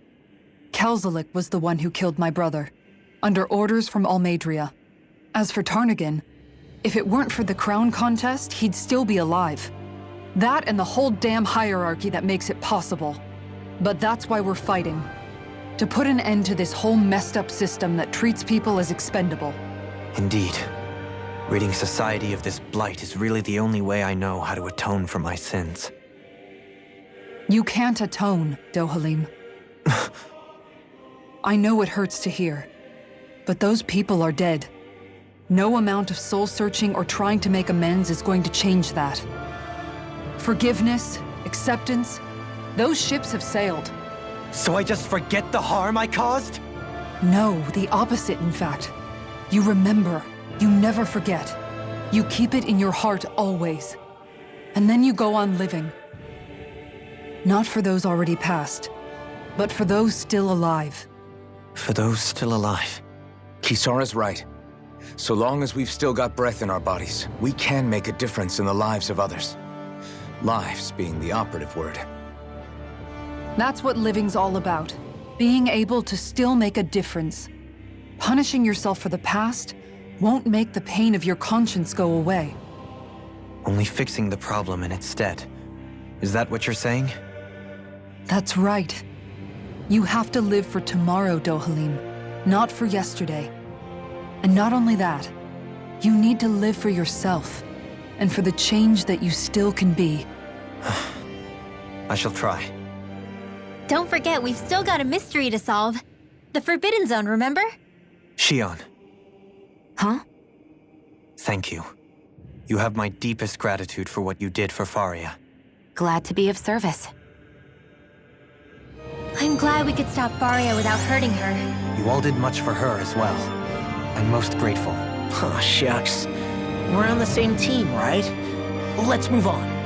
Kelzelik was the one who killed my brother, under orders from Almadria. As for Tarnigan, if it weren't for the crown contest, he'd still be alive. That and the whole damn hierarchy that makes it possible. But that's why we're fighting. To put an end to this whole messed up system that treats people as expendable. Indeed. Ridding society of this blight is really the only way I know how to atone for my sins. You can't atone, Dohalim. I know it hurts to hear. But those people are dead. No amount of soul-searching or trying to make amends is going to change that. Forgiveness, acceptance, those ships have sailed. So I just forget the harm I caused? No, the opposite, in fact. You remember. You never forget. You keep it in your heart always. And then you go on living. Not for those already past, but for those still alive. For those still alive. Kisara's right. So long as we've still got breath in our bodies, we can make a difference in the lives of others. Lives being the operative word. That's what living's all about. Being able to still make a difference. Punishing yourself for the past won't make the pain of your conscience go away. Only fixing the problem in its stead. Is that what you're saying? That's right. You have to live for tomorrow, Dohalim, not for yesterday. And not only that, you need to live for yourself, and for the change that you still can be. I shall try. Don't forget, we've still got a mystery to solve. The Forbidden Zone, remember? Shion. Huh? Thank you. You have my deepest gratitude for what you did for Faria. Glad to be of service. I'm glad we could stop Faria without hurting her. You all did much for her as well. I'm most grateful. Oh, shucks. We're on the same team, right? Let's move on.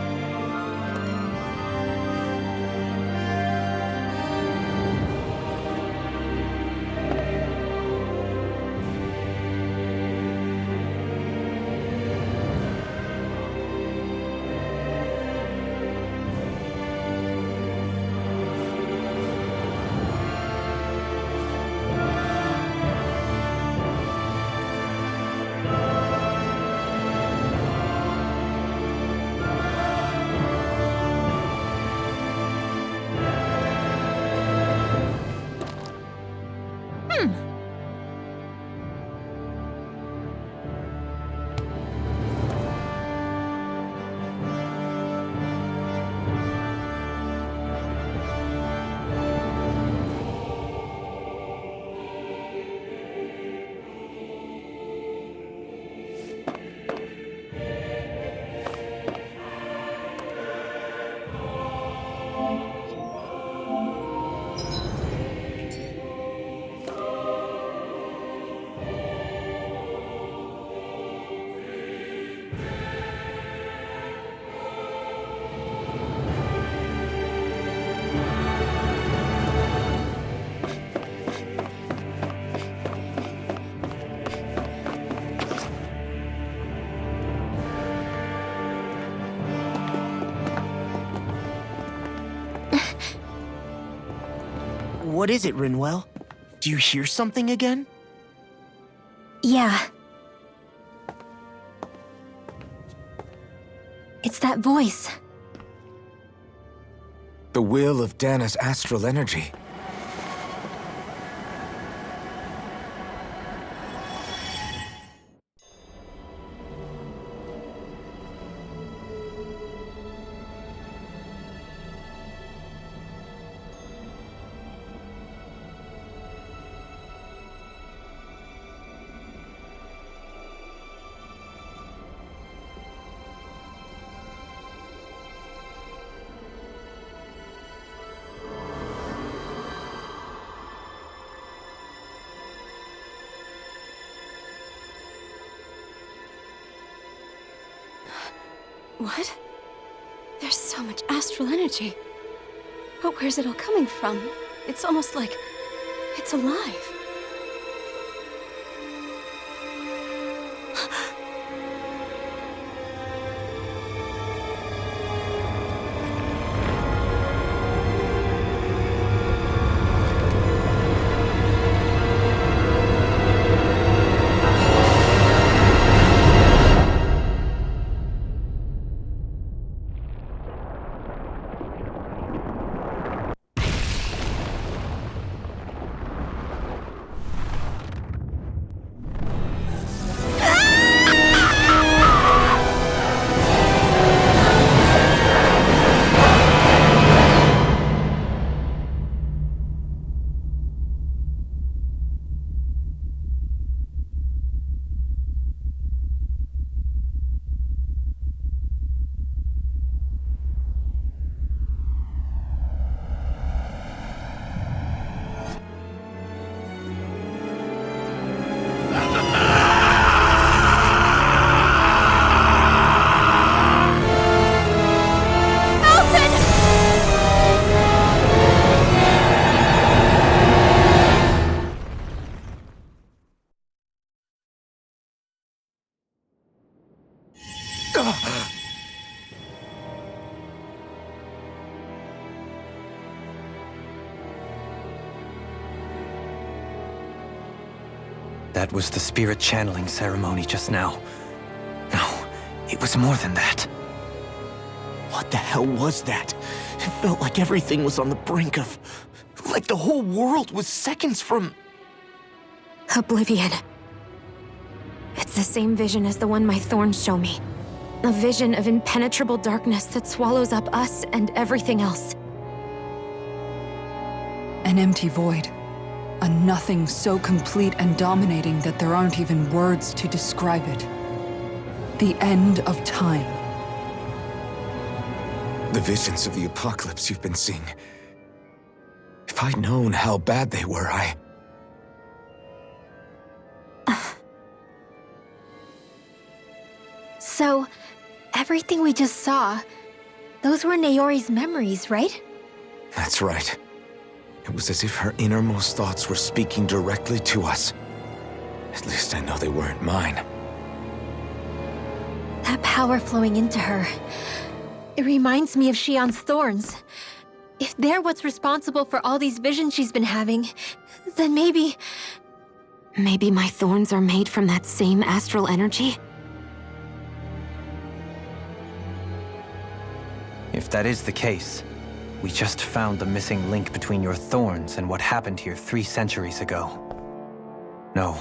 What is it, Rinwell? Do you hear something again? Yeah. It's that voice. The will of Dana's astral energy. What? There's so much astral energy. But where's it all coming from? It's almost like it's alive. That was the spirit channeling ceremony just now. No, it was more than that. What the hell was that? It felt like everything was on the brink of... like the whole world was seconds from... Oblivion. It's the same vision as the one my thorns show me. A vision of impenetrable darkness that swallows up us and everything else. An empty void. A nothing so complete and dominating that there aren't even words to describe it. The end of time. The visions of the apocalypse you've been seeing. If I'd known how bad they were, So, everything we just saw, those were Naori's memories, right? That's right. It was as if her innermost thoughts were speaking directly to us. At least I know they weren't mine. That power flowing into her. It reminds me of Shion's thorns. If they're what's responsible for all these visions she's been having, then maybe... Maybe my thorns are made from that same astral energy? If that is the case, we just found the missing link between your thorns and what happened here 3 centuries ago. No,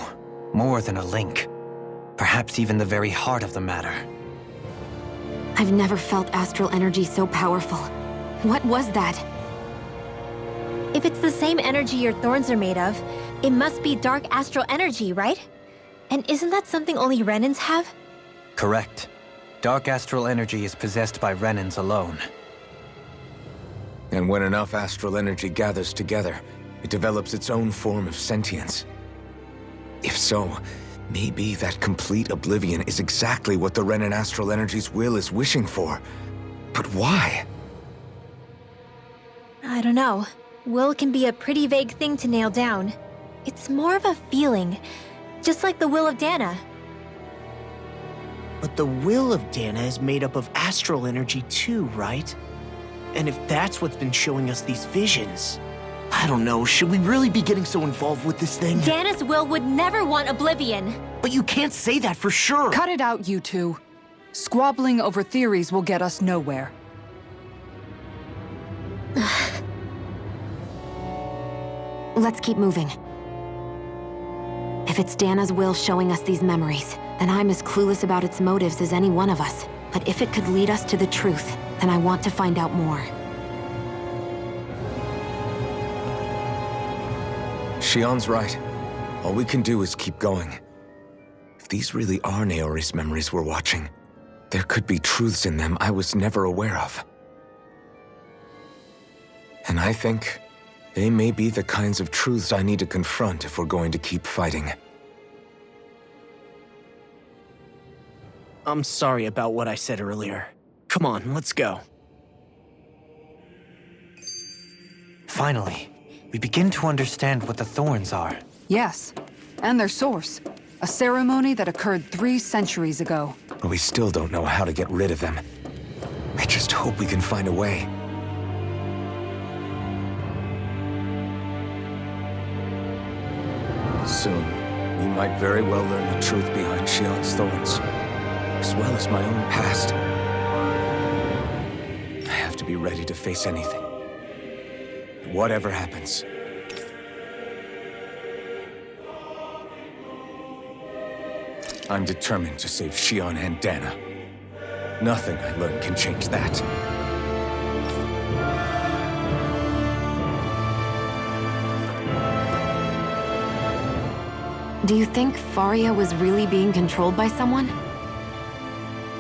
more than a link. Perhaps even the very heart of the matter. I've never felt astral energy so powerful. What was that? If it's the same energy your thorns are made of, it must be dark astral energy, right? And isn't that something only Renans have? Correct. Dark astral energy is possessed by Renans alone. And when enough astral energy gathers together, it develops its own form of sentience. If so, maybe that complete oblivion is exactly what the Renan astral energy's will is wishing for. But why? I don't know. Will can be a pretty vague thing to nail down. It's more of a feeling, just like the will of Dana. But the will of Dana is made up of astral energy too, right? And if that's what's been showing us these visions... I don't know, should we really be getting so involved with this thing? Dana's will would never want oblivion. But you can't say that for sure. Cut it out, you two. Squabbling over theories will get us nowhere. Let's keep moving. If it's Dana's will showing us these memories, then I'm as clueless about its motives as any one of us. But if it could lead us to the truth, then I want to find out more. Shion's right. All we can do is keep going. If these really are Naori's memories we're watching, there could be truths in them I was never aware of. And I think they may be the kinds of truths I need to confront if we're going to keep fighting. I'm sorry about what I said earlier. Come on, let's go. Finally, we begin to understand what the thorns are. Yes, and their source. A ceremony that occurred 3 centuries ago. But we still don't know how to get rid of them. I just hope we can find a way. Soon, we might very well learn the truth behind Shion's thorns, as well as my own past. I have to be ready to face anything. Whatever happens. I'm determined to save Shion and Dana. Nothing I learn can change that. Do you think Faria was really being controlled by someone?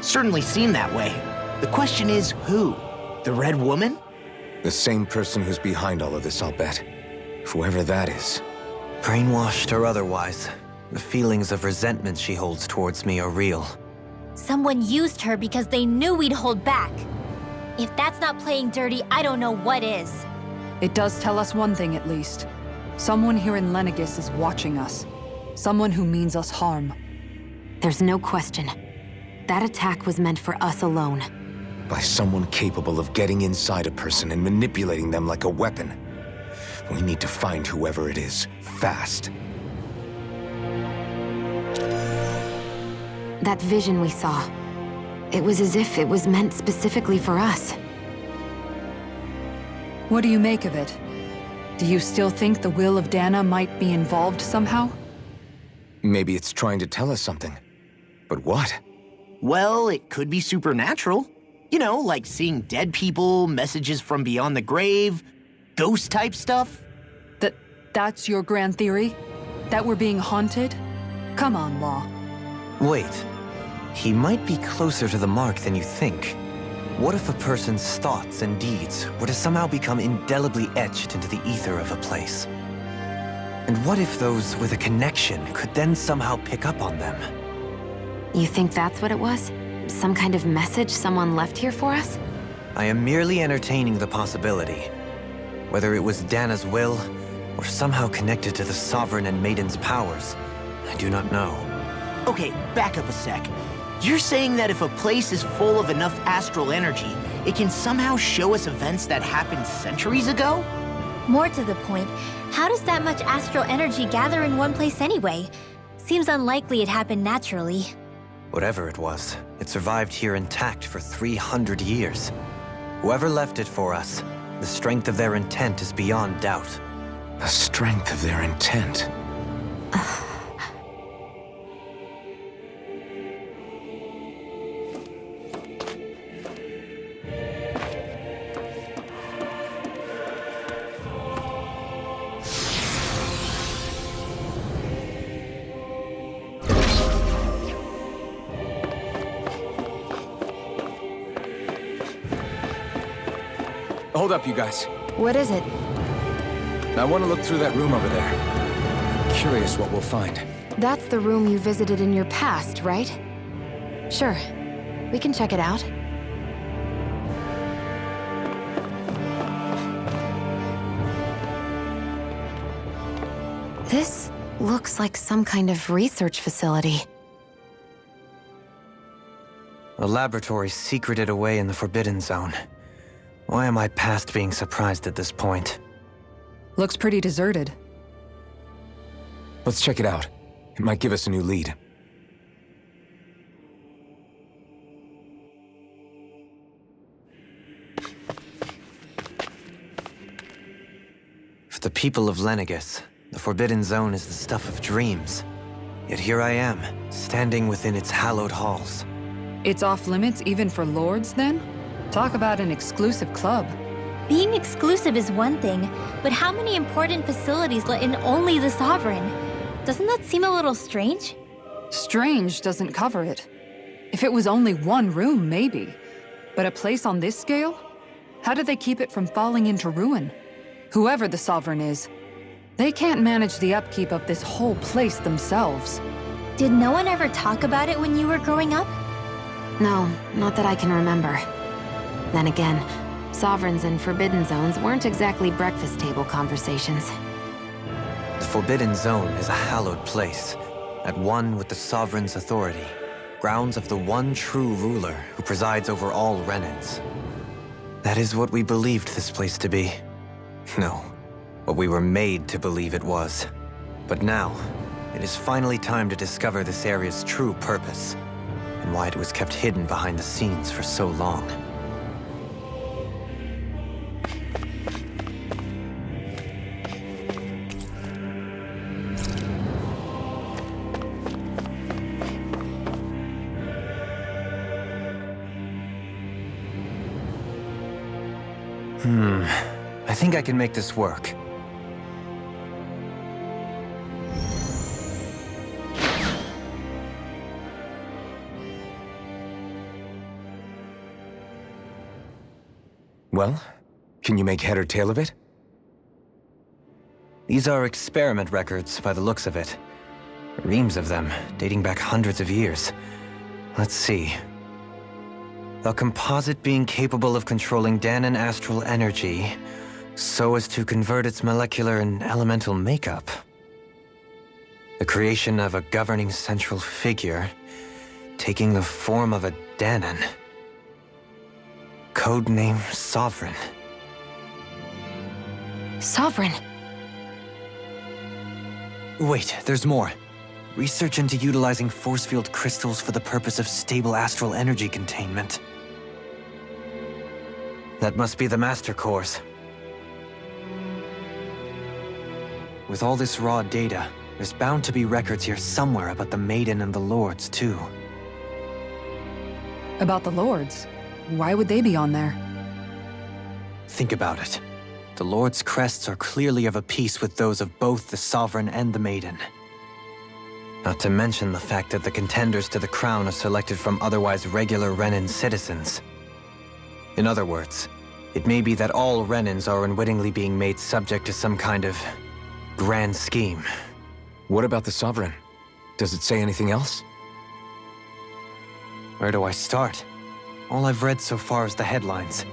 Certainly seemed that way. The question is, who? The Red Woman? The same person who's behind all of this, I'll bet. Whoever that is. Brainwashed or otherwise, the feelings of resentment she holds towards me are real. Someone used her because they knew we'd hold back. If that's not playing dirty, I don't know what is. It does tell us one thing at least. Someone here in Lenegis is watching us. Someone who means us harm. There's no question. That attack was meant for us alone. By someone capable of getting inside a person and manipulating them like a weapon. We need to find whoever it is, fast. That vision we saw. It was as if it was meant specifically for us. What do you make of it? Do you still think the will of Dana might be involved somehow? Maybe it's trying to tell us something. But what? Well, it could be supernatural. You know, like seeing dead people, messages from beyond the grave, ghost-type stuff. That's your grand theory? That we're being haunted? Come on, Law. Wait. He might be closer to the mark than you think. What if a person's thoughts and deeds were to somehow become indelibly etched into the ether of a place? And what if those with a connection could then somehow pick up on them? You think that's what it was? Some kind of message someone left here for us? I am merely entertaining the possibility. Whether it was Dana's will, or somehow connected to the Sovereign and Maiden's powers, I do not know. Okay, back up a sec. You're saying that if a place is full of enough astral energy, it can somehow show us events that happened centuries ago? More to the point, how does that much astral energy gather in one place anyway? Seems unlikely it happened naturally. Whatever it was, it survived here intact for 300 years. Whoever left it for us, the strength of their intent is beyond doubt. The strength of their intent. Hold up, you guys. What is it? I want to look through that room over there. I'm curious what we'll find. That's the room you visited in your past, right? Sure. We can check it out. This looks like some kind of research facility. A laboratory secreted away in the Forbidden Zone. Why am I past being surprised at this point? Looks pretty deserted. Let's check it out. It might give us a new lead. For the people of Lenegis, the Forbidden Zone is the stuff of dreams. Yet here I am, standing within its hallowed halls. It's off limits even for lords, then? Talk about an exclusive club. Being exclusive is one thing, but how many important facilities let in only the Sovereign? Doesn't that seem a little strange? Strange doesn't cover it. If it was only one room, maybe. But a place on this scale? How do they keep it from falling into ruin? Whoever the Sovereign is, they can't manage the upkeep of this whole place themselves. Did no one ever talk about it when you were growing up? No, not that I can remember. Then again, Sovereigns and Forbidden Zones weren't exactly breakfast table conversations. The Forbidden Zone is a hallowed place, at one with the Sovereign's authority, grounds of the one true ruler who presides over all Renans. That is what we believed this place to be. No, what we were made to believe it was. But now, it is finally time to discover this area's true purpose, and why it was kept hidden behind the scenes for so long. I think I can make this work. Well, can you make head or tail of it? These are experiment records, by the looks of it. Reams of them, dating back hundreds of years. Let's see. A composite being capable of controlling Danan astral energy, so as to convert its molecular and elemental makeup. The creation of a governing central figure, taking the form of a Danan. Codename Sovereign. Sovereign? Wait, there's more. Research into utilizing force field crystals for the purpose of stable astral energy containment. That must be the Master Cores. With all this raw data, there's bound to be records here somewhere about the Maiden and the Lords, too. About the Lords? Why would they be on there? Think about it. The Lord's crests are clearly of a piece with those of both the Sovereign and the Maiden. Not to mention the fact that the contenders to the crown are selected from otherwise regular Renin citizens. In other words, it may be that all Renins are unwittingly being made subject to some kind of grand scheme. What about the Sovereign? Does it say anything else? Where do I start? All I've read so far is the headlines.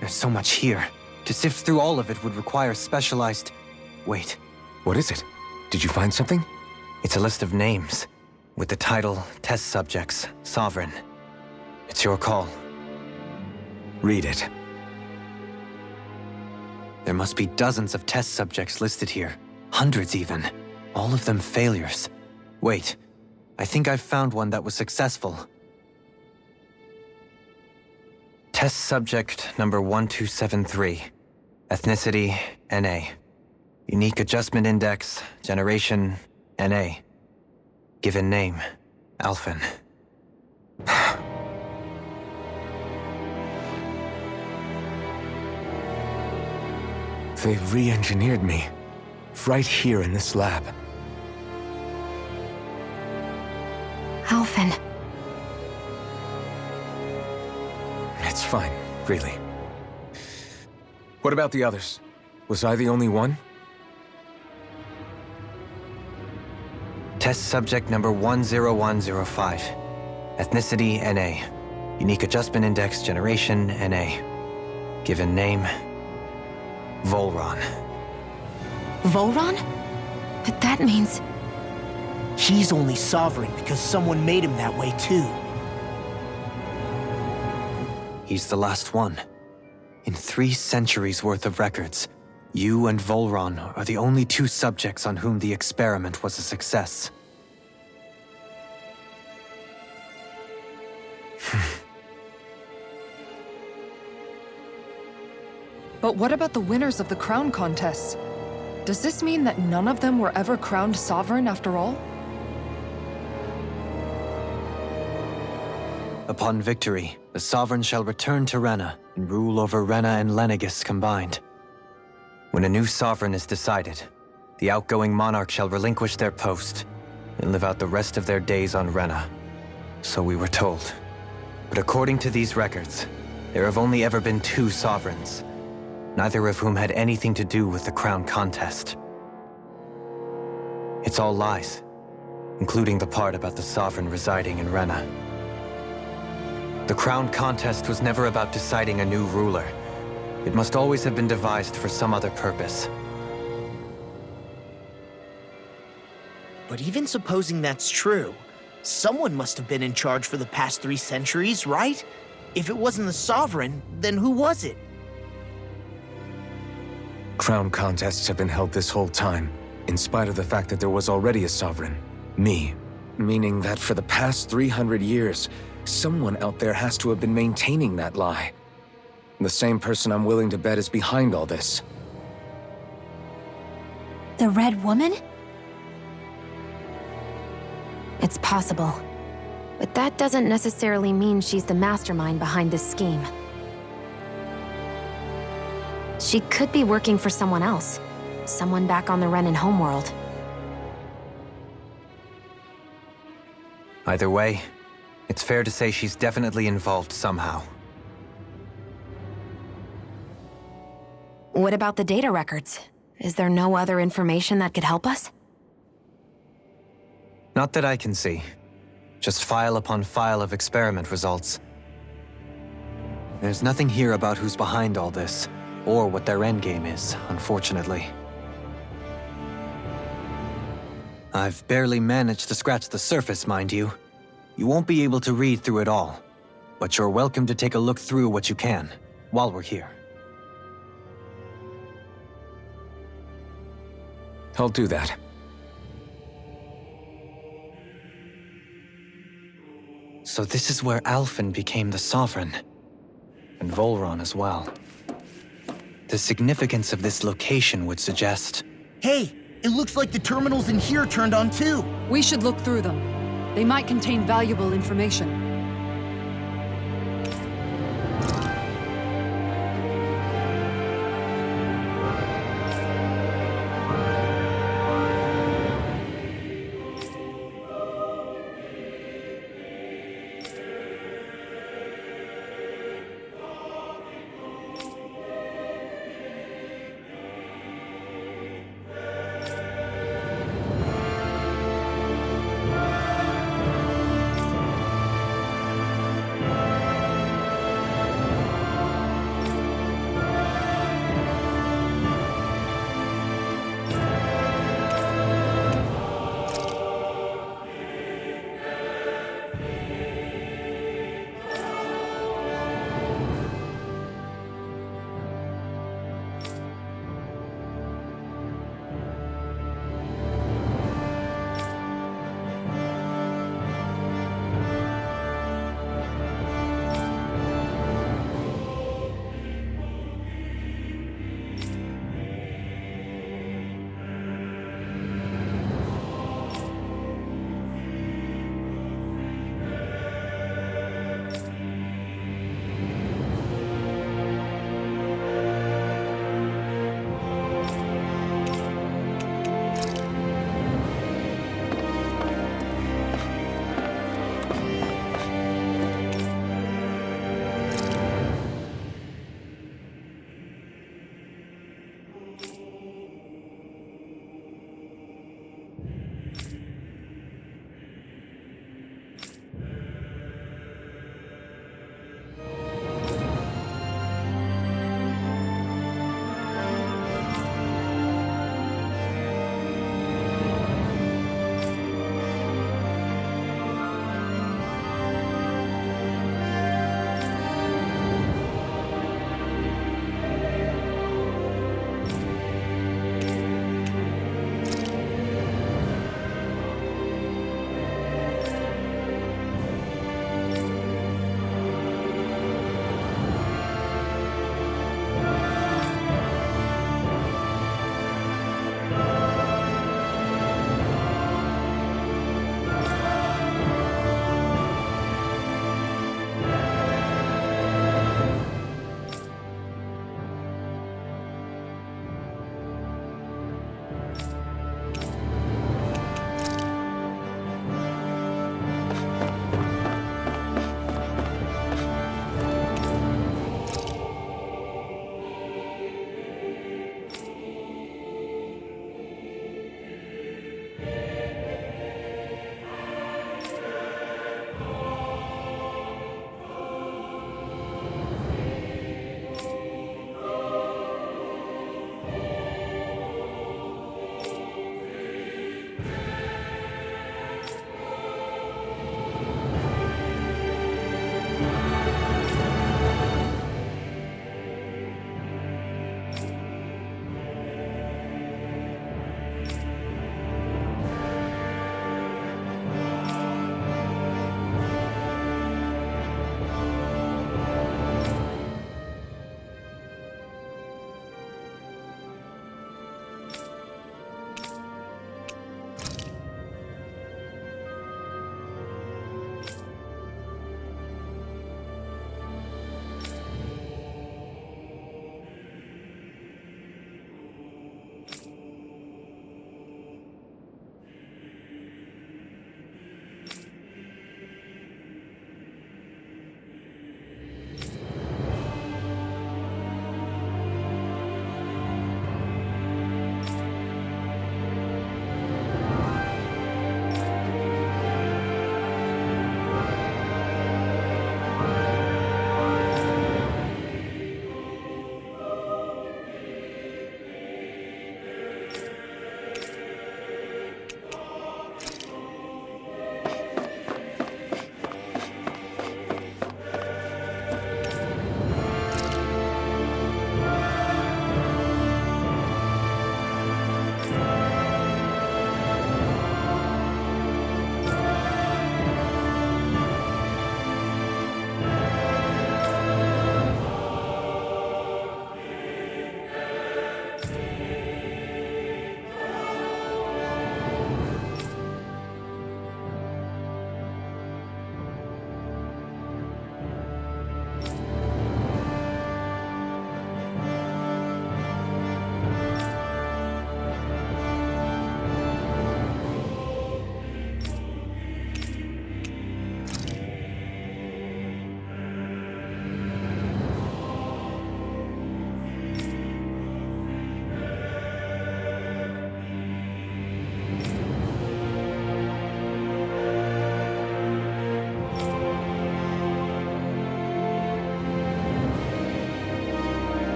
There's so much here. To sift through all of it would require specialized... Wait. What is it? Did you find something? It's a list of names, with the title, Test Subjects, Sovereign. It's your call. Read it. There must be dozens of test subjects listed here. Hundreds even. All of them failures. Wait, I think I've found one that was successful. Test subject number 1273. Ethnicity, NA. Unique adjustment index, generation, NA. Given name, Alphen. They've re-engineered me. Right here in this lab. Alphen. It's fine, really. What about the others? Was I the only one? Test subject number 10105. Ethnicity, NA. Unique adjustment index, generation, NA. Given name, Volron. Volron? But that means... He's only Sovereign because someone made him that way too. He's the last one. In 3 centuries worth of records, you and Volron are the only 2 subjects on whom the experiment was a success. But what about the winners of the crown contests? Does this mean that none of them were ever crowned sovereign after all? Upon victory, the Sovereign shall return to Rena and rule over Rena and Lenegis combined. When a new Sovereign is decided, the outgoing monarch shall relinquish their post and live out the rest of their days on Rena. So we were told. But according to these records, there have only ever been 2 Sovereigns, neither of whom had anything to do with the crown contest. It's all lies, including the part about the Sovereign residing in Rena. The crown contest was never about deciding a new ruler. It must always have been devised for some other purpose. But even supposing that's true, someone must have been in charge for the past 3 centuries, right? If it wasn't the Sovereign, then who was it? Crown contests have been held this whole time, in spite of the fact that there was already a Sovereign. Me. Meaning that for the past 300 years, someone out there has to have been maintaining that lie. The same person I'm willing to bet is behind all this. The Red Woman? It's possible. But that doesn't necessarily mean she's the mastermind behind this scheme. She could be working for someone else. Someone back on the Renin homeworld. Either way, it's fair to say she's definitely involved somehow. What about the data records? Is there no other information that could help us? Not that I can see. Just file upon file of experiment results. There's nothing here about who's behind all this, or what their endgame is, unfortunately. I've barely managed to scratch the surface, mind you. You won't be able to read through it all, but you're welcome to take a look through what you can, while we're here. I'll do that. So this is where Alphen became the Sovereign. And Volron as well. The significance of this location would suggest... Hey! It looks like the terminals in here turned on too! We should look through them. They might contain valuable information.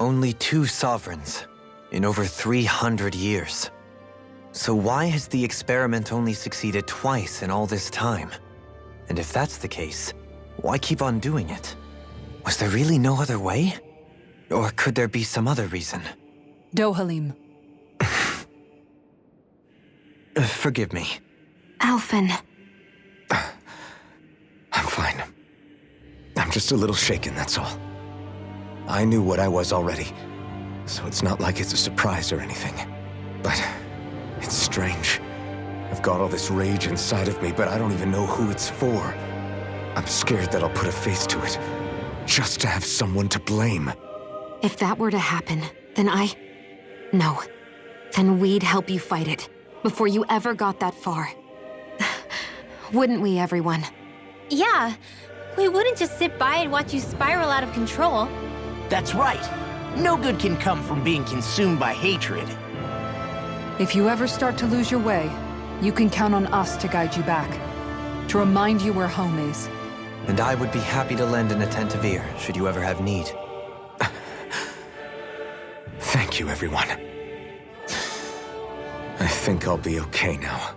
Only 2 sovereigns in over 300 years. So why has the experiment only succeeded twice in all this time? And if that's the case, why keep on doing it? Was there really no other way? Or could there be some other reason? Dohalim. Forgive me. Alphen. I'm fine. I'm just a little shaken, that's all. I knew what I was already, so it's not like it's a surprise or anything. But it's strange. I've got all this rage inside of me, but I don't even know who it's for. I'm scared that I'll put a face to it, just to have someone to blame. If that were to happen, then No. Then we'd help you fight it, before you ever got that far. Wouldn't we, everyone? Yeah. We wouldn't just sit by and watch you spiral out of control. That's right. No good can come from being consumed by hatred. If you ever start to lose your way, you can count on us to guide you back. To remind you where home is. And I would be happy to lend an attentive ear, should you ever have need. Thank you, everyone. I think I'll be okay now.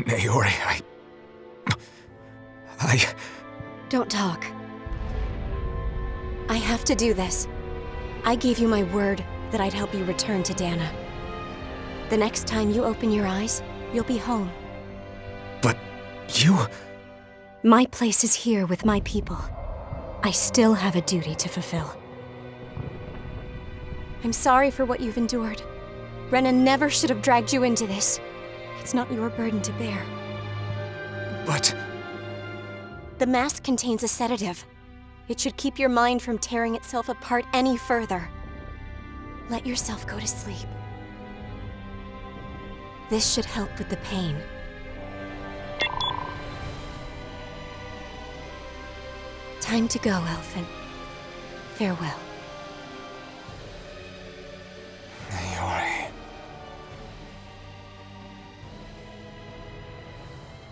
Naori, Don't talk. I have to do this. I gave you my word that I'd help you return to Dana. The next time you open your eyes, you'll be home. But you... My place is here with my people. I still have a duty to fulfill. I'm sorry for what you've endured. Renan never should have dragged you into this. It's not your burden to bear. But... The mask contains a sedative. It should keep your mind from tearing itself apart any further. Let yourself go to sleep. This should help with the pain. Time to go, Elfin. Farewell. Naori...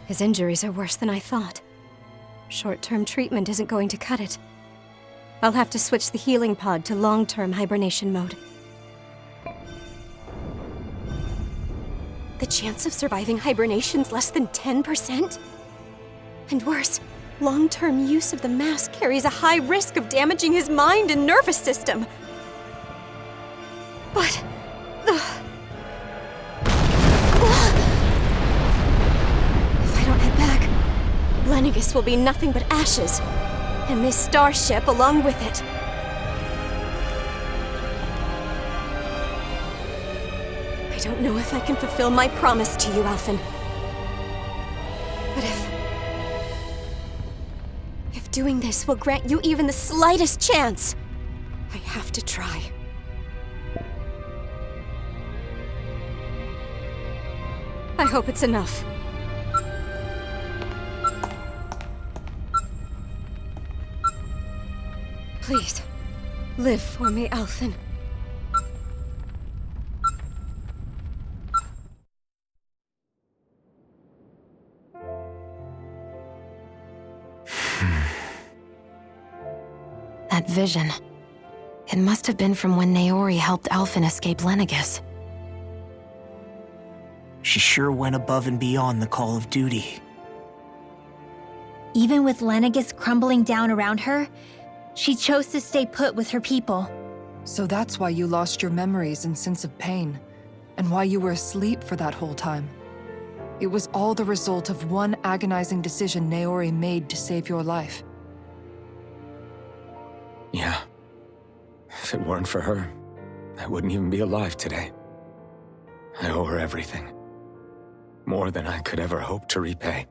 His injuries are worse than I thought. Short-term treatment isn't going to cut it. I'll have to switch the healing pod to long-term hibernation mode. The chance of surviving hibernation's less than 10%? And worse, long-term use of the mask carries a high risk of damaging his mind and nervous system. But... Lenegis will be nothing but ashes, and this starship along with it. I don't know if I can fulfill my promise to you, Alphen. But if doing this will grant you even the slightest chance, I have to try. I hope it's enough. Please, live for me, Alphen. vision. It must have been from when Naori helped Alphen escape Lenegus. She sure went above and beyond the call of duty. Even with Lenegus crumbling down around her, she chose to stay put with her people. So that's why you lost your memories and sense of pain, and why you were asleep for that whole time. It was all the result of one agonizing decision Naori made to save your life. Yeah. If it weren't for her, I wouldn't even be alive today. I owe her everything. More than I could ever hope to repay.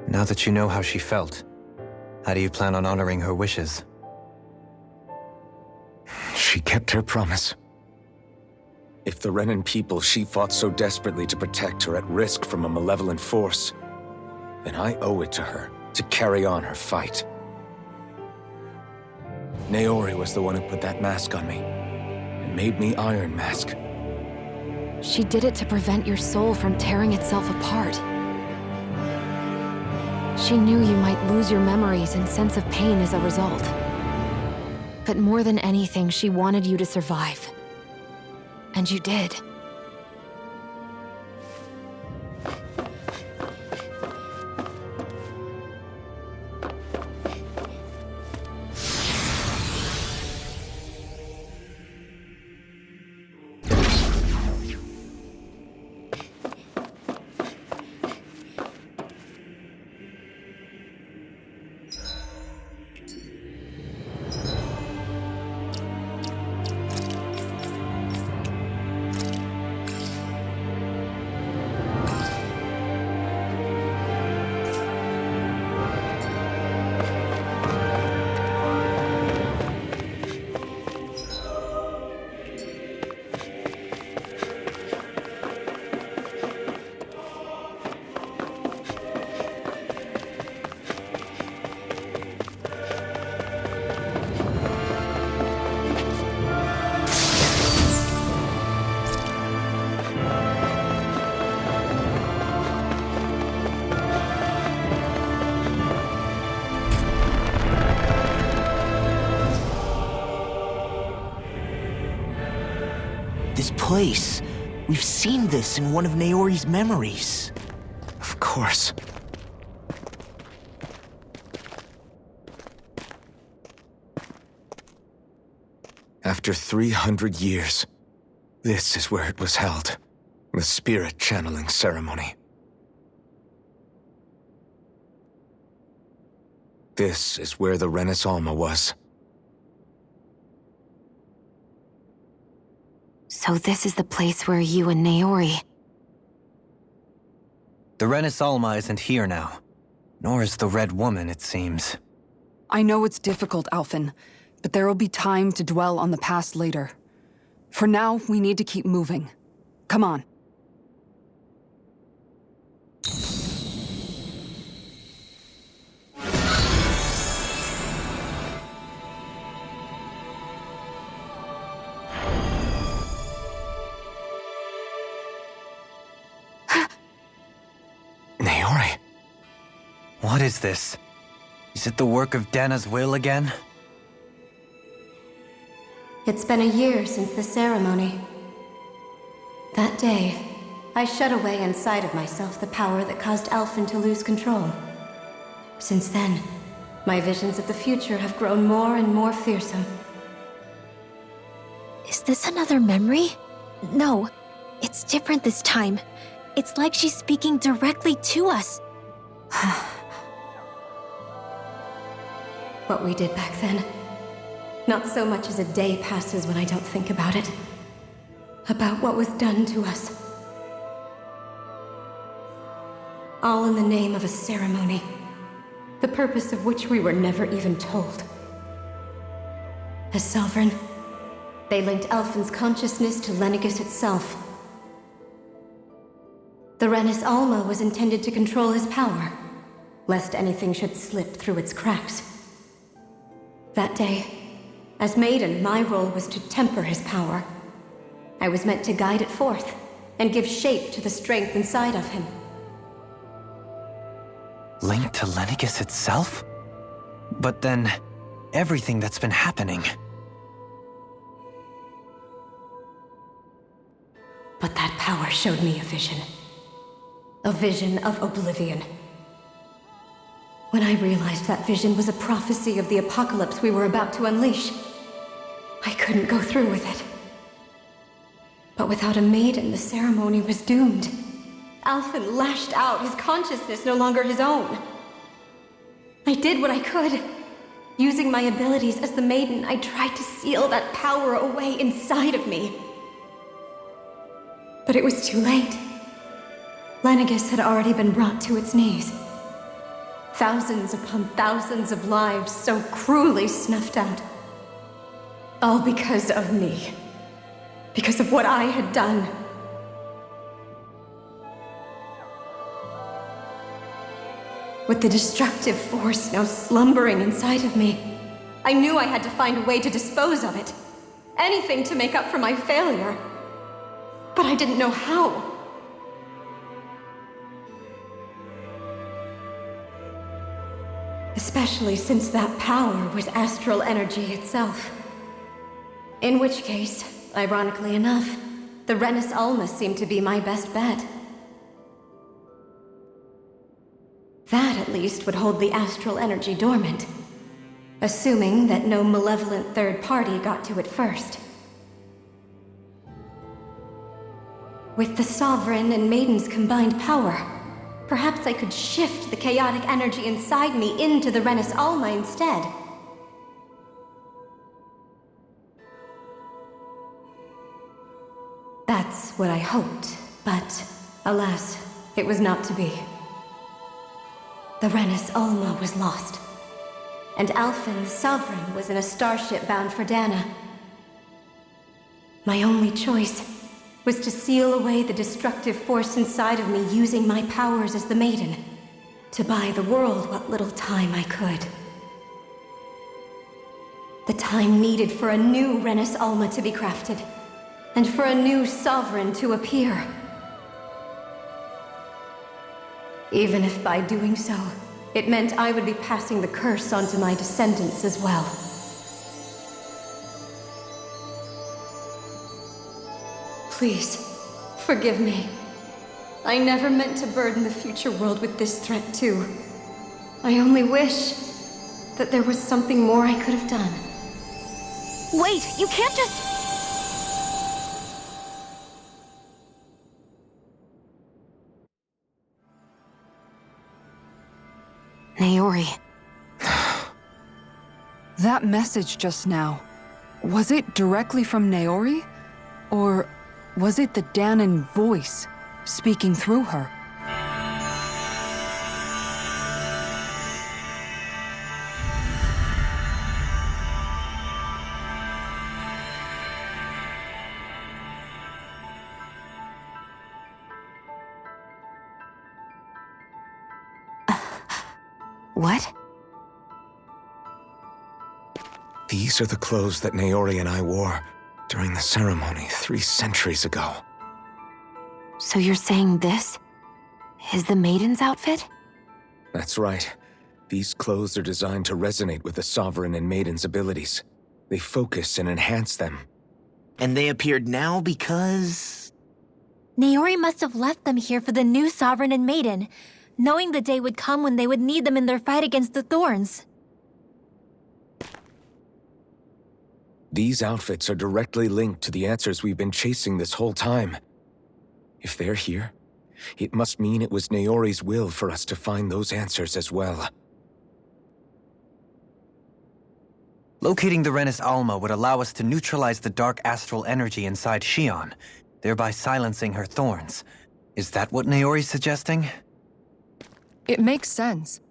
Now that you know how she felt, how do you plan on honoring her wishes? She kept her promise. If the Renan people she fought so desperately to protect are at risk from a malevolent force, then I owe it to her to carry on her fight. Naori was the one who put that mask on me, and made me Iron Mask. She did it to prevent your soul from tearing itself apart. She knew you might lose your memories and sense of pain as a result. But more than anything, she wanted you to survive. And you did. This place. We've seen this in one of Naori's memories. Of course. After 300 years, this is where it was held. The spirit channeling ceremony. This is where the Renis Alma was. So this is the place where you and Naori... The Renis Alma isn't here now. Nor is the Red Woman, it seems. I know it's difficult, Alphen, but there will be time to dwell on the past later. For now, we need to keep moving. Come on. Naori. What is this? Is it the work of Dana's will again? It's been a year since the ceremony. That day, I shut away inside of myself the power that caused Alphen to lose control. Since then, my visions of the future have grown more and more fearsome. Is this another memory? No, it's different this time. It's like she's speaking directly to us. What we did back then. Not so much as a day passes when I don't think about it. About what was done to us. All in the name of a ceremony. The purpose of which we were never even told. As Sovereign, they linked Alphen's consciousness to Lenegus itself. The Renis Alma was intended to control his power, lest anything should slip through its cracks. That day, as Maiden, my role was to temper his power. I was meant to guide it forth, and give shape to the strength inside of him. Linked to Lenegus itself? But then, everything that's been happening. But that power showed me a vision. A vision of oblivion. When I realized that vision was a prophecy of the apocalypse we were about to unleash, I couldn't go through with it. But without a maiden, the ceremony was doomed. Alphen lashed out, his consciousness no longer his own. I did what I could. Using my abilities as the maiden, I tried to seal that power away inside of me. But it was too late. Lenegis had already been brought to its knees. Thousands upon thousands of lives so cruelly snuffed out. All because of me. Because of what I had done. With the destructive force now slumbering inside of me, I knew I had to find a way to dispose of it. Anything to make up for my failure. But I didn't know how. Especially since that power was astral energy itself. In which case, ironically enough, the Renis Alma seemed to be my best bet. That, at least, would hold the astral energy dormant. Assuming that no malevolent third party got to it first. With the Sovereign and Maiden's combined power, perhaps I could shift the chaotic energy inside me into the Renis Alma instead. That's what I hoped, but alas, it was not to be. The Renis Alma was lost, and Alphen, the Sovereign, was in a starship bound for Dana. My only choice was to seal away the destructive force inside of me using my powers as the Maiden, to buy the world what little time I could. The time needed for a new Renis Alma to be crafted, and for a new Sovereign to appear. Even if by doing so, it meant I would be passing the curse on to my descendants as well. Please, forgive me. I never meant to burden the future world with this threat too. I only wish that there was something more I could have done. Wait, you can't just... Naori. That message just now, was it directly from Naori? Or was it the Danon voice speaking through her? What? These are the clothes that Naori and I wore during the ceremony 3 centuries ago. So you're saying this is the Maiden's outfit? That's right. These clothes are designed to resonate with the Sovereign and Maiden's abilities. They focus and enhance them. And they appeared now because... Naori must have left them here for the new Sovereign and Maiden, knowing the day would come when they would need them in their fight against the Thorns. These outfits are directly linked to the answers we've been chasing this whole time. If they're here, it must mean it was Naori's will for us to find those answers as well. Locating the Renis Alma would allow us to neutralize the dark astral energy inside Shion, thereby silencing her thorns. Is that what Naori's suggesting? It makes sense.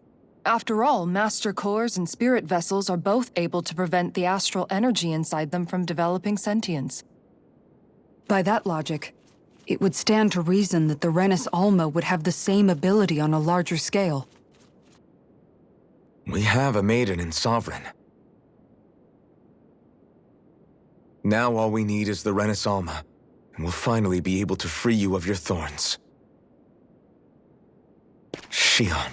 After all, Master Cores and Spirit Vessels are both able to prevent the astral energy inside them from developing sentience. By that logic, it would stand to reason that the Renis Alma would have the same ability on a larger scale. We have a Maiden and Sovereign. Now all we need is the Renis Alma, and we'll finally be able to free you of your thorns. Shion.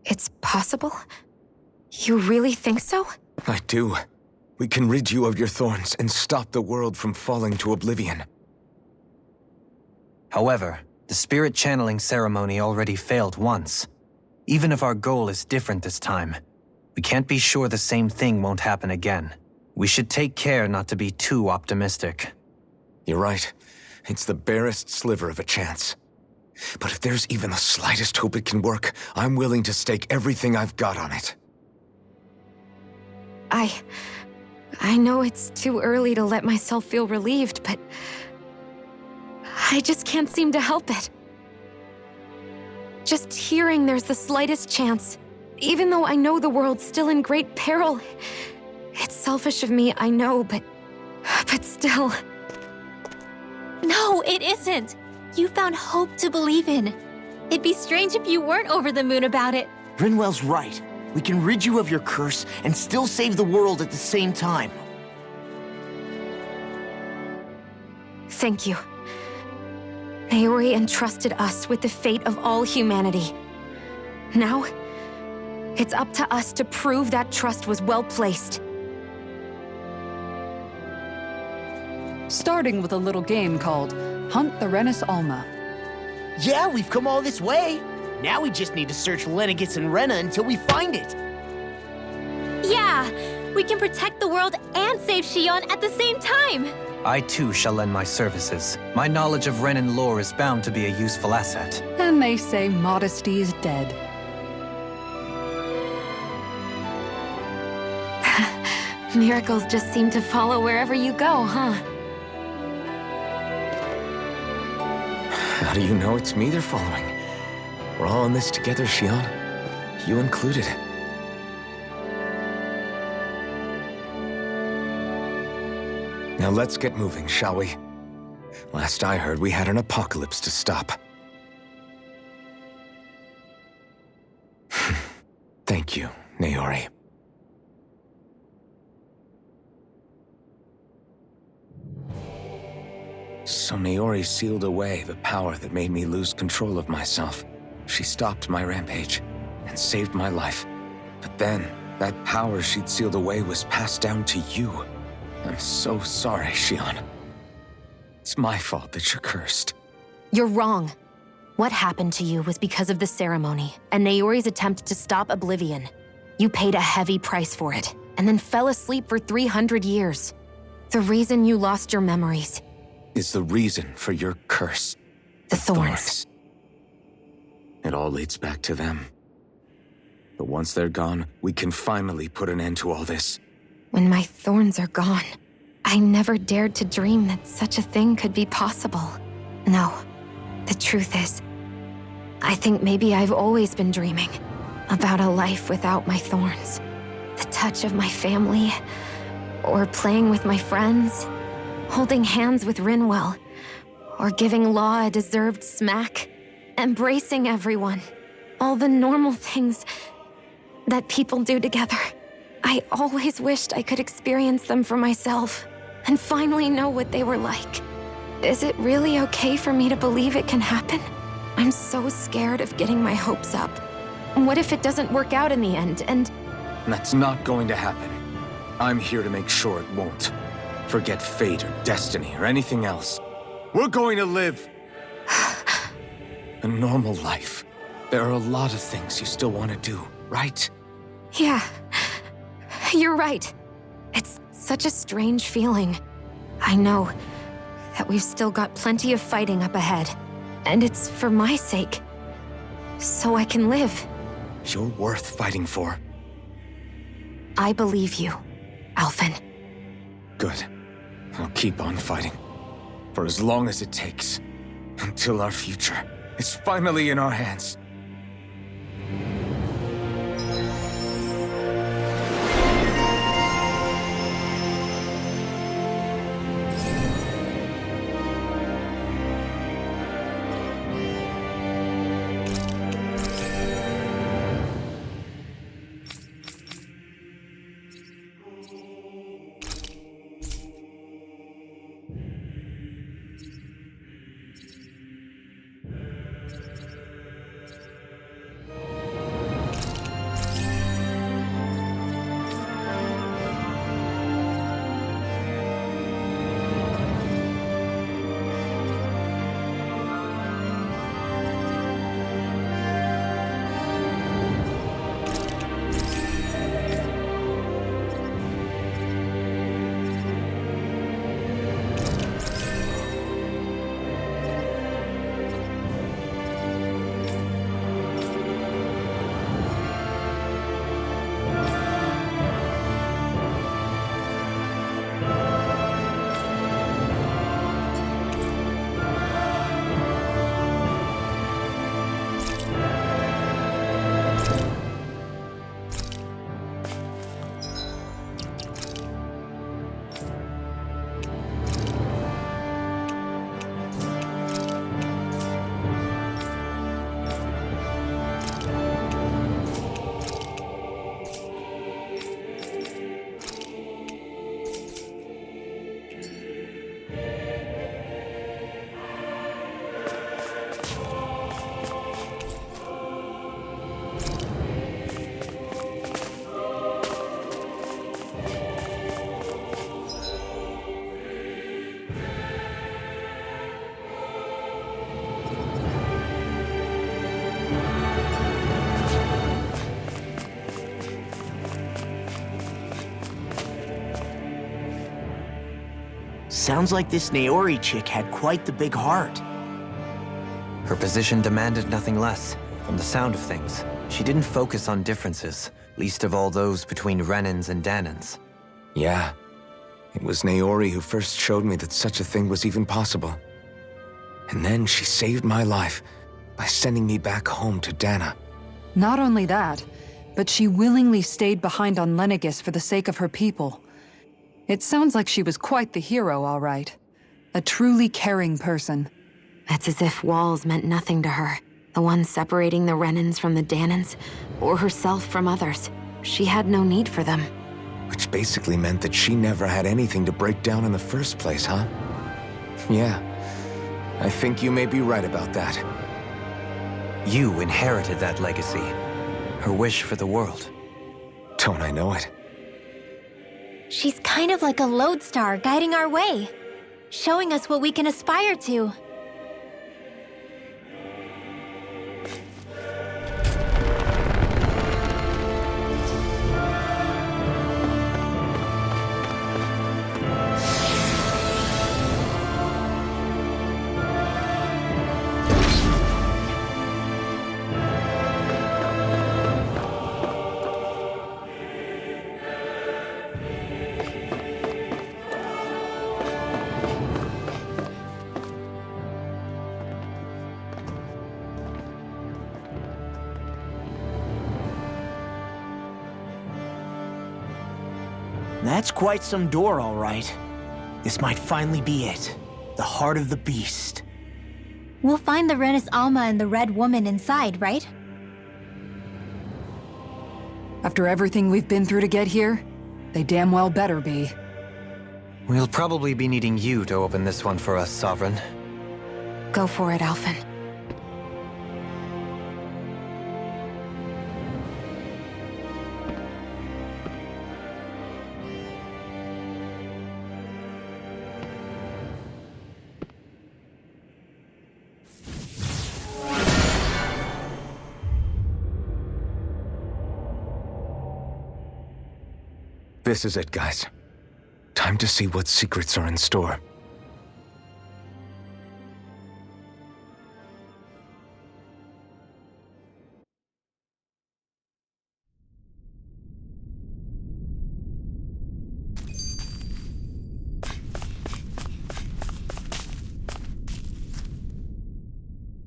It's possible? You really think so? I do. We can rid you of your thorns and stop the world from falling to oblivion. However, the spirit channeling ceremony already failed once. Even if our goal is different this time, we can't be sure the same thing won't happen again. We should take care not to be too optimistic. You're right. It's the barest sliver of a chance. But if there's even the slightest hope it can work, I'm willing to stake everything I've got on it. I know it's too early to let myself feel relieved, but I just can't seem to help it. Just hearing there's the slightest chance, even though I know the world's still in great peril. It's selfish of me, I know, but still. No, it isn't. You found hope to believe in. It'd be strange if you weren't over the moon about it. Rinwell's right. We can rid you of your curse and still save the world at the same time. Thank you. Naori entrusted us with the fate of all humanity. Now, it's up to us to prove that trust was well placed. Starting with a little game called Hunt the Renis Alma. Yeah, we've come all this way. Now we just need to search Lenegis and Rena until we find it. Yeah, we can protect the world and save Xion at the same time. I too shall lend my services. My knowledge of Renan lore is bound to be a useful asset. And they say modesty is dead. Miracles just seem to follow wherever you go, huh? How do you know it's me they're following? We're all in this together, Xion. You included. Now let's get moving, shall we? Last I heard, we had an apocalypse to stop. Thank you, Naori. So Naori sealed away the power that made me lose control of myself. She stopped my rampage and saved my life. But then, that power she'd sealed away was passed down to you. I'm so sorry, Xion. It's my fault that you're cursed. You're wrong. What happened to you was because of the ceremony and Naori's attempt to stop Oblivion. You paid a heavy price for it, and then fell asleep for 300 years. The reason you lost your memories is the reason for your curse. The thorns. It all leads back to them. But once they're gone, we can finally put an end to all this. When my thorns are gone, I never dared to dream that such a thing could be possible. No, the truth is, I think maybe I've always been dreaming about a life without my thorns. The touch of my family, or playing with my friends, holding hands with Rinwell, or giving Law a deserved smack, embracing everyone. All the normal things that people do together. I always wished I could experience them for myself, and finally know what they were like. Is it really okay for me to believe it can happen? I'm so scared of getting my hopes up. What if it doesn't work out in the end, and... That's not going to happen. I'm here to make sure it won't. Forget fate or destiny or anything else. We're going to live a normal life. There are a lot of things you still want to do, right? Yeah, you're right. It's such a strange feeling. I know that we've still got plenty of fighting up ahead, and it's for my sake, so I can live. You're worth fighting for. I believe you, Alphen. Good. I'll keep on fighting. For as long as it takes. Until our future is finally in our hands. Sounds like this Naori chick had quite the big heart. Her position demanded nothing less. From the sound of things, she didn't focus on differences, least of all those between Renans and Danans. Yeah. It was Naori who first showed me that such a thing was even possible. And then she saved my life by sending me back home to Dana. Not only that, but she willingly stayed behind on Lenegis for the sake of her people. It sounds like she was quite the hero, all right. A truly caring person. It's as if walls meant nothing to her. The ones separating the Renans from the Danans, or herself from others. She had no need for them. Which basically meant that she never had anything to break down in the first place, huh? Yeah. I think you may be right about that. You inherited that legacy. Her wish for the world. Don't I know it? She's kind of like a lodestar guiding our way, showing us what we can aspire to. That's quite some door, all right. This might finally be it. The heart of the beast. We'll find the Renis Alma and the Red Woman inside, right? After everything we've been through to get here, they damn well better be. We'll probably be needing you to open this one for us, Sovereign. Go for it, Alphen. This is it, guys. Time to see what secrets are in store.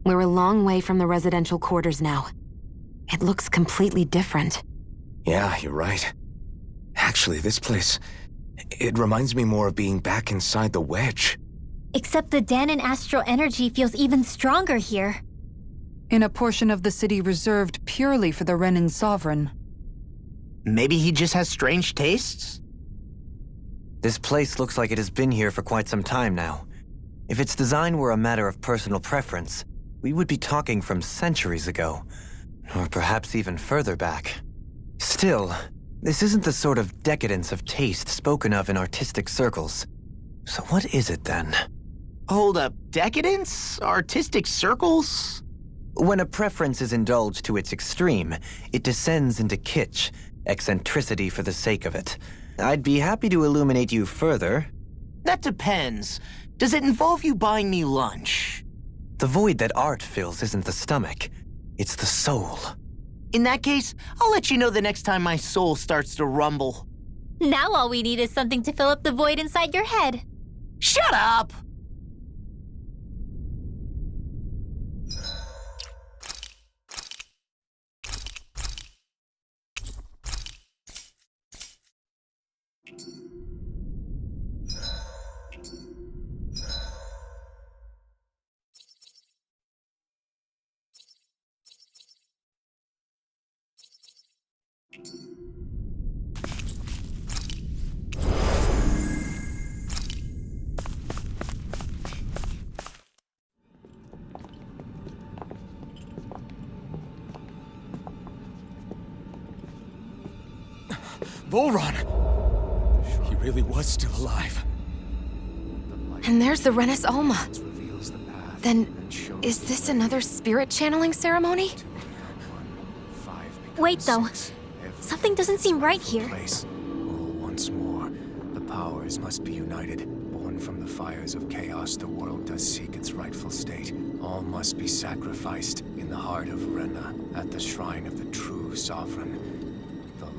We're a long way from the residential quarters now. It looks completely different. Yeah, you're right. Actually, this place, it reminds me more of being back inside the Wedge. Except the Danan astral energy feels even stronger here. In a portion of the city reserved purely for the Renin Sovereign. Maybe he just has strange tastes? This place looks like it has been here for quite some time now. If its design were a matter of personal preference, we would be talking from centuries ago. Or perhaps even further back. Still, this isn't the sort of decadence of taste spoken of in artistic circles. So what is it then? Hold up, decadence? Artistic circles? When a preference is indulged to its extreme, it descends into kitsch, eccentricity for the sake of it. I'd be happy to illuminate you further. That depends. Does it involve you buying me lunch? The void that art fills isn't the stomach, it's the soul. In that case, I'll let you know the next time my soul starts to rumble. Now all we need is something to fill up the void inside your head. Shut up! Volron! He really was still alive. And there's the Renis Alma. Then, is this another spirit channeling ceremony? Wait, though. Something doesn't seem right here. Once more, the powers must be united, born from the fires of chaos, the world does seek its rightful state. All must be sacrificed in the heart of Rena, at the shrine of the true sovereign.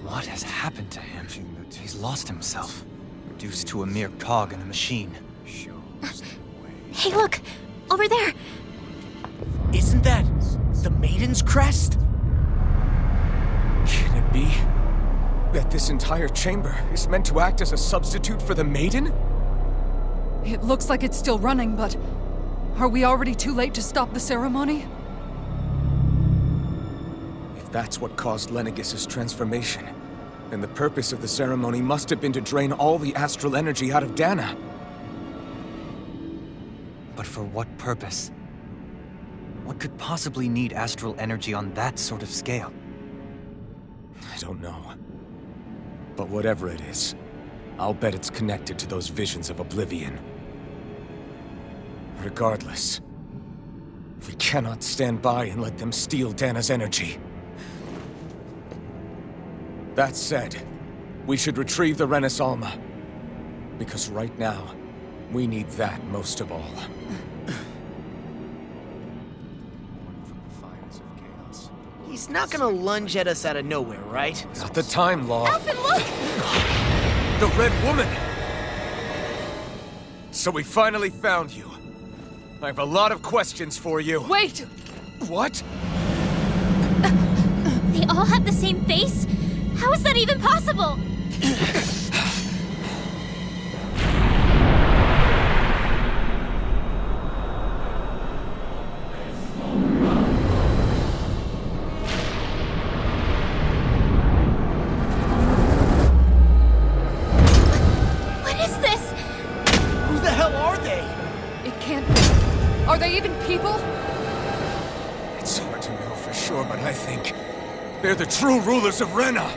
What has happened to him? He's lost himself, reduced to a mere cog in a machine. Hey, look! Over there! Isn't that the Maiden's crest? Can it be that this entire chamber is meant to act as a substitute for the Maiden? It looks like it's still running, but are we already too late to stop the ceremony? If that's what caused Lenegis' transformation, then the purpose of the ceremony must have been to drain all the astral energy out of Dana. But for what purpose? What could possibly need astral energy on that sort of scale? I don't know. But whatever it is, I'll bet it's connected to those visions of oblivion. Regardless, we cannot stand by and let them steal Dana's energy. That said, we should retrieve the Renis Alma. Because right now, we need that most of all. He's not gonna lunge at us out of nowhere, right? Not the time, Law. Alphen, look! The Red Woman! So we finally found you. I have a lot of questions for you. Wait! What? They all have the same face? How is that even possible? What is this? Who the hell are they? It can't be. Are they even people? It's hard to know for sure, but I think they're the true rulers of Rena.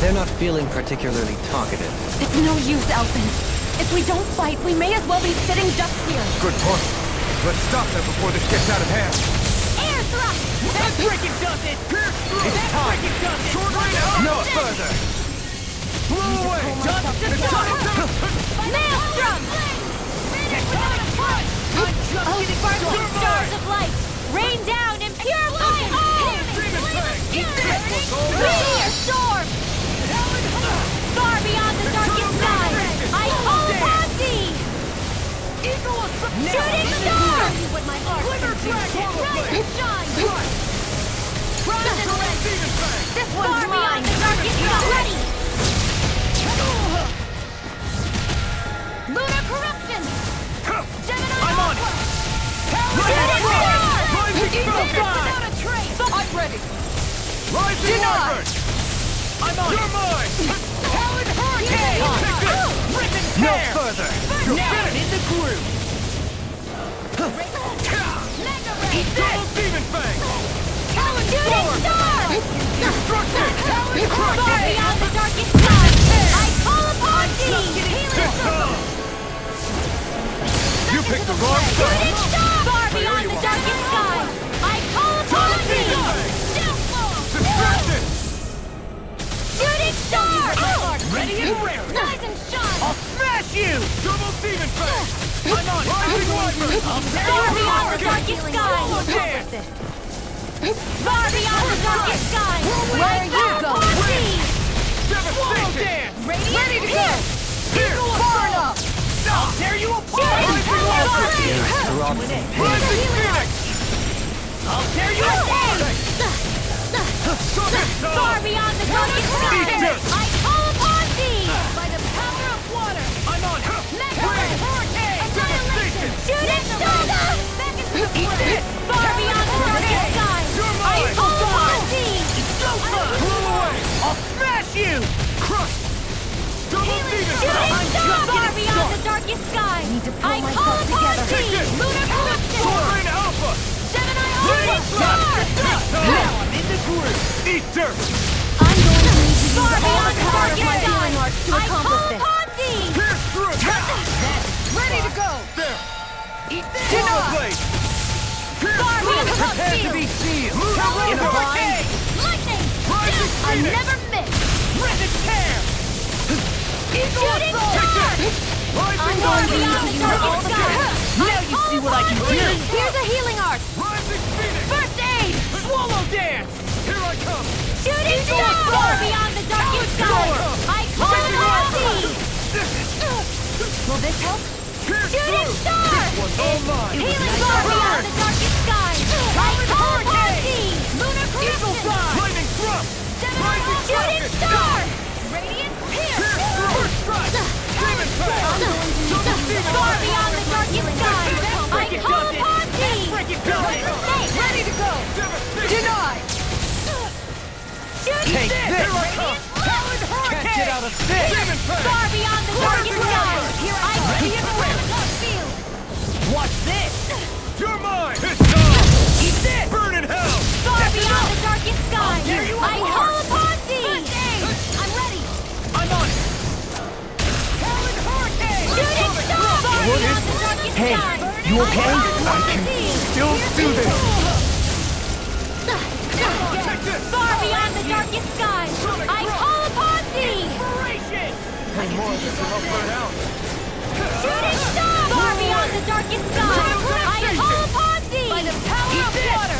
They're not feeling particularly talkative. It's no use, Alphen. If we don't fight, we may as well be sitting ducks here. Good point. Let's stop them before this gets out of hand. Air thrust! That freaking does it! It's time! Short range out! No further! Blow away! Maelstrom! Oh, sparkling stars of light! Rain down in pure light! Meteor storm! Far beyond the darkest sky! I call upon thee! Shooting star! Glimmer dragon! Rise and shine! Rise and red! This one's far beyond the darkest sky! Ready! Lunar corruption! Gemini I'm on it! I'm ready! Rising Wyvern! I'm on You're it! mine! Talon Hurricane! Rip and No tear! further! Now I'm in the groove! Double Demon Fang! Talon Shooting Star! Destruction! Talon Far Crush! beyond the darkest sky! I call upon thee! You picked the wrong Shooting side! Star! Far beyond the darkest sky! I call upon thee! Destruction! Shooting Star! Ready and raring! Rise and shine! I'll smash you! Double Demon Fang! I'm on it! Rising Wyvern! Far beyond the darkest sky! Far beyond the darkest sky! I call upon thee! Swallow dance! Ready to go! Here! Far enough! I'll tear you apart! Rising Phoenix! I'll tear you apart! Far beyond the darkest sky! I call upon thee! By the power of water! I'm on it! Hurricane! Annihilation! Shooting star! Eat this! Far beyond the darkest sky! I call upon thee! Blow away! I'll smash you! Crush! Double Demon Shooting Fang! star! Far beyond the darkest sky! I call upon thee! Lunar corruption! Soaring Alpha! Gemini Alpha Star! Now I'm in the groove! Eat dirt! I'm going to need to Far use all beyond the the power of darkest my sky! healing arts to I accomplish call this. upon thee! Pierce through! Ready to go! There! Eat this! Dino Blade! Pierce Far through! Prepare to be sealed! In a bind! Lightning! I never miss! Rip and tear! Shooting star! I'm going beyond the darkest sky! Now you see what I can do! Here's a healing art! Rising Phoenix! First aid! Swallow dance! Here I come! Shooting star! Far beyond the darkest sky! I call upon thee! Will this help? Shooting star! All mine! Healing far beyond the darkest sky! I call upon thee! Lunar corruption! Flaming thrust! Shooting star! Radiant pierce! First strike! Demon fang! Far beyond the darkest sky! I call upon thee! Ready to go! Denied! Shooting Take star! this! Talon Hurricane! Can't get out of this! Demon fang! Far beyond the darkest sky! I see a Renaissance field! Watch this! You're mine! It's done! Eat this! Burn in hell! Far beyond the darkest sky! dare you I apart. call upon thee! I'm ready! I'm on it! Talon Hurricane! Shooting star! Far What beyond is- the darkest Hey, sky! you okay? I can still do this! Far beyond the darkest sky! I call upon thee! Inspiration! Hey, more of this will help burn out. Shooting star! Far beyond the darkest sky! I call upon thee! By the power of water!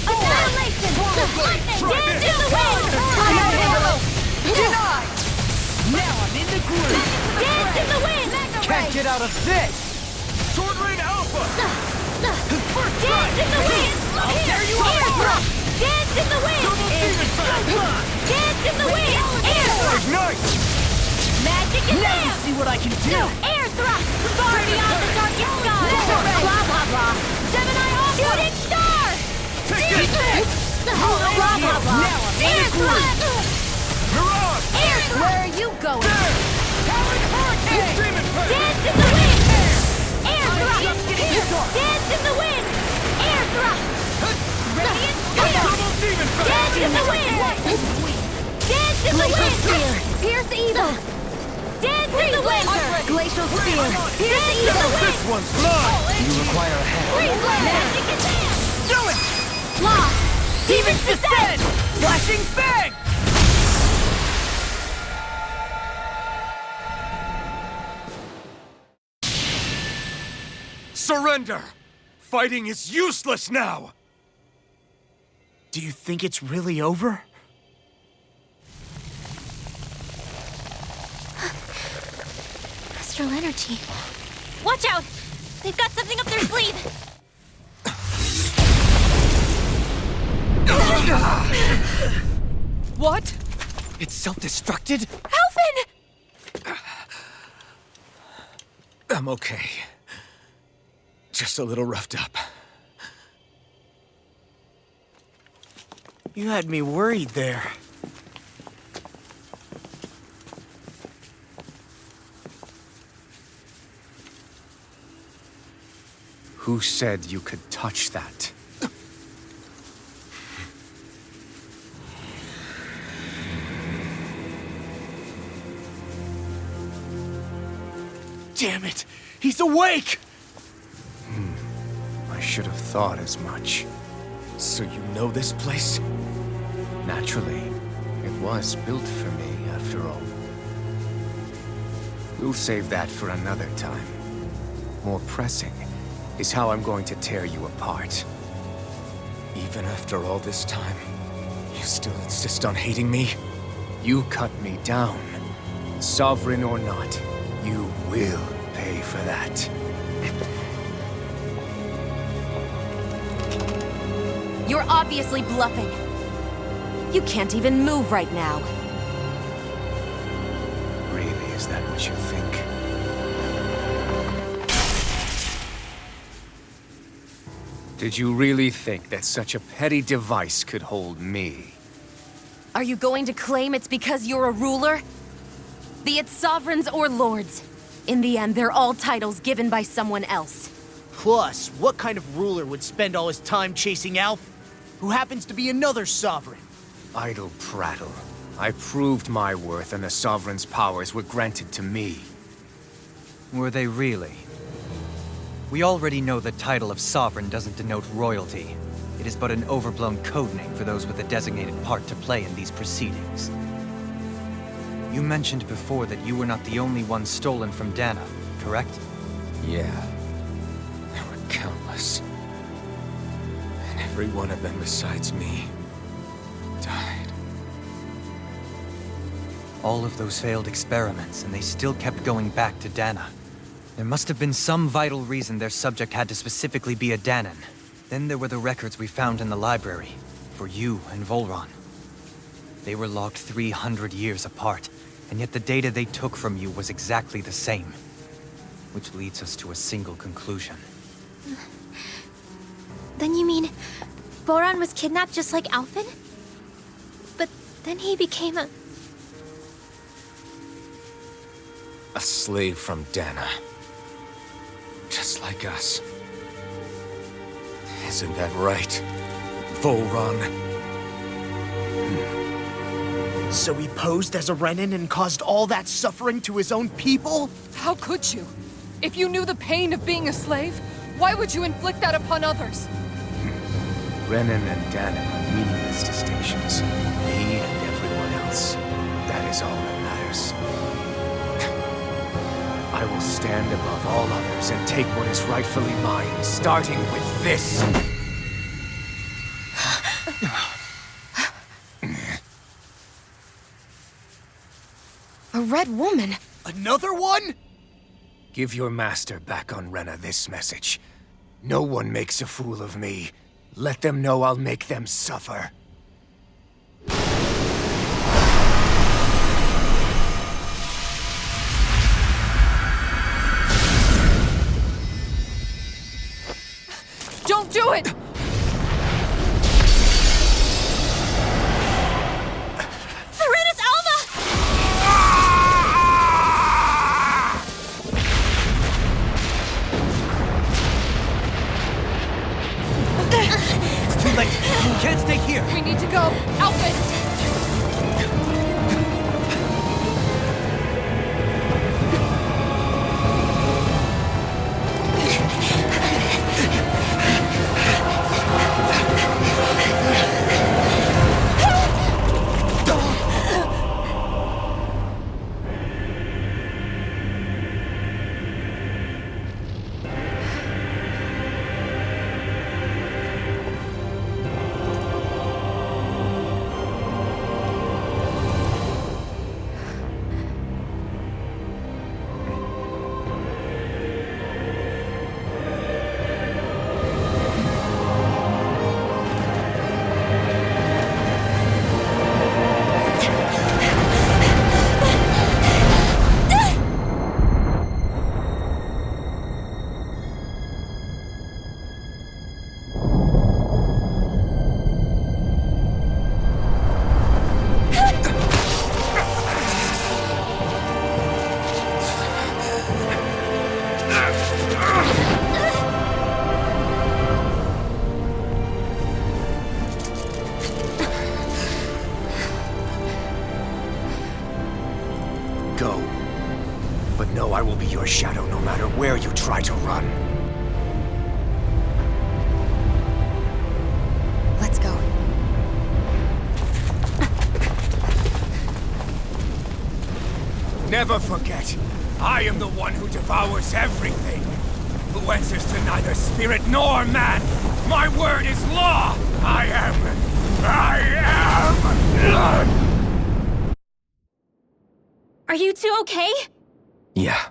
Annihilation! Lightning! Dance in the wind! Denied! Now I'm in the groove! Dance in the wind! Can't get out of this! Sword Rain Alpha! First Dance in the wind! dare you Air apart. thrust! Dance in the wind! Dance in the wind! Air thrust! Ignite! Magic and Now you dance! see what I can do! Air thrust! Far beyond the darkest sky! Blah, blah, blah! Gemini Aqua! Shooting star! Take this! Blah, blah, blah! Now I'm in Air the groove! thrust! Mirage! Air thrust! Where are you going? There! Talon Hurricane! Demon fang! Dance in the wind! Air thrust! Dance in the wind! Air thrust! Radiant Double demon fang! Dance in the wind! Dance in the wind! Pierce evil! Dance in the wind! Glacial spear! Pierce evil! This one's mine! You require a hand. Freeze magic and dance! Do it! Lock! Demons descend! Flashing fang! Surrender! Fighting is useless now! Do you think it's really over? Astral energy. Watch out! They've got something up their sleeve! What? It's self-destructed? Alphen! I'm okay. Just a little roughed up. You had me worried there. Who said you could touch that? Damn it! He's awake! I should have thought as much. So you know this place? Naturally, it was built for me, after all. We'll save that for another time. More pressing is how I'm going to tear you apart. Even after all this time, you still insist on hating me? You cut me down. Sovereign or not, you will pay for that. You're obviously bluffing. You can't even move right now. Really, is that what you think? Did you really think that such a petty device could hold me? Are you going to claim it's because you're a ruler? Be it sovereigns or lords. In the end, they're all titles given by someone else. Plus, what kind of ruler would spend all his time chasing Alpha, who happens to be another sovereign? Idle prattle. I proved my worth and the Sovereign's powers were granted to me. Were they really? We already know the title of Sovereign doesn't denote royalty. It is but an overblown codename for those with a designated part to play in these proceedings. You mentioned before that you were not the only one stolen from Dana, correct? Yeah. There were countless. And every one of them besides me died. All of those failed experiments, and they still kept going back to Dana. There must have been some vital reason their subject had to specifically be a Danan. Then there were the records we found in the library, for you and Volron. They were logged 300 years apart, and yet the data they took from you was exactly the same. Which leads us to a single conclusion. Then you mean Voron was kidnapped just like Alphen? But then he became a slave from Dana. Just like us. Isn't that right, Volron? So he posed as a Renin and caused all that suffering to his own people? How could you? If you knew the pain of being a slave, why would you inflict that upon others? Renin and Dana are meaningless distinctions. He and everyone else. That is all that matters. I will stand above all others and take what is rightfully mine, starting with this. A red woman? Another one? Give your master back on Rena this message. No one makes a fool of me. Let them know I'll make them suffer. Don't do it! Serenus Alva! It's too late. We can't stay here. We need to go. Alphen! Go. But know I will be your shadow no matter where you try to run. Let's go. Never forget, I am the one who devours everything. Who answers to neither spirit nor man. My word is law. I am. Are you two okay? Yeah.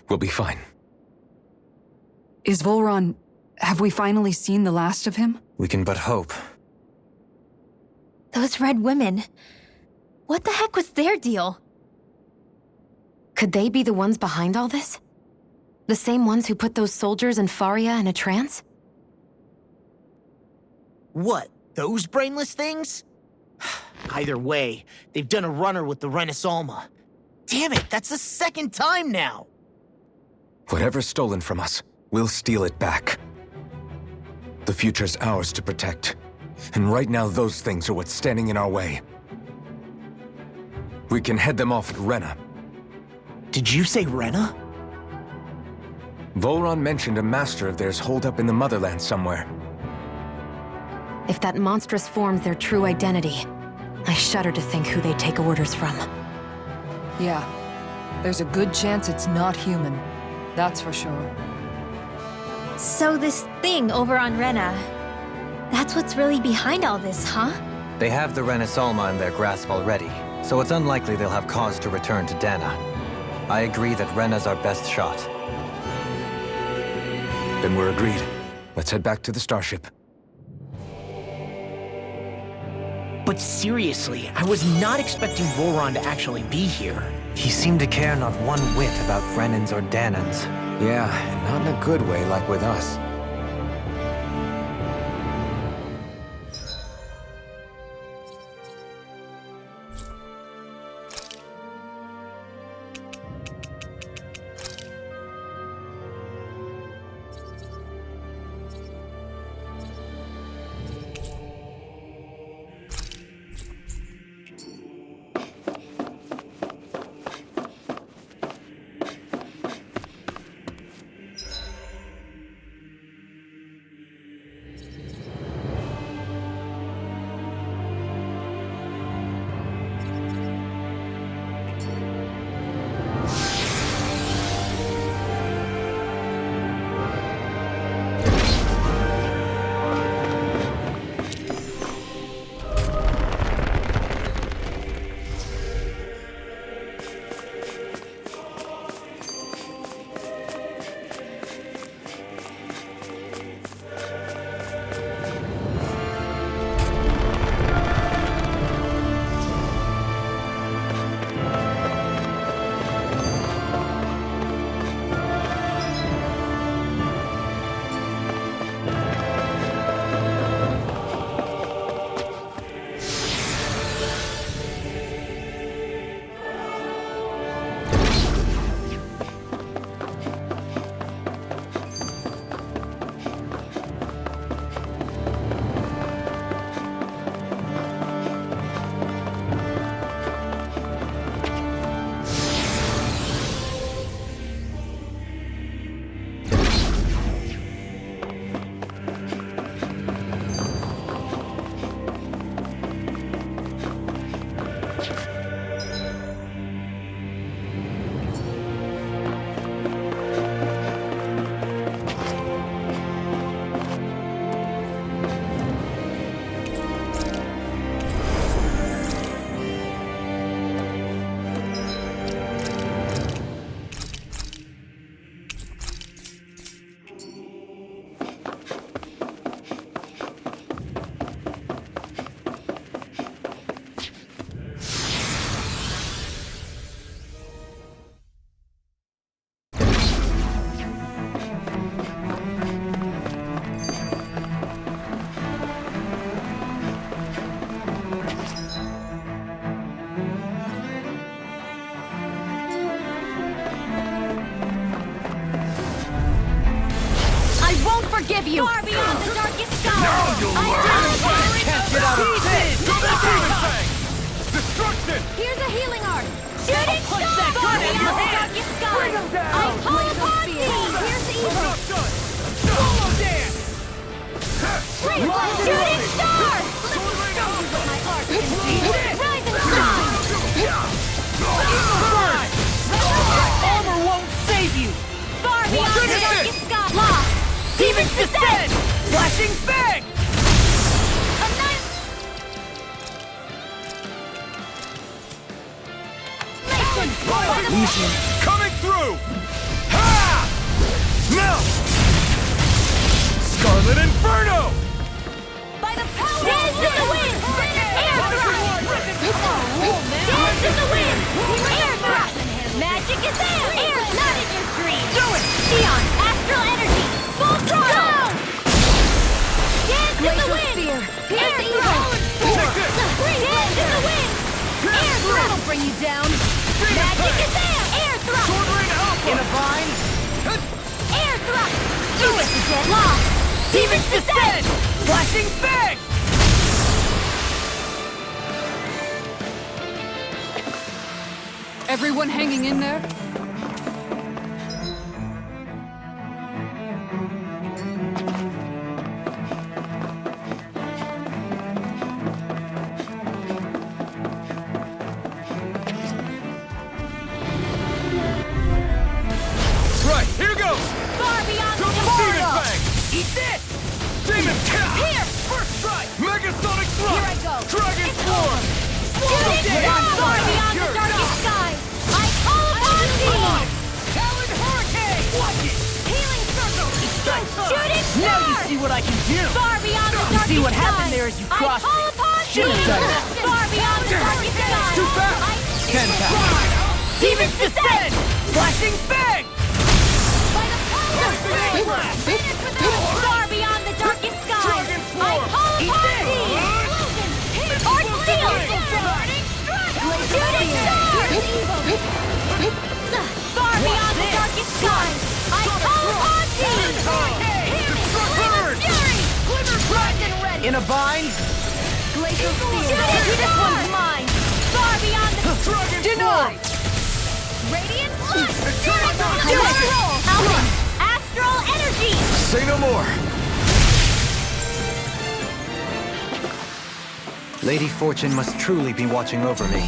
We'll be fine. Is Volron... have we finally seen the last of him? We can but hope. Those red women. What the heck was their deal? Could they be the ones behind all this? The same ones who put those soldiers in Faria in a trance? What, those brainless things? Either way, they've done a runner with the Renis Alma. Damn it, that's the second time now! Whatever's stolen from us, we'll steal it back. The future's ours to protect. And right now, those things are what's standing in our way. We can head them off at Rena. Did you say Rena? Volron mentioned a master of theirs holed up in the motherland somewhere. If that monstrous form's their true identity, I shudder to think who they take orders from. Yeah. There's a good chance it's not human. That's for sure. So this thing over on Rena, that's what's really behind all this, huh? They have the Renasalma in their grasp already, so it's unlikely they'll have cause to return to Dana. I agree that Rena's our best shot. Then we're agreed. Let's head back to the starship. But seriously, I was not expecting Voron to actually be here. He seemed to care not one whit about Renans or Danans. Yeah, and not in a good way like with us. Forgive you! Far beyond the darkest sky! Now you'll learn! Can't get out of this! Destruction! Here's a healing art! Shooting star! Far beyond the darkest sky! I call upon thee! Here's the evil! Solo dance! Shooting star! Let me show you what my art can do! Rise and shine! Burn! Armor won't save you! Far beyond the darkest sky! Lost! Demon's Descent! Flashing Fang! Annihilation! Coming through! Ha! Now! Scarlet Inferno! By the power Dance in the wind! Air thrust! Dance in the wind! Air thrust! Magic is there! Air not in your dreams! Do it! Neon! Astral energy! Full throttle! Dance in the wind! Air thrust! Dance in the wind! Air thrust! That'll bring you down! Magic is there! Air thrust! In a vine! Air thrust! Do it! Lost! Demon's Descent! Flashing Fang! Everyone hanging in there? See what I can do! Far beyond the You darkest see what skies, happened there as you I crossed call it? upon Should've thee. done that. Far beyond the darkest skies, Too fast! I 10 pounds! Demons descend! Flashing bang! Far beyond the darkest skies, I call upon thee. Arc Steel! Shooting star! Far beyond the darkest skies, I call upon thee. Bird! Glimmer Dragon ready! In a bind? Glacial Steel! This one's mine! Far beyond the... Denied! Radiant Blood! Alpha! Astral Energy! Say no more! Lady Fortune must truly be watching over me.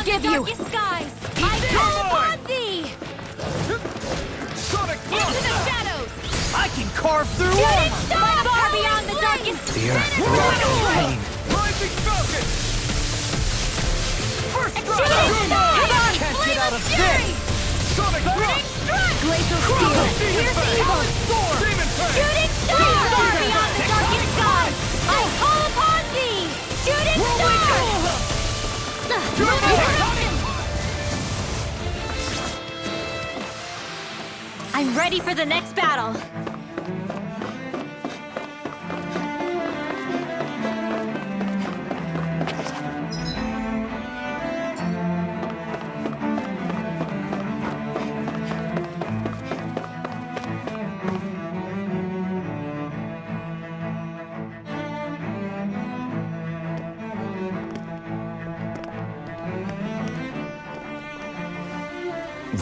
Forgive you! Skies, I call upon thee! Sonic Into the shadows! I can carve through Shooting armor! star! Far beyond the darkest... The earth rocked in pain. Rising Falcon! First strike! Shooting star! Can't get out of this! Sonic Burning Thrust! strike! Glacial Steel! Pierce evil! Demon Turn! Shooting star! Far beyond the darkest skies, I call upon thee! Shooting star! I'm ready for the next battle.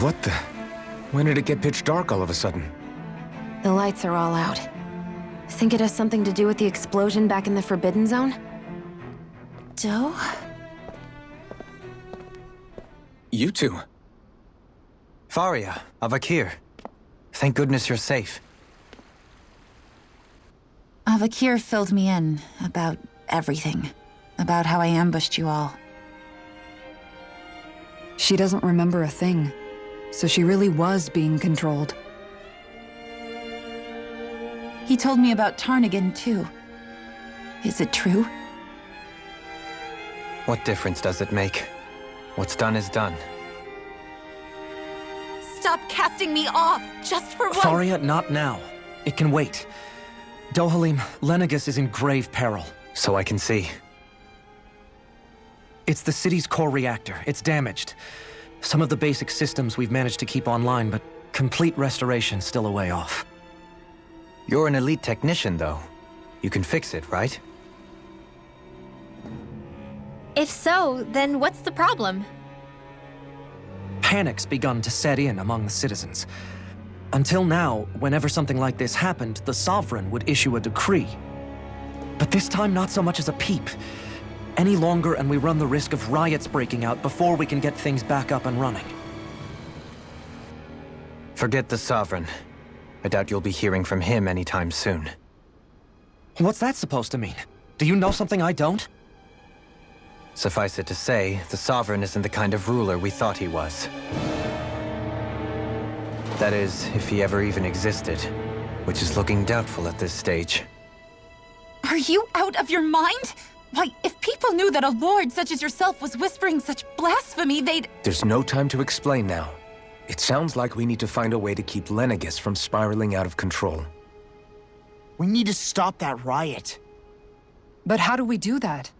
What the? When did it get pitch dark all of a sudden? The lights are all out. Think it has something to do with the explosion back in the Forbidden Zone? Doe? You two. Faria, Avakir. Thank goodness you're safe. Avakir filled me in about everything. About how I ambushed you all. She doesn't remember a thing. So she really was being controlled. He told me about Tarnigan, too. Is it true? What difference does it make? What's done is done. Stop casting me off, just for once! Faria, not now. It can wait. Dohalim, Lenegus is in grave peril. So I can see. It's the city's core reactor. It's damaged. Some of the basic systems we've managed to keep online, but complete restoration's still a way off. You're an elite technician, though. You can fix it, right? If so, then what's the problem? Panic's begun to set in among the citizens. Until now, whenever something like this happened, the Sovereign would issue a decree. But this time, not so much as a peep. Any longer and we run the risk of riots breaking out before we can get things back up and running. Forget the Sovereign. I doubt you'll be hearing from him anytime soon. What's that supposed to mean? Do you know something I don't? Suffice it to say, the Sovereign isn't the kind of ruler we thought he was. That is, if he ever even existed, which is looking doubtful at this stage. Are you out of your mind? Why, if people knew that a lord such as yourself was whispering such blasphemy, they'd... There's no time to explain now. It sounds like we need to find a way to keep Lenegus from spiraling out of control. We need to stop that riot. But how do we do that?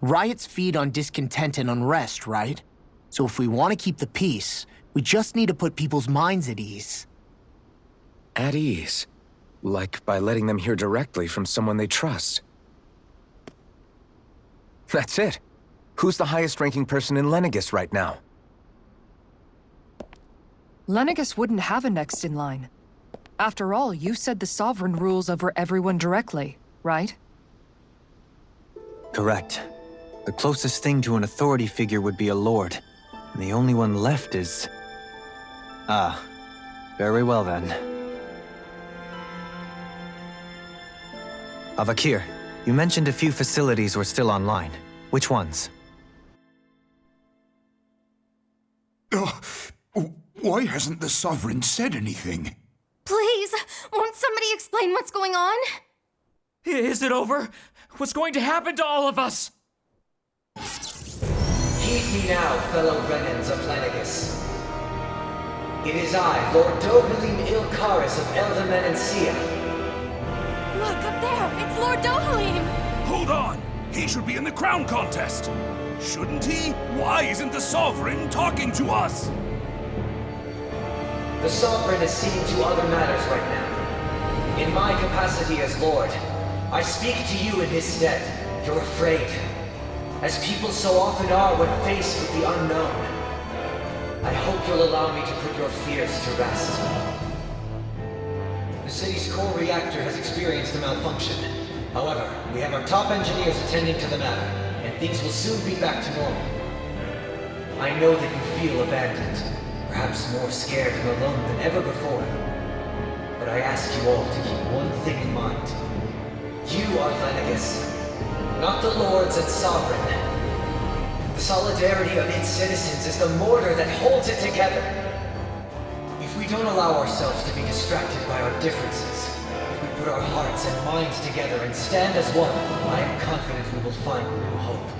Riots feed on discontent and unrest, right? So if we want to keep the peace, we just need to put people's minds at ease. At ease? Like by letting them hear directly from someone they trust. That's it. Who's the highest-ranking person in Lenegis right now? Lenegis wouldn't have a next in line. After all, you said the Sovereign rules over everyone directly, right? Correct. The closest thing to an authority figure would be a lord. And the only one left is... Ah. Very well then. Avakir, you mentioned a few facilities were still online. Which ones? Why hasn't the Sovereign said anything? Please, won't somebody explain what's going on? Is it over? What's going to happen to all of us? Heed me now, fellow Renans of Lenegis. It is I, Lord Dohalim Ilkaris of Eldaman and Sia. Look, up there! It's Lord Dohalim! Hold on! He should be in the crown contest! Shouldn't he? Why isn't the Sovereign talking to us? The Sovereign is seeing to other matters right now. In my capacity as Lord, I speak to you in his stead. You're afraid. As people so often are when faced with the unknown. I hope you'll allow me to put your fears to rest. The city's core reactor has experienced a malfunction. However, we have our top engineers attending to the matter, and things will soon be back to normal. I know that you feel abandoned, perhaps more scared and alone than ever before. But I ask you all to keep one thing in mind. You are Lenegis, not the Lords and Sovereign. The solidarity of its citizens is the mortar that holds it together. If we don't allow ourselves to be distracted by our differences, if we put our hearts and minds together and stand as one, I am confident we will find new hope.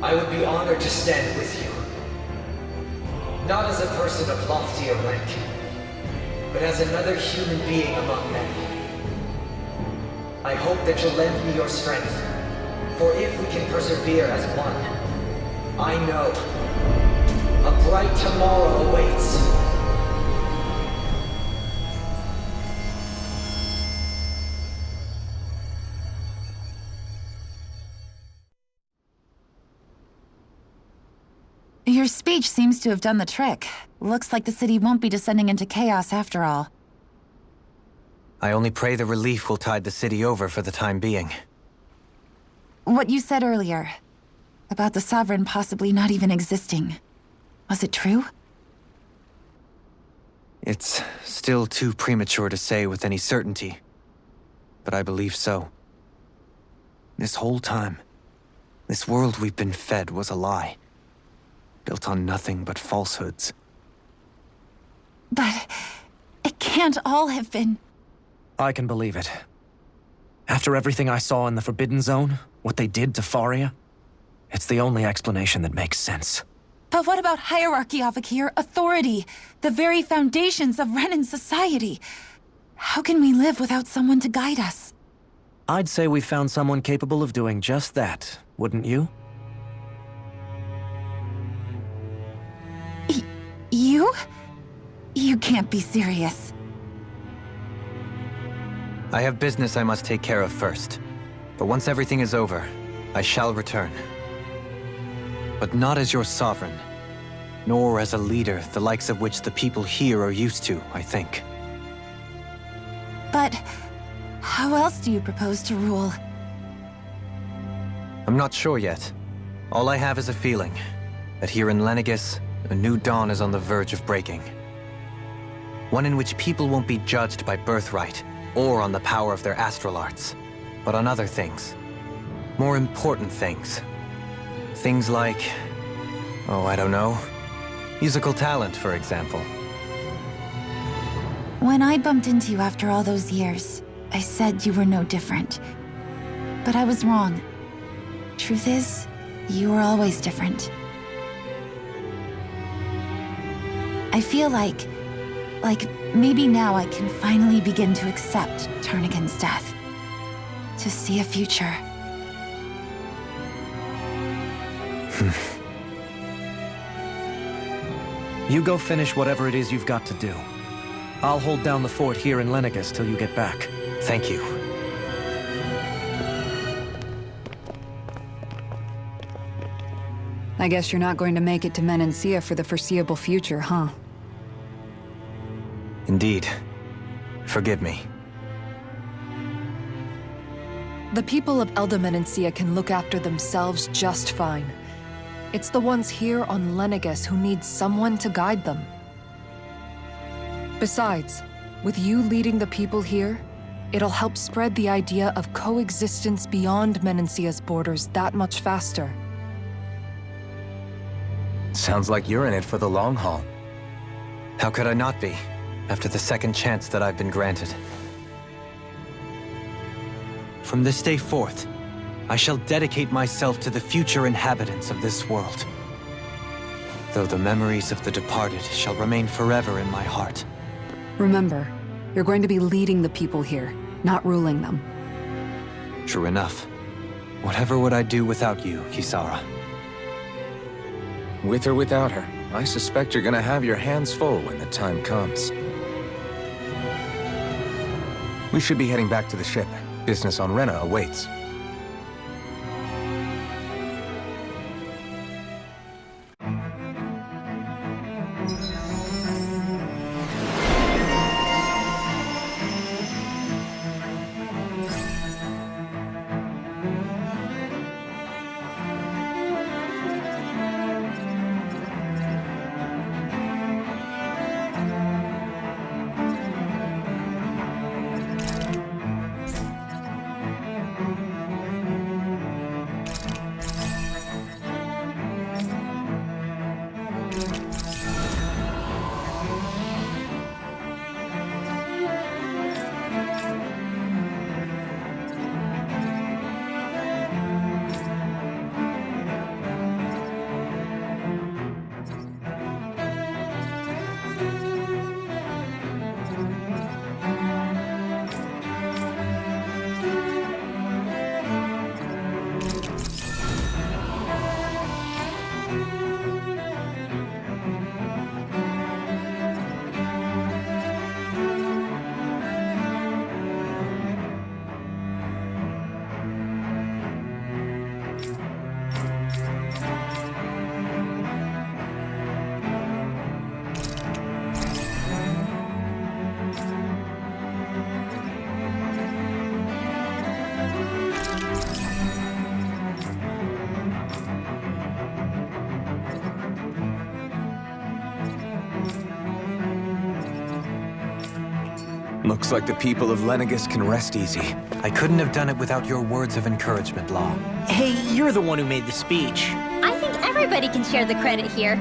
I would be honored to stand with you. Not as a person of loftier rank, but as another human being among many. I hope that you'll lend me your strength, for if we can persevere as one, I know a bright tomorrow awaits. Your speech seems to have done the trick. Looks like the city won't be descending into chaos after all. I only pray the relief will tide the city over for the time being. What you said earlier, about the Sovereign possibly not even existing, was it true? It's still too premature to say with any certainty, but I believe so. This whole time, this world we've been fed was a lie, built on nothing but falsehoods. But it can't all have been... I can believe it. After everything I saw in the Forbidden Zone, what they did to Faria, it's the only explanation that makes sense. But what about hierarchy, Avakir? Authority? The very foundations of Renan society? How can we live without someone to guide us? I'd say we found someone capable of doing just that, wouldn't you? You? You can't be serious. I have business I must take care of first. But once everything is over, I shall return. But not as your sovereign, nor as a leader the likes of which the people here are used to, I think. But how else do you propose to rule? I'm not sure yet. All I have is a feeling that here in Lenegis, a new dawn is on the verge of breaking. One in which people won't be judged by birthright or on the power of their astral arts, but on other things. More important things. Things like, oh, I don't know, musical talent, for example. When I bumped into you after all those years, I said you were no different. But I was wrong. Truth is, you were always different. I feel like maybe now I can finally begin to accept Tarnigan's death. To see a future. You go finish whatever it is you've got to do. I'll hold down the fort here in Lenegus till you get back. Thank you. I guess you're not going to make it to Menancia for the foreseeable future, huh? Indeed. Forgive me. The people of Elda Menancia can look after themselves just fine. It's the ones here on Lenegus who need someone to guide them. Besides, with you leading the people here, it'll help spread the idea of coexistence beyond Menancia's borders that much faster. Sounds like you're in it for the long haul. How could I not be, after the second chance that I've been granted? From this day forth, I shall dedicate myself to the future inhabitants of this world. Though the memories of the departed shall remain forever in my heart. Remember, you're going to be leading the people here, not ruling them. True enough. Whatever would I do without you, Kisara? With or without her, I suspect you're gonna have your hands full when the time comes. We should be heading back to the ship. Business on Rena awaits. Looks like the people of Lenegus can rest easy. I couldn't have done it without your words of encouragement, Law. Hey, you're the one who made the speech. I think everybody can share the credit here.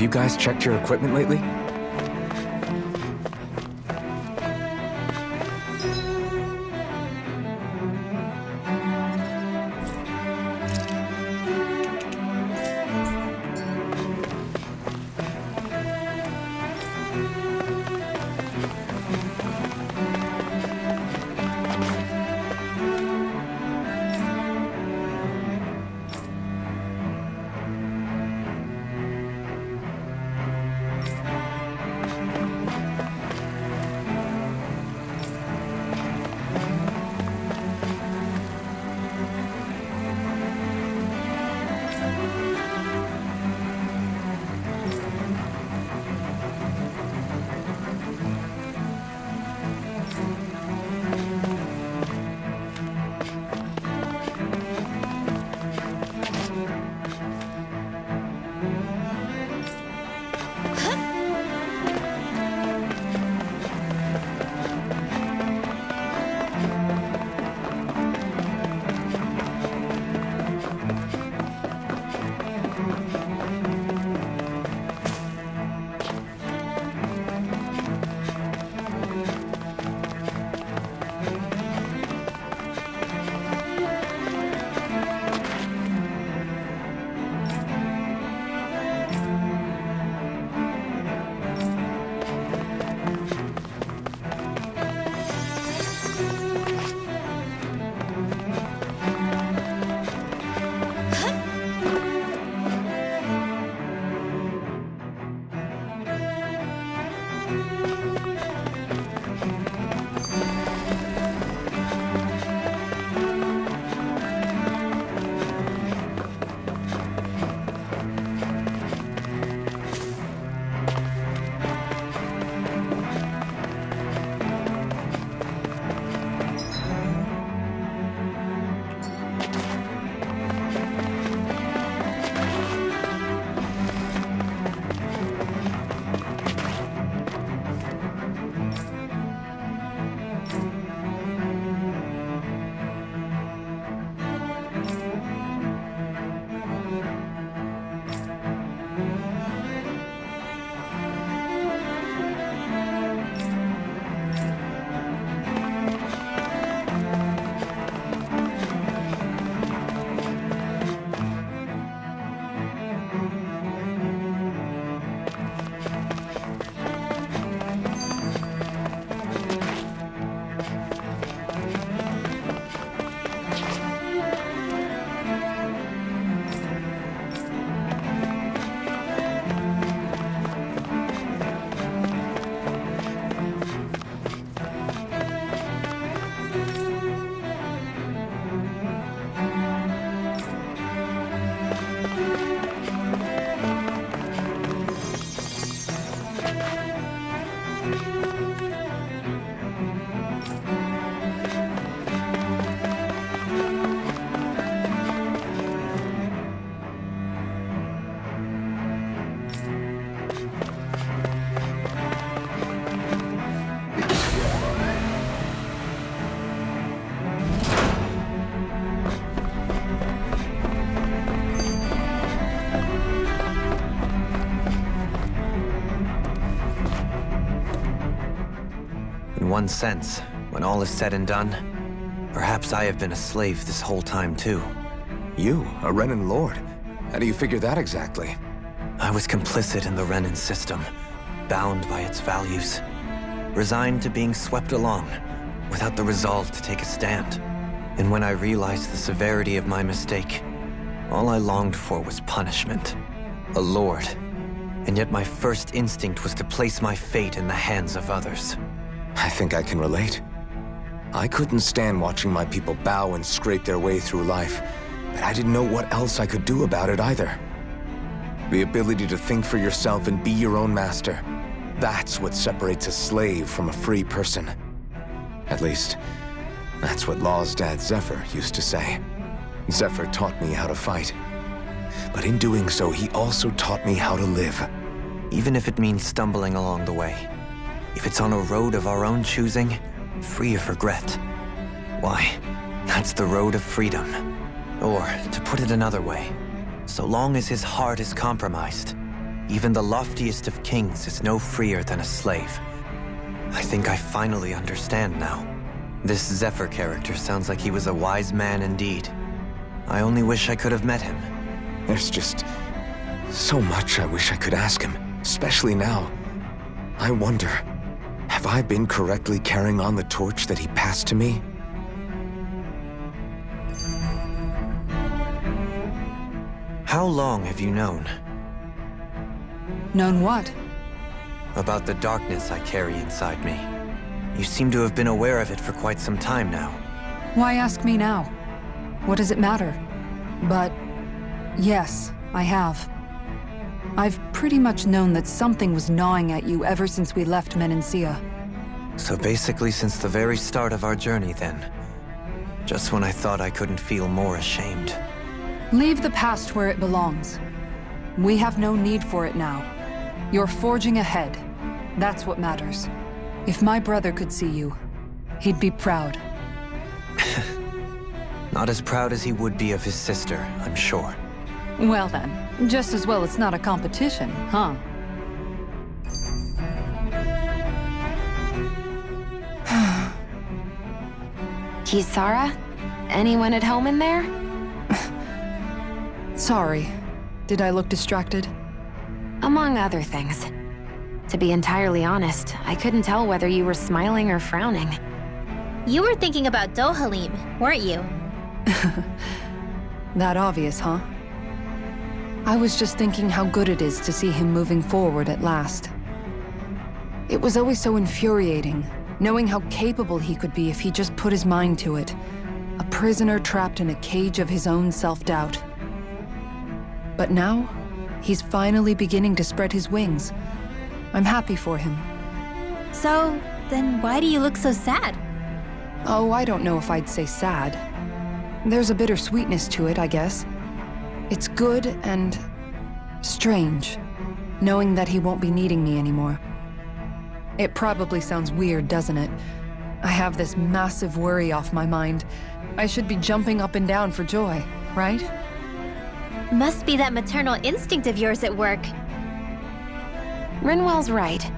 you guys checked your equipment lately? In one sense, when all is said and done, perhaps I have been a slave this whole time too. You, a Renan Lord? How do you figure that exactly? I was complicit in the Renan system, bound by its values, resigned to being swept along, without the resolve to take a stand. And when I realized the severity of my mistake, all I longed for was punishment. A lord. And yet my first instinct was to place my fate in the hands of others. I think I can relate. I couldn't stand watching my people bow and scrape their way through life, but I didn't know what else I could do about it either. The ability to think for yourself and be your own master, that's what separates a slave from a free person. At least, that's what Law's dad Zephyr used to say. Zephyr taught me how to fight. But in doing so, he also taught me how to live. Even if it means stumbling along the way. If it's on a road of our own choosing, free of regret. Why, that's the road of freedom. Or, to put it another way, so long as his heart is compromised, Even the loftiest of kings is no freer than a slave. I think I finally understand now. This Zephyr character sounds like he was a wise man indeed. I only wish I could have met him. There's just so much I wish I could ask him, especially now. I wonder, have I been correctly carrying on the torch that he passed to me? How long have you known? Known what? About the darkness I carry inside me. You seem to have been aware of it for quite some time now. Why ask me now? What does it matter? But yes, I have. I've pretty much known that something was gnawing at you ever since we left Menancia. So basically since the very start of our journey then. Just when I thought I couldn't feel more ashamed. Leave the past where it belongs. We have no need for it now. You're forging ahead. That's what matters. If my brother could see you, he'd be proud. Not as proud as he would be of his sister, I'm sure. Well then, just as well it's not a competition, huh? Kisara? Anyone at home in there? Sorry. Did I look distracted? Among other things. To be entirely honest, I couldn't tell whether you were smiling or frowning. You were thinking about Dohalim, weren't you? That obvious, huh? I was just thinking how good it is to see him moving forward at last. It was always so infuriating, knowing how capable he could be if he just put his mind to it. A prisoner trapped in a cage of his own self-doubt. But now, he's finally beginning to spread his wings. I'm happy for him. So, then why do you look so sad? Oh, I don't know if I'd say sad. There's a bittersweetness to it, I guess. It's good and strange, knowing that he won't be needing me anymore. It probably sounds weird, doesn't it? I have this massive worry off my mind. I should be jumping up and down for joy, right? Must be that maternal instinct of yours at work. Rinwell's right.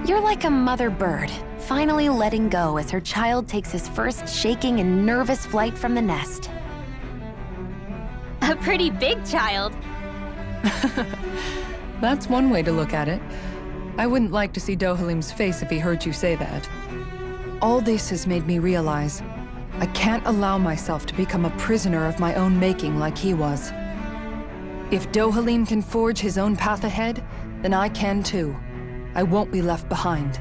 You're like a mother bird, finally letting go as her child takes his first shaking and nervous flight from the nest. A pretty big child. That's one way to look at it. I wouldn't like to see Dohalim's face if he heard you say that. All this has made me realize I can't allow myself to become a prisoner of my own making like he was. If Dohalim can forge his own path ahead, then I can too. I won't be left behind.